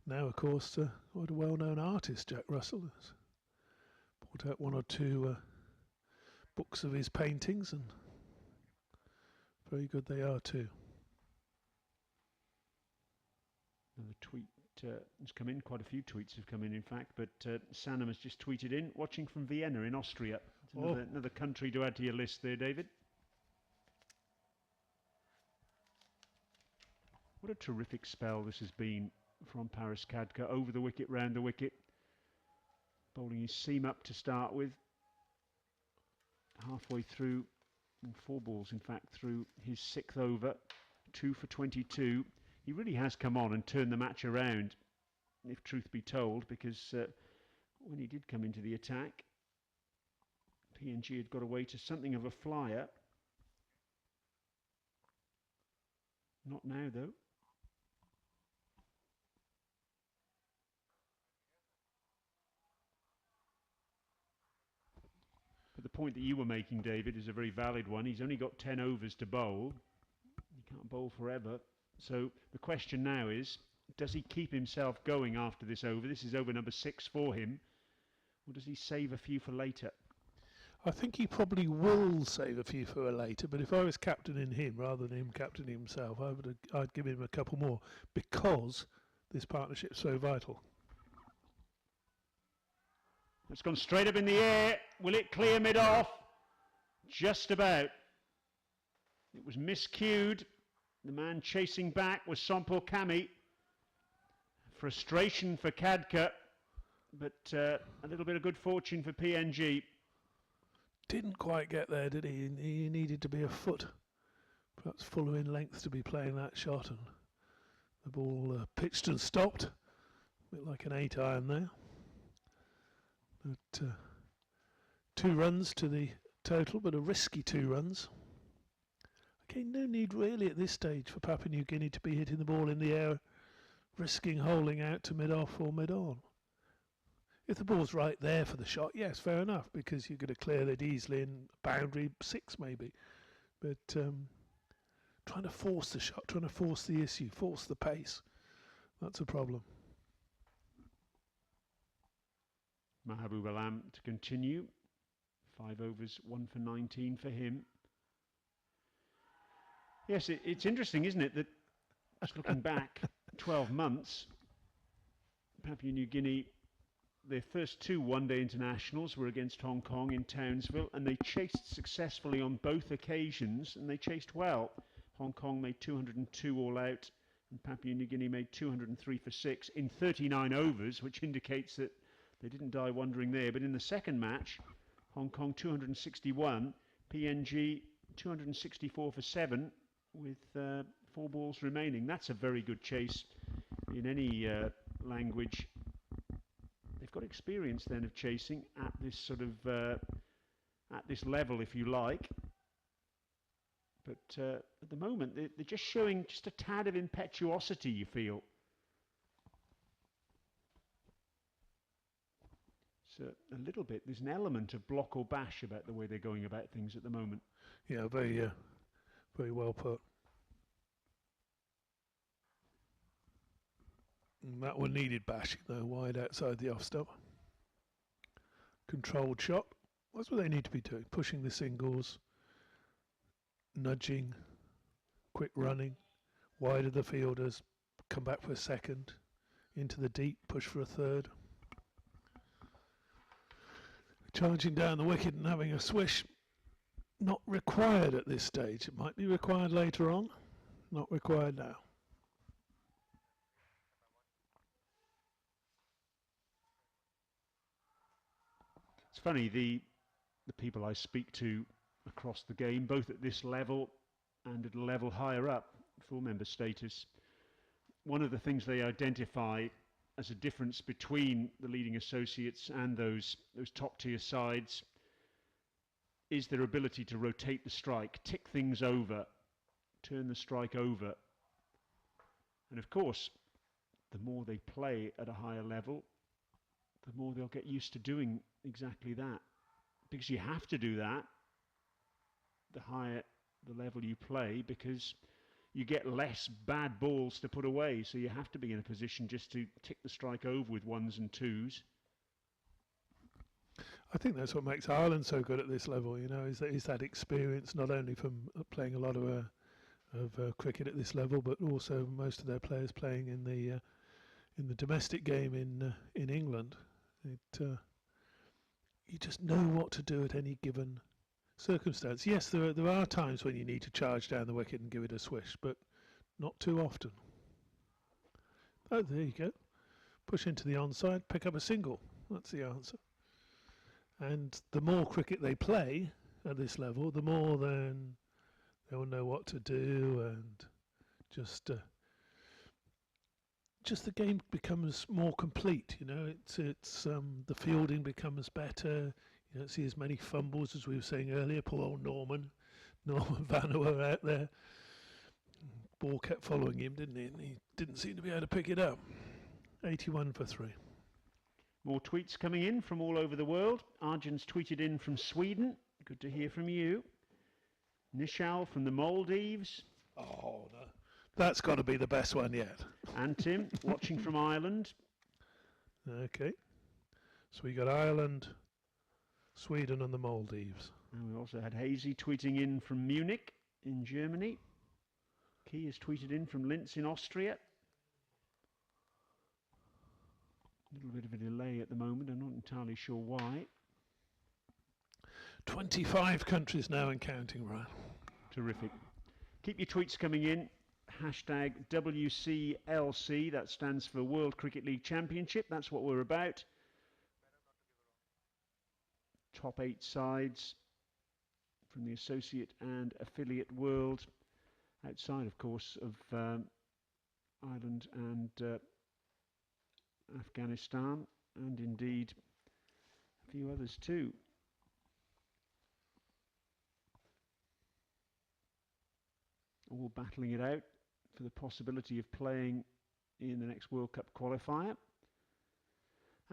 Now, of course, quite a well-known artist, Jack Russell. Has brought out one or two books of his paintings, and very good they are too. Another tweet has come in. Quite a few tweets have come in fact, but Sanam has just tweeted in, watching from Vienna in Austria. It's another country to add to your list there, David. What a terrific spell this has been from Paris Khadka. Over the wicket, round the wicket. Bowling his seam up to start with. Halfway through, and 4 balls in fact through his 6th over. 2 for 22. He really has come on and turned the match around, if truth be told, because when he did come into the attack, PNG had got away to something of a flyer. Not now, though. But the point that you were making, David, is a very valid one. He's only got 10 overs to bowl. He can't bowl forever. So the question now is, does he keep himself going after this over? This is over number 6 for him. Or does he save a few for later? I think he probably will save a few for later, but if I was captaining him rather than him captaining himself, I'd give him a couple more, because this partnership's so vital. It's gone straight up in the air. Will it clear mid-off? Just about. It was miscued. The man chasing back was Sompul Kami. Frustration for Khadka, but a little bit of good fortune for PNG. Didn't quite get there, did he? He needed to be a foot, perhaps fuller in length, to be playing that shot, and the ball pitched and stopped, a bit like an 8-iron there. But 2 runs to the total, but a risky 2 runs. Okay, no need really at this stage for Papua New Guinea to be hitting the ball in the air, risking holding out to mid-off or mid-on. If the ball's right there for the shot, yes, fair enough, because you're going to clear it easily in boundary 6 maybe. But trying to force the shot, trying to force the issue, force the pace, that's a problem. Mahabub Alam to continue. 5 overs, 1 for 19 for him. Yes, it's interesting, isn't it, that just looking back 12 months, Papua New Guinea, their first 2 one-day internationals were against Hong Kong in Townsville, and they chased successfully on both occasions, and they chased well. Hong Kong made 202 all out, and Papua New Guinea made 203 for 6 in 39 overs, which indicates that they didn't die wandering there. But in the second match, Hong Kong 261, PNG 264 for 7, with 4 balls remaining. That's a very good chase in any language. They've got experience then of chasing at this sort of at this level, if you like. But at the moment, they're just showing just a tad of impetuosity, you feel. So a little bit, there's an element of block or bash about the way they're going about things at the moment. Yeah, very well put. And that one needed bashing though, wide outside the off stump. Controlled shot. That's what they need to be doing. Pushing the singles, nudging, quick running, wide of the fielders, come back for a second, into the deep, push for a third. Charging down the wicket and having a swish, not required at this stage. It might be required later on, not required now. It's funny, the people I speak to across the game, both at this level and at a level higher up, full member status, one of the things they identify as a difference between the leading associates and those top tier sides is their ability to rotate the strike, tick things over, turn the strike over. And of course, the more they play at a higher level, the more they'll get used to doing exactly that. Because you have to do that, the higher the level you play, because you get less bad balls to put away. So you have to be in a position just to tick the strike over with ones and twos. I think that's what makes Ireland so good at this level, you know, is that experience, not only from playing a lot of cricket at this level, but also most of their players playing in the domestic game in England. You just know what to do at any given circumstance. Yes, there are times when you need to charge down the wicket and give it a swish, but not too often. Oh, there you go. Push into the onside, pick up a single. That's the answer. And the more cricket they play at this level, the more then they will know what to do, and just the game becomes more complete. You know, it's the fielding becomes better. You don't see as many fumbles as we were saying earlier. Poor old Norman Vanuatu out there. Ball kept following him, didn't he? And he didn't seem to be able to pick it up. 81 for 3. More tweets coming in from all over the world. Arjun's tweeted in from Sweden. Good to hear from you. Nishal from the Maldives. Oh, no. That's got to be the best one yet. And Tim, watching from Ireland. Okay. So we got Ireland, Sweden and the Maldives. And we also had Hazy tweeting in from Munich in Germany. Key has tweeted in from Linz in Austria. A little bit of a delay at the moment. I'm not entirely sure why. 25 countries now and counting, Ryan. Terrific. Keep your tweets coming in. Hashtag WCLC. That stands for World Cricket League Championship. That's what we're about. Top 8 sides from the associate and affiliate world. Outside, of course, of Ireland and Afghanistan, and indeed a few others too. All battling it out for the possibility of playing in the next World Cup qualifier.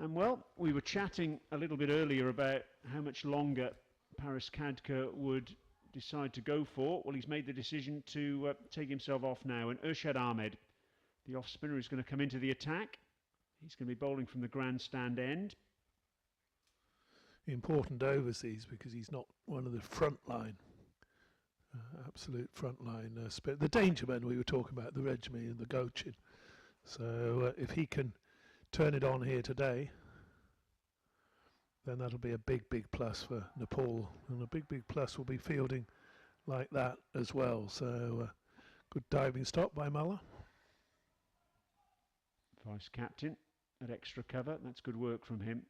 And well, we were chatting a little bit earlier about how much longer Paris Khadka would decide to go for. Well, he's made the decision to take himself off now, and Urshad Ahmed, the off spinner, is going to come into the attack. He's going to be bowling from the grandstand end. Important overseas because he's not one of the front line, absolute front line the danger men we were talking about, the Rejmi and the Gochin. So if he can turn it on here today, then that'll be a big plus for Nepal, and a big plus will be fielding like that as well. So good diving stop by Muller. Vice captain at extra cover. That's good work from him.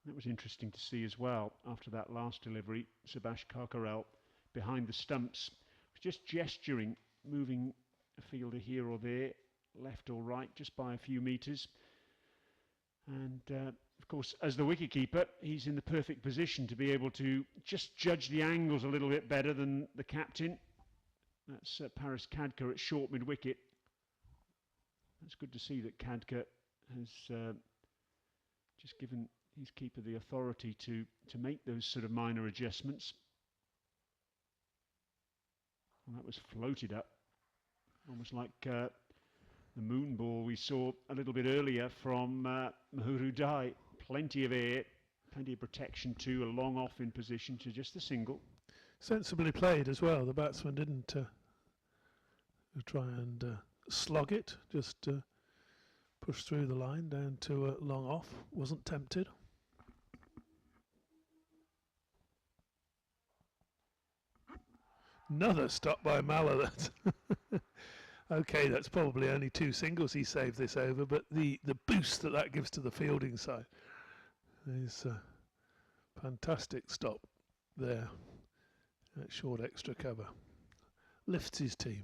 That was interesting to see as well. After that last delivery, Subhash Karkarel behind the stumps was just gesturing, moving a fielder here or there, left or right, just by a few metres. And of course, as the wicketkeeper, he's in the perfect position to be able to just judge the angles a little bit better than the captain. That's Paris Khadka at short mid-wicket. It's good to see that Khadka has just given his keeper the authority to make those sort of minor adjustments. Well, that was floated up, almost like the moon ball we saw a little bit earlier from Mahuru Dai. Plenty of air, plenty of protection too, a long off in position to just a single. Sensibly played as well. The batsman didn't try and slog it, just push through the line down to a long off. Wasn't tempted. Another stop by Malla. Okay, that's probably only 2 singles he saved this over, but the boost that gives to the fielding side is a fantastic stop. there at short extra cover. Lifts his team.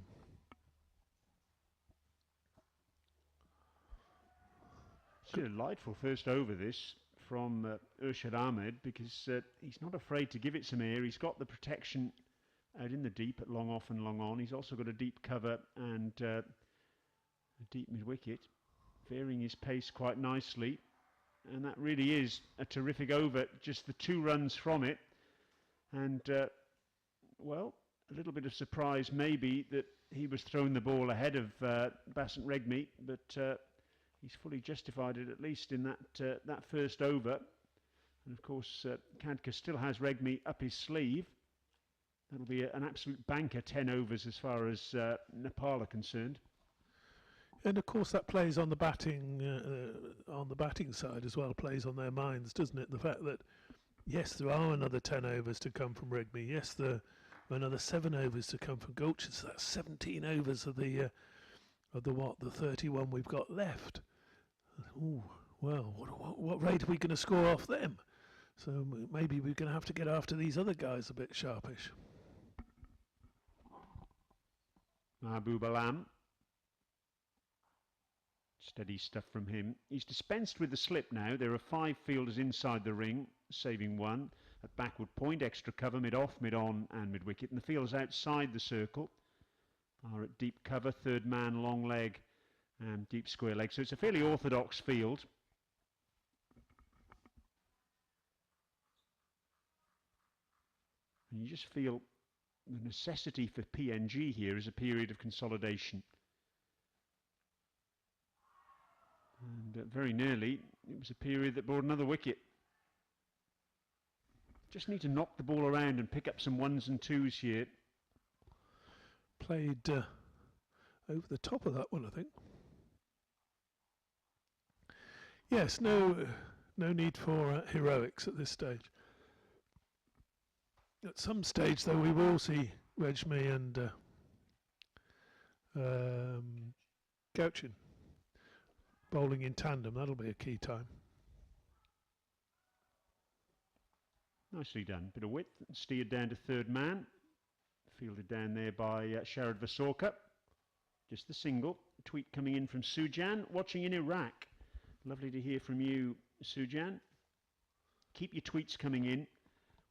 It's a delightful first over this from Urshad Ahmed, because he's not afraid to give it some air. He's got the protection out in the deep at long off and long on. He's also got a deep cover and a deep mid-wicket, varying his pace quite nicely. And that really is a terrific over, just the 2 runs from it. And, well, a little bit of surprise maybe that he was throwing the ball ahead of Basant Regmi, but he's fully justified it, at least in that first over. And of course, Khadka still has Regmi up his sleeve. That'll be an absolute banker, 10 overs as far as Nepal are concerned. And of course that plays on the batting side as well, plays on their minds, doesn't it? The fact that, yes, there are another 10 overs to come from Regmi. Yes, there are another 7 overs to come from Gulcher. So that's 17 overs of the 31 we've got left. Ooh, well, what rate are we going to score off them? So maybe we're going to have to get after these other guys a bit sharpish. Mahbub Alam. Steady stuff from him. He's dispensed with the slip now. There are 5 fielders inside the ring, saving 1. At backward point, extra cover, mid-off, mid-on and mid-wicket. And the fielders outside the circle are at deep cover, third man, long leg and deep square leg. So it's a fairly orthodox field. And you just feel the necessity for PNG here is a period of consolidation. And very nearly, it was a period that brought another wicket. Just need to knock the ball around and pick up some 1s and 2s here. Played over the top of that one, I think. Yes, no need for heroics at this stage. At some stage, though, we will see Regmi and Gauchin bowling in tandem. That'll be a key time. Nicely done. Bit of width, steered down to third man. Fielded down there by Sharad Vasorka. Just the single. A tweet coming in from Sujan, watching in Iraq. Lovely to hear from you, Sujan. Keep your tweets coming in.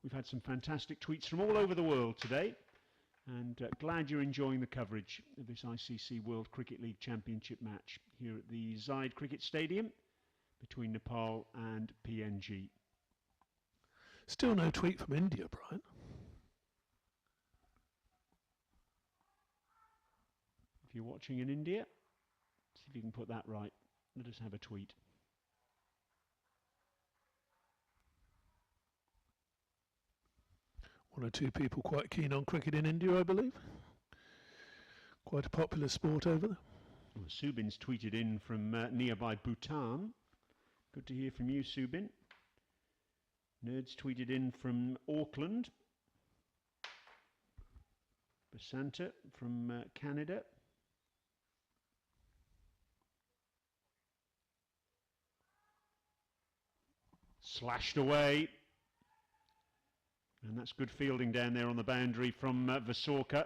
We've had some fantastic tweets from all over the world today. And glad you're enjoying the coverage of this ICC World Cricket League Championship match here at the Zaid Cricket Stadium between Nepal and PNG. Still no tweet from India, Brian. If you're watching in India, see if you can put that right. Let us have a tweet. One or two people quite keen on cricket in India, I believe. Quite a popular sport over there. Well, Subin's tweeted in from nearby Bhutan. Good to hear from you, Subin. Nerds tweeted in from Auckland. Basanta from Canada. Slashed away. And that's good fielding down there on the boundary from Vasorka.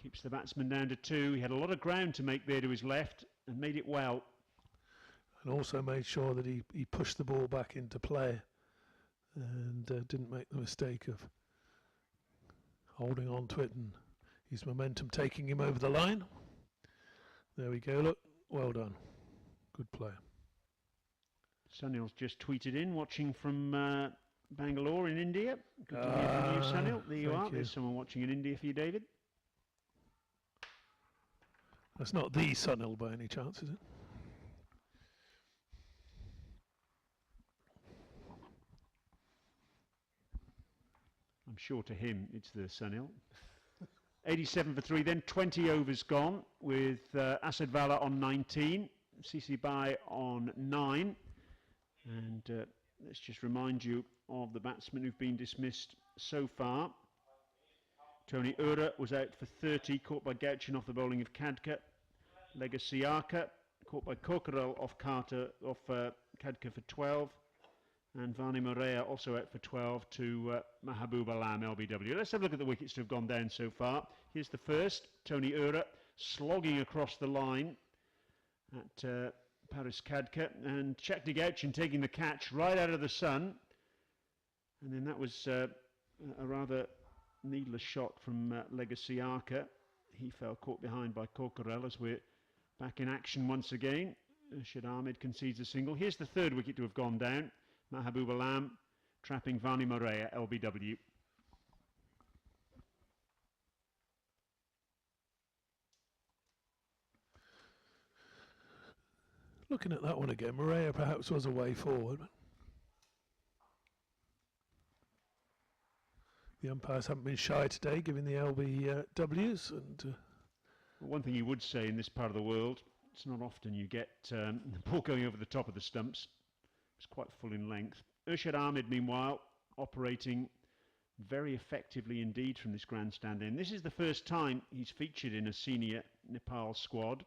Keeps the batsman down to 2. He had a lot of ground to make there to his left and made it well. And also made sure that he pushed the ball back into play and didn't make the mistake of holding on to it and his momentum taking him over the line. There we go, look, well done. Good play. Sunil's just tweeted in, watching from Bangalore in India. Good to hear from you, Sunil. There you are. There's someone watching in India for you, David. That's not the Sunil by any chance, is it? I'm sure to him it's the Sunil. 87 for 3, then 20 overs gone with Asad Vala on 19, CC Bai on 9. And let's just remind you of the batsmen who've been dismissed so far. Tony Ura was out for 30, caught by Gauchin off the bowling of Khadka. Legasiaka, caught by Kokarel off Khadka for 12. And Vani Morea also out for 12 to Mahabub Alam, LBW. Let's have a look at the wickets to have gone down so far. Here's the first, Tony Ura slogging across the line at Paris Kadka, and Chakdigauchin taking the catch right out of the sun. And then that was a rather needless shot from Legacy Arca. He fell caught behind by Kokorel as we're back in action once again. Urshad Ahmed concedes a single. Here's the third wicket to have gone down. Mahabub Alam trapping Vani Morea, LBW. Looking at that one again, Morea perhaps was a way forward. The umpires haven't been shy today, giving the LBWs. And one thing you would say in this part of the world, it's not often you get the ball going over the top of the stumps. It's quite full in length. Urshad Ahmed, meanwhile, operating very effectively indeed from this grandstand end. This is the first time he's featured in a senior Nepal squad.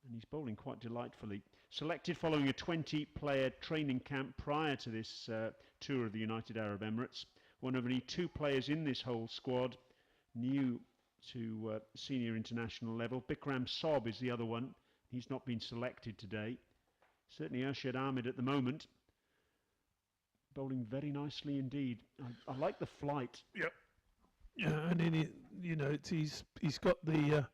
And he's bowling quite delightfully. Selected following a 20-player training camp prior to this tour of the United Arab Emirates. One of only 2 players in this whole squad new to senior international level. Bikram Sob is the other one. He's not been selected today. Certainly Urshad Ahmed at the moment bowling very nicely indeed. I like the flight. Yep. Yeah, and you know, he's got the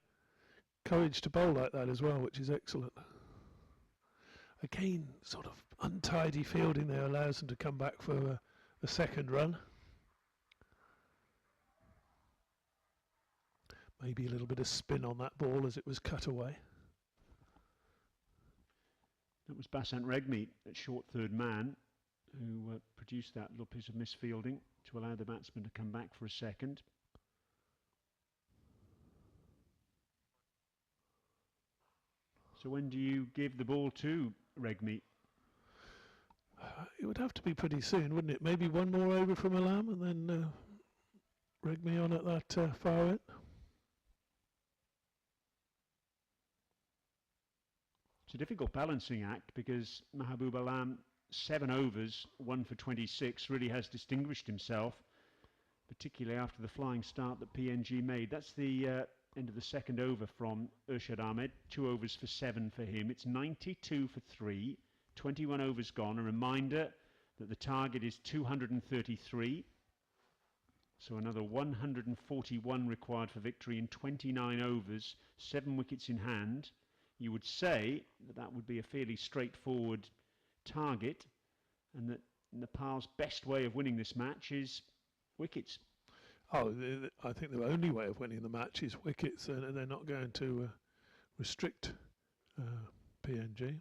courage to bowl like that as well, which is excellent. Again, sort of untidy fielding there allows him to come back for a second run. Maybe a little bit of spin on that ball as it was cut away. That was Basant Regmi at short third man who produced that little piece of misfielding to allow the batsman to come back for a second. So when do you give the ball to Regmi? It would have to be pretty soon, wouldn't it? Maybe one more over from Alam and then Regmi on at that far end. It's a difficult balancing act because Mahabub Alam, 7 overs, 1 for 26, really has distinguished himself, particularly after the flying start that PNG made. That's the end of the second over from Urshad Ahmed. 2 overs for 7 for him. It's 92 for 3, 21 overs gone. A reminder that the target is 233. So another 141 required for victory in 29 overs, 7 wickets in hand. You would say that that would be a fairly straightforward target, and that Nepal's best way of winning this match is wickets. Oh, I think the only way of winning the match is wickets, and they're not going to restrict PNG.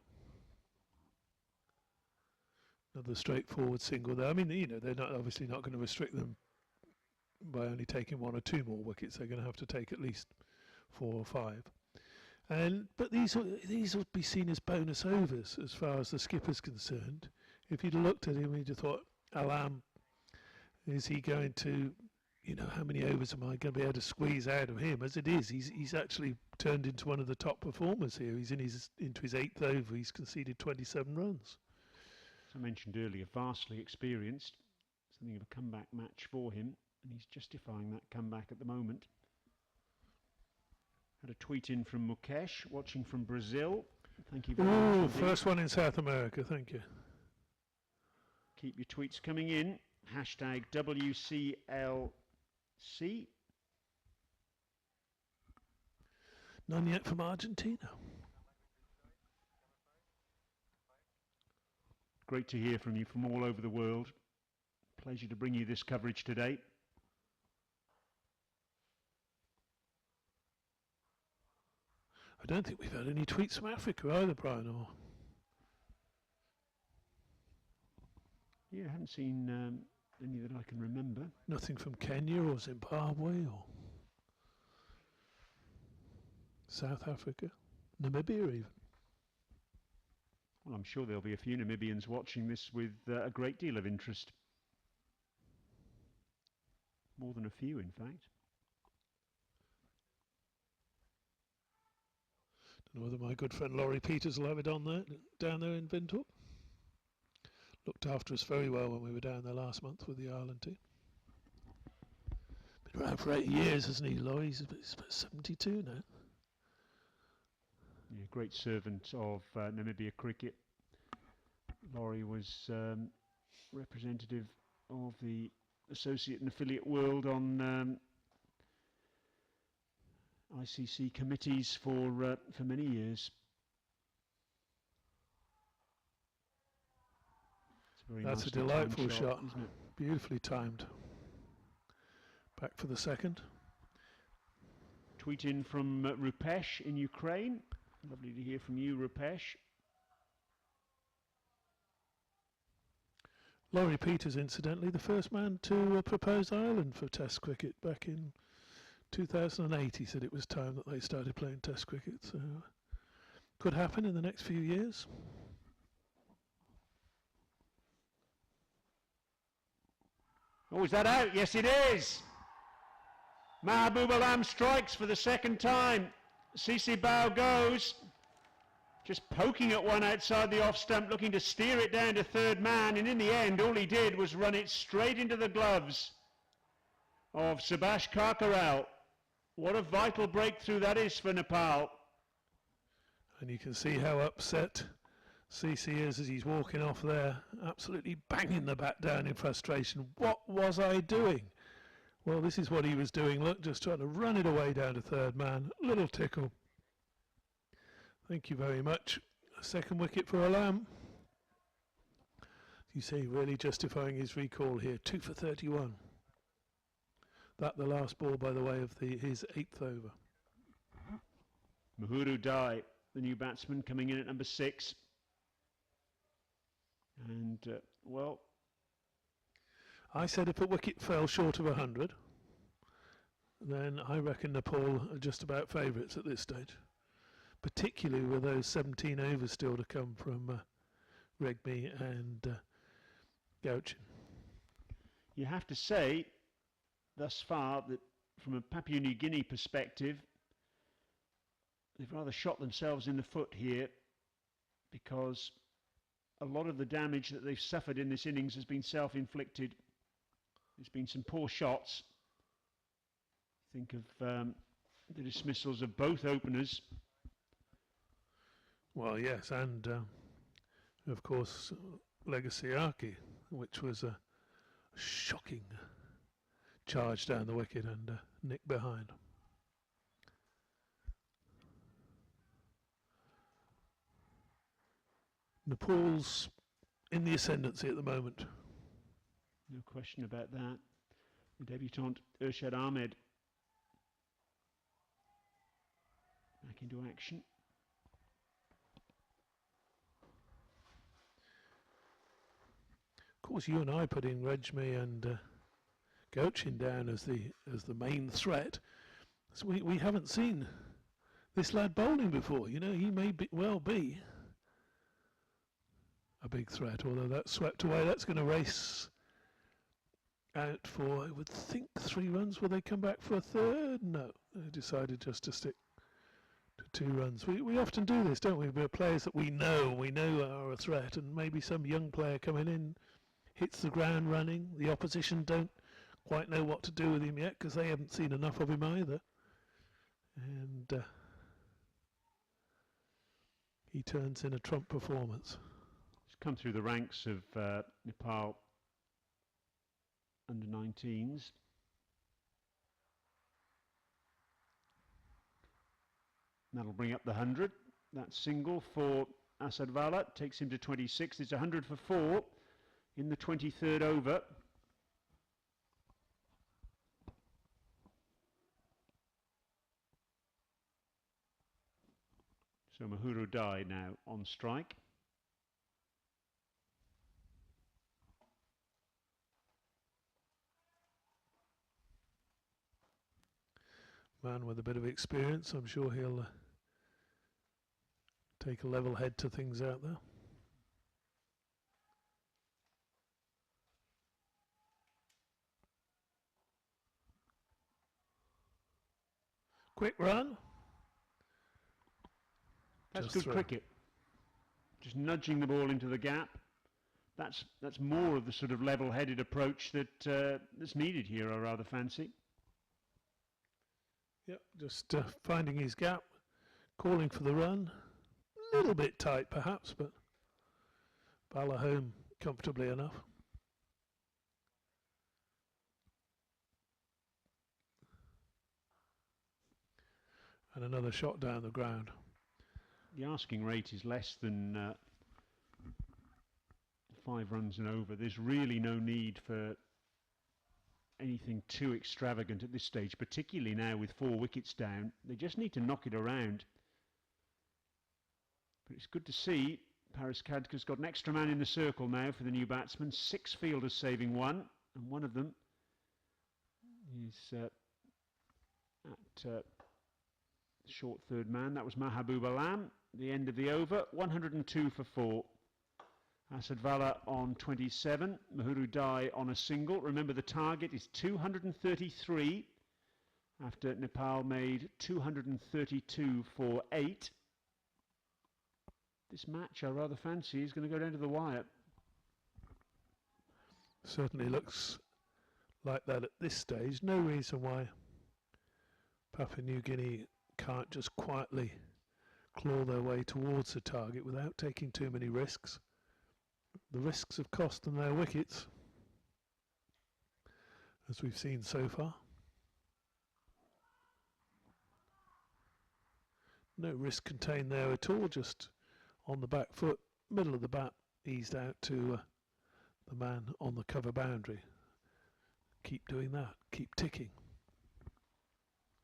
Another straightforward single there. I mean, you know, they're not obviously not going to restrict them by only taking 1 or 2 more wickets. They're going to have to take at least 4 or 5. But these would be seen as bonus overs as far as the skipper's concerned. If you'd looked at him, you'd have thought, Alam, is he going to, you know, how many overs am I going to be able to squeeze out of him? As it is, he's actually turned into one of the top performers here. He's into his 8th over. He's conceded 27 runs. As I mentioned earlier, vastly experienced. Something of a comeback match for him, and he's justifying that comeback at the moment. Had a tweet in from Mukesh, watching from Brazil. Thank you very much. First one in South America, thank you. Keep your tweets coming in. Hashtag WCLC. None yet from Argentina. Great to hear from you from all over the world. Pleasure to bring you this coverage today. I don't think we've had any tweets from Africa either, Brian. Or yeah, I haven't seen any that I can remember. Nothing from Kenya or Zimbabwe or South Africa, Namibia even. Well, I'm sure there'll be a few Namibians watching this with a great deal of interest. More than a few, in fact. Don't know whether my good friend Laurie Peters will have it on there, down there in Windhoek. looked after us very well when we were down there last month with the Ireland team. Been around for 8 years, hasn't he, Laurie? He's about 72 now. Yeah, great servant of Namibia cricket. Laurie was representative of the associate and affiliate world on ICC committees for many years. That's a delightful shot, isn't it? Beautifully timed. Back for the second. Tweet in from Rupesh in Ukraine. Lovely to hear from you, Rupesh. Laurie Peters, incidentally, the first man to propose Ireland for Test cricket back in 2008. He said it was time that they started playing Test cricket. So could happen in the next few years. Oh, is that out? Yes, it is. Mahbub Alam strikes for the second time. CC Bao goes. Just poking at one outside the off stump, looking to steer it down to third man. And in the end, all he did was run it straight into the gloves of Subhash Karkaral. What a vital breakthrough that is for Nepal. And you can see how upset CC is as he's walking off there, absolutely banging the bat down in frustration. What was I doing? Well, this is what he was doing. Look, just trying to run it away down to third man. Little tickle. Thank you very much. Second wicket for Alam. You see, really justifying his recall here. 2 for 31. That the last ball, by the way, of his 8th over. Mahuru Dai, the new batsman, coming in at number 6. And, well... I said if a wicket fell short of 100, then I reckon Nepal are just about favourites at this stage. Particularly with those 17 overs still to come from Regmi and Gauchin. You have to say, thus far, that from a Papua New Guinea perspective, they've rather shot themselves in the foot here, because a lot of the damage that they've suffered in this innings has been self-inflicted. There's been some poor shots. Think of the dismissals of both openers. Well, yes, and of course Legacy Aki, which was a shocking charge down the wicket and nick behind. Nepal's in the ascendancy at the moment. No question about that. The debutant Urshad Ahmed back into action. Of course, you and I put in Regmi and Gauchin down as the main threat. So we haven't seen this lad bowling before. You know, he may well be a big threat, although that's swept away. That's going to race out for, I would think, 3 runs. Will they come back for a third? No, they decided just to stick to 2 runs. We often do this, don't we? We're players that we know are a threat, and maybe some young player coming in hits the ground running. The opposition don't quite know what to do with him yet because they haven't seen enough of him either. And he turns in a trump performance. He's come through the ranks of Nepal under 19s. That'll bring up the 100. That single for Asadvala takes him to 26. It's 100 for 4 in the 23rd over. So Mahuru Dai now on strike. Man with a bit of experience, I'm sure he'll take a level head to things out there. Quick run. That's good cricket. Just nudging the ball into the gap. that's more of the sort of level-headed approach that that's needed here, I rather fancy. Yep, just finding his gap, calling for the run. A little bit tight perhaps, but Bala home comfortably enough. And another shot down the ground. The asking rate is less than 5 runs and over. There's really no need for anything too extravagant at this stage, particularly now with 4 wickets down. They just need to knock it around. But it's good to see Paris Khadka's got an extra man in the circle now for the new batsman. 6 fielders saving 1, and one of them is at short third man. That was Mahbub Alam. The end of the over, 102 for 4. Asadvala on 27, Mahuru Dai on a single. Remember, the target is 233 after Nepal made 232 for 8. This match, I rather fancy, is going to go down to the wire. Certainly looks like that at this stage. No reason why Papua New Guinea can't just quietly claw their way towards the target without taking too many risks. The risks have cost them their wickets, as we've seen so far. No risk contained there at all, just on the back foot, middle of the bat, eased out to the man on the cover boundary. Keep doing that, keep ticking.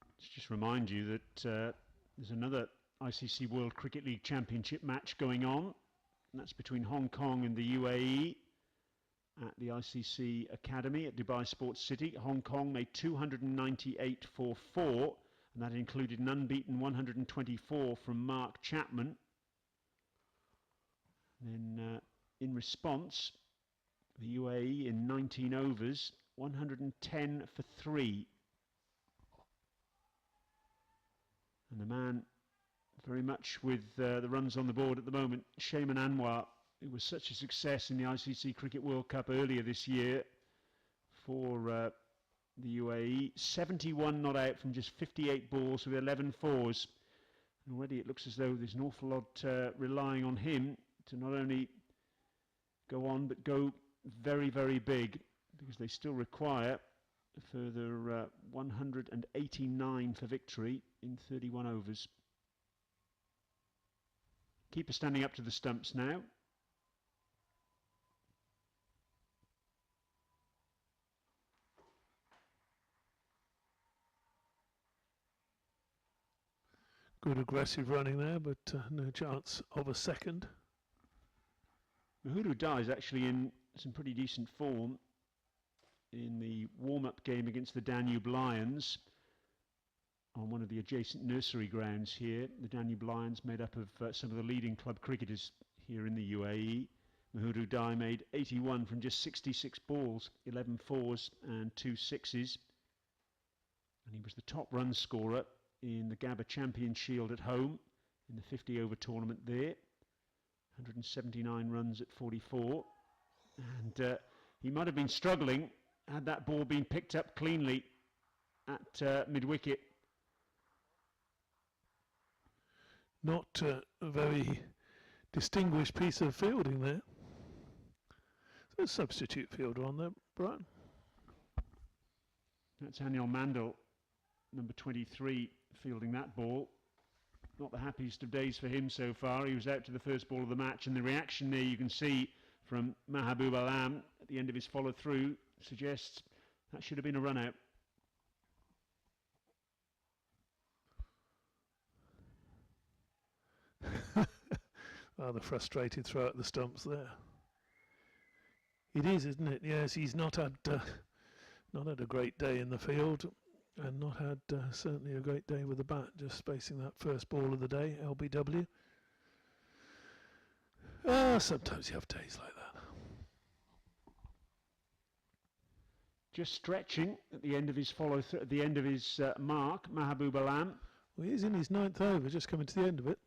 Let's just remind you that there's another ICC World Cricket League Championship match going on. And that's between Hong Kong and the UAE at the ICC Academy at Dubai Sports City. Hong Kong made 298 for 4, and that included an unbeaten 124 from Mark Chapman. And then in response, the UAE in 19 overs, 110 for 3. And the man very much with the runs on the board at the moment, Shaiman Anwar, who was such a success in the ICC Cricket World Cup earlier this year for the UAE. 71 not out from just 58 balls with 11 fours. And already it looks as though there's an awful lot relying on him to not only go on but go very, very big, because they still require a further 189 for victory in 31 overs. Keeper standing up to the stumps now. Good aggressive running there, but no chance of a second. Mahuru Dai is actually in some pretty decent form in the warm-up game against the Danube Lions on one of the adjacent nursery grounds here. The Danube Lions made up of some of the leading club cricketers here in the UAE. Mahuru Dai made 81 from just 66 balls, 11 fours and 2 sixes. And he was the top run scorer in the Gabba Champion Shield at home in the 50-over tournament there. 179 runs at 44. And he might have been struggling had that ball been picked up cleanly at mid-wicket. Not a very distinguished piece of fielding there. So a substitute fielder on there, Brian. That's Anil Mandal, number 23, fielding that ball. Not the happiest of days for him so far. He was out to the first ball of the match, and the reaction there you can see from Mahbub Alam at the end of his follow-through suggests that should have been a run-out. Rather frustrated throw at the stumps there. It is, isn't it? Yes, he's not had a great day in the field, and not had certainly a great day with the bat, just spacing that first ball of the day, LBW. Sometimes you have days like that. Just stretching at the end of his follow-through, at the end of his mark, Mahbub Alam. Well, he's in his 9th over, just coming to the end of it.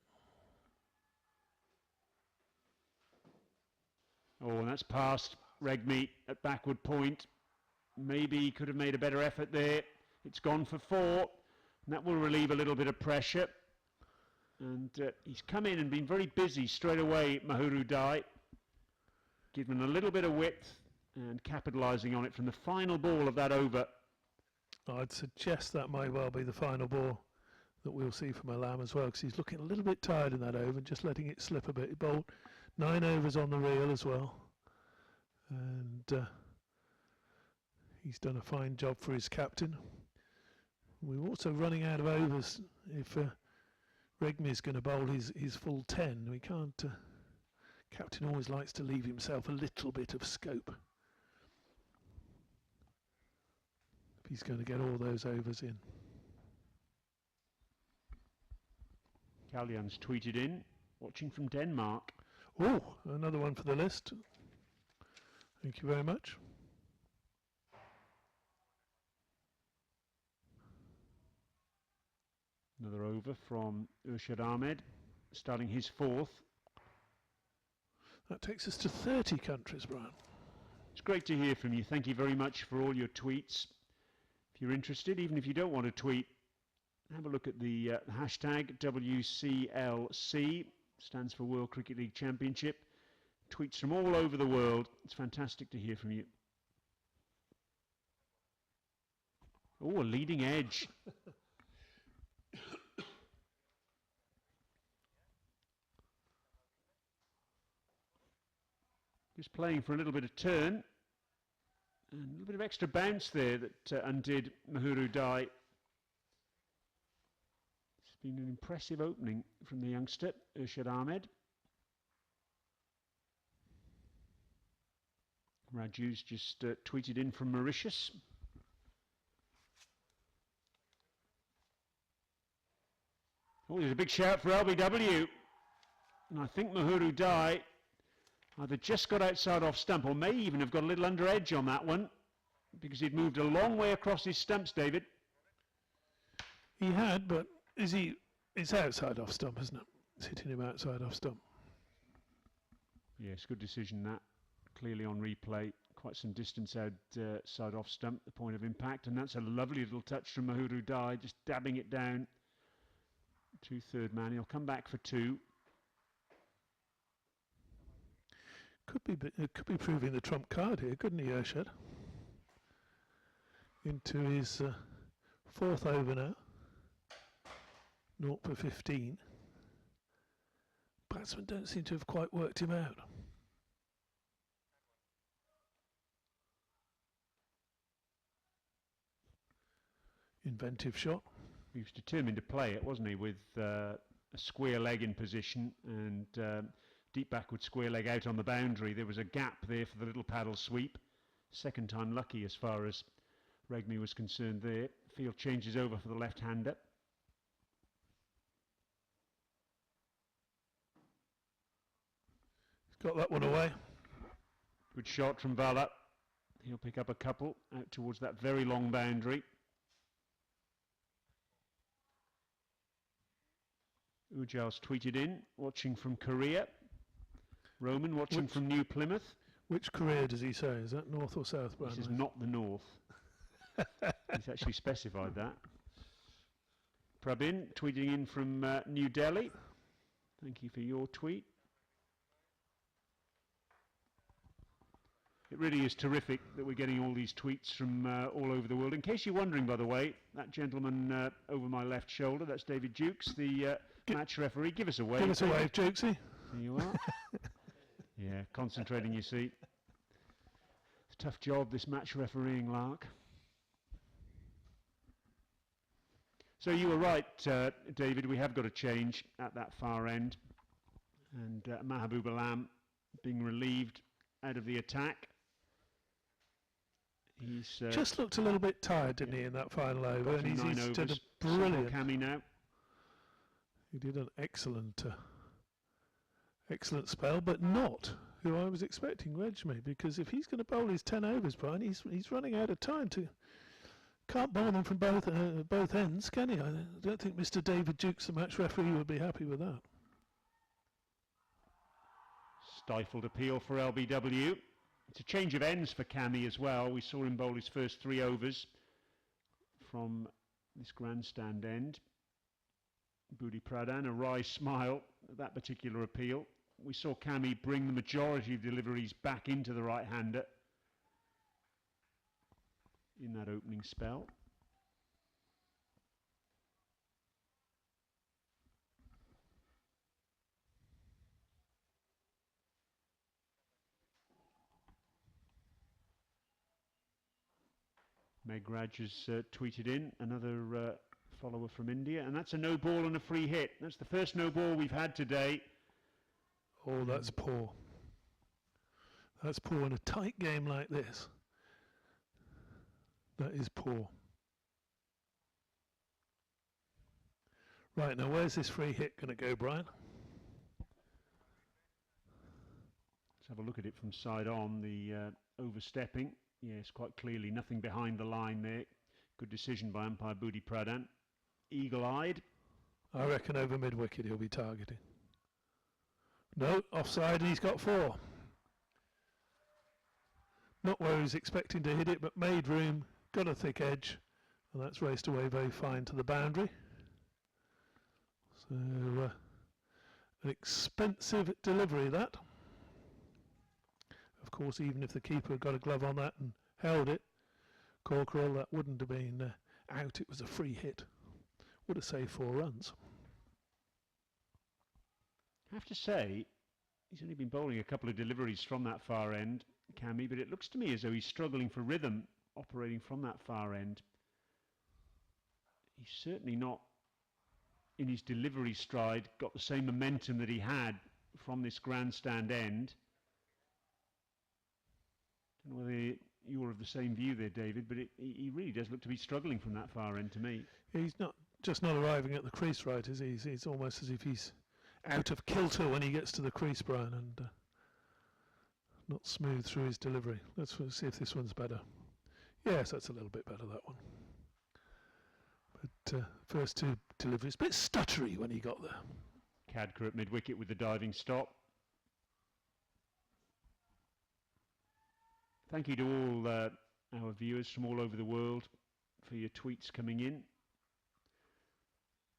Oh, and that's past Regmi at backward point. Maybe he could have made a better effort there. It's gone for 4, and that will relieve a little bit of pressure. And he's come in and been very busy straight away, Mahuru Dai, given a little bit of width and capitalising on it from the final ball of that over. I'd suggest that may well be the final ball that we'll see from Alam as well, because he's looking a little bit tired in that over and just letting it slip a bit. He bowled 9 overs on the reel as well, and he's done a fine job for his captain. We're also running out of overs if Regmi is going to bowl his full 10. We can't. Captain always likes to leave himself a little bit of scope if he's going to get all those overs in. Kalyan's tweeted in, watching from Denmark. Oh, another one for the list. Thank you very much. Another over from Urshad Ahmed, starting his 4th. That takes us to 30 countries, Brian. It's great to hear from you. Thank you very much for all your tweets. If you're interested, even if you don't want to tweet, have a look at the hashtag WCLC, stands for World Cricket League Championship. Tweets from all over the world. It's fantastic to hear from you. Oh, a leading edge. Just playing for a little bit of turn. And a little bit of extra bounce there that undid Mahuru Dai. It's been an impressive opening from the youngster, Urshad Ahmed. Raju's just tweeted in from Mauritius. Oh, there's a big shout for LBW. And I think Mahuru Dai either just got outside off stump or may even have got a little under edge on that one, because he'd moved a long way across his stumps, David. He had, but it's outside off stump, isn't it? It's hitting him outside off stump. Yes, good decision that. Clearly on replay, quite some distance outside off stump, the point of impact, and that's a lovely little touch from Mahuru Dai, just dabbing it down to third man. He'll come back for 2. Could be proving the trump card here, couldn't he, Urshad? Into his 4th over now. 0 for 15. Batsmen don't seem to have quite worked him out. Inventive shot. He was determined to play it, wasn't he, with a square leg in position and deep backward square leg out on the boundary. There was a gap there for the little paddle sweep. Second time lucky as far as Regmi was concerned there. Field changes over for the left-hander. He's got that one away. Good shot from Vala. He'll pick up a couple out towards that very long boundary. Ujal's tweeted in, watching from Korea. Roman watching from New Plymouth. Which Korea does he say? Is that north or south? This is not the north. He's actually specified that. Prabin tweeting in from New Delhi. Thank you for your tweet. It really is terrific that we're getting all these tweets from all over the world. In case you're wondering, by the way, that gentleman over my left shoulder, that's David Dukes, the match referee. Give us a wave. Give us a wave, Dukesy. There you are. Yeah, concentrating, you see. It's a tough job, this match refereeing lark. So you were right, David, we have got a change at that far end. And Mahbub Alam being relieved out of the attack. He's just looked a little bit tired, didn't he, in that final over? And he's did a brilliant. Cammy now. He did an excellent spell, but not who I was expecting, Regmi, because if he's going to bowl his 10 overs, Brian, he's running out of time to. Can't bowl them from both ends, can he? I don't think Mr. David Dukes, the match referee, would be happy with that. Stifled appeal for LBW. It's a change of ends for Cammy as well. We saw him bowl his first 3 overs from this grandstand end. Budi Pradhan, a wry smile at that particular appeal. We saw Cammy bring the majority of deliveries back into the right-hander in that opening spell. Meg Raj has tweeted in, another follower from India, and that's a no ball and a free hit. That's the first no ball we've had today. Oh, that's poor. That's poor in a tight game like this. That is poor. Right, now where's this free hit going to go, Brian? Let's have a look at it from side on. The overstepping. Yes, quite clearly nothing behind the line there. Good decision by umpire Budi Pradhan. Eagle-eyed. I reckon over mid-wicket he'll be targeting. No, offside, and he's got 4. Not where he was expecting to hit it, but made room, got a thick edge, and that's raced away very fine to the boundary. So, an expensive delivery, that. Of course, even if the keeper had got a glove on that and held it, Corkerell, that wouldn't have been out. It was a free hit. Would have saved 4 runs. I have to say, he's only been bowling a couple of deliveries from that far end, Cammy, but it looks to me as though he's struggling for rhythm operating from that far end. He's certainly not, in his delivery stride, got the same momentum that he had from this grandstand end. I don't know whether you're of the same view there, David, but he really does look to be struggling from that far end to me. He's not just not arriving at the crease right, is he? It's almost as if he's out of kilter when he gets to the crease, Brian, and not smooth through his delivery. Let's see if this one's better. Yes, that's a little bit better, that one. But first 2 deliveries, a bit stuttery when he got there. Khadka at mid-wicket with the diving stop. Thank you to all our viewers from all over the world for your tweets coming in.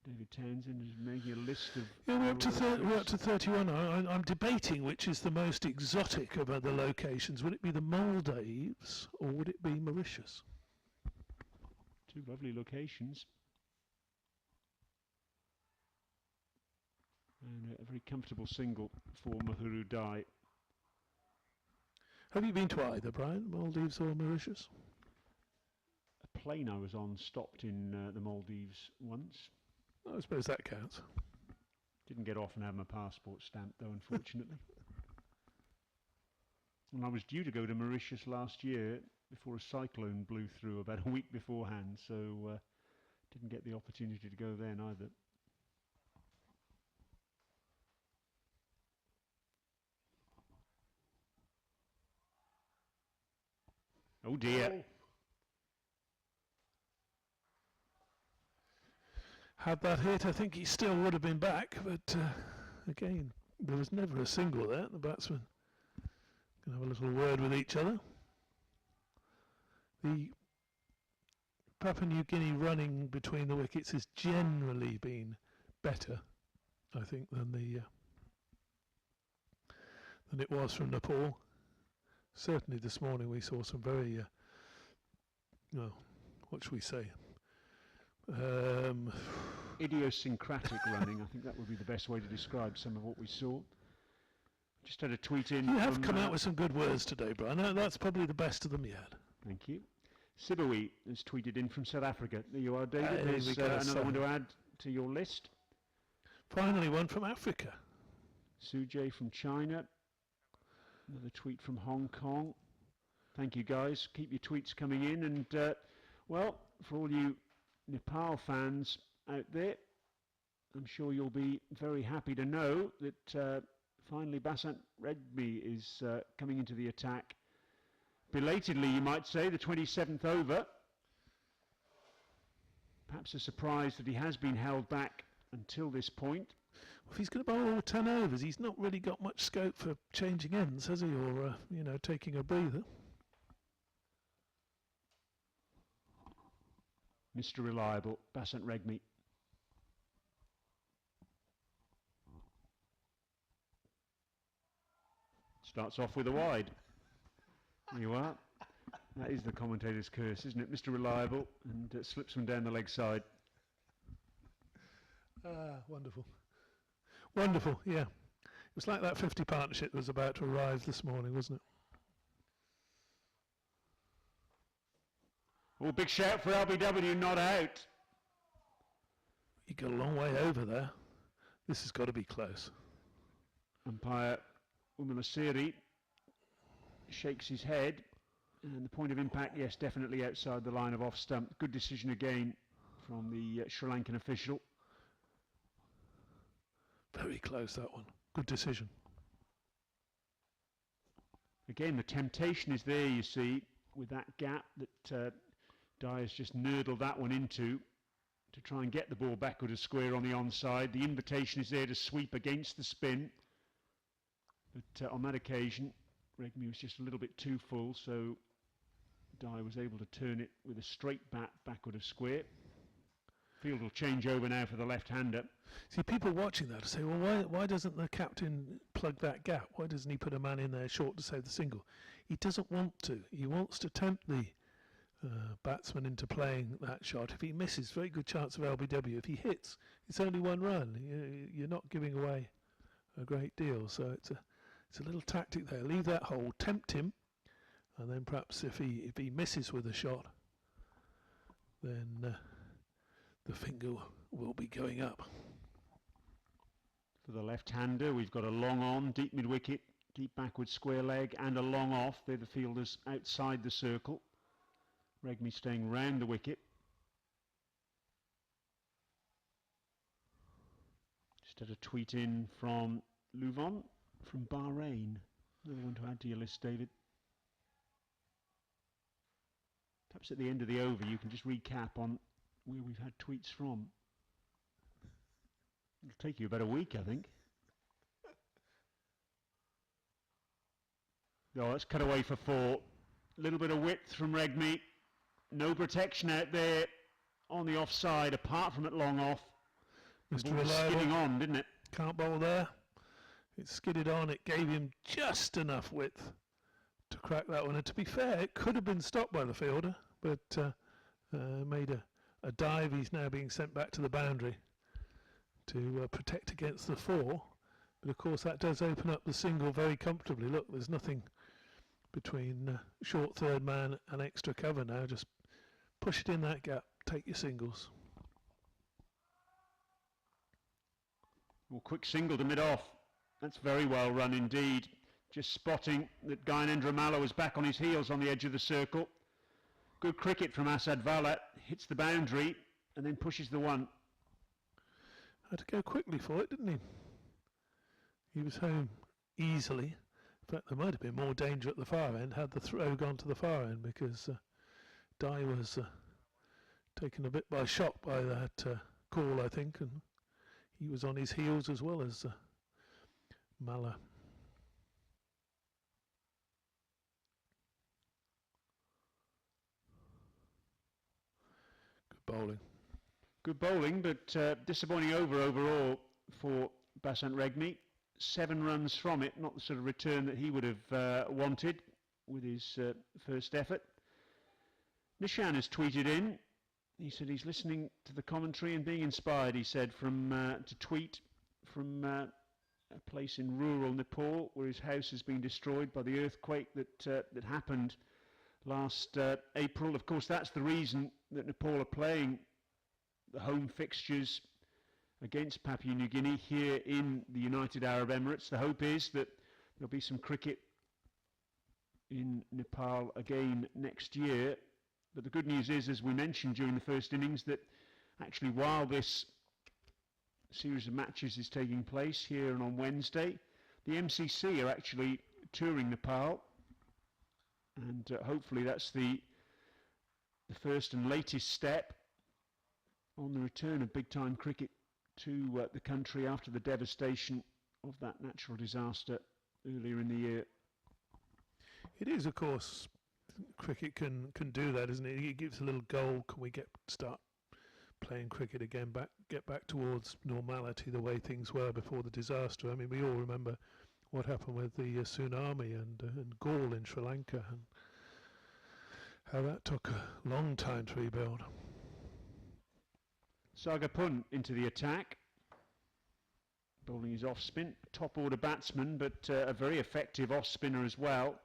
David Townsend is making a list of... Yeah, we're up to 31. I'm debating which is the most exotic of other locations. Would it be the Maldives or would it be Mauritius? 2 lovely locations. And a very comfortable single for Mahuru Dai. Have you been to either, Brian, Maldives or Mauritius? A plane I was on stopped in the Maldives once. I suppose that counts. Didn't get off and have my passport stamped, though, unfortunately. And I was due to go to Mauritius last year before a cyclone blew through about a week beforehand, so didn't get the opportunity to go then either. Oh dear. Oh. Had that hit, I think he still would have been back, but again, there was never a single there. The batsmen can have a little word with each other. The Papua New Guinea running between the wickets has generally been better, I think, than it was from Nepal. Certainly this morning we saw some very, what should we say? Idiosyncratic running. I think that would be the best way to describe some of what we saw. Just had a tweet in. You have come out with some good words today, Brian. That's probably the best of them yet. Thank you. Sibawi has tweeted in from South Africa. There you are, David. There's another one to add to your list. Finally, one from Africa. Sujay from China. Another tweet from Hong Kong. Thank you, guys. Keep your tweets coming in. And, well, for all you Nepal fans out there, I'm sure you'll be very happy to know that finally Basant Redby is coming into the attack. Belatedly, you might say, the 27th over. Perhaps a surprise that he has been held back until this point. If he's going to bowl all 10 overs, he's not really got much scope for changing ends, has he? Or, taking a breather. Mr. Reliable, Basant Regmi. Starts off with a wide. There you are. That is the commentator's curse, isn't it? Mr. Reliable, and slips one down the leg side. Wonderful. Wonderful, yeah. It was like that 50 partnership that was about to arrive this morning, wasn't it? Oh, big shout for LBW, not out. You got a long way over there. This has got to be close. Umpire Umalasiri shakes his head, and the point of impact, yes, definitely outside the line of off stump. Good decision again from the Sri Lankan official. Very close, that one. Good decision. Again, the temptation is there, you see, with that gap that Dyer's just nurdled that one into to try and get the ball backward a square on the onside. The invitation is there to sweep against the spin. But on that occasion, Regmi was just a little bit too full, so Dyer was able to turn it with a straight bat backward of square. Field will change over now for the left-hander. See, people watching that say, well, why doesn't the captain plug that gap? Why doesn't he put a man in there short to save the single? He doesn't want to. He wants to tempt the batsman into playing that shot. If he misses, very good chance of LBW. If he hits, it's only one run. You're not giving away a great deal. So it's a little tactic there. Leave that hole, tempt him, and then perhaps if he misses with a shot, then the finger will be going up. For the left-hander, we've got a long on, deep mid-wicket, deep backward square leg, and a long off. They're the fielders outside the circle. Regmi staying round the wicket. Just had a tweet in from Luvon from Bahrain. Another one to add to your list, David. Perhaps at the end of the over you can just recap on where we've had tweets from. It'll take you about a week, I think. Oh, let's cut away for 4. A little bit of width from Regmi. No protection out there on the offside, apart from at long off. Mr. Reliable, skidding on, didn't it? Can't bowl there. It skidded on. It gave him just enough width to crack that one. And to be fair, it could have been stopped by the fielder, but made a dive. He's now being sent back to the boundary to protect against the 4. But of course that does open up the single very comfortably. Look, there's nothing between short third man and extra cover now. Just push it in that gap, take your singles. Well, quick single to mid-off. That's very well run indeed. Just spotting that Gyanendra Malla was back on his heels on the edge of the circle. Good cricket from Asad Vala. Hits the boundary and then pushes the 1. Had to go quickly for it, didn't he? He was home easily. In fact, there might have been more danger at the far end had the throw gone to the far end, because Dye was taken a bit by shock by that call, I think, and he was on his heels as well as Malla. Good bowling. Good bowling, but disappointing over overall for Basant Regmi. 7 runs from it, not the sort of return that he would have wanted with his first effort. Nishan has tweeted in. He said he's listening to the commentary and being inspired, he said, to tweet from a place in rural Nepal where his house has been destroyed by the earthquake that happened last April. Of course, that's the reason that Nepal are playing the home fixtures against Papua New Guinea here in the United Arab Emirates. The hope is that there'll be some cricket in Nepal again next year. But the good news is, as we mentioned during the first innings, that actually while this series of matches is taking place here and on Wednesday, the MCC are actually touring Nepal, and hopefully that's the first and latest step on the return of big-time cricket to the country after the devastation of that natural disaster earlier in the year. It is, of course, cricket can do that, isn't it? It gives a little goal. Can we start playing cricket again, get back towards normality, the way things were before the disaster? I mean, we all remember what happened with the tsunami and Gaul in Sri Lanka, and how that took a long time to rebuild. Sagapun into the attack, bowling his off spin, top order batsman, but a very effective off spinner as well.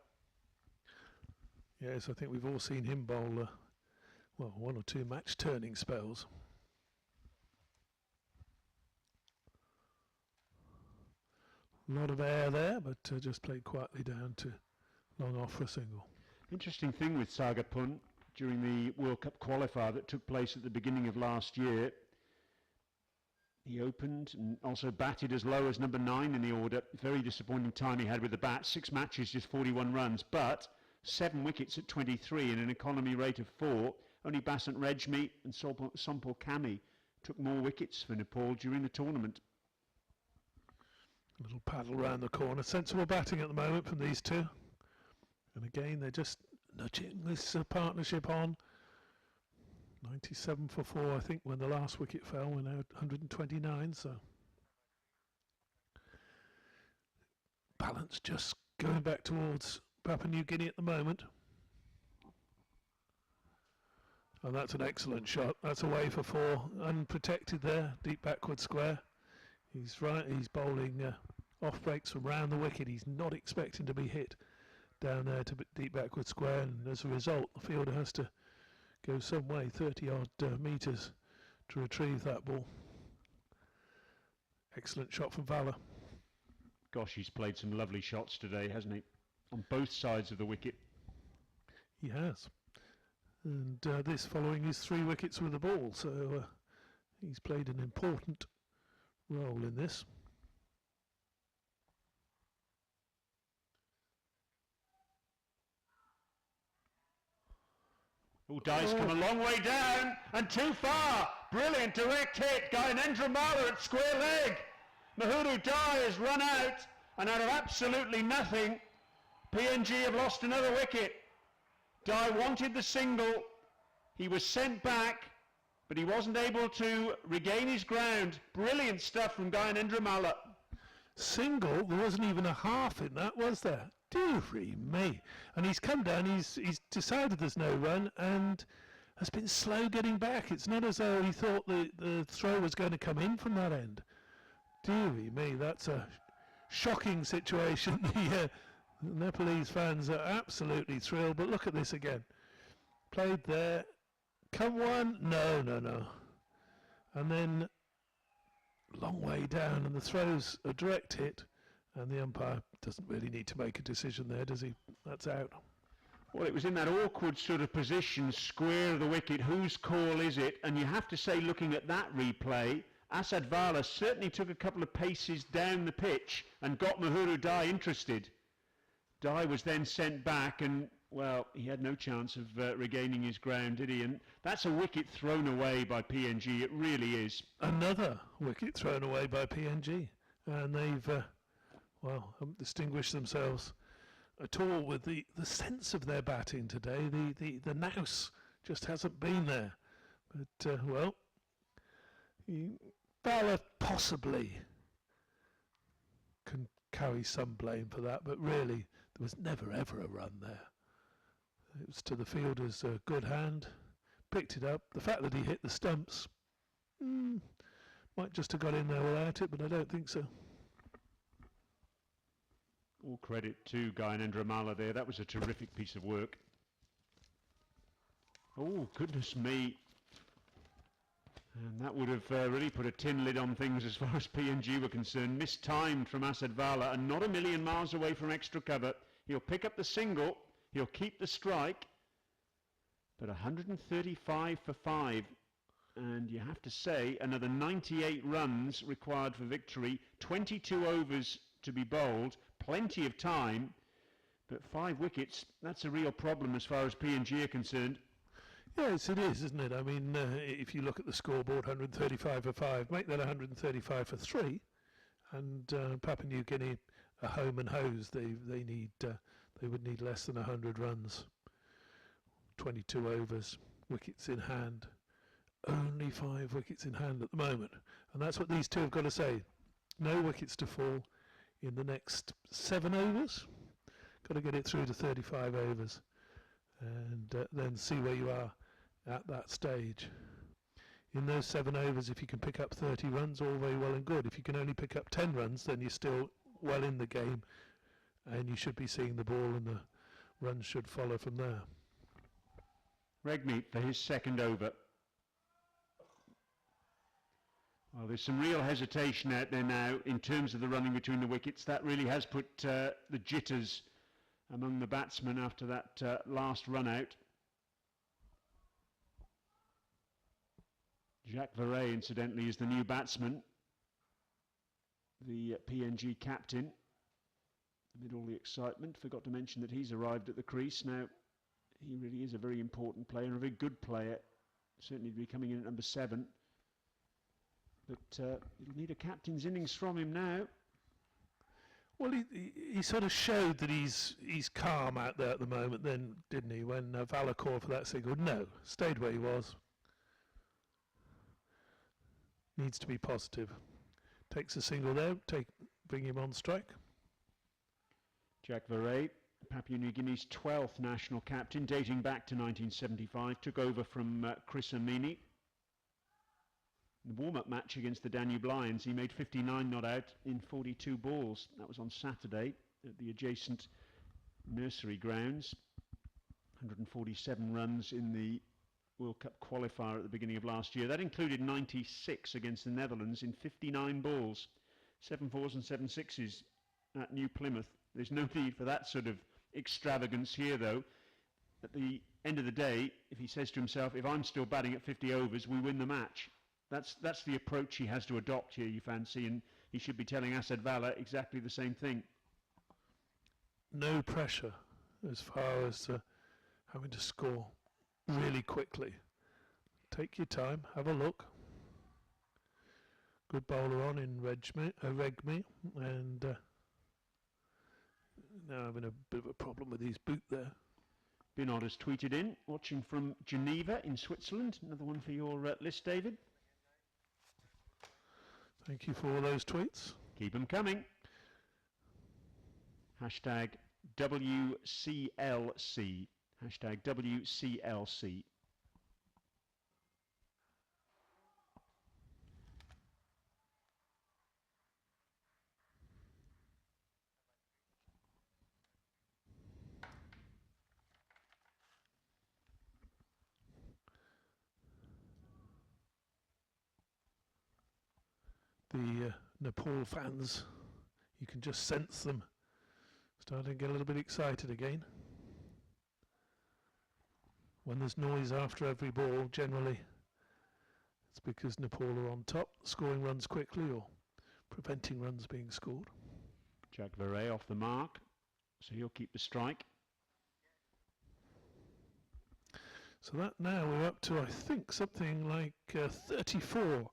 Yes, I think we've all seen him bowl well, 1 or 2 match turning spells. A lot of air there, but just played quietly down to long off for a single. Interesting thing with Sagapun during the World Cup qualifier that took place at the beginning of last year. He opened and also batted as low as number 9 in the order. Very disappointing time he had with the bat. 6 matches, just 41 runs, but 7 wickets at 23 and an economy rate of 4. Only Basant Rejmi and Sompal Kami took more wickets for Nepal during the tournament. A little paddle round the corner. Sensible batting at the moment from these two. And again, they're just nudging this partnership on. 97 for 4, I think, when the last wicket fell. We're now at 129, so balance just going back towards Papua New Guinea at the moment. And that's an excellent shot. That's away for 4, unprotected there, deep backward square. He's right, he's bowling off breaks from round the wicket. He's not expecting to be hit down there to deep backward square, and as a result the fielder has to go some way, 30 odd metres, to retrieve that ball. Excellent shot from Valor. Gosh, he's played some lovely shots today, hasn't he? On both sides of the wicket. He has. And this following his 3 wickets with the ball, so he's played an important role in this. Udai's come a long way down and too far. Brilliant direct hit. Gyanendra Mala at square leg. Mahuru Dai has run out, and out of absolutely nothing, PNG have lost another wicket. Dai wanted the single. He was sent back, but he wasn't able to regain his ground. Brilliant stuff from Gyanendra Mala. Single? There wasn't even a half in that, was there? Dearie me. And he's come down, he's decided there's no run and has been slow getting back. It's not as though he thought the throw was going to come in from that end. Dearie me, that's a shocking situation. The Nepalese fans are absolutely thrilled, but look at this again. Played there. Come one? No. And then long way down, and the throw's a direct hit, and the umpire doesn't really need to make a decision there, does he? That's out. Well, it was in that awkward sort of position, square of the wicket. Whose call is it? And you have to say, looking at that replay, Asad Vala certainly took a couple of paces down the pitch and got Mahuru Dai interested. Dai was then sent back and, well, he had no chance of regaining his ground, did he? And that's a wicket thrown away by PNG, it really is. Another wicket thrown away by PNG. And they've, haven't distinguished themselves at all with the sense of their batting today. The nous just hasn't been there. But, Bala possibly can carry some blame for that, but really there was never ever a run there. It was to the fielder's good hand, picked it up. The fact that he hit the stumps might just have got in there without it, but I don't think so. All credit to Gyanendra Mala there. That was a terrific piece of work. Oh, goodness me. And that would have really put a tin lid on things as far as PNG were concerned. Mistimed from Asad Vala and not a million miles away from extra cover. He'll pick up the single. He'll keep the strike. But 135 for 5. And you have to say, another 98 runs required for victory. 22 overs to be bowled. Plenty of time. But 5 wickets, that's a real problem as far as PNG are concerned. Yes, it is, isn't it? I mean, if you look at the scoreboard, 135 for 5, make that 135 for 3, and Papua New Guinea are home and hose. They need they would need less than 100 runs, 22 overs, wickets in hand. Only 5 wickets in hand at the moment, and that's what these two have got to say. No wickets to fall in the next 7 overs. Got to get it through to 35 overs, and then see where you are at that stage. In those 7 overs, if you can pick up 30 runs, all very well and good. If you can only pick up 10 runs, then you're still well in the game, and you should be seeing the ball, and the runs should follow from there. Regmeet for his second over. Well, there's some real hesitation out there now in terms of the running between the wickets. That really has put the jitters among the batsmen after that last run out. Jacques Verret, incidentally, is the new batsman, the PNG captain. Amid all the excitement, forgot to mention that he's arrived at the crease. Now, he really is a very important player, a very good player, certainly to be coming in at number 7. But it'll need a captain's innings from him now. Well, he sort of showed that he's calm out there at the moment then, didn't he, when Valla called for that single? No, stayed where he was. Needs to be positive. Takes a single there, bring him on strike. Jacques Verret, Papua New Guinea's 12th national captain, dating back to 1975, took over from Chris Amini. The warm-up match against the Danube Lions, he made 59 not out in 42 balls. That was on Saturday at the adjacent nursery grounds. 147 runs in the World Cup qualifier at the beginning of last year. That included 96 against the Netherlands in 59 balls. 7 fours and 7 sixes at New Plymouth. There's no need for that sort of extravagance here, though. At the end of the day, if he says to himself, if I'm still batting at 50 overs, we win the match. That's the approach he has to adopt here, you fancy, and he should be telling Asad Valla exactly the same thing. No pressure as far as having to score really quickly. Take your time, have a look. Good bowler on in Regmi, and now having a bit of a problem with his boot there. Binod has tweeted in, watching from Geneva in Switzerland. Another one for your list, David. Thank you for all those tweets. Keep them coming. Hashtag WCLC. Hashtag WCLC. The Nepal fans, you can just sense them starting to get a little bit excited again. When there's noise after every ball, generally it's because Nepal are on top, scoring runs quickly or preventing runs being scored. Jacques Verret off the mark, so he'll keep the strike. So that now we're up to, I think, something like 34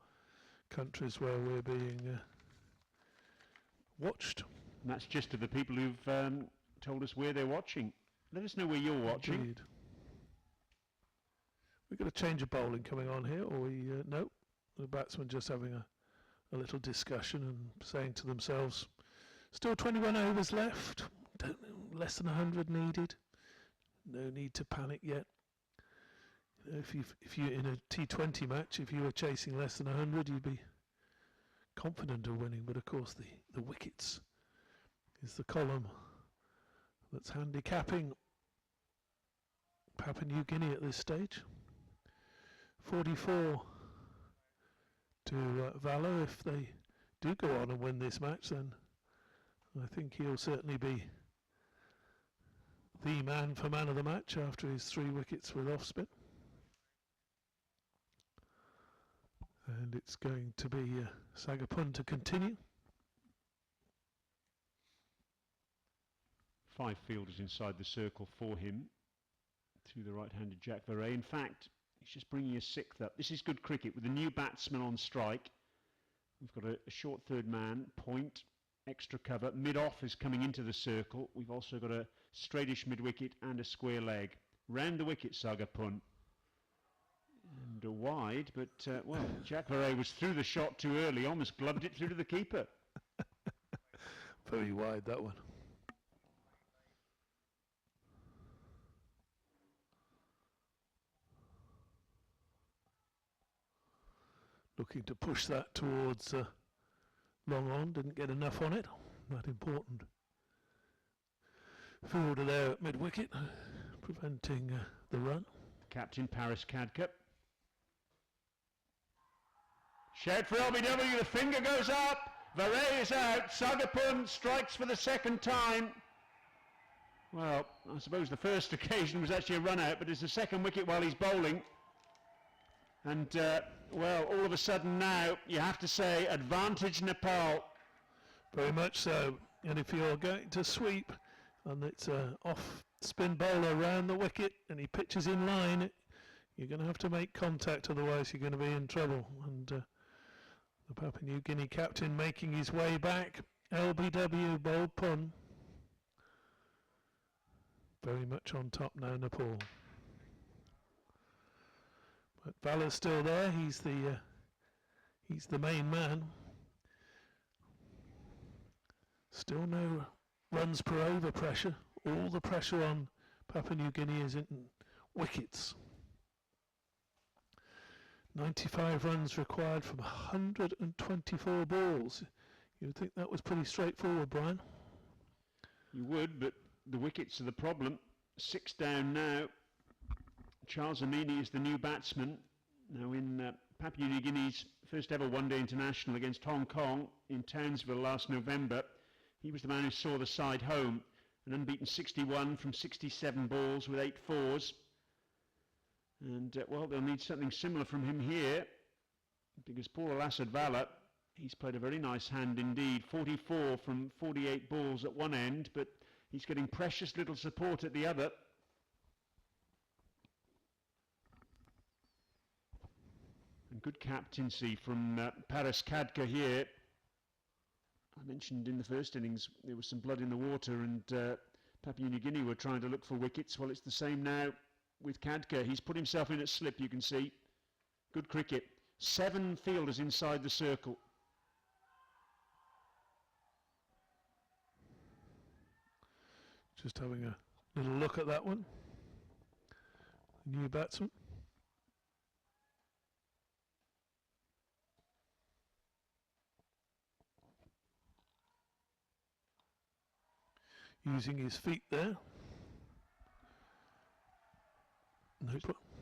countries where we're being watched. And that's just to the people who've told us where they're watching. Let us know where you're watching. Indeed. We've got a change of bowling coming on here, or we no, the batsmen just having a little discussion and saying to themselves, still 21 overs left, less than 100 needed, no need to panic yet. If you in a T20 match, if you were chasing less than 100, you'd be confident of winning. But of course, the wickets is the column that's handicapping Papua New Guinea at this stage. 44 to Valla. If they do go on and win this match, then I think he'll certainly be the man for man of the match after his 3 wickets with off spin. And it's going to be Sagapun to continue. 5 fielders inside the circle for him to the right-handed Jacques Verret. In fact, He's just bringing a sixth up. This is good cricket with the new batsman on strike. We've got a short third man, point, extra cover. Mid-off is coming into the circle. We've also got a straightish mid-wicket and a square leg. Round the wicket, Sagapun. And a wide, but, well, Jack Verret was through the shot too early, almost gloved it through to the keeper. Very wide, that one. Looking to push that towards long on, didn't get enough on it. That important. Fielder there at mid-wicket, preventing the run. Captain Paris Kadka. Shout for LBW, the finger goes up. Verret is out. Sagapun strikes for the second time. Well, I suppose the first occasion was actually a run out, but it's the second wicket while he's bowling. And, well, all of a sudden now, you have to say, advantage Nepal. Very much so. And if you're going to sweep, and it's an off-spin bowler around the wicket, and he pitches in line, you're going to have to make contact, otherwise you're going to be in trouble. And the Papua New Guinea captain making his way back. LBW, bold pun. Very much on top now, Nepal. But Valor's still there. He's the main man. Still no runs per over pressure. All the pressure on Papua New Guinea is in wickets. 95 runs required from 124 balls. You would think that was pretty straightforward, Brian. You would, but the wickets are the problem. 6 down now. Charles Amini is the new batsman. Now in Papua New Guinea's first ever one-day international against Hong Kong in Townsville last November, he was the man who saw the side home. An unbeaten 61 from 67 balls with 8 fours. And, well, they'll need something similar from him here, because poor Alassad Vala, he's played a very nice hand indeed. 44 from 48 balls at one end, but he's getting precious little support at the other. And good captaincy from Paris Kadka here. I mentioned in the first innings there was some blood in the water, and Papua New Guinea were trying to look for wickets. Well, it's the same now with Kadka. He's put himself in at slip, you can see. Good cricket. 7 fielders inside the circle. Just having a little look at that one. The new batsman. Using his feet there.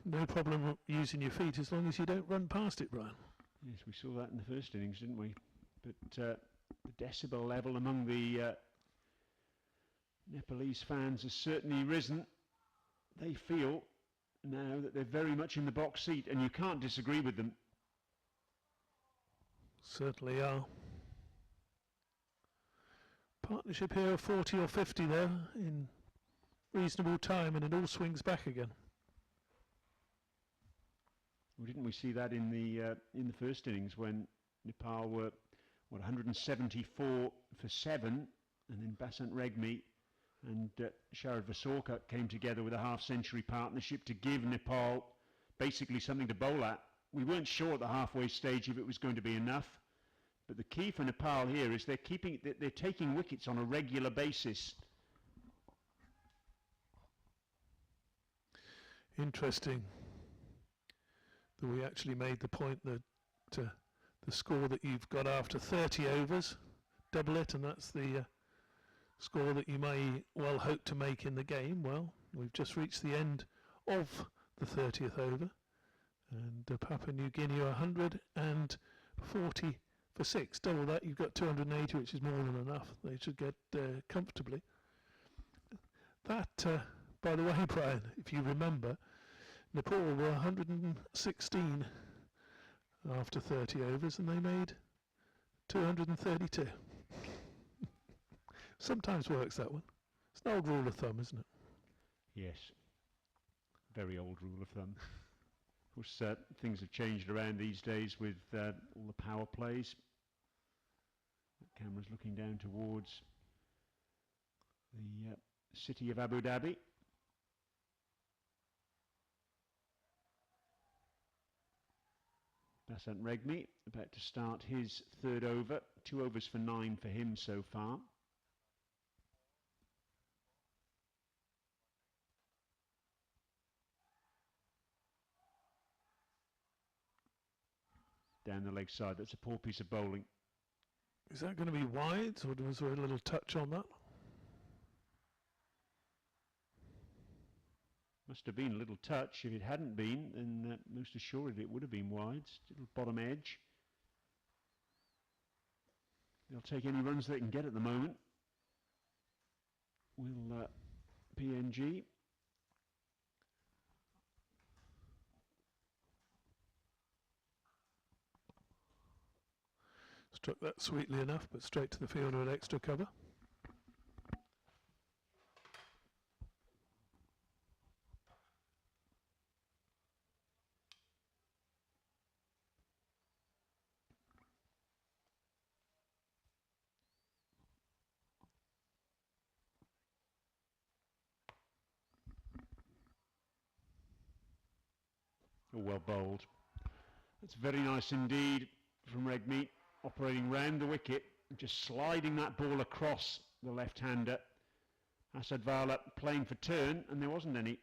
No problem using your feet as long as you don't run past it, Brian. Yes, we saw that in the first innings, didn't we? But the decibel level among the Nepalese fans has certainly risen. They feel now that they're very much in the box seat, and you can't disagree with them. Certainly are. Partnership here of 40 or 50 there in reasonable time, and it all swings back again. Well, didn't we see that in the first innings when Nepal were 174 for 7, and then Basant Regmi and Sharad Vasorka came together with a half-century partnership to give Nepal basically something to bowl at. We weren't sure at the halfway stage if it was going to be enough, but the key for Nepal here is they're taking wickets on a regular basis. Interesting that we actually made the point that the score that you've got after 30 overs, double it, and that's the score that you may well hope to make in the game. Well, we've just reached the end of the 30th over, and Papua New Guinea are 140 for 6. Double that, you've got 280, which is more than enough. They should get comfortably. That, by the way, Brian, if you remember, Nepal were 116 after 30 overs, and they made 232. Sometimes works, that one. It's an old rule of thumb, isn't it? Yes. Very old rule of thumb. Of course, things have changed around these days with all the power plays. The camera's looking down towards the city of Abu Dhabi. Basant Regmi about to start his third over. 2 overs for 9 for him so far. Down the leg side, that's a poor piece of bowling. Is that going to be wide, or was there a little touch on that? Must have been a little touch. If it hadn't been, then most assuredly it would have been wide. Little bottom edge. They'll take any runs they can get at the moment. Will PNG. Struck that sweetly enough, but straight to the fielder at extra cover. Oh, well bowled. That's very nice indeed from Regmi, operating round the wicket, just sliding that ball across the left-hander. Asadvala playing for turn, and there wasn't any.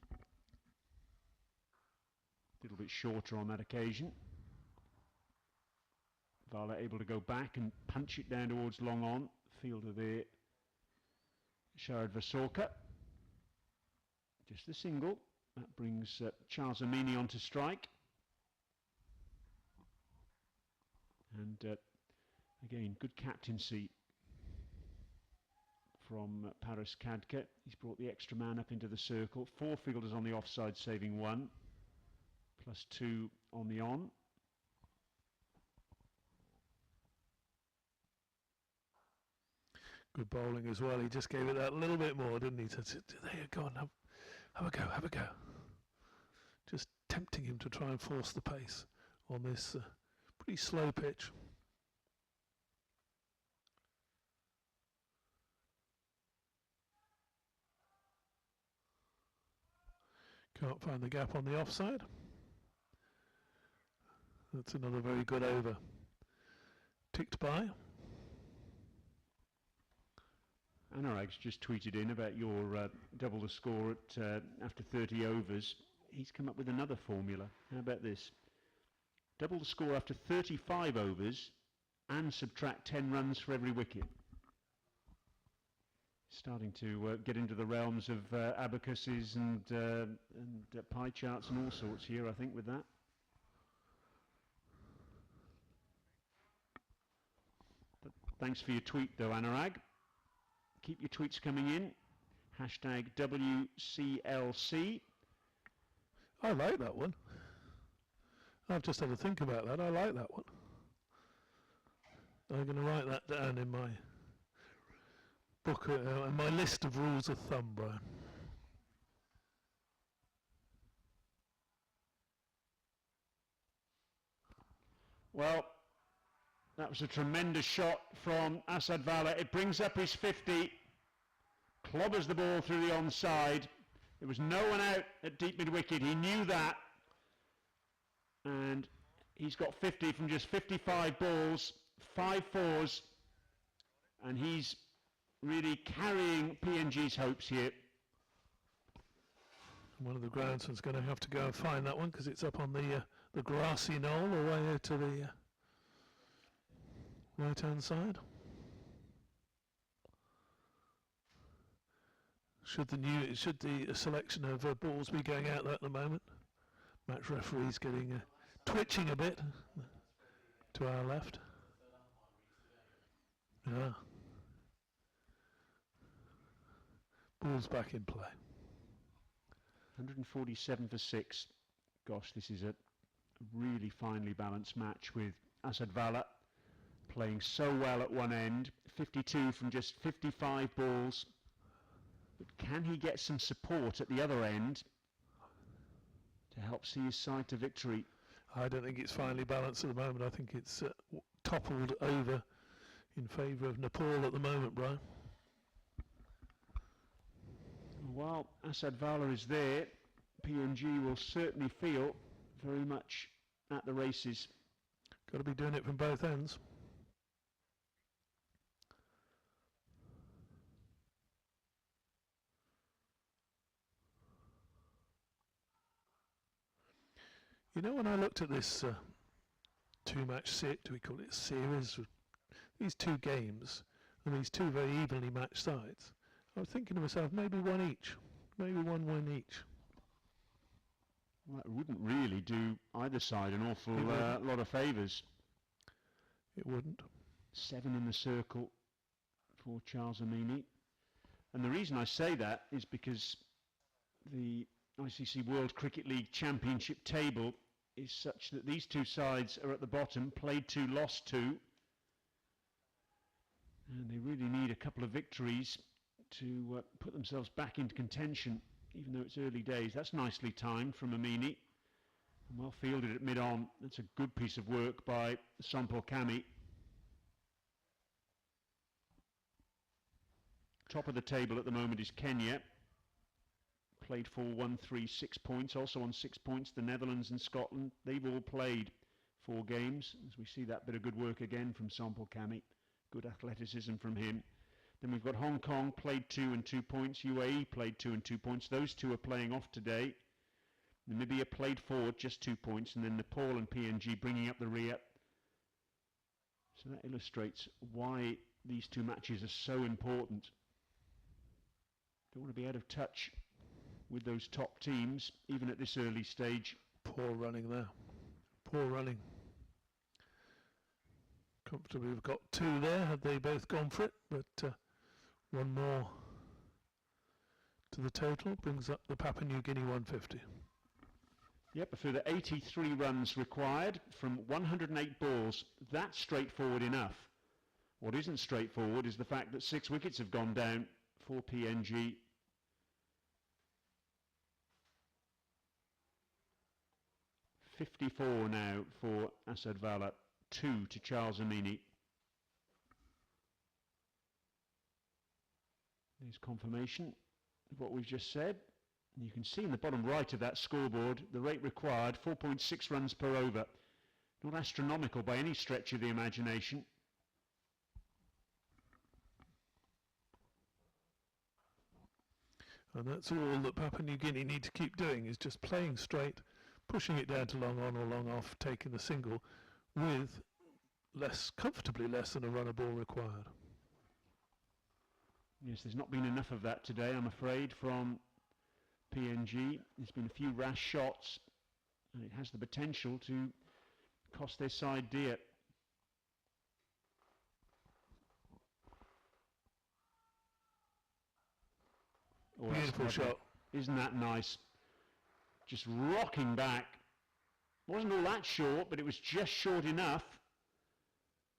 A little bit shorter on that occasion. Vala able to go back and punch it down towards long on. Fielder there, Sharad Vasorka. Just the single. That brings Charles Amini on to strike. And again, good captaincy from Paris Khadka. He's brought the extra man up into the circle. 4 fielders on the offside, saving 1. Plus 2 on the on. Good bowling as well. He just gave it that little bit more, didn't he? There you go, have a go, have a go. Just tempting him to try and force the pace on this pretty slow pitch. Can't find the gap on the offside. That's another very good over. Ticked by. Anurag's just tweeted in about your double the score at after 30 overs. He's come up with another formula. How about this? Double the score after 35 overs and subtract 10 runs for every wicket. Starting to get into the realms of abacuses and pie charts and all sorts here, I think, with that. But thanks for your tweet, though, Anurag. Keep your tweets coming in. Hashtag WCLC. I like that one. I've just had to think about that. I like that one. I'm going to write that down in my book, in my list of rules of thumb, Brian. Well, that was a tremendous shot from Asadvala. It brings up his 50, clobbers the ball through the onside. There was no one out at deep mid-wicket. He knew that. And he's got 50 from just 55 balls, 5 fours. And he's really carrying PNG's hopes here. One of the groundsman's going to have to go and find that one because it's up on the grassy knoll away out to the right-hand side. Should the selection of balls be going out at the moment? Match referee's getting twitching a bit to our left. Yeah. Ball's back in play. 147 for 6. Gosh, this is a really finely balanced match with Asadvala Playing so well at one end, 52 from just 55 balls. But can he get some support at the other end to help see his side to victory? I don't think it's finely balanced at the moment. I think it's toppled over in favour of Nepal at the moment, Brian. While Asad Vala is there, PNG will certainly feel very much at the races. Got to be doing it from both ends. You know, when I looked at this two-match set, do we call it series? These two games and these two very evenly matched sides, I was thinking to myself, maybe one each, maybe one win each. Well, that wouldn't really do either side an awful lot of favours. It wouldn't. 7 in the circle for Charles Amini. And the reason I say that is because the ICC World Cricket League Championship table is such that these two sides are at the bottom, played 2, lost 2. And they really need a couple of victories to put themselves back into contention, even though it's early days. That's nicely timed from Amini. And well fielded at mid-on. That's a good piece of work by Sompor Kami. Top of the table at the moment is Kenya. Played 4-1, 3, 6 points. Also on 6 points, the Netherlands and Scotland. They've all played 4 games. As we see that bit of good work again from Sompor Kami. Good athleticism from him. Then we've got Hong Kong, played 2 and 2 points. UAE played 2 and 2 points. Those two are playing off today. Namibia played 4, just 2 points. And then Nepal and PNG bringing up the rear. So that illustrates why these two matches are so important. Don't want to be out of touch with those top teams, even at this early stage. Poor running there. Poor running. Comfortably we've got 2 there, had they both gone for it, but one more to the total brings up the Papua New Guinea 150. Yep, a further 83 runs required from 108 balls. That's straightforward enough. What isn't straightforward is the fact that 6 wickets have gone down for PNG. .54 now for Asad Vala, 2 to Charles Amini. There's confirmation of what we've just said. And you can see in the bottom right of that scoreboard, the rate required, 4.6 runs per over. Not astronomical by any stretch of the imagination. And that's all that Papua New Guinea need to keep doing, is just playing straight, pushing it down to long on or long off, taking the single with comfortably less than a run a ball required. Yes, there's not been enough of that today, I'm afraid, from PNG. There's been a few rash shots, and it has the potential to cost their side dear. Oh, beautiful shot. Isn't that nice? Just rocking back. Wasn't all that short, but it was just short enough.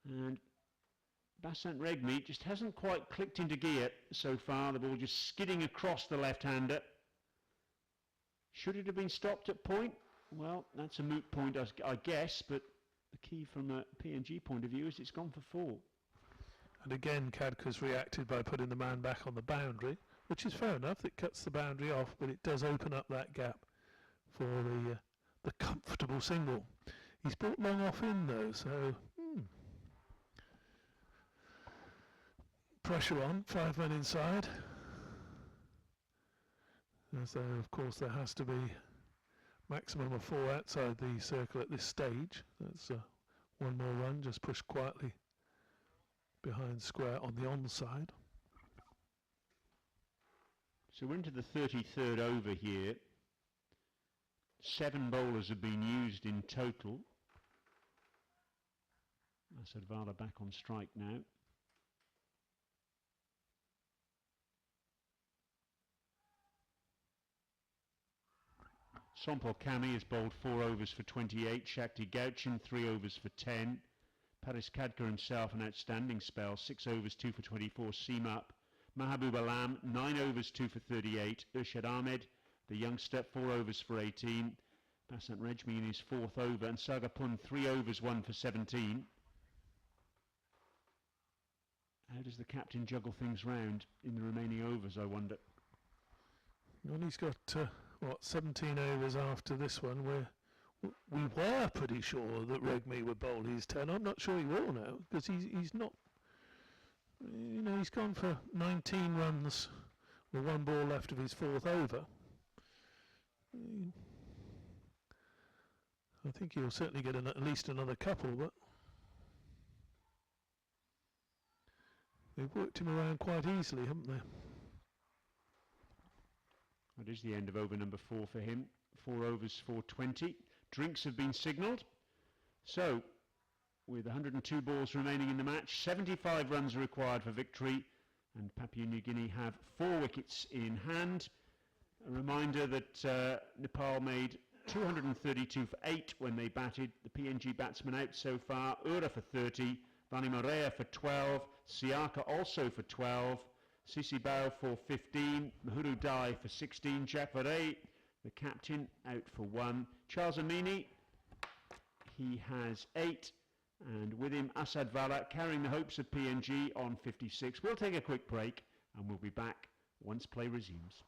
And Basant Regmi just hasn't quite clicked into gear so far. The ball just skidding across the left-hander. Should it have been stopped at point? Well, that's a moot point, I guess, but the key from a PNG point of view is it's gone for 4. And again, Khadka's reacted by putting the man back on the boundary, which is fair enough. It cuts the boundary off, but it does open up that gap for the comfortable single. He's brought long off in though, so pressure on, 5 men inside. So of course there has to be maximum of 4 outside the circle at this stage. That's one more run, just pushed quietly behind square on the onside. So we're into the 33rd over here. 7 bowlers have been used in total. Asad Vala back on strike now. Sompor Kami has bowled 4 overs for 28. Shakti Gauchin 3 overs for 10. Paris Kadka himself, an outstanding spell, 6 overs, 2 for 24, seam up. Mahabub Alam, 9 overs, 2 for 38. Urshad Ahmed, the youngster, 4 overs for 18. Basant Rejmi in his 4th over, and Sagapun, 3 overs, 1 for 17. How does the captain juggle things round in the remaining overs, I wonder? Well, he's got, 17 overs after this one. We were pretty sure that Regmi would bowl his 10. I'm not sure he will now, because he's not, he's gone for 19 runs with 1 ball left of his 4th over. I think he'll certainly get at least another couple, but they've worked him around quite easily, haven't they? That is the end of over number 4 for him. 4 overs for 20. Drinks have been signalled. So, with 102 balls remaining in the match, 75 runs are required for victory, and Papua New Guinea have 4 wickets in hand. A reminder that Nepal made 232 for 8 when they batted. The PNG batsmen out so far: Ura for 30, Vani Morea for 12, Siaka also for 12, Sisi Bao for 15, Mahuru Dai for 16, Jack Varay, the captain, out for 1. Charles Amini, he has 8, and with him Asad Vala carrying the hopes of PNG on 56. We'll take a quick break and we'll be back once play resumes.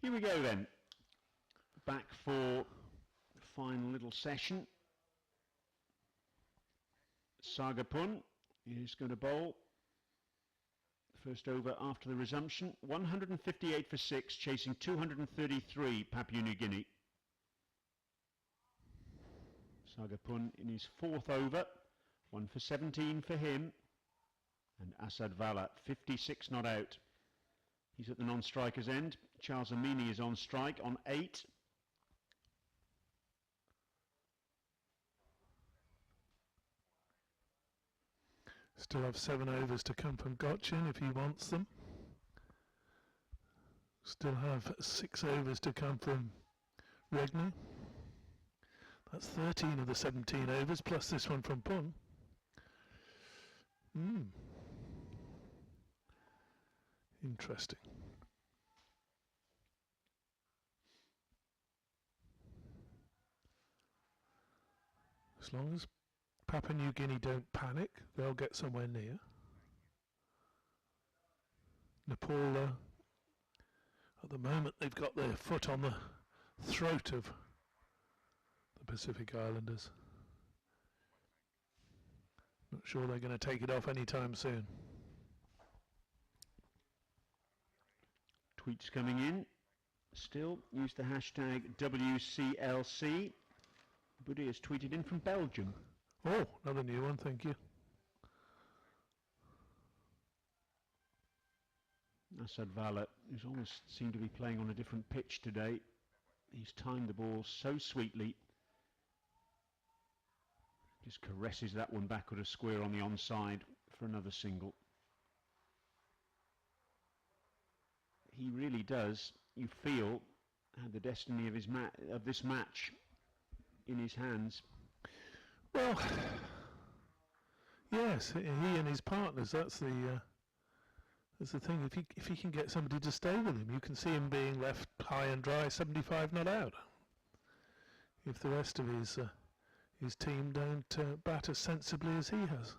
Here we go then, back for the final little session. Sagapun is going to bowl. First over after the resumption. 158 for 6, chasing 233 Papua New Guinea. Sagapun in his 4th over, 1 for 17 for him. And Asad Vala, 56 not out. He's at the non-striker's end. Charles Amini is on strike on 8. Still have 7 overs to come from Gotchin if he wants them. Still have 6 overs to come from Regni. That's 13 of the 17 overs, plus this one from Pun. Interesting. As long as Papua New Guinea don't panic, they'll get somewhere near. Nepal, at the moment, they've got their foot on the throat of the Pacific Islanders. Not sure they're going to take it off anytime soon. Tweets coming in. Still, use the hashtag WCLC. Buddy has tweeted in from Belgium. Oh, another new one, thank you. Asad Vala, who's almost seemed to be playing on a different pitch today. He's timed the ball so sweetly. Just caresses that one backward a square on the onside for another single. He really does, you feel, have the destiny of his this match in his hands. Well, yes, he and his partners, that's the thing. If he can get somebody to stay with him, you can see him being left high and dry, 75 not out. If the rest of his team don't bat as sensibly as he has.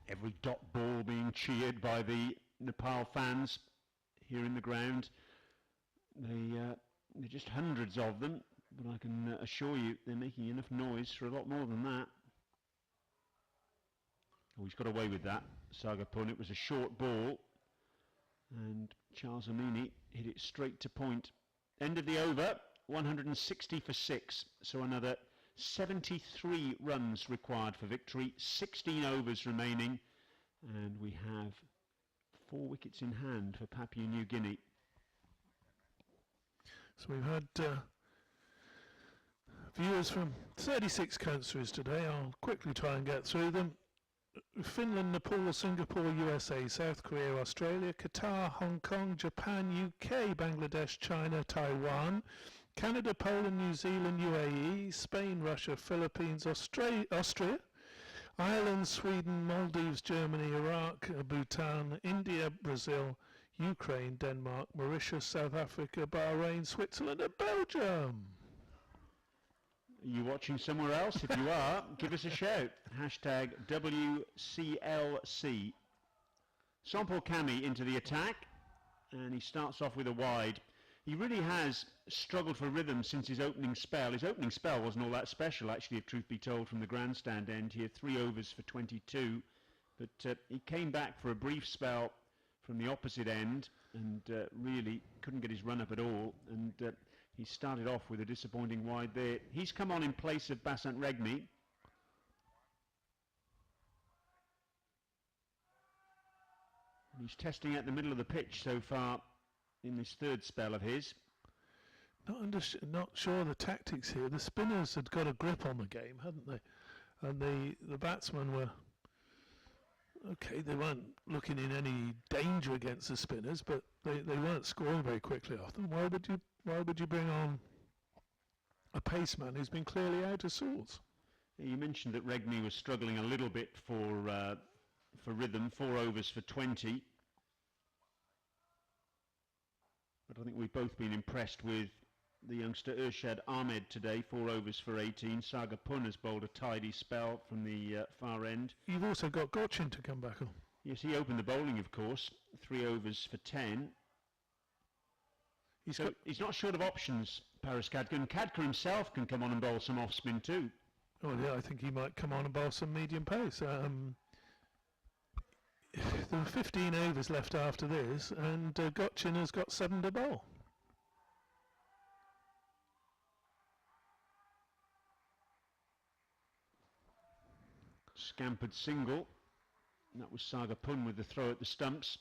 Every dot ball being cheered by the Nepal fans here in the ground. They're just hundreds of them, but I can assure you they're making enough noise for a lot more than that. Oh, he's got away with that, Sagapun. It was a short ball, and Charles Amini hit it straight to point. End of the over, 160 for 6, so another 73 runs required for victory, 16 overs remaining, and we have 4 wickets in hand for Papua New Guinea. So we've had viewers from 36 countries today. I'll quickly try and get through them. Finland, Nepal, Singapore, USA, South Korea, Australia, Qatar, Hong Kong, Japan, UK, Bangladesh, China, Taiwan, Canada, Poland, New Zealand, UAE, Spain, Russia, Philippines, Austria, Ireland, Sweden, Maldives, Germany, Iraq, Bhutan, India, Brazil, Ukraine, Denmark, Mauritius, South Africa, Bahrain, Switzerland and Belgium. Are you watching somewhere else? If you are, give us a shout. Hashtag WCLC. Sampol Kami into the attack, and he starts off with a wide. He really has struggled for rhythm since his opening spell. His opening spell wasn't all that special, actually, if truth be told, from the grandstand end here. 3 overs for 22. But he came back for a brief spell from the opposite end and really couldn't get his run up at all. And he started off with a disappointing wide there. He's come on in place of Basant Regmi. He's testing out the middle of the pitch so far in this 3rd spell of his. Not sure the tactics here. The spinners had got a grip on the game, hadn't they? And the batsmen were okay. They weren't looking in any danger against the spinners, but they weren't scoring very quickly off them. Why would you bring on a paceman who's been clearly out of sorts? You mentioned that Regmi was struggling a little bit for rhythm. 4 overs for 20. But I think we've both been impressed with the youngster Irshad Ahmed today. 4 overs for 18. Sagapun has bowled a tidy spell from the far end. You've also got Gotchin to come back on. Yes, he opened the bowling, of course. 3 overs for 10. He's not short of options, Paris Khadka. And Khadka himself can come on and bowl some off-spin too. Oh yeah, I think he might come on and bowl some medium pace. there are 15 overs left after this, and Gotchin has got 7 to bowl. Scampered single. That was Sagapun with the throw at the stumps.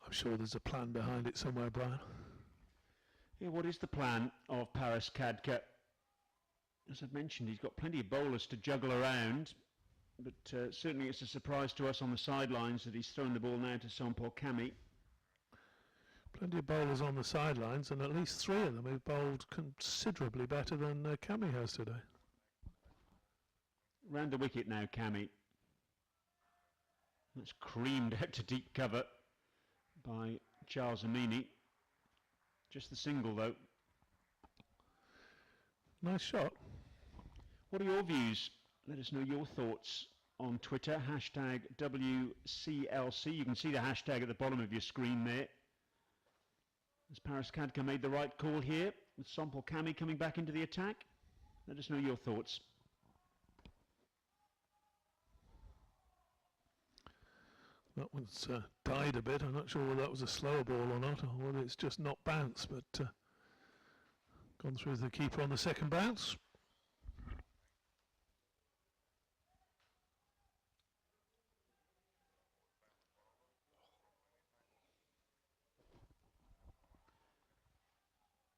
I'm sure there's a plan behind it somewhere, Brian. Yeah, what is the plan of Paris Khadka? As I've mentioned, he's got plenty of bowlers to juggle around, but certainly it's a surprise to us on the sidelines that he's thrown the ball now to Sampol Kami. Plenty of bowlers on the sidelines, and at least 3 of them have bowled considerably better than Kami has today. Round the wicket now, Kami. That's creamed out to deep cover by Charles Amini. Just the single, though. Nice shot. What are your views? Let us know your thoughts on Twitter, hashtag WCLC. You can see the hashtag at the bottom of your screen there. Has Paris Khadka made the right call here with Sampol Kami coming back into the attack? Let us know your thoughts. That one's died a bit. I'm not sure whether that was a slower ball or not, or whether it's just not bounced, but gone through the keeper on the second bounce.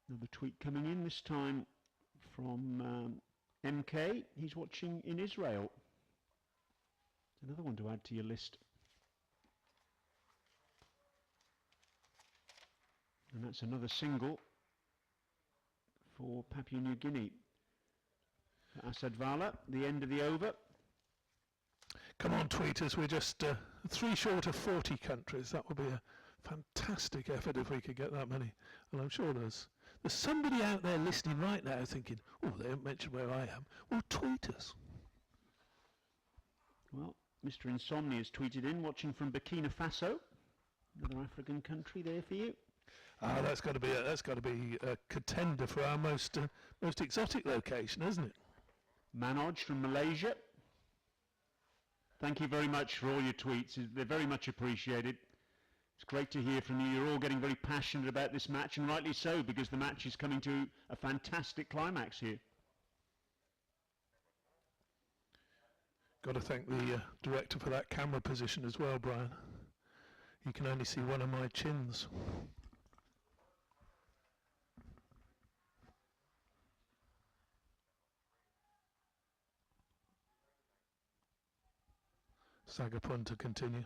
Another tweet coming in, this time from MK. He's watching in Israel. Another one to add to your list. And that's another single for Papua New Guinea. Asad Vala, the end of the over. Come on, tweeters, we're just 3 short of 40 countries. That would be a fantastic effort if we could get that many. And I'm sure there's somebody out there listening right now thinking, oh, they haven't mentioned where I am. Well, tweet us. Well, Mr. Insomnia has tweeted in, watching from Burkina Faso. Another African country there for you. That's got to be a contender for our most exotic location, isn't it? Manoj from Malaysia. Thank you very much for all your tweets. They're very much appreciated. It's great to hear from you. You're all getting very passionate about this match, and rightly so, because the match is coming to a fantastic climax here. Got to thank the director for that camera position as well, Brian. You can only see one of my chins. Sagapun to continue.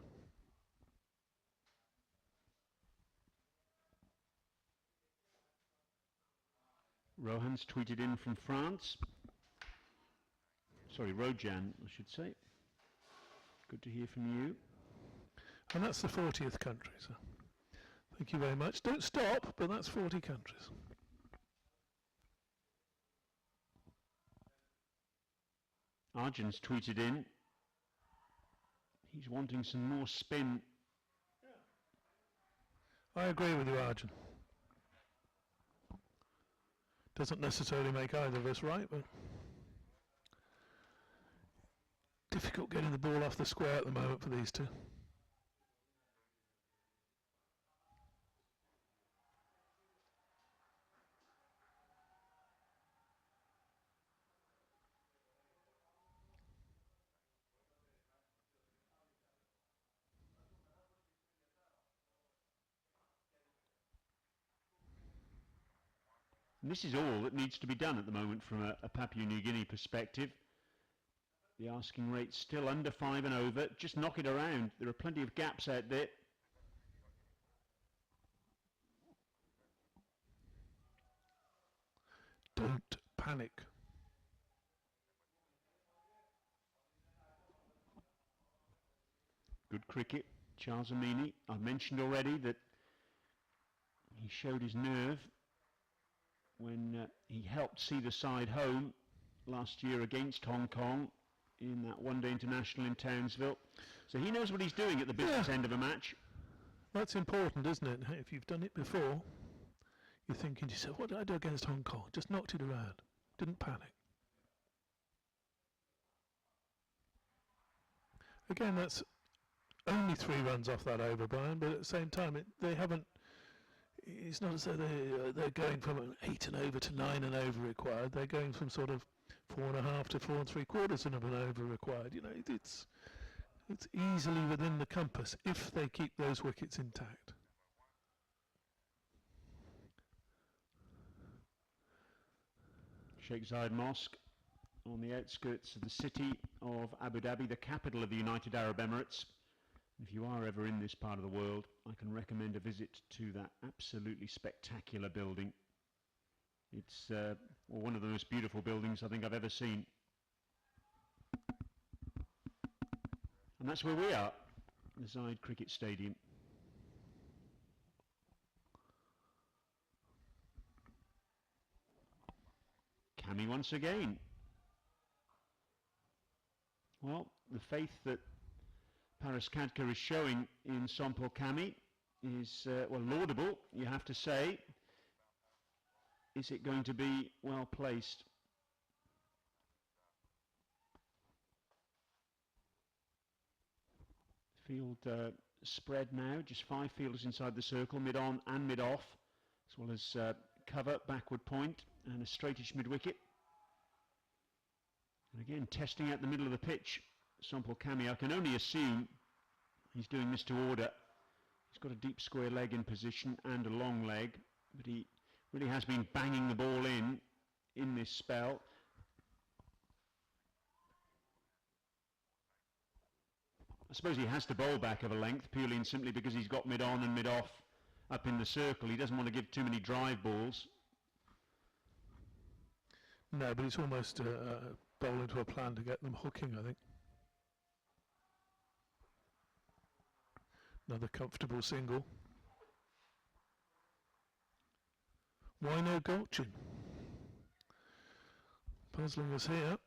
Rohan's tweeted in from France. Sorry, Rojan, I should say. Good to hear from you. And that's the 40th country, so thank you very much. Don't stop, but that's 40 countries. Arjun's tweeted in. He's wanting some more spin. I agree with you, Arjun. Doesn't necessarily make either of us right, but difficult getting the ball off the square at the moment for these two. And this is all that needs to be done at the moment from a Papua New Guinea perspective. The asking rate's still under 5 and over. Just knock it around. There are plenty of gaps out there. Don't panic. Good cricket. Charles Amini. I've mentioned already that he showed his nerve when he helped see the side home last year against Hong Kong in that one-day international in Townsville. So he knows what he's doing at the business end of a match. That's important, isn't it? If you've done it before, you're thinking to yourself, what did I do against Hong Kong? Just knocked it around. Didn't panic. Again, that's only 3 runs off that over, Brian, but at the same time, they haven't. It's not as though they're going from an 8 and over to 9 and over required. They're going from sort of 4.5 to 4 3/4 and of an over required. You know, it's easily within the compass if they keep those wickets intact. Sheikh Zayed Mosque on the outskirts of the city of Abu Dhabi, the capital of the United Arab Emirates. If you are ever in this part of the world, I can recommend a visit to that absolutely spectacular building. It's one of the most beautiful buildings I think I've ever seen. And that's where we are, the Zayed Cricket Stadium. Kami once again. Well, the faith that Paras Khadka is showing in Sompal Kami is, well, laudable, you have to say. Is it going to be well placed? Field spread now, just 5 fielders inside the circle, mid-on and mid-off, as well as cover, backward point, and a straightish mid-wicket. And again, testing out the middle of the pitch, Sompal Kami. I can only assume he's doing this to order. He's got a deep square leg in position and a long leg, but he really has been banging the ball in this spell. I suppose he has to bowl back of a length purely and simply because he's got mid-on and mid-off up in the circle. He doesn't want to give too many drive balls. No, but it's almost bowling to a plan to get them hooking, I think. Another comfortable single. Why no Gulchin? Puzzling us here.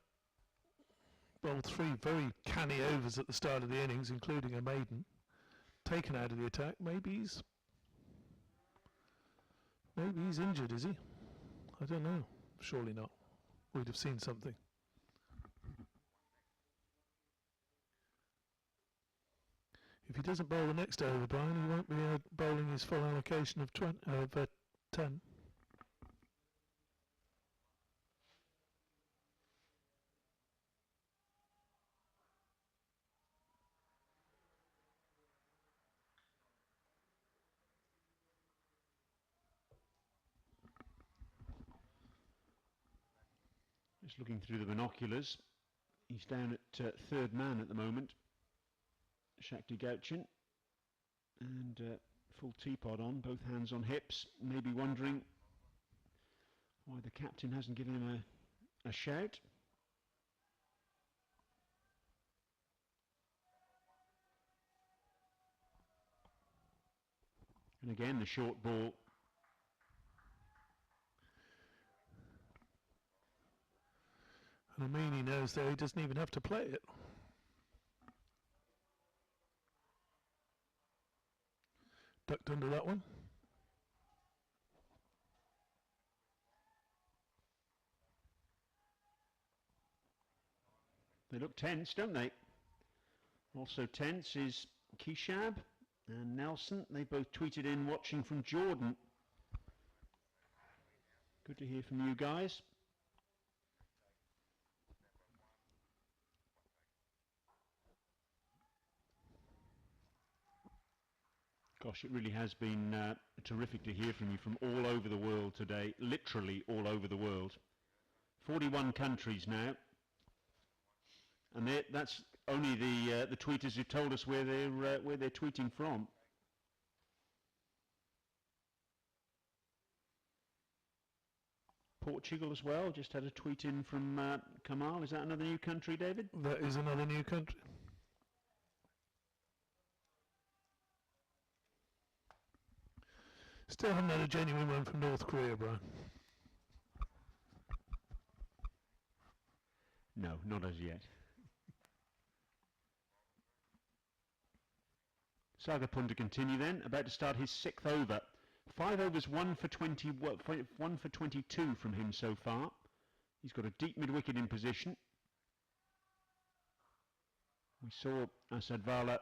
Bowled 3 very canny overs at the start of the innings, including a maiden. Taken out of the attack. Maybe he's injured, is he? I don't know. Surely not. We'd have seen something. If he doesn't bowl the next over, Brian, he won't be bowling his full allocation of 10. Just looking through the binoculars, he's down at 3rd man at the moment, Shakti Gauchin, and full teapot on, both hands on hips, maybe wondering why the captain hasn't given him a shout. And again, the short ball. And Amini knows that he doesn't even have to play it. Ducked under that one. They look tense, don't they? Also tense is Kishab and Nelson. They both tweeted in watching from Jordan. Good to hear from you guys. Gosh, it really has been terrific to hear from you from all over the world today, literally all over the world. 41 countries now, and that's only the tweeters who told us where they're tweeting from. Portugal as well, just had a tweet in from Kamal. Is that another new country, David? That is another new country. Still haven't had a genuine one from North Korea, Brian. No, not as yet. Sagapun to continue then, about to start his 6th over. 5 overs, 1 for 22 from him so far. He's got a deep mid-wicket in position. We saw Asadvala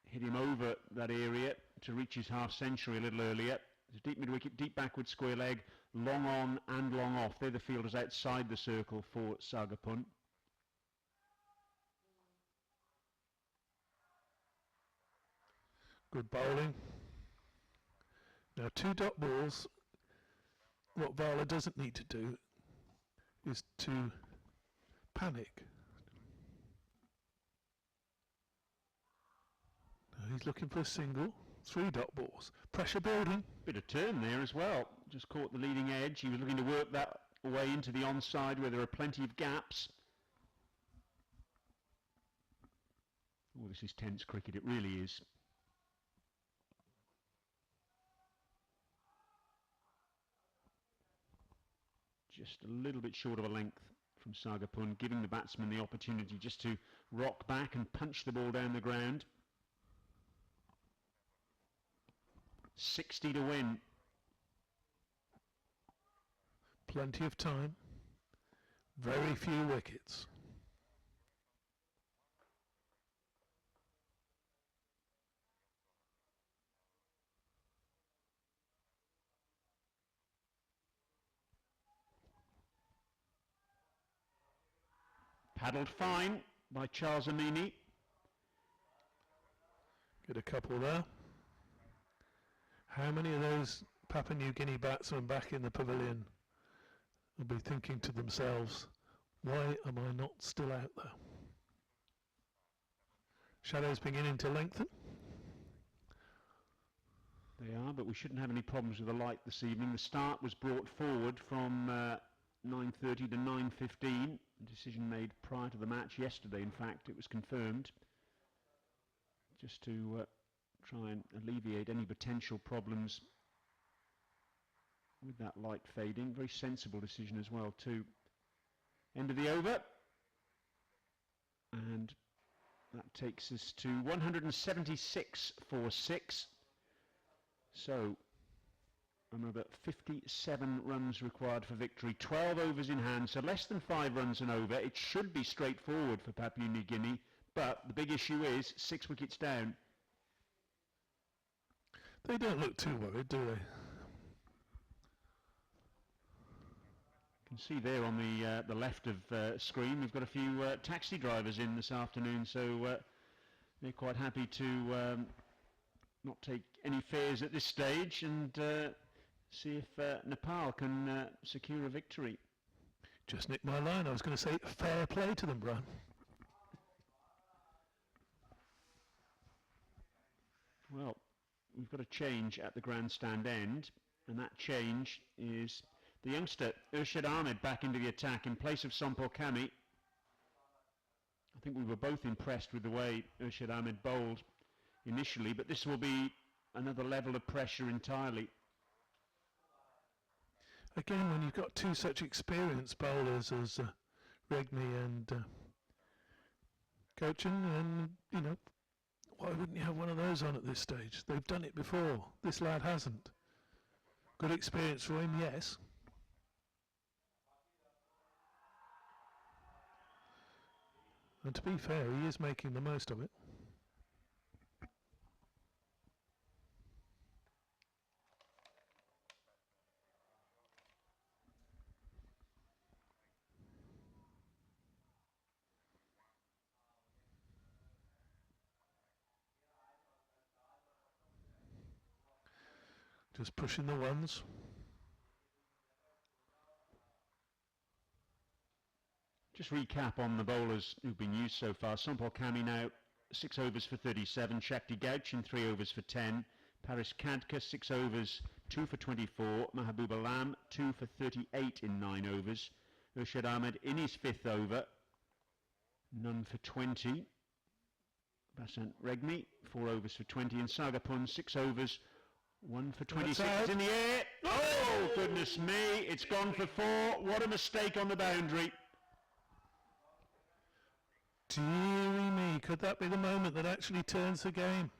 hit him over that area to reach his half century a little earlier. It's a deep mid-wicket, deep backward square leg, long on and long off. They're the fielders outside the circle for Sagapun. Good bowling. Now 2 dot balls. What Vala doesn't need to do is to panic. Now he's looking for a single. 3 dot balls. Pressure building. Bit of turn there as well. Just caught the leading edge. He was looking to work that way into the onside where there are plenty of gaps. Oh, this is tense cricket. It really is. Just a little bit short of a length from Sagapun, giving the batsman the opportunity just to rock back and punch the ball down the ground. 60 to win. Plenty of time. Very few wickets. Paddled fine by Charles Amini. Get a couple there. How many of those Papua New Guinea batsmen back in the pavilion will be thinking to themselves, why am I not still out there? Shadows beginning to lengthen. They are, but we shouldn't have any problems with the light this evening. The start was brought forward from 9:30 to 9:15. Decision made prior to the match yesterday. In fact, it was confirmed, just to try and alleviate any potential problems with that light fading. Very sensible decision as well too. End of the over, and that takes us to 176 for 6. So another 57 runs required for victory. 12 overs in hand, so less than 5 runs and over. It should be straightforward for Papua New Guinea, but the big issue is 6 wickets down. They don't look too worried, do they? You can see there on the left of screen, we've got a few taxi drivers in this afternoon, so they're quite happy to not take any fares at this stage and see if Nepal can secure a victory. Just nicked my line. I was going to say fair play to them, Brian. Well, we've got a change at the grandstand end, and that change is the youngster Urshad Ahmed back into the attack in place of Sompor Kami. I think we were both impressed with the way Urshad Ahmed bowled initially, but this will be another level of pressure entirely. Again, when you've got 2 such experienced bowlers as Regmi and Cochin, and you know, why wouldn't you have one of those on at this stage? They've done it before. This lad hasn't. Good experience for him, yes. And to be fair, he is making the most of it. Just pushing the ones. Just recap on the bowlers who've been used so far. Sompor Kami now 6 overs for 37. Shakti Gauch in 3 overs for 10. Paris Kadka 6 overs, 2 for 24. Mahabuba Lam 2 for 38 in 9 overs. Urshad Ahmed in his 5th over, none for 20. Basant Regmi 4 overs for 20. And Sagapun 6 overs, 1 for 26 in the air. Oh, goodness me, it's gone for 4. What a mistake on the boundary. Deary me, could that be the moment that actually turns the game?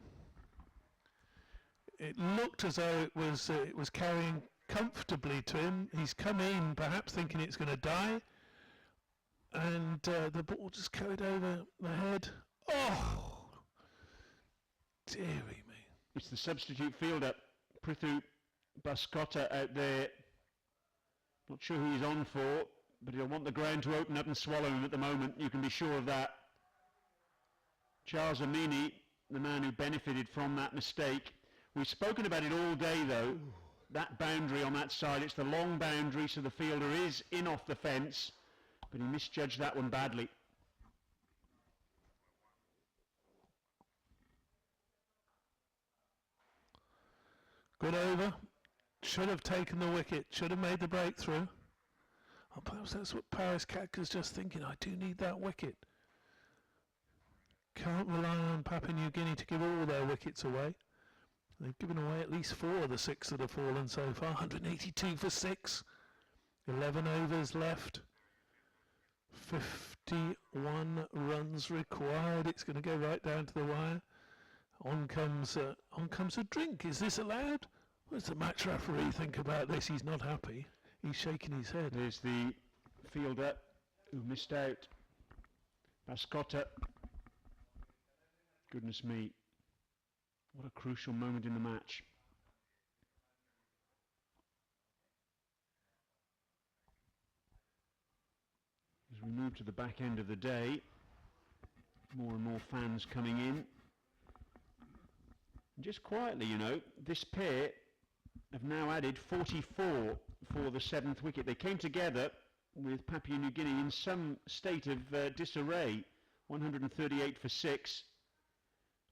It looked as though it was carrying comfortably to him. He's come in perhaps thinking it's going to die, and the ball just carried over the head. Oh, dearie me. It's the substitute fielder, Prithu Baskota, out there. Not sure who he's on for, but he'll want the ground to open up and swallow him at the moment. You can be sure of that. Charles Amini, the man who benefited from that mistake. We've spoken about it all day, though. That boundary on that side, it's the long boundary, so the fielder is in off the fence, but he misjudged that one badly. Good over. Should have taken the wicket. Should have made the breakthrough. Oh, perhaps that's what Paris Katka's just thinking. I do need that wicket. Can't rely on Papua New Guinea to give all their wickets away. They've given away at least 4 of the 6 that have fallen so far. 182 for 6. 11 overs left. 51 runs required. It's going to go right down to the wire. On comes a drink. Is this allowed? What does the match referee think about this? He's not happy. He's shaking his head. There's the fielder who missed out. Baskota. Goodness me. What a crucial moment in the match. As we move to the back end of the day, more and more fans coming in. And just quietly, you know, this pair have now added 44 for the 7th wicket. They came together with Papua New Guinea in some state of disarray. 138 for 6.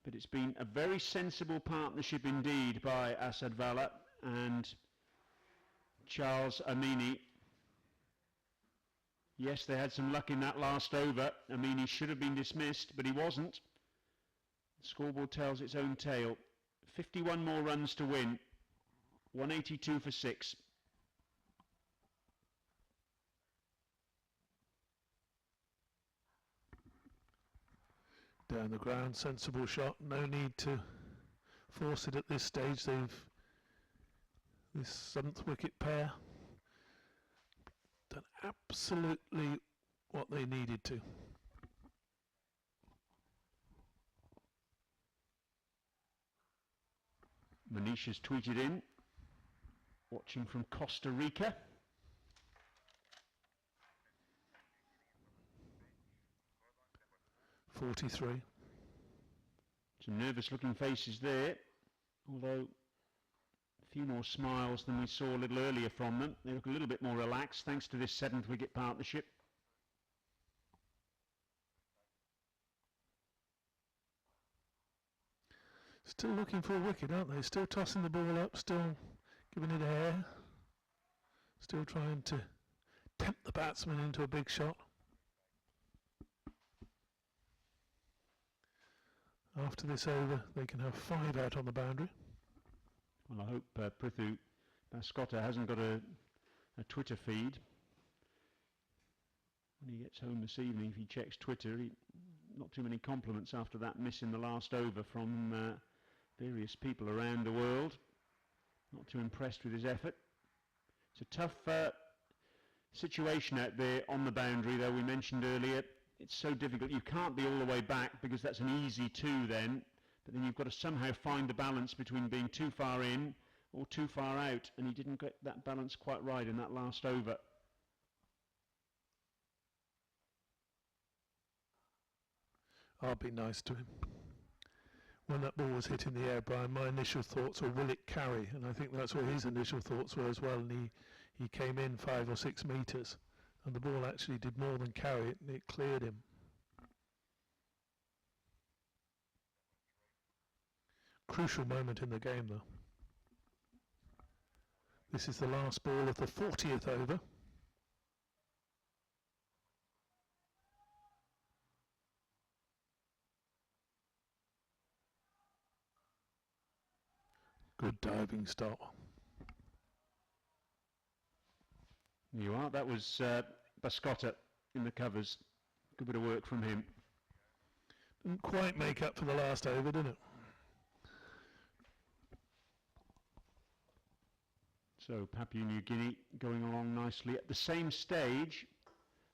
But it's been a very sensible partnership indeed by Asad Vala and Charles Amini. Yes, they had some luck in that last over. Amini should have been dismissed, but he wasn't. The scoreboard tells its own tale. 51 more runs to win. 182 for 6. Down the ground, sensible shot. No need to force it at this stage. This 7th wicket pair done absolutely what they needed to. Manish has tweeted in, watching from Costa Rica. .43. Some nervous looking faces there, although a few more smiles than we saw a little earlier from them. They look a little bit more relaxed thanks to this 7th wicket partnership. Still looking for a wicket, aren't they? Still tossing the ball up, still giving it air. Still trying to tempt the batsman into a big shot. After this over, they can have 5 out on the boundary. Well, I hope Prithu Baskota hasn't got a Twitter feed. When he gets home this evening, if he checks Twitter, not too many compliments after that miss in the last over from various people around the world. Not too impressed with his effort. It's a tough situation out there on the boundary, though. We mentioned earlier, it's so difficult. You can't be all the way back because that's an easy 2 then. But then you've got to somehow find the balance between being too far in or too far out. And he didn't get that balance quite right in that last over. I'll be nice to him. When that ball was hit in the air, Brian, my initial thoughts were, will it carry? And I think that's what his initial thoughts were as well. And he came in 5 or 6 metres. And the ball actually did more than carry it, and it cleared him. Crucial moment in the game, though. This is the last ball of the 40th over. Good diving stop. You are. That was Baskota in the covers. Good bit of work from him. Didn't quite make up for the last over, did it? So Papua New Guinea going along nicely. At the same stage,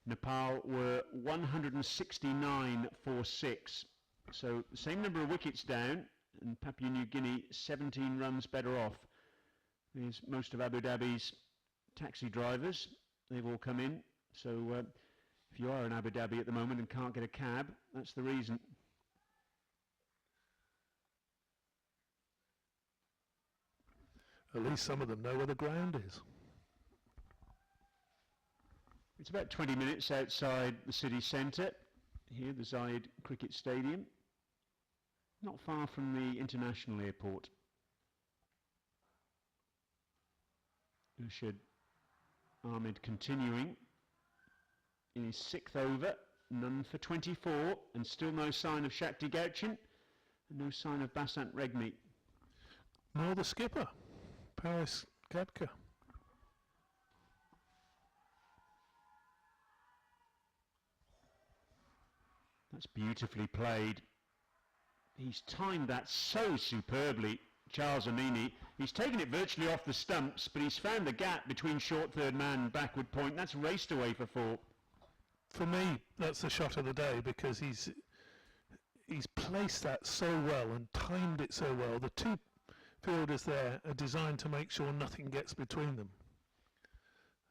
Nepal were 169 for 6. So same number of wickets down, and Papua New Guinea 17 runs better off. There's most of Abu Dhabi's taxi drivers. They've all come in. So if you are in Abu Dhabi at the moment and can't get a cab, that's the reason. At least some of them know where the ground is. It's about 20 minutes outside the city centre. Here, the Zayed Cricket Stadium. Not far from the international airport. Urshad Ahmed continuing in his 6th over, none for 24, and still no sign of Shakti Gauchin, and no sign of Basant Regmi. Nor the skipper, Paris Gadka. That's beautifully played. He's timed that so superbly, Charles Amini. He's taken it virtually off the stumps, but he's found the gap between short third man and backward point. That's raced away for 4. For me, that's the shot of the day, because he's placed that so well and timed it so well. The two fielders there are designed to make sure nothing gets between them.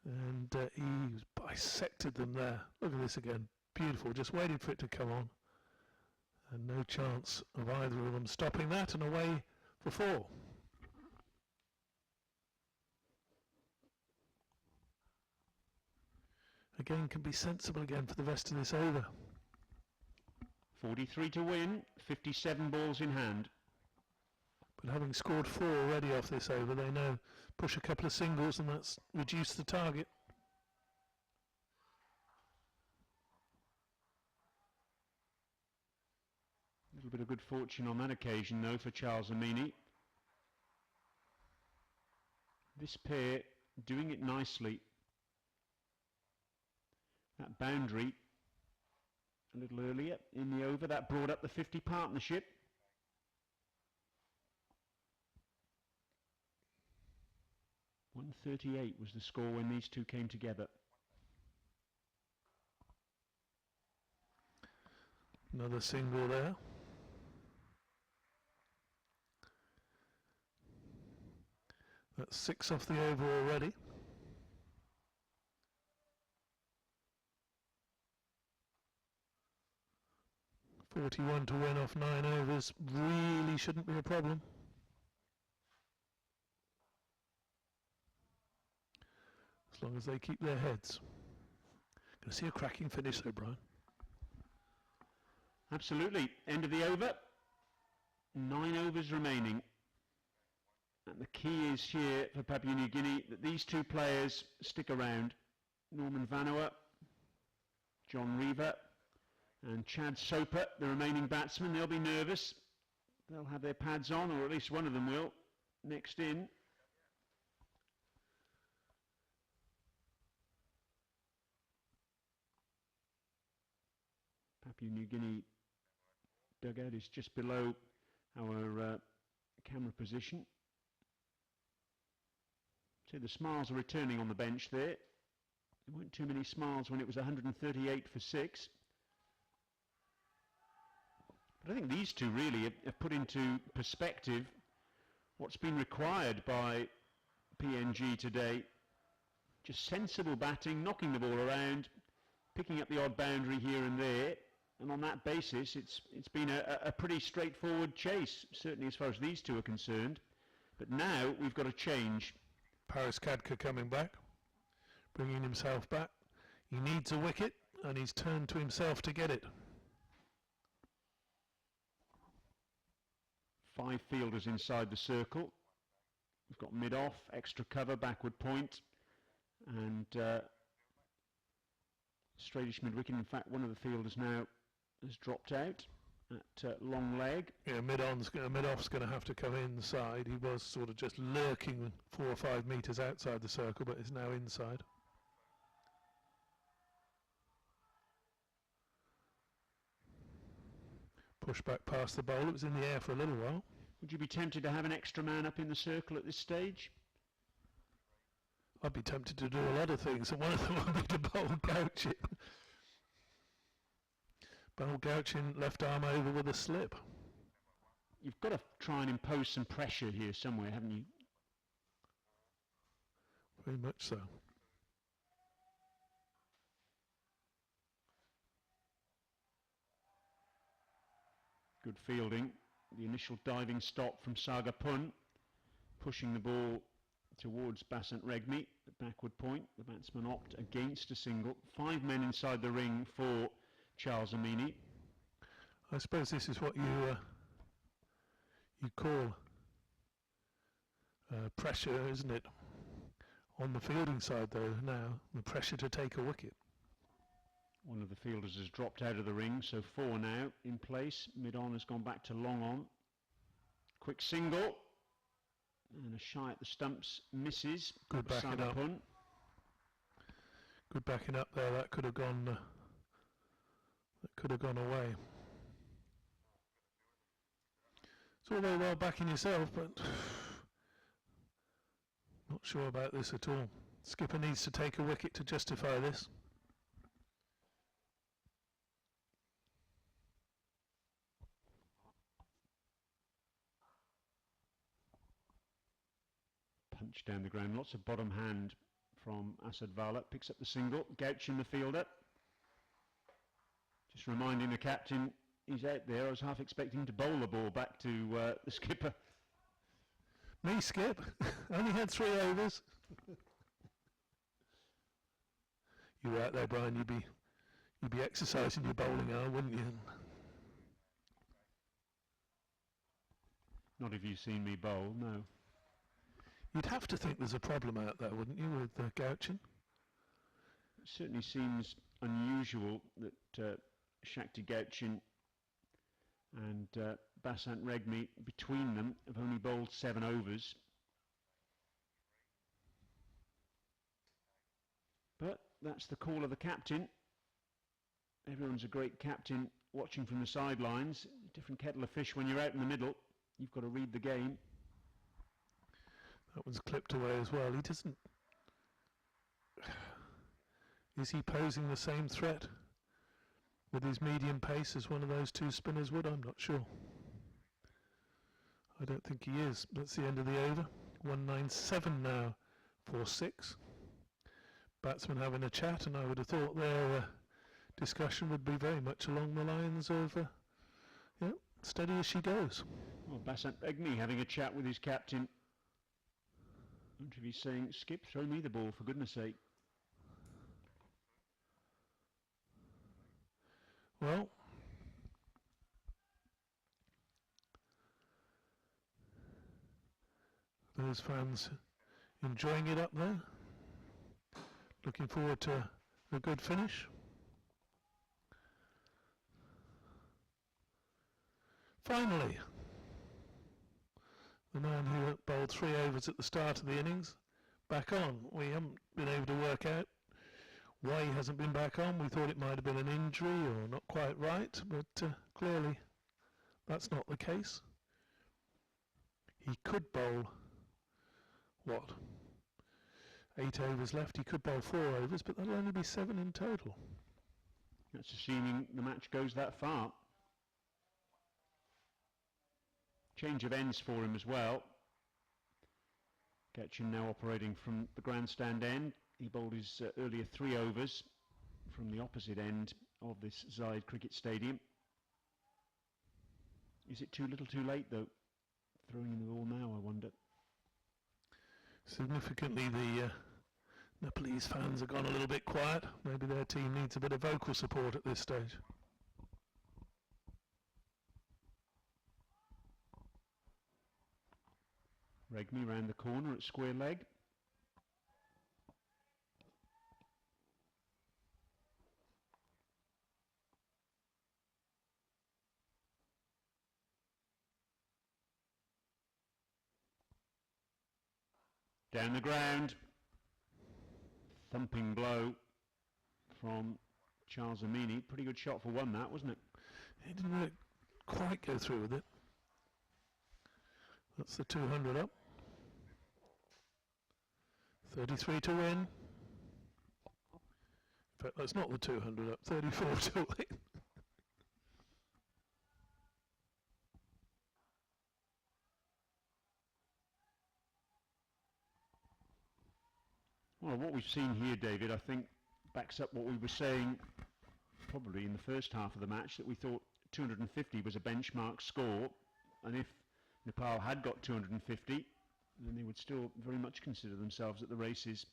And he's bisected them there. Look at this again. Beautiful. Just waited for it to come on. And no chance of either of them stopping that, and away for 4. Again, can be sensible again for the rest of this over. 43 to win, 57 balls in hand. But having scored 4 already off this over, they now push a couple of singles, and that's reduced the target. A little bit of good fortune on that occasion, though, for Charles Amini. This pair doing it nicely. That boundary a little earlier in the over, that brought up the 50 partnership. .138 was the score when these two came together. Another single there. That's 6 off the over already. .41 to win off 9 overs really shouldn't be a problem. As long as they keep their heads. Going to see a cracking finish though, Brian. Absolutely. End of the over. 9 overs remaining. And the key is here for Papua New Guinea that these two players stick around. Norman Vanua, John Reaver, and Chad Soper, the remaining batsmen. They'll be nervous. They'll have their pads on, or at least one of them will. Next in. Papua New Guinea dugout is just below our camera position. So the smiles are returning on the bench there. There weren't too many smiles when it was 138 for 6. But I think these two really have put into perspective what's been required by PNG today. Just sensible batting, knocking the ball around, picking up the odd boundary here and there. And on that basis, it's been a pretty straightforward chase, certainly as far as these two are concerned. But now we've got a change. Paris Kadka coming back, bringing himself back. He needs a wicket, and he's turned to himself to get it. 5 fielders inside the circle. We've got mid-off, extra cover, backward point, and straightish mid-wicket. In fact, one of the fielders now has dropped out at long leg. Yeah, mid-off's going to have to come inside. He was sort of just lurking 4 or 5 metres outside the circle, but is now inside. Push back past the bowl. It was in the air for a little while. Would you be tempted to have an extra man up in the circle at this stage? I'd be tempted to do a lot of things, and one of them would be to bowl Gauchin. Bell Gouchin left arm over with a slip. You've got to try and impose some pressure here somewhere, haven't you? Very much so. Good fielding. The initial diving stop from Sagapun, pushing the ball towards Basant Regmi, the backward point. The batsman opt against a single. 5 men inside the ring for Charles Amini. I suppose this is what you call pressure, isn't it? On the fielding side, though, now the pressure to take a wicket. One of the fielders has dropped out of the ring, so 4 now in place. Mid-on has gone back to long on. Quick single. And a shy at the stumps misses. Good backing up. Good backing up there. That could have gone. That could have gone away. It's all very well backing yourself, but not sure about this at all. Skipper needs to take a wicket to justify this. Punch down the ground, lots of bottom hand from Asad Vala. Picks up the single. Gouchin, the fielder. Just reminding the captain he's out there. I was half expecting to bowl the ball back to the skipper. Me, Skip? Only had 3 overs. You were out there, Brian. You'd be exercising your bowling arm, wouldn't you? Not if you've seen me bowl, no. You'd have to think there's a problem out there, wouldn't you, with Gouchin? It certainly seems unusual that Shakti Gouchin and Basant Regmi, between them, have only bowled 7 overs. But that's the call of the captain. Everyone's a great captain watching from the sidelines. Different kettle of fish when you're out in the middle. You've got to read the game. That one's clipped away as well. He doesn't... Is he posing the same threat with his medium pace as one of those 2 spinners would? I'm not sure. I don't think he is. That's the end of the over. 197 now for 6. Batsmen having a chat, and I would have thought their discussion would be very much along the lines of steady as she goes. Well, Basant Regmi having a chat with his captain. I wonder if he's saying, Skip, throw me the ball, for goodness sake. Well, those fans enjoying it up there. Looking forward to a good finish. Finally, the man who bowled 3 overs at the start of the innings, back on. We haven't been able to work out why he hasn't been back on. We thought it might have been an injury or not quite right, but clearly that's not the case. He could bowl, 8 overs left. He could bowl 4 overs, but that'll only be 7 in total. That's assuming the match goes that far. Change of ends for him as well. Gouchin now operating from the grandstand end. He bowled his earlier 3 overs from the opposite end of this Zayed Cricket Stadium. Is it too little too late though? Throwing in the ball now, I wonder. Significantly, the Nepalese fans have gone a little bit quiet. Maybe their team needs a bit of vocal support at this stage. Regmi round the corner at square leg. Down the ground. Thumping blow from Charles Amini. Pretty good shot for 1, that, wasn't it? He didn't really quite go through with it. That's the 200 up. 33 to win. In fact, that's not the 200 up. 34 to win. Well, what we've seen here, David, I think backs up what we were saying probably in the first half of the match, that we thought 250 was a benchmark score, and if Nepal had got 250, then they would still very much consider themselves at the races,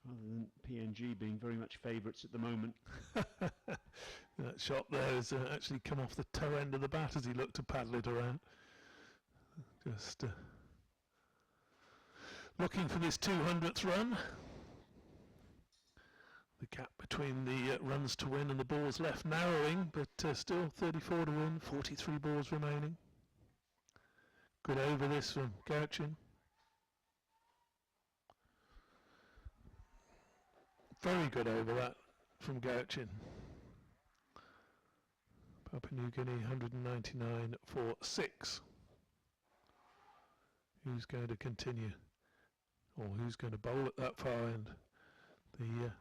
rather than PNG being very much favourites at the moment. That shot there has actually come off the toe end of the bat as he looked to paddle it around. Just looking for this 200th run. The gap between the runs to win and the balls left narrowing, but still 34 to win, 43 balls remaining. Good over this from Gauchin. Very good over that from Gauchin. Papua New Guinea 199 for 6. Who's going to continue? Or who's going to bowl at that far end? The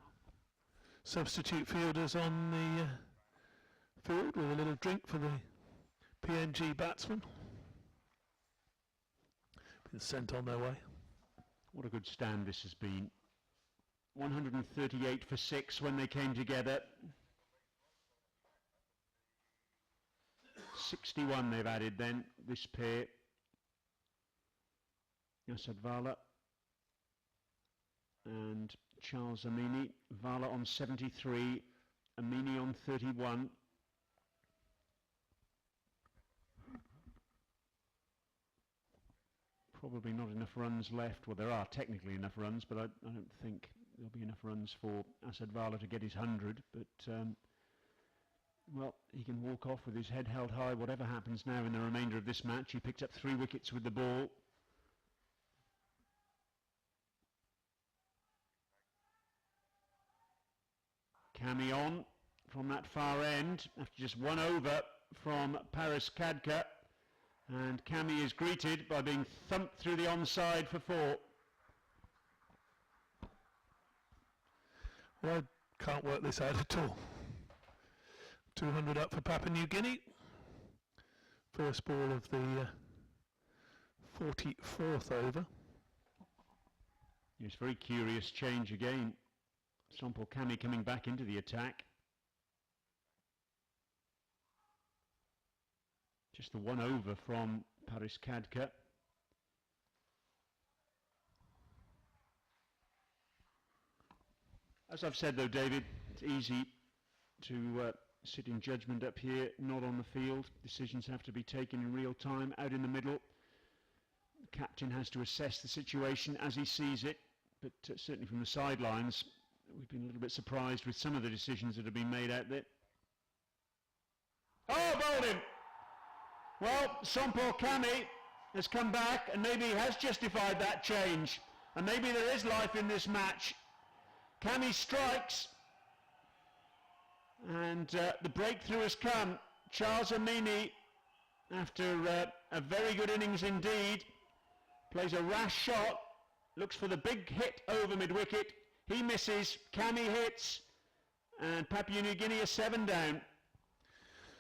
substitute fielders on the field with a little drink for the PNG batsmen. Been sent on their way. What a good stand this has been. 138 for 6 when they came together. 61 they've added then, this pair. Asad Vala and Charles Amini. Vala on 73, Amini on 31. Probably not enough runs left. Well, there are technically enough runs, but I don't think there'll be enough runs for Asad Vala to get his 100. But, well, he can walk off with his head held high, whatever happens now in the remainder of this match. He picked up 3 wickets with the ball. Kami on from that far end after just 1 over from Paris Kadka, and Kami is greeted by being thumped through the onside for 4. Well, I can't work this out at all. 200 up for Papua New Guinea. First ball of the 44th over. Yes, very curious change again. Sompol Kami coming back into the attack. Just the 1 over from Paris Kadka. As I've said though, David, it's easy to sit in judgment up here, not on the field. Decisions have to be taken in real time, out in the middle. The captain has to assess the situation as he sees it, but certainly from the sidelines, we've been a little bit surprised with some of the decisions that have been made out there. Oh, bowled him! Well, Sompol Kami has come back and maybe has justified that change. And maybe there is life in this match. Kami strikes. And the breakthrough has come. Charles Amini, after a very good innings indeed, plays a rash shot, looks for the big hit over mid-wicket. He misses, Kami hits, and Papua New Guinea are 7 down.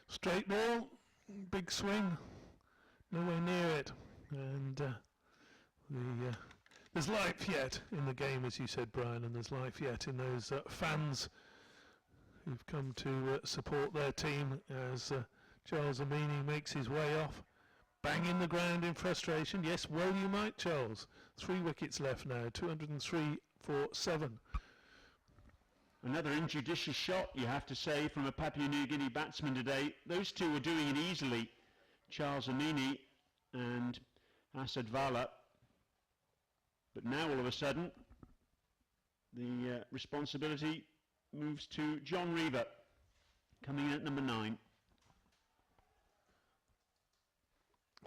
Straight ball, big swing, nowhere near it. And there's life yet in the game, as you said, Brian, and there's life yet in those fans who've come to support their team as Charles Amini makes his way off. Banging the ground in frustration. Yes, well you might, Charles. 3 wickets left now, 203 for 7. Another injudicious shot, you have to say, from a Papua New Guinea batsman today. Those two were doing it easily, Charles Amini and Asad Vala. But now all of a sudden, the responsibility moves to John Reaver, coming in at number 9.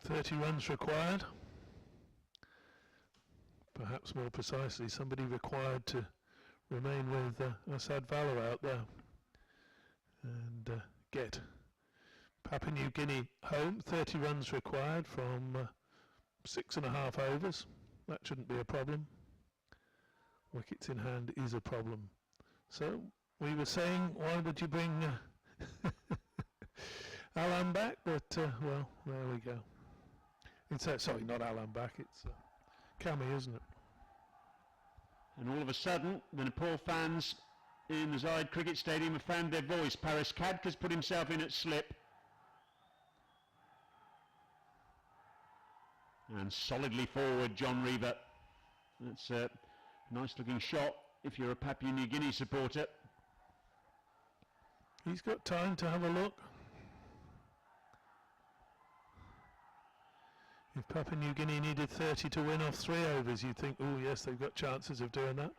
30 runs required. Perhaps more precisely, somebody required to remain with Asad Vala out there and get Papua New Guinea home. 30 runs required from 6.5 overs. That shouldn't be a problem. Wickets in hand is a problem. So we were saying, why would you bring Alan back? But well, there we go. It's sorry, not Alan back. It's Kami, isn't it? And all of a sudden, the Nepal fans in the Zaid Cricket Stadium have found their voice. Paris Khadka's put himself in at slip. And solidly forward, John Reaver. That's a nice looking shot if you're a Papua New Guinea supporter. He's got time to have a look. If Papua New Guinea needed 30 to win off 3 overs, you'd think, oh yes, they've got chances of doing that.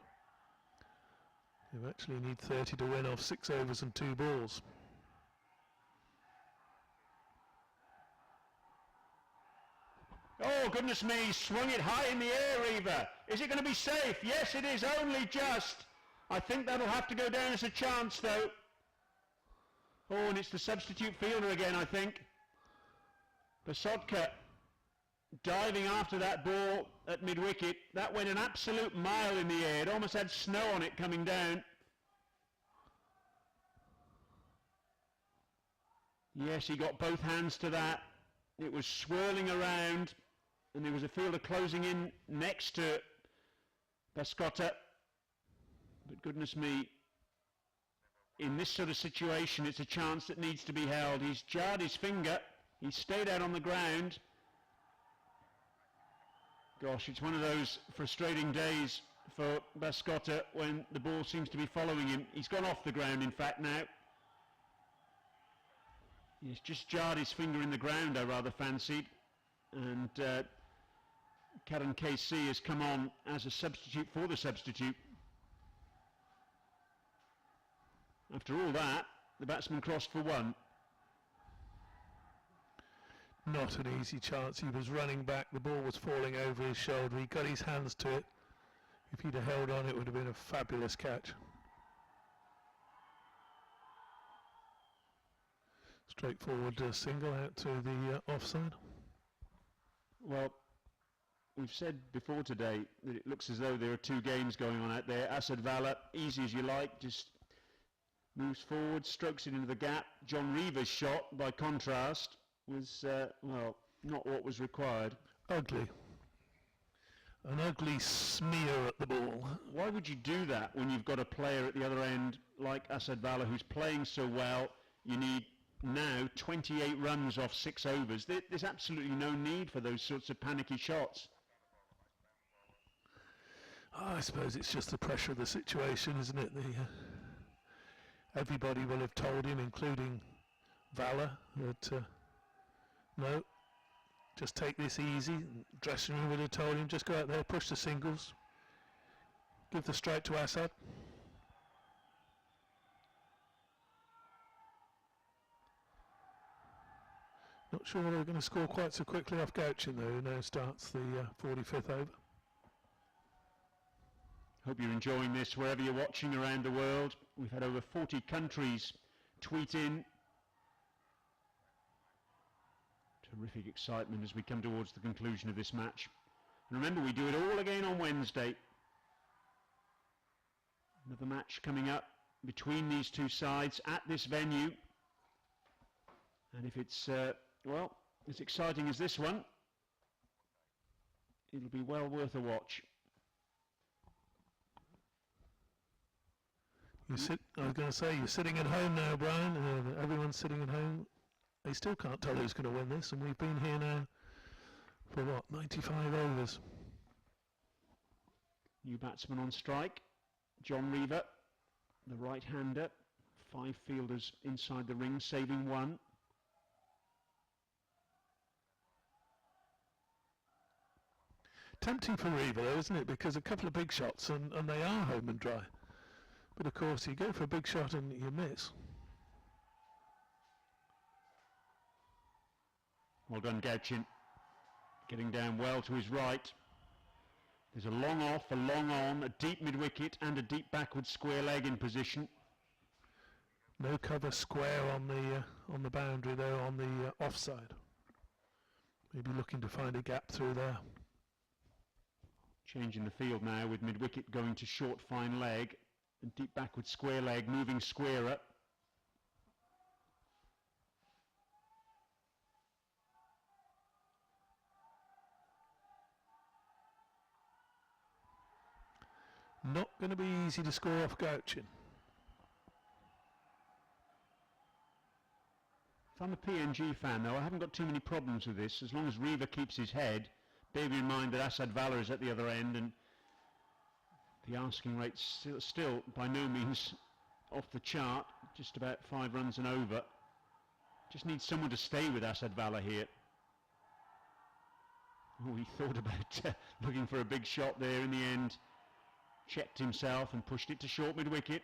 You actually need 30 to win off 6 overs and 2 balls. Oh, goodness me, swung it high in the air, Reaver. Is it going to be safe? Yes, it is, only just. I think that'll have to go down as a chance, though. Oh, and it's the substitute fielder again, I think. Basotka diving after that ball at mid-wicket. That went an absolute mile in the air. It almost had snow on it coming down. Yes, he got both hands to that. It was swirling around, and there was a fielder closing in next to Basotka. But goodness me, in this sort of situation, it's a chance that needs to be held. He's jarred his finger. He stayed out on the ground. Gosh, it's one of those frustrating days for Basotka when the ball seems to be following him. He's gone off the ground, in fact, now. He's just jarred his finger in the ground, I rather fancied. And Karan KC has come on as a substitute for the substitute. After all that, the batsman crossed for 1. Not an easy chance. He was running back. The ball was falling over his shoulder. He got his hands to it. If he'd have held on, it would have been a fabulous catch. Straightforward single out to the offside. Well, we've said before today that it looks as though there are 2 games going on out there. Asad Vala, easy as you like, just moves forward, strokes it into the gap. John Reaver's shot, by contrast, was, well, not what was required. Ugly. An ugly smear at the ball. Why would you do that when you've got a player at the other end like Asad Vala who's playing so well? You need now 28 runs off 6 overs. There's absolutely no need for those sorts of panicky shots. Oh, I suppose it's just the pressure of the situation, isn't it? Everybody will have told him, including Vala, that no, just take this easy. Dressing room would have told him, just go out there, push the singles, give the strike to Asad. Not sure they're going to score quite so quickly off Gauchin, though, who now starts the 45th over. Hope you're enjoying this wherever you're watching around the world. We've had over 40 countries tweet in. Terrific excitement as we come towards the conclusion of this match. And remember, we do it all again on Wednesday. Another match coming up between these 2 sides at this venue. And if it's, well, as exciting as this one, it'll be well worth a watch. I was going to say, you're sitting at home now, Brian. Everyone's sitting at home. They still can't tell who's going to win this, and we've been here now for what, 95 overs. New batsman on strike, John Reaver, the right-hander. 5 fielders inside the ring, saving 1. Tempting for Reaver, though, isn't it? Because a couple of big shots, and they are home and dry. But of course, you go for a big shot and you miss. Well done, Gauchin. Getting down well to his right. There's a long off, a long on, a deep mid-wicket and a deep backward square leg in position. No cover square on the boundary though, on the offside. Maybe looking to find a gap through there. Changing the field now with mid-wicket going to short fine leg and deep backward square leg moving squarer. Not going to be easy to score off Gauchin. If I'm a PNG fan, though, I haven't got too many problems with this. As long as Riva keeps his head, bearing in mind that Asad Vala is at the other end, and the asking rate's still by no means off the chart, just about 5 runs and over. Just needs someone to stay with Asad Vala here. Oh, he thought about looking for a big shot there in the end. Checked himself and pushed it to short mid-wicket.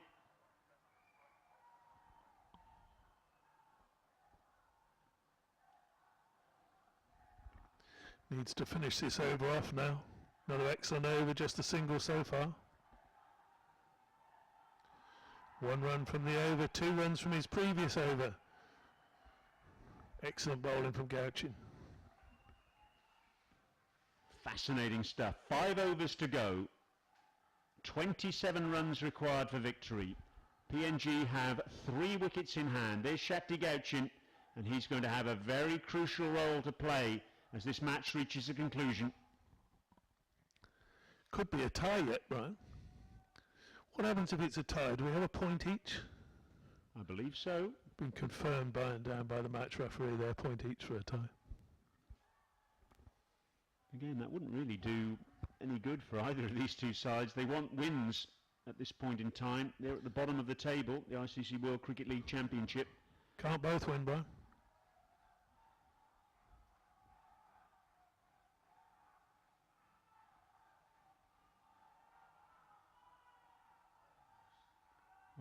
Needs to finish this over off now. Another excellent over, just a single so far. 1 run from the over, 2 runs from his previous over. Excellent bowling from Gauchin. Fascinating stuff. 5 overs to go. 27 runs required for victory. PNG have 3 wickets in hand. There's Shakti Gauchin, and he's going to have a very crucial role to play as this match reaches a conclusion. Could be a tie yet, Brian. What happens if it's a tie? Do we have a point each? I believe so. Been confirmed by and down by the match referee there, point each for a tie. Again, that wouldn't really do any good for either of these two sides. They want wins at this point in time. They're at the bottom of the table, the ICC World Cricket League Championship. Can't both win, Brian.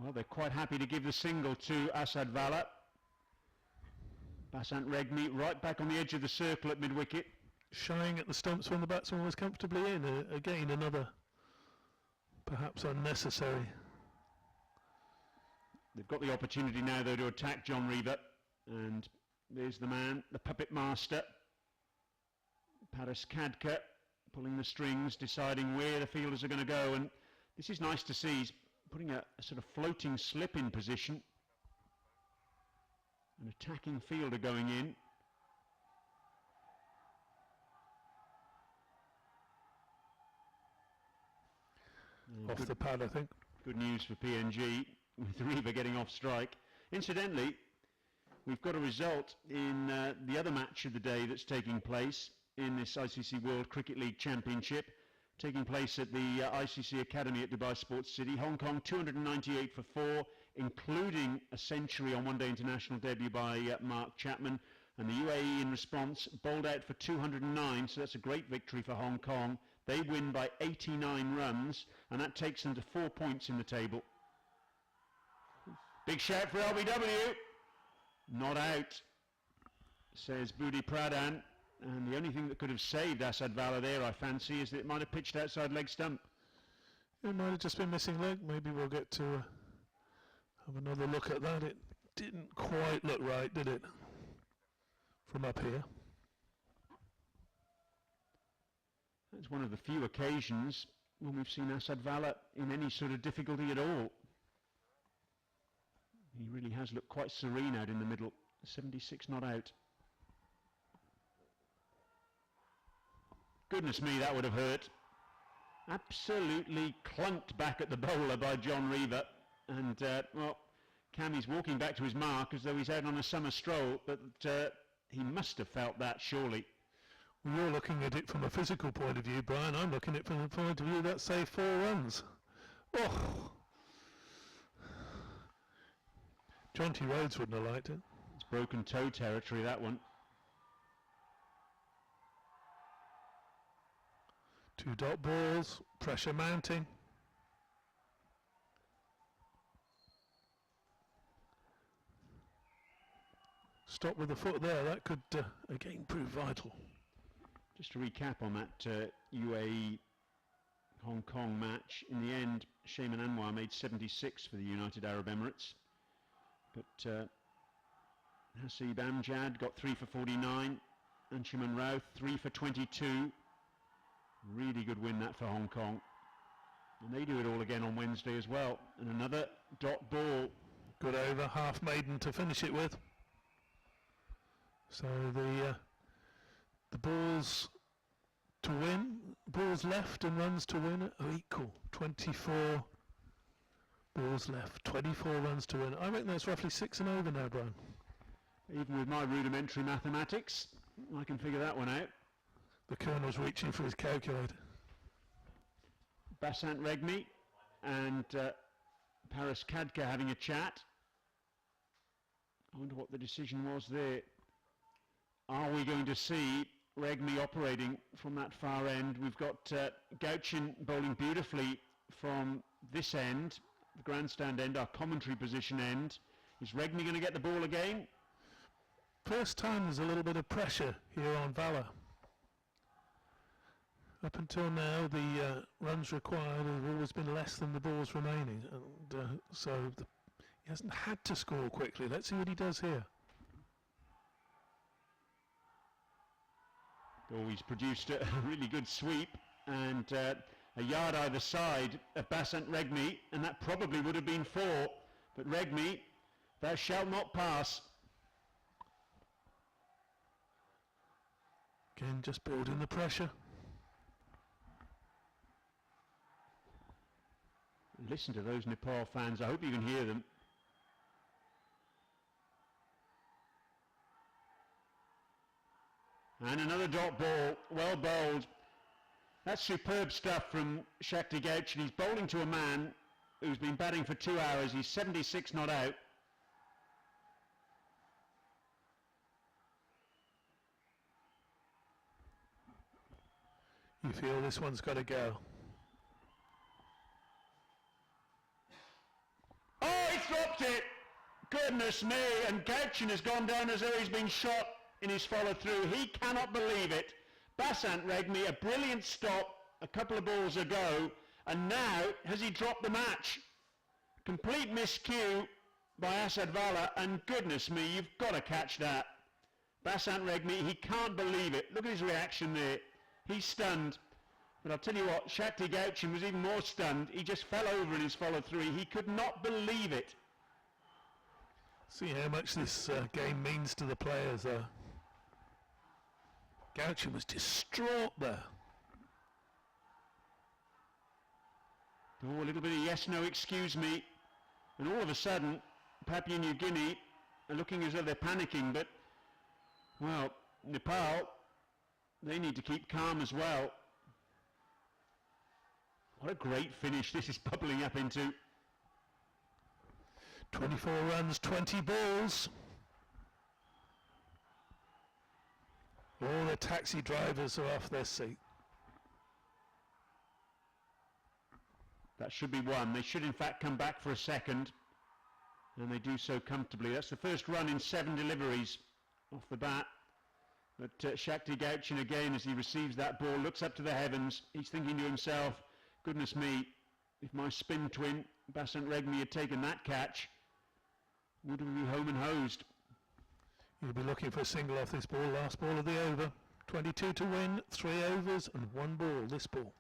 Well, they're quite happy to give the single to Asad Vala. Basant Regmi right back on the edge of the circle at mid-wicket. Shying at the stumps when the batsman was comfortably in. Again, another perhaps unnecessary. They've got the opportunity now, though, to attack John Riva. And there's the man, the puppet master, Paris Kadka, pulling the strings, deciding where the fielders are going to go. And this is nice to see. He's putting a sort of floating slip in position. An attacking fielder going in. Off the pad, I think. Good news for PNG, with Riva getting off strike. Incidentally, we've got a result in the other match of the day that's taking place in this ICC World Cricket League Championship, taking place at the ICC Academy at Dubai Sports City. Hong Kong 298 for 4, including a century on one-day international debut by Mark Chapman. And the UAE in response bowled out for 209, so that's a great victory for Hong Kong. They win by 89 runs, and that takes them to 4 points in the table. Big shout for LBW. Not out, says Budi Pradhan. And the only thing that could have saved Asad Vala there, I fancy, is that it might have pitched outside leg stump. It might have just been missing leg. Maybe we'll get to have another look at that. It didn't quite look right, did it? From up here. It's one of the few occasions when we've seen Asad Vala in any sort of difficulty at all. He really has looked quite serene out in the middle. 76 not out. Goodness me, that would have hurt. Absolutely clunked back at the bowler by John Riva. And, well, Cammy's walking back to his mark as though he's out on a summer stroll, but he must have felt that, surely. Well, you're looking at it from a physical point of view, Brian. I'm looking at it from the point of view that saved 4 runs. Oh! John T. Rhodes wouldn't have liked it. It's broken toe territory, that one. 2 dot balls, pressure mounting. Stop with the foot there, that could again prove vital. Just to recap on that UAE Hong Kong match, in the end Shayman Anwar made 76 for the United Arab Emirates, but Hasib Amjad got 3 for 49, Anshuman Rao 3 for 22. Really good win that for Hong Kong, and they do it all again on Wednesday as well. And another dot ball, good over, half maiden to finish it with. So the balls to win. Balls left and runs to win are equal. 24 balls left, 24 runs to win. I reckon that's roughly 6 and over now, Brian. Even with my rudimentary mathematics, I can figure that one out. The Colonel's reaching for his calculator. Basant Regmi and Paris Kadka having a chat. I wonder what the decision was there. Are we going to see Regmi operating from that far end? We've got Gauchin bowling beautifully from this end, the grandstand end, our commentary position end. Is Regmi going to get the ball again? First time there's a little bit of pressure here on Vala. Up until now, the runs required have always been less than the balls remaining, and he hasn't had to score quickly. Let's see what he does here. Oh, he's produced a really good sweep and a yard either side of Basant Regmi, and that probably would have been 4. But Regmi, thou shalt not pass. Again, just building the pressure. Listen to those Nepal fans. I hope you can hear them. And another dot ball, well bowled. That's superb stuff from Shakti Gauchin. He's bowling to a man who's been batting for 2 hours. He's 76 not out. You feel this one's got to go. Oh, he's dropped it! Goodness me, and Gauchin has gone down as though he's been shot in his follow-through. He cannot believe it. Basant Regmi, a brilliant stop a couple of balls ago, and now has he dropped the match? Complete miscue by Asad Vala, and goodness me, you've got to catch that. Basant Regmi, he can't believe it. Look at his reaction there. He's stunned. But I'll tell you what, Shakti Gauchin was even more stunned. He just fell over in his follow-through. He could not believe it. See how much this game means to the players there. Gauchin was distraught there. Oh, a little bit of yes, no, excuse me. And all of a sudden, Papua New Guinea are looking as though they're panicking. But, well, Nepal, they need to keep calm as well. What a great finish this is bubbling up into. 24 runs, 20 balls. All the taxi drivers are off their seat. That should be one. They should in fact come back for a second. And they do so comfortably. That's the first run in 7 deliveries off the bat. But Shakti Gauchin again, as he receives that ball, looks up to the heavens. He's thinking to himself, goodness me, if my spin twin, Basant Regmi, had taken that catch, would we be home and hosed? You'll be looking for a single off this ball, last ball of the over. 22 to win, 3 overs and 1 ball, this ball.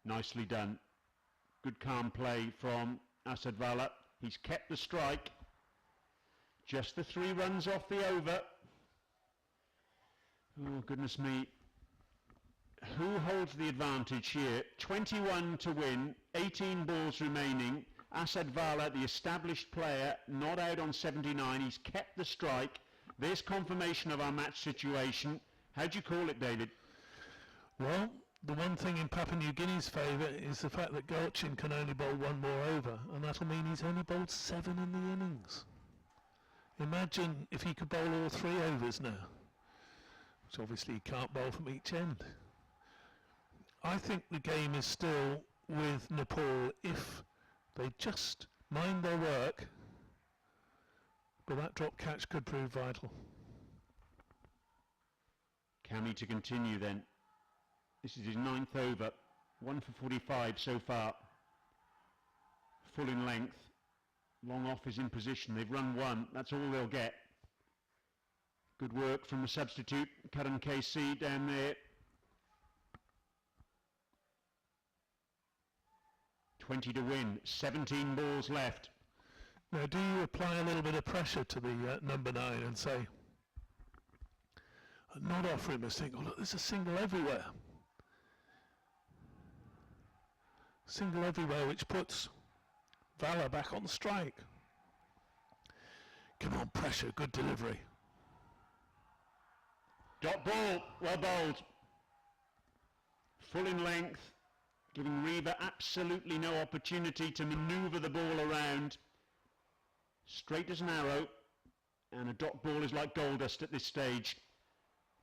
Nicely done. Good calm play from Asad Vala. He's kept the strike. Just the 3 runs off the over. Oh, goodness me. Who holds the advantage here? 21 to win, 18 balls remaining. Asad Vala, the established player, not out on 79. He's kept the strike. There's confirmation of our match situation. How do you call it, David? Well, the one thing in Papua New Guinea's favour is the fact that Gauchin can only bowl 1 more over, and that'll mean he's only bowled 7 in the innings. Imagine if he could bowl all 3 overs now, which obviously he can't bowl from each end. I think the game is still with Nepal if they just mind their work, but that drop catch could prove vital. Cammy to continue then. This is his 9th over, 1 for 45 so far. Full in length, long off is in position. They've run 1, that's all they'll get. Good work from the substitute, Karan KC down there. 20 to win, 17 balls left. Now, do you apply a little bit of pressure to the number 9 and say, and not offer him a single. Look, there's a single everywhere. Single everywhere, which puts Vala back on strike. Come on, pressure, good delivery. Dot ball, well bowled. Full in length, giving Riva absolutely no opportunity to manoeuvre the ball around. Straight as an arrow, and a dot ball is like gold dust at this stage.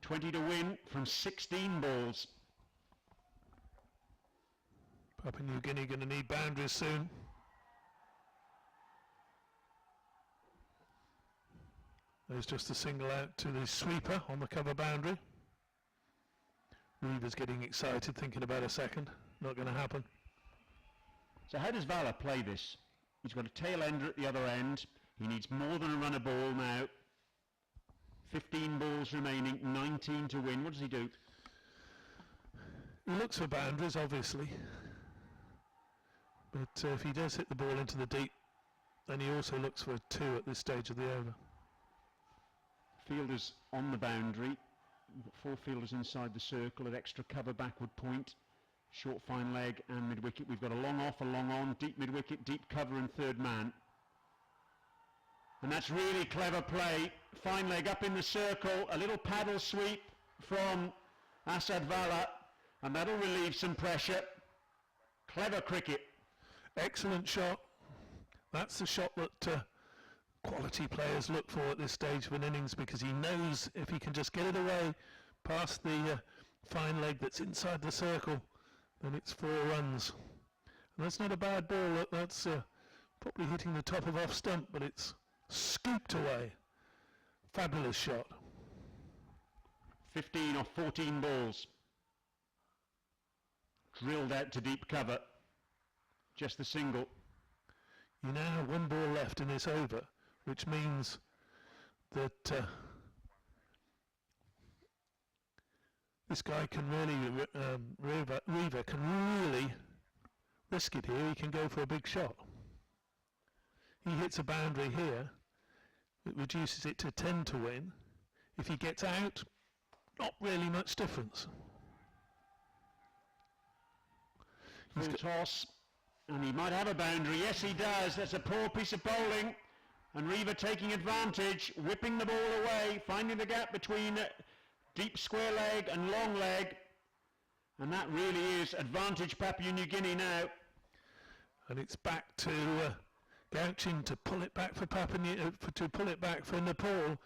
20 to win from 16 balls. Papua New Guinea going to need boundaries soon. There's just a single out to the sweeper on the cover boundary. Riva's getting excited, thinking about a second. Not going to happen. So how does Vala play this? He's got a tail ender at the other end. He needs more than a run a ball now. 15 balls remaining, 19 to win. What does he do? He looks for boundaries, obviously. But if he does hit the ball into the deep, then he also looks for a 2 at this stage of the over. Fielders on the boundary. We've got 4 fielders inside the circle at extra cover backward point. Short fine leg and mid wicket. We've got a long off, a long on, deep mid wicket, deep cover and third man. And that's really clever play. Fine leg up in the circle, a little paddle sweep from Asad Vala, and that'll relieve some pressure. Clever cricket. Excellent shot. That's the shot that quality players look for at this stage of an innings, because he knows if he can just get it away past the fine leg that's inside the circle, then it's 4 runs. And that's not a bad ball. Look, that's probably hitting the top of off stump, but it's scooped away. Fabulous shot. 15 off 14 balls. Drilled out to deep cover. Just the single. You now have 1 ball left in this over, which means that this guy can really, Riva can really risk it here. He can go for a big shot. He hits a boundary here. It reduces it to 10 to win. If he gets out, not really much difference. Full toss, and he might have a boundary. Yes, he does. That's a poor piece of bowling. And Riva taking advantage, whipping the ball away, finding the gap between deep square leg and long leg. And that really is advantage Papua New Guinea now. And it's back to Gauchin to pull it back for to pull it back for Nepal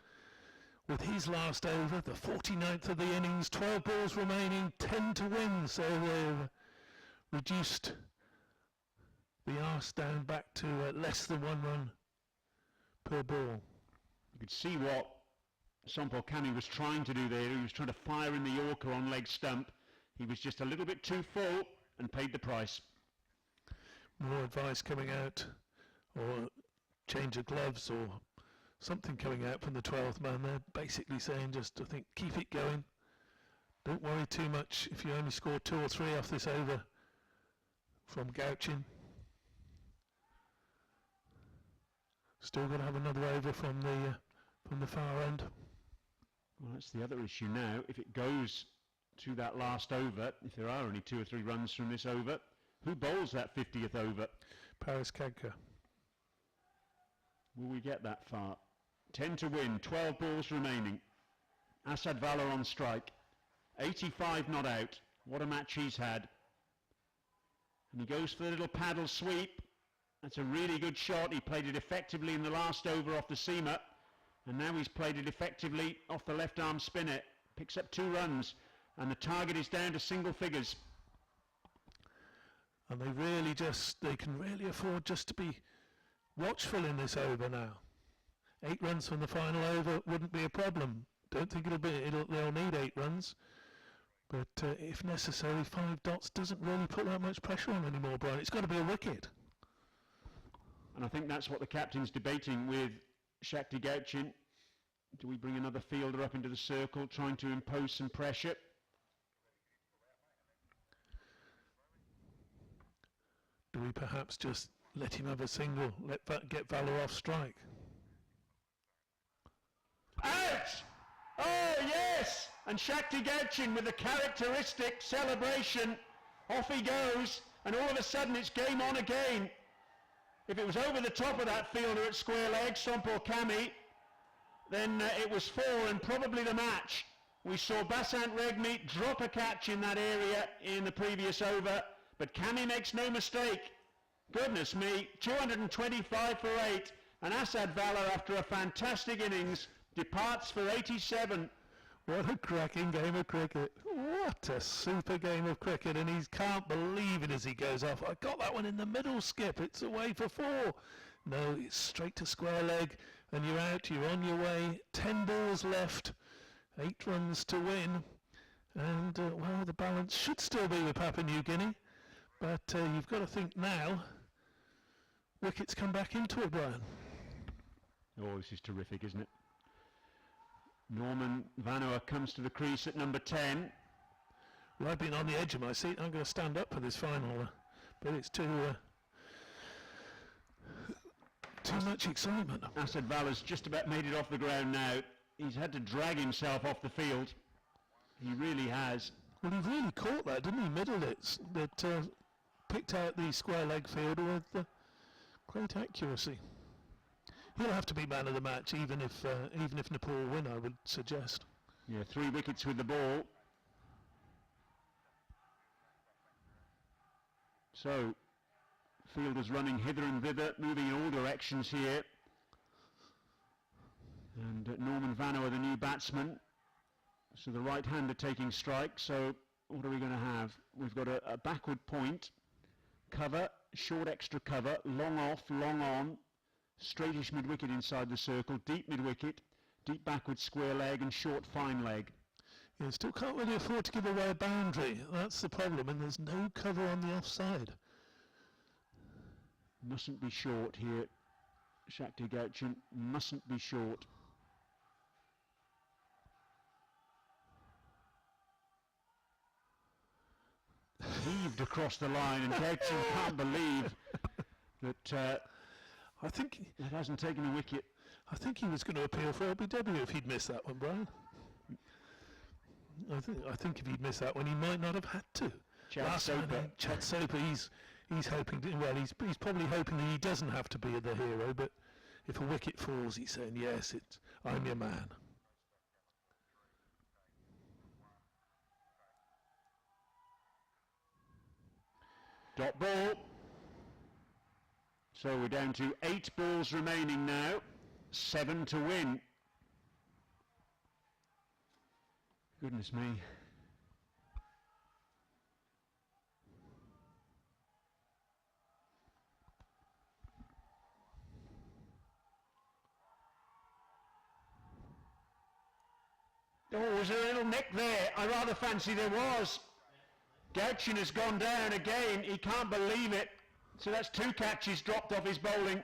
with his last over, the 49th of the innings, 12 balls remaining, 10 to win. So they've reduced the arse down back to less than 1 run per ball. You could see what Sompol Kami was trying to do there. He was trying to fire in the Yorker on leg stump. He was just a little bit too full and paid the price. More advice coming out, or change of gloves, or something coming out from the 12th man. They're basically saying just, I think, keep it going. Don't worry too much if you only score 2 or 3 off this over from Gauchin. Still going to have another over from the far end. Well, that's the other issue now. If it goes to that last over, if there are only 2 or 3 runs from this over, who bowls that 50th over? Paris Kagka. Will we get that far? 10 to win, 12 balls remaining. Asad Vala on strike. 85 not out. What a match he's had. And he goes for the little paddle sweep. That's a really good shot. He played it effectively in the last over off the seamer. And now he's played it effectively off the left arm spinner. Picks up 2 runs. And the target is down to single figures. And they can really afford just to be watchful in this over now. 8 runs from the final over wouldn't be a problem. Don't think they'll need 8 runs. But if necessary, 5 dots doesn't really put that much pressure on anymore, Brian. It's got to be a wicket. And I think that's what the captain's debating with Shakti Gauchin. Do we bring another fielder up into the circle, trying to impose some pressure? Do we perhaps just let him have a single, get Vala off strike? Out! Oh, yes! And Shakti Gauchin with the characteristic celebration. Off he goes, and all of a sudden it's game on again. If it was over the top of that fielder at square leg, Sompor Kami, then it was 4 and probably the match. We saw Basant Regmi drop a catch in that area in the previous over, but Kami makes no mistake. Goodness me, 225 for 8, and Asad Valor, after a fantastic innings, departs for 87. What a cracking game of cricket. What a super game of cricket, and he can't believe it as he goes off. I got that one in the middle, Skip. It's away for 4. No, it's straight to square leg, and you're out, you're on your way. 10 balls left, 8 runs to win, and, well, the balance should still be with Papua New Guinea, but you've got to think now, wickets come back into it, Brian. Oh, this is terrific, isn't it? Norman Vanua comes to the crease at number 10. Well, I've been on the edge of my seat. I'm going to stand up for this final, but it's too much excitement. Asad Valor's just about made it off the ground now. He's had to drag himself off the field. He really has. Well, he really caught that, didn't he? Middled it, that picked out the square leg fielder with great accuracy. He'll have to be man of the match, even if Nepal win, I would suggest. Yeah, 3 wickets with the ball. So, fielders running hither and thither, moving in all directions here. And Norman Vanua, the new batsman. So the right-hander taking strike. So what are we going to have? We've got a backward point, cover, short extra cover, long off, long on, straightish mid-wicket inside the circle, deep mid-wicket, deep backward square leg and short fine leg. Yeah, still can't really afford to give away a boundary. That's the problem, and there's no cover on the offside. Mustn't be short here. Shakti Gauchin mustn't be short. Heaved across the line, and Gauchin can't believe that I think that hasn't taken a wicket. I think he was going to appeal for LBW if he'd missed that one, Brian. I think if he'd missed that one, he might not have had to. Chad Soper, he's hoping. He's probably hoping that he doesn't have to be the hero. But if a wicket falls, he's saying, "Yes, I'm your man." Dot ball. So we're down to 8 balls remaining now, 7 to win. Goodness me. Oh, was there a little nick there? I rather fancy there was. Gauchin has gone down again. He can't believe it. So that's 2 catches dropped off his bowling.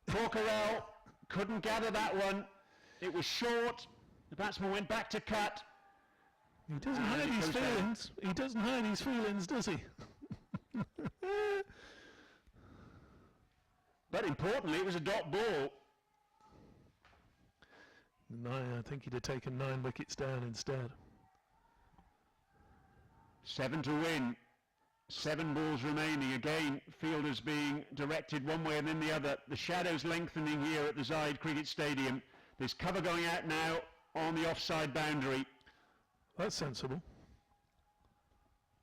Corkerell couldn't gather that one. It was short. The batsman went back to cut. He doesn't hide his feelings. He doesn't hide his feelings, does he? But importantly, it was a dot ball. I think he'd have taken 9 wickets down instead. 7 to win. 7 balls remaining. Again, fielders being directed one way and then the other. The shadows lengthening here at the Zayed Cricket Stadium. There's cover going out now on the offside boundary. That's sensible.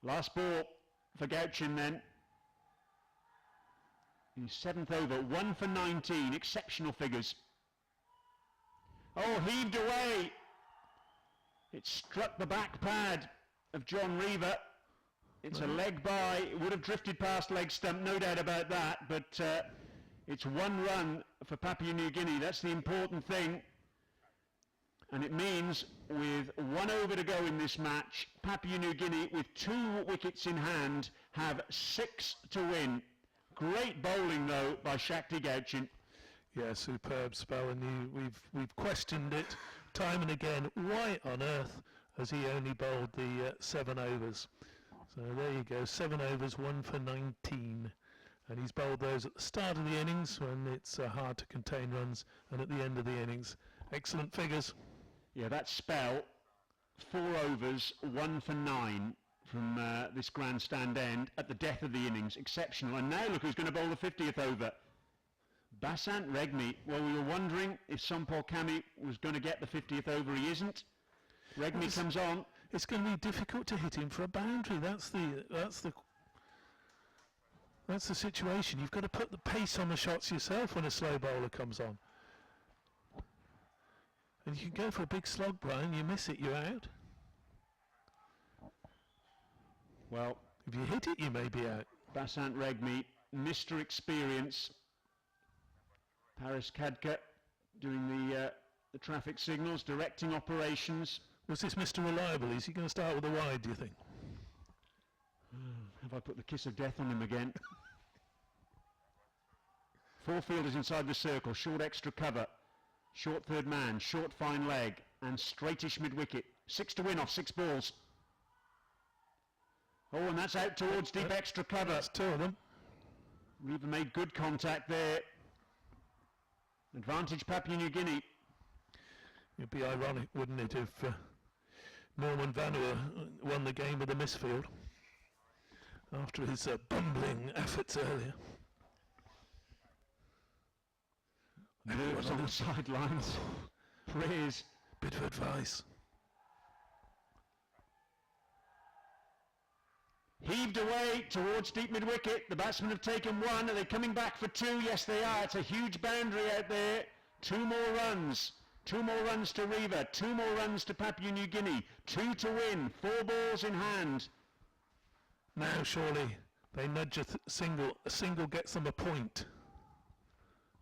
Last ball for Gauchin then. His 7th over, 1 for 19. Exceptional figures. Oh, heaved away. It struck the back pad of John Reaver. It's a leg by. It would have drifted past leg stump, no doubt about that, but it's 1 run for Papua New Guinea. That's the important thing. And it means with 1 over to go in this match, Papua New Guinea, with 2 wickets in hand, have 6 to win. Great bowling, though, by Shakti Gauchin. Yeah, superb spell, and we've questioned it time and again. Why on earth has he only bowled the 7 overs? So there you go, 7 overs, 1 for 19. And he's bowled those at the start of the innings when it's hard to contain runs, and at the end of the innings. Excellent figures. Yeah, that spell, 4 overs, 1 for 9 from this grandstand end at the death of the innings. Exceptional. And now look who's going to bowl the 50th over. Basant Regmi. Well, we were wondering if Sompol Kami was going to get the 50th over. He isn't. Regmi comes on. It's going to be difficult to hit him for a boundary. That's the situation. You've got to put the pace on the shots yourself when a slow bowler comes on. And you can go for a big slog, Brian. You miss it, you're out. Well, if you hit it, you may be out. Basant Regmi, Mr. Experience. Paris Khadka doing the traffic signals, directing operations. Was this Mr. Reliable? Is he going to start with a wide, do you think? Have I put the kiss of death on him again? 4 fielders inside the circle, short extra cover, short third man, short fine leg, and straightish mid-wicket. 6 to win off 6 balls. Oh, and that's out towards deep extra cover. That's 2 of them. Reaver made good contact there. Advantage Papua New Guinea. It'd be ironic, wouldn't it, if Norman Vanua won the game with a misfield after his bumbling efforts earlier. Nerves on the sidelines. Praise. Bit of advice. Heaved away towards deep mid-wicket. The batsmen have taken 1. Are they coming back for 2? Yes, they are. It's a huge boundary out there. 2 more runs. 2 more runs to Reaver. 2 more runs to Papua New Guinea. 2 to win. 4 balls in hand. Now, surely, they nudge a single. A single gets them a point.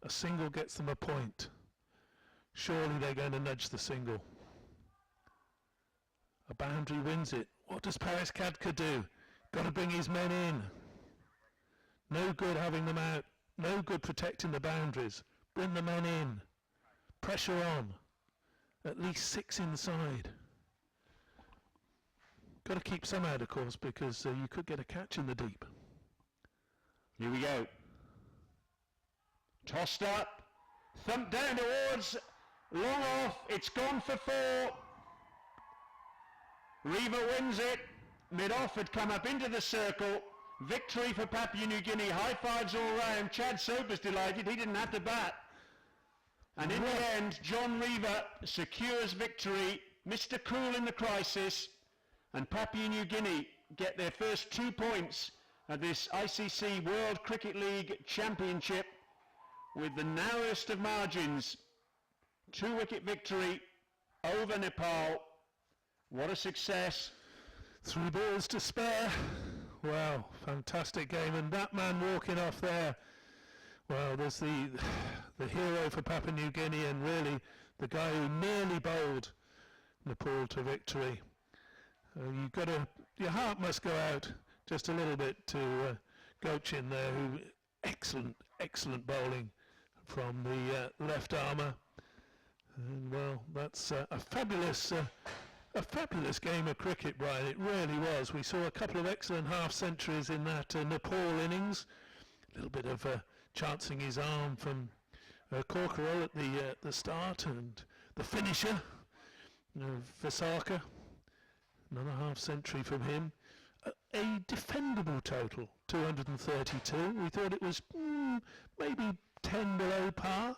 A single gets them a point. Surely they're going to nudge the single. A boundary wins it. What does Paris Khadka do? Got to bring his men in. No good having them out. No good protecting the boundaries. Bring the men in. Pressure on. At least 6 inside. Got to keep some out, of course, because you could get a catch in the deep. Here we go. Tossed up. Thumped down towards. Long off. It's gone for 4. Reaver wins it. Mid-off had come up into the circle. Victory for Papua New Guinea. High fives all round. Chad Soper's delighted. He didn't have to bat. And in the end, John Reaver secures victory. Mr. Cool in the crisis. And Papua New Guinea get their first 2 points at this ICC World Cricket League Championship with the narrowest of margins. 2-wicket victory over Nepal. What a success. 3 balls to spare. Wow, fantastic game. And that man walking off there, well, there's the hero for Papua New Guinea, and really the guy who nearly bowled Nepal to victory. Your heart must go out just a little bit to Gochin there, who excellent bowling from the left armour. And well, that's a fabulous game of cricket, Brian. It really was. We saw a couple of excellent half centuries in that Nepal innings. A little bit of chancing his arm from Corkerell at the start, and the finisher, Visaka. Another half century from him. A defendable total, 232. We thought it was maybe 10 below par.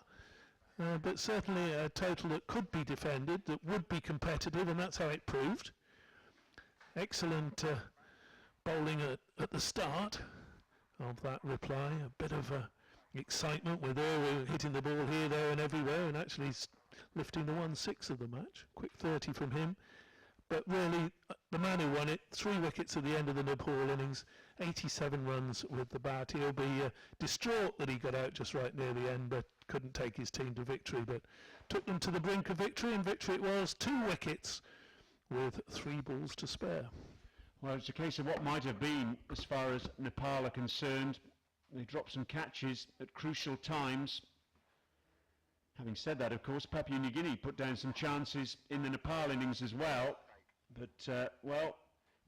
But certainly a total that could be defended, that would be competitive, and that's how it proved. Excellent bowling at the start of that reply. A bit of excitement with Irwin hitting the ball here, there and everywhere, and actually lifting the 1/6 of the match. Quick 30 from him. But really, the man who won it, 3 wickets at the end of the Nepal innings, 87 runs with the bat. He'll be distraught that he got out just right near the end, but couldn't take his team to victory. But took them to the brink of victory, and victory it was. 2 wickets with 3 balls to spare. Well, it's a case of what might have been as far as Nepal are concerned. They dropped some catches at crucial times. Having said that, of course, Papua New Guinea put down some chances in the Nepal innings as well. But, well,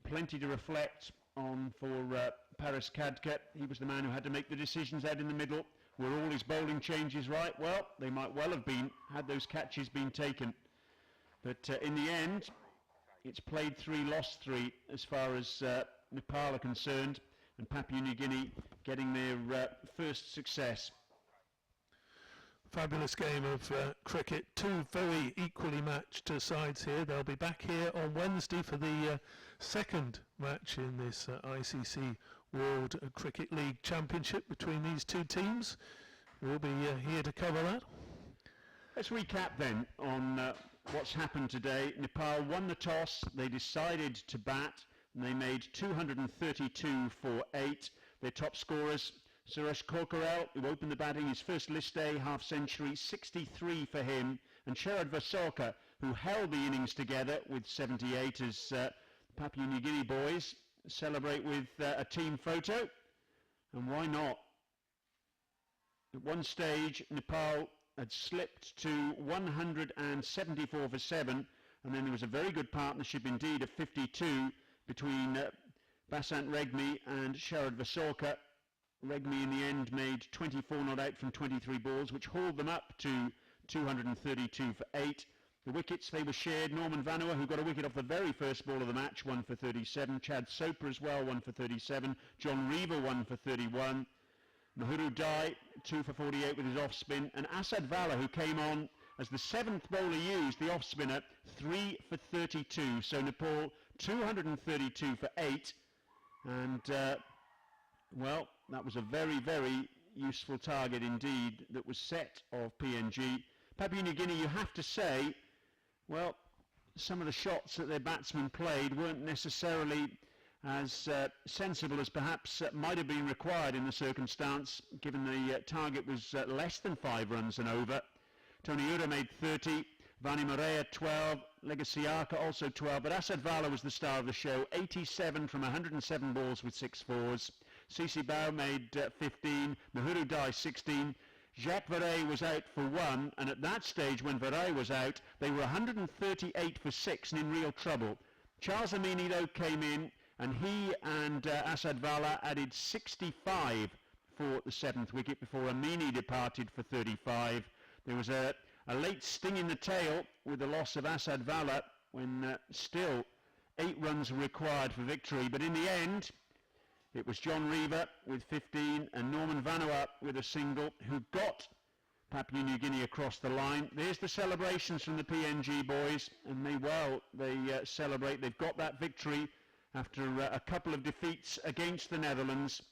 plenty to reflect on for Paris Khadka. He was the man who had to make the decisions out in the middle. Were all his bowling changes right? Well, they might well have been, had those catches been taken. But in the end, it's played 3, lost 3 as far as Nepal are concerned, and Papua New Guinea getting their first success. Fabulous game of cricket. 2 very equally matched sides here. They'll be back here on Wednesday for the second match in this ICC World Cricket League Championship between these two teams. We'll be here to cover that. Let's recap then on what's happened today. Nepal won the toss. They decided to bat, and they made 232 for 8. Their top scorers, Suresh Korkarel, who opened the batting, his first list day half-century, 63 for him, and Sharad Vasoka, who held the innings together with 78 as Papua New Guinea boys celebrate with a team photo. And why not? At one stage, Nepal had slipped to 174 for 7, and then there was a very good partnership indeed of 52 between Basant Regmi and Sharad Vasoka. Regmi in the end made 24 not out from 23 balls, which hauled them up to 232 for 8. The wickets, they were shared. Norman Vanua, who got a wicket off the very first ball of the match, 1 for 37. Chad Soper as well, 1 for 37. John Reaver, 1 for 31. Nehru Dai, 2 for 48 with his off-spin. And Asad Vala, who came on as the 7th bowler used, the off-spinner, 3 for 32. So Nepal, 232 for 8. And, well, that was a very, very useful target indeed that was set of PNG. Papua New Guinea, you have to say, well, some of the shots that their batsmen played weren't necessarily as sensible as perhaps might have been required in the circumstance, given the target was less than 5 runs and over. Tony Ura made 30, Vani Morea 12, Legasiaka also 12, but Asad Vala was the star of the show, 87 from 107 balls with 6 fours. Cici Bao made 15, Nehru Dai 16, Jacques Varet was out for 1, and at that stage when Varet was out, they were 138 for 6 and in real trouble. Charles Amini though came in, and he and Asad Vala added 65 for the 7th wicket before Amini departed for 35. There was a late sting in the tail with the loss of Asad Vala when still 8 runs were required for victory, but in the end it was John Reaver with 15 and Norman Vanua with a single who got Papua New Guinea across the line. There's the celebrations from the PNG boys, and they celebrate. They've got that victory after a couple of defeats against the Netherlands.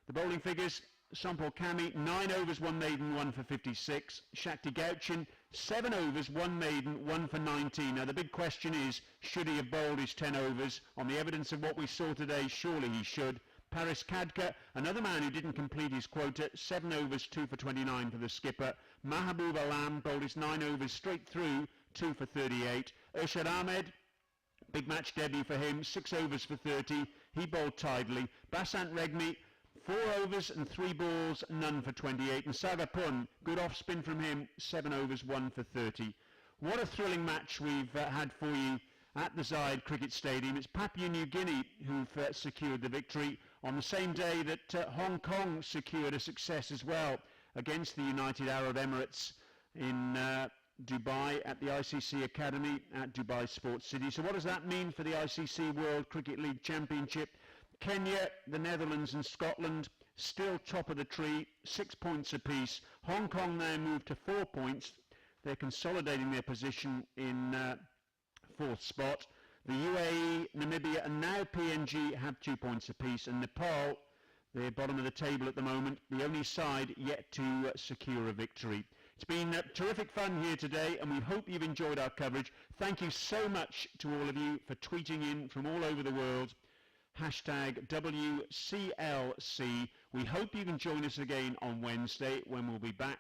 The bowling figures, Sampol Kami, 9 overs, 1 maiden, 1 for 56. Shakti Gauchin, 7 overs, 1 maiden, 1 for 19. Now the big question is, should he have bowled his 10 overs? On the evidence of what we saw today, surely he should. Paris Kadka, another man who didn't complete his quota, 7 overs, 2 for 29 for the skipper. Mahabub Alam bowled his 9 overs straight through, 2 for 38. Urshad Ahmed, big match debut for him, 6 overs for 30. He bowled tidily. Basant Regmi, 4 overs and 3 balls, none for 28. And Saga Pun, good off spin from him, 7 overs, 1 for 30. What a thrilling match we've had for you at the Zayed Cricket Stadium. It's Papua New Guinea who've secured the victory on the same day that Hong Kong secured a success as well against the United Arab Emirates in Dubai at the ICC Academy at Dubai Sports City. So what does that mean for the ICC World Cricket League Championship? Kenya, the Netherlands and Scotland still top of the tree, 6 points apiece. Hong Kong now moved to 4 points. They're consolidating their position in 4th spot. The UAE, Namibia and now PNG have 2 points apiece, and Nepal, they're bottom of the table at the moment, the only side yet to secure a victory. It's been terrific fun here today, and we hope you've enjoyed our coverage. Thank you so much to all of you for tweeting in from all over the world. Hashtag WCLC. We hope you can join us again on Wednesday when we'll be back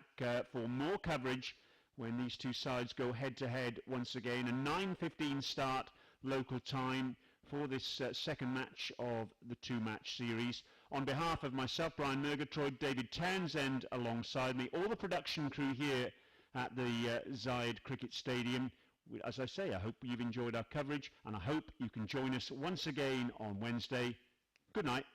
for more coverage when these two sides go head-to-head once again. A 9:15 start local time for this second match of the 2-match series. On behalf of myself, Brian Murgatroyd, David Townsend alongside me, all the production crew here at the Zayed Cricket Stadium. As I say, I hope you've enjoyed our coverage, and I hope you can join us once again on Wednesday. Good night.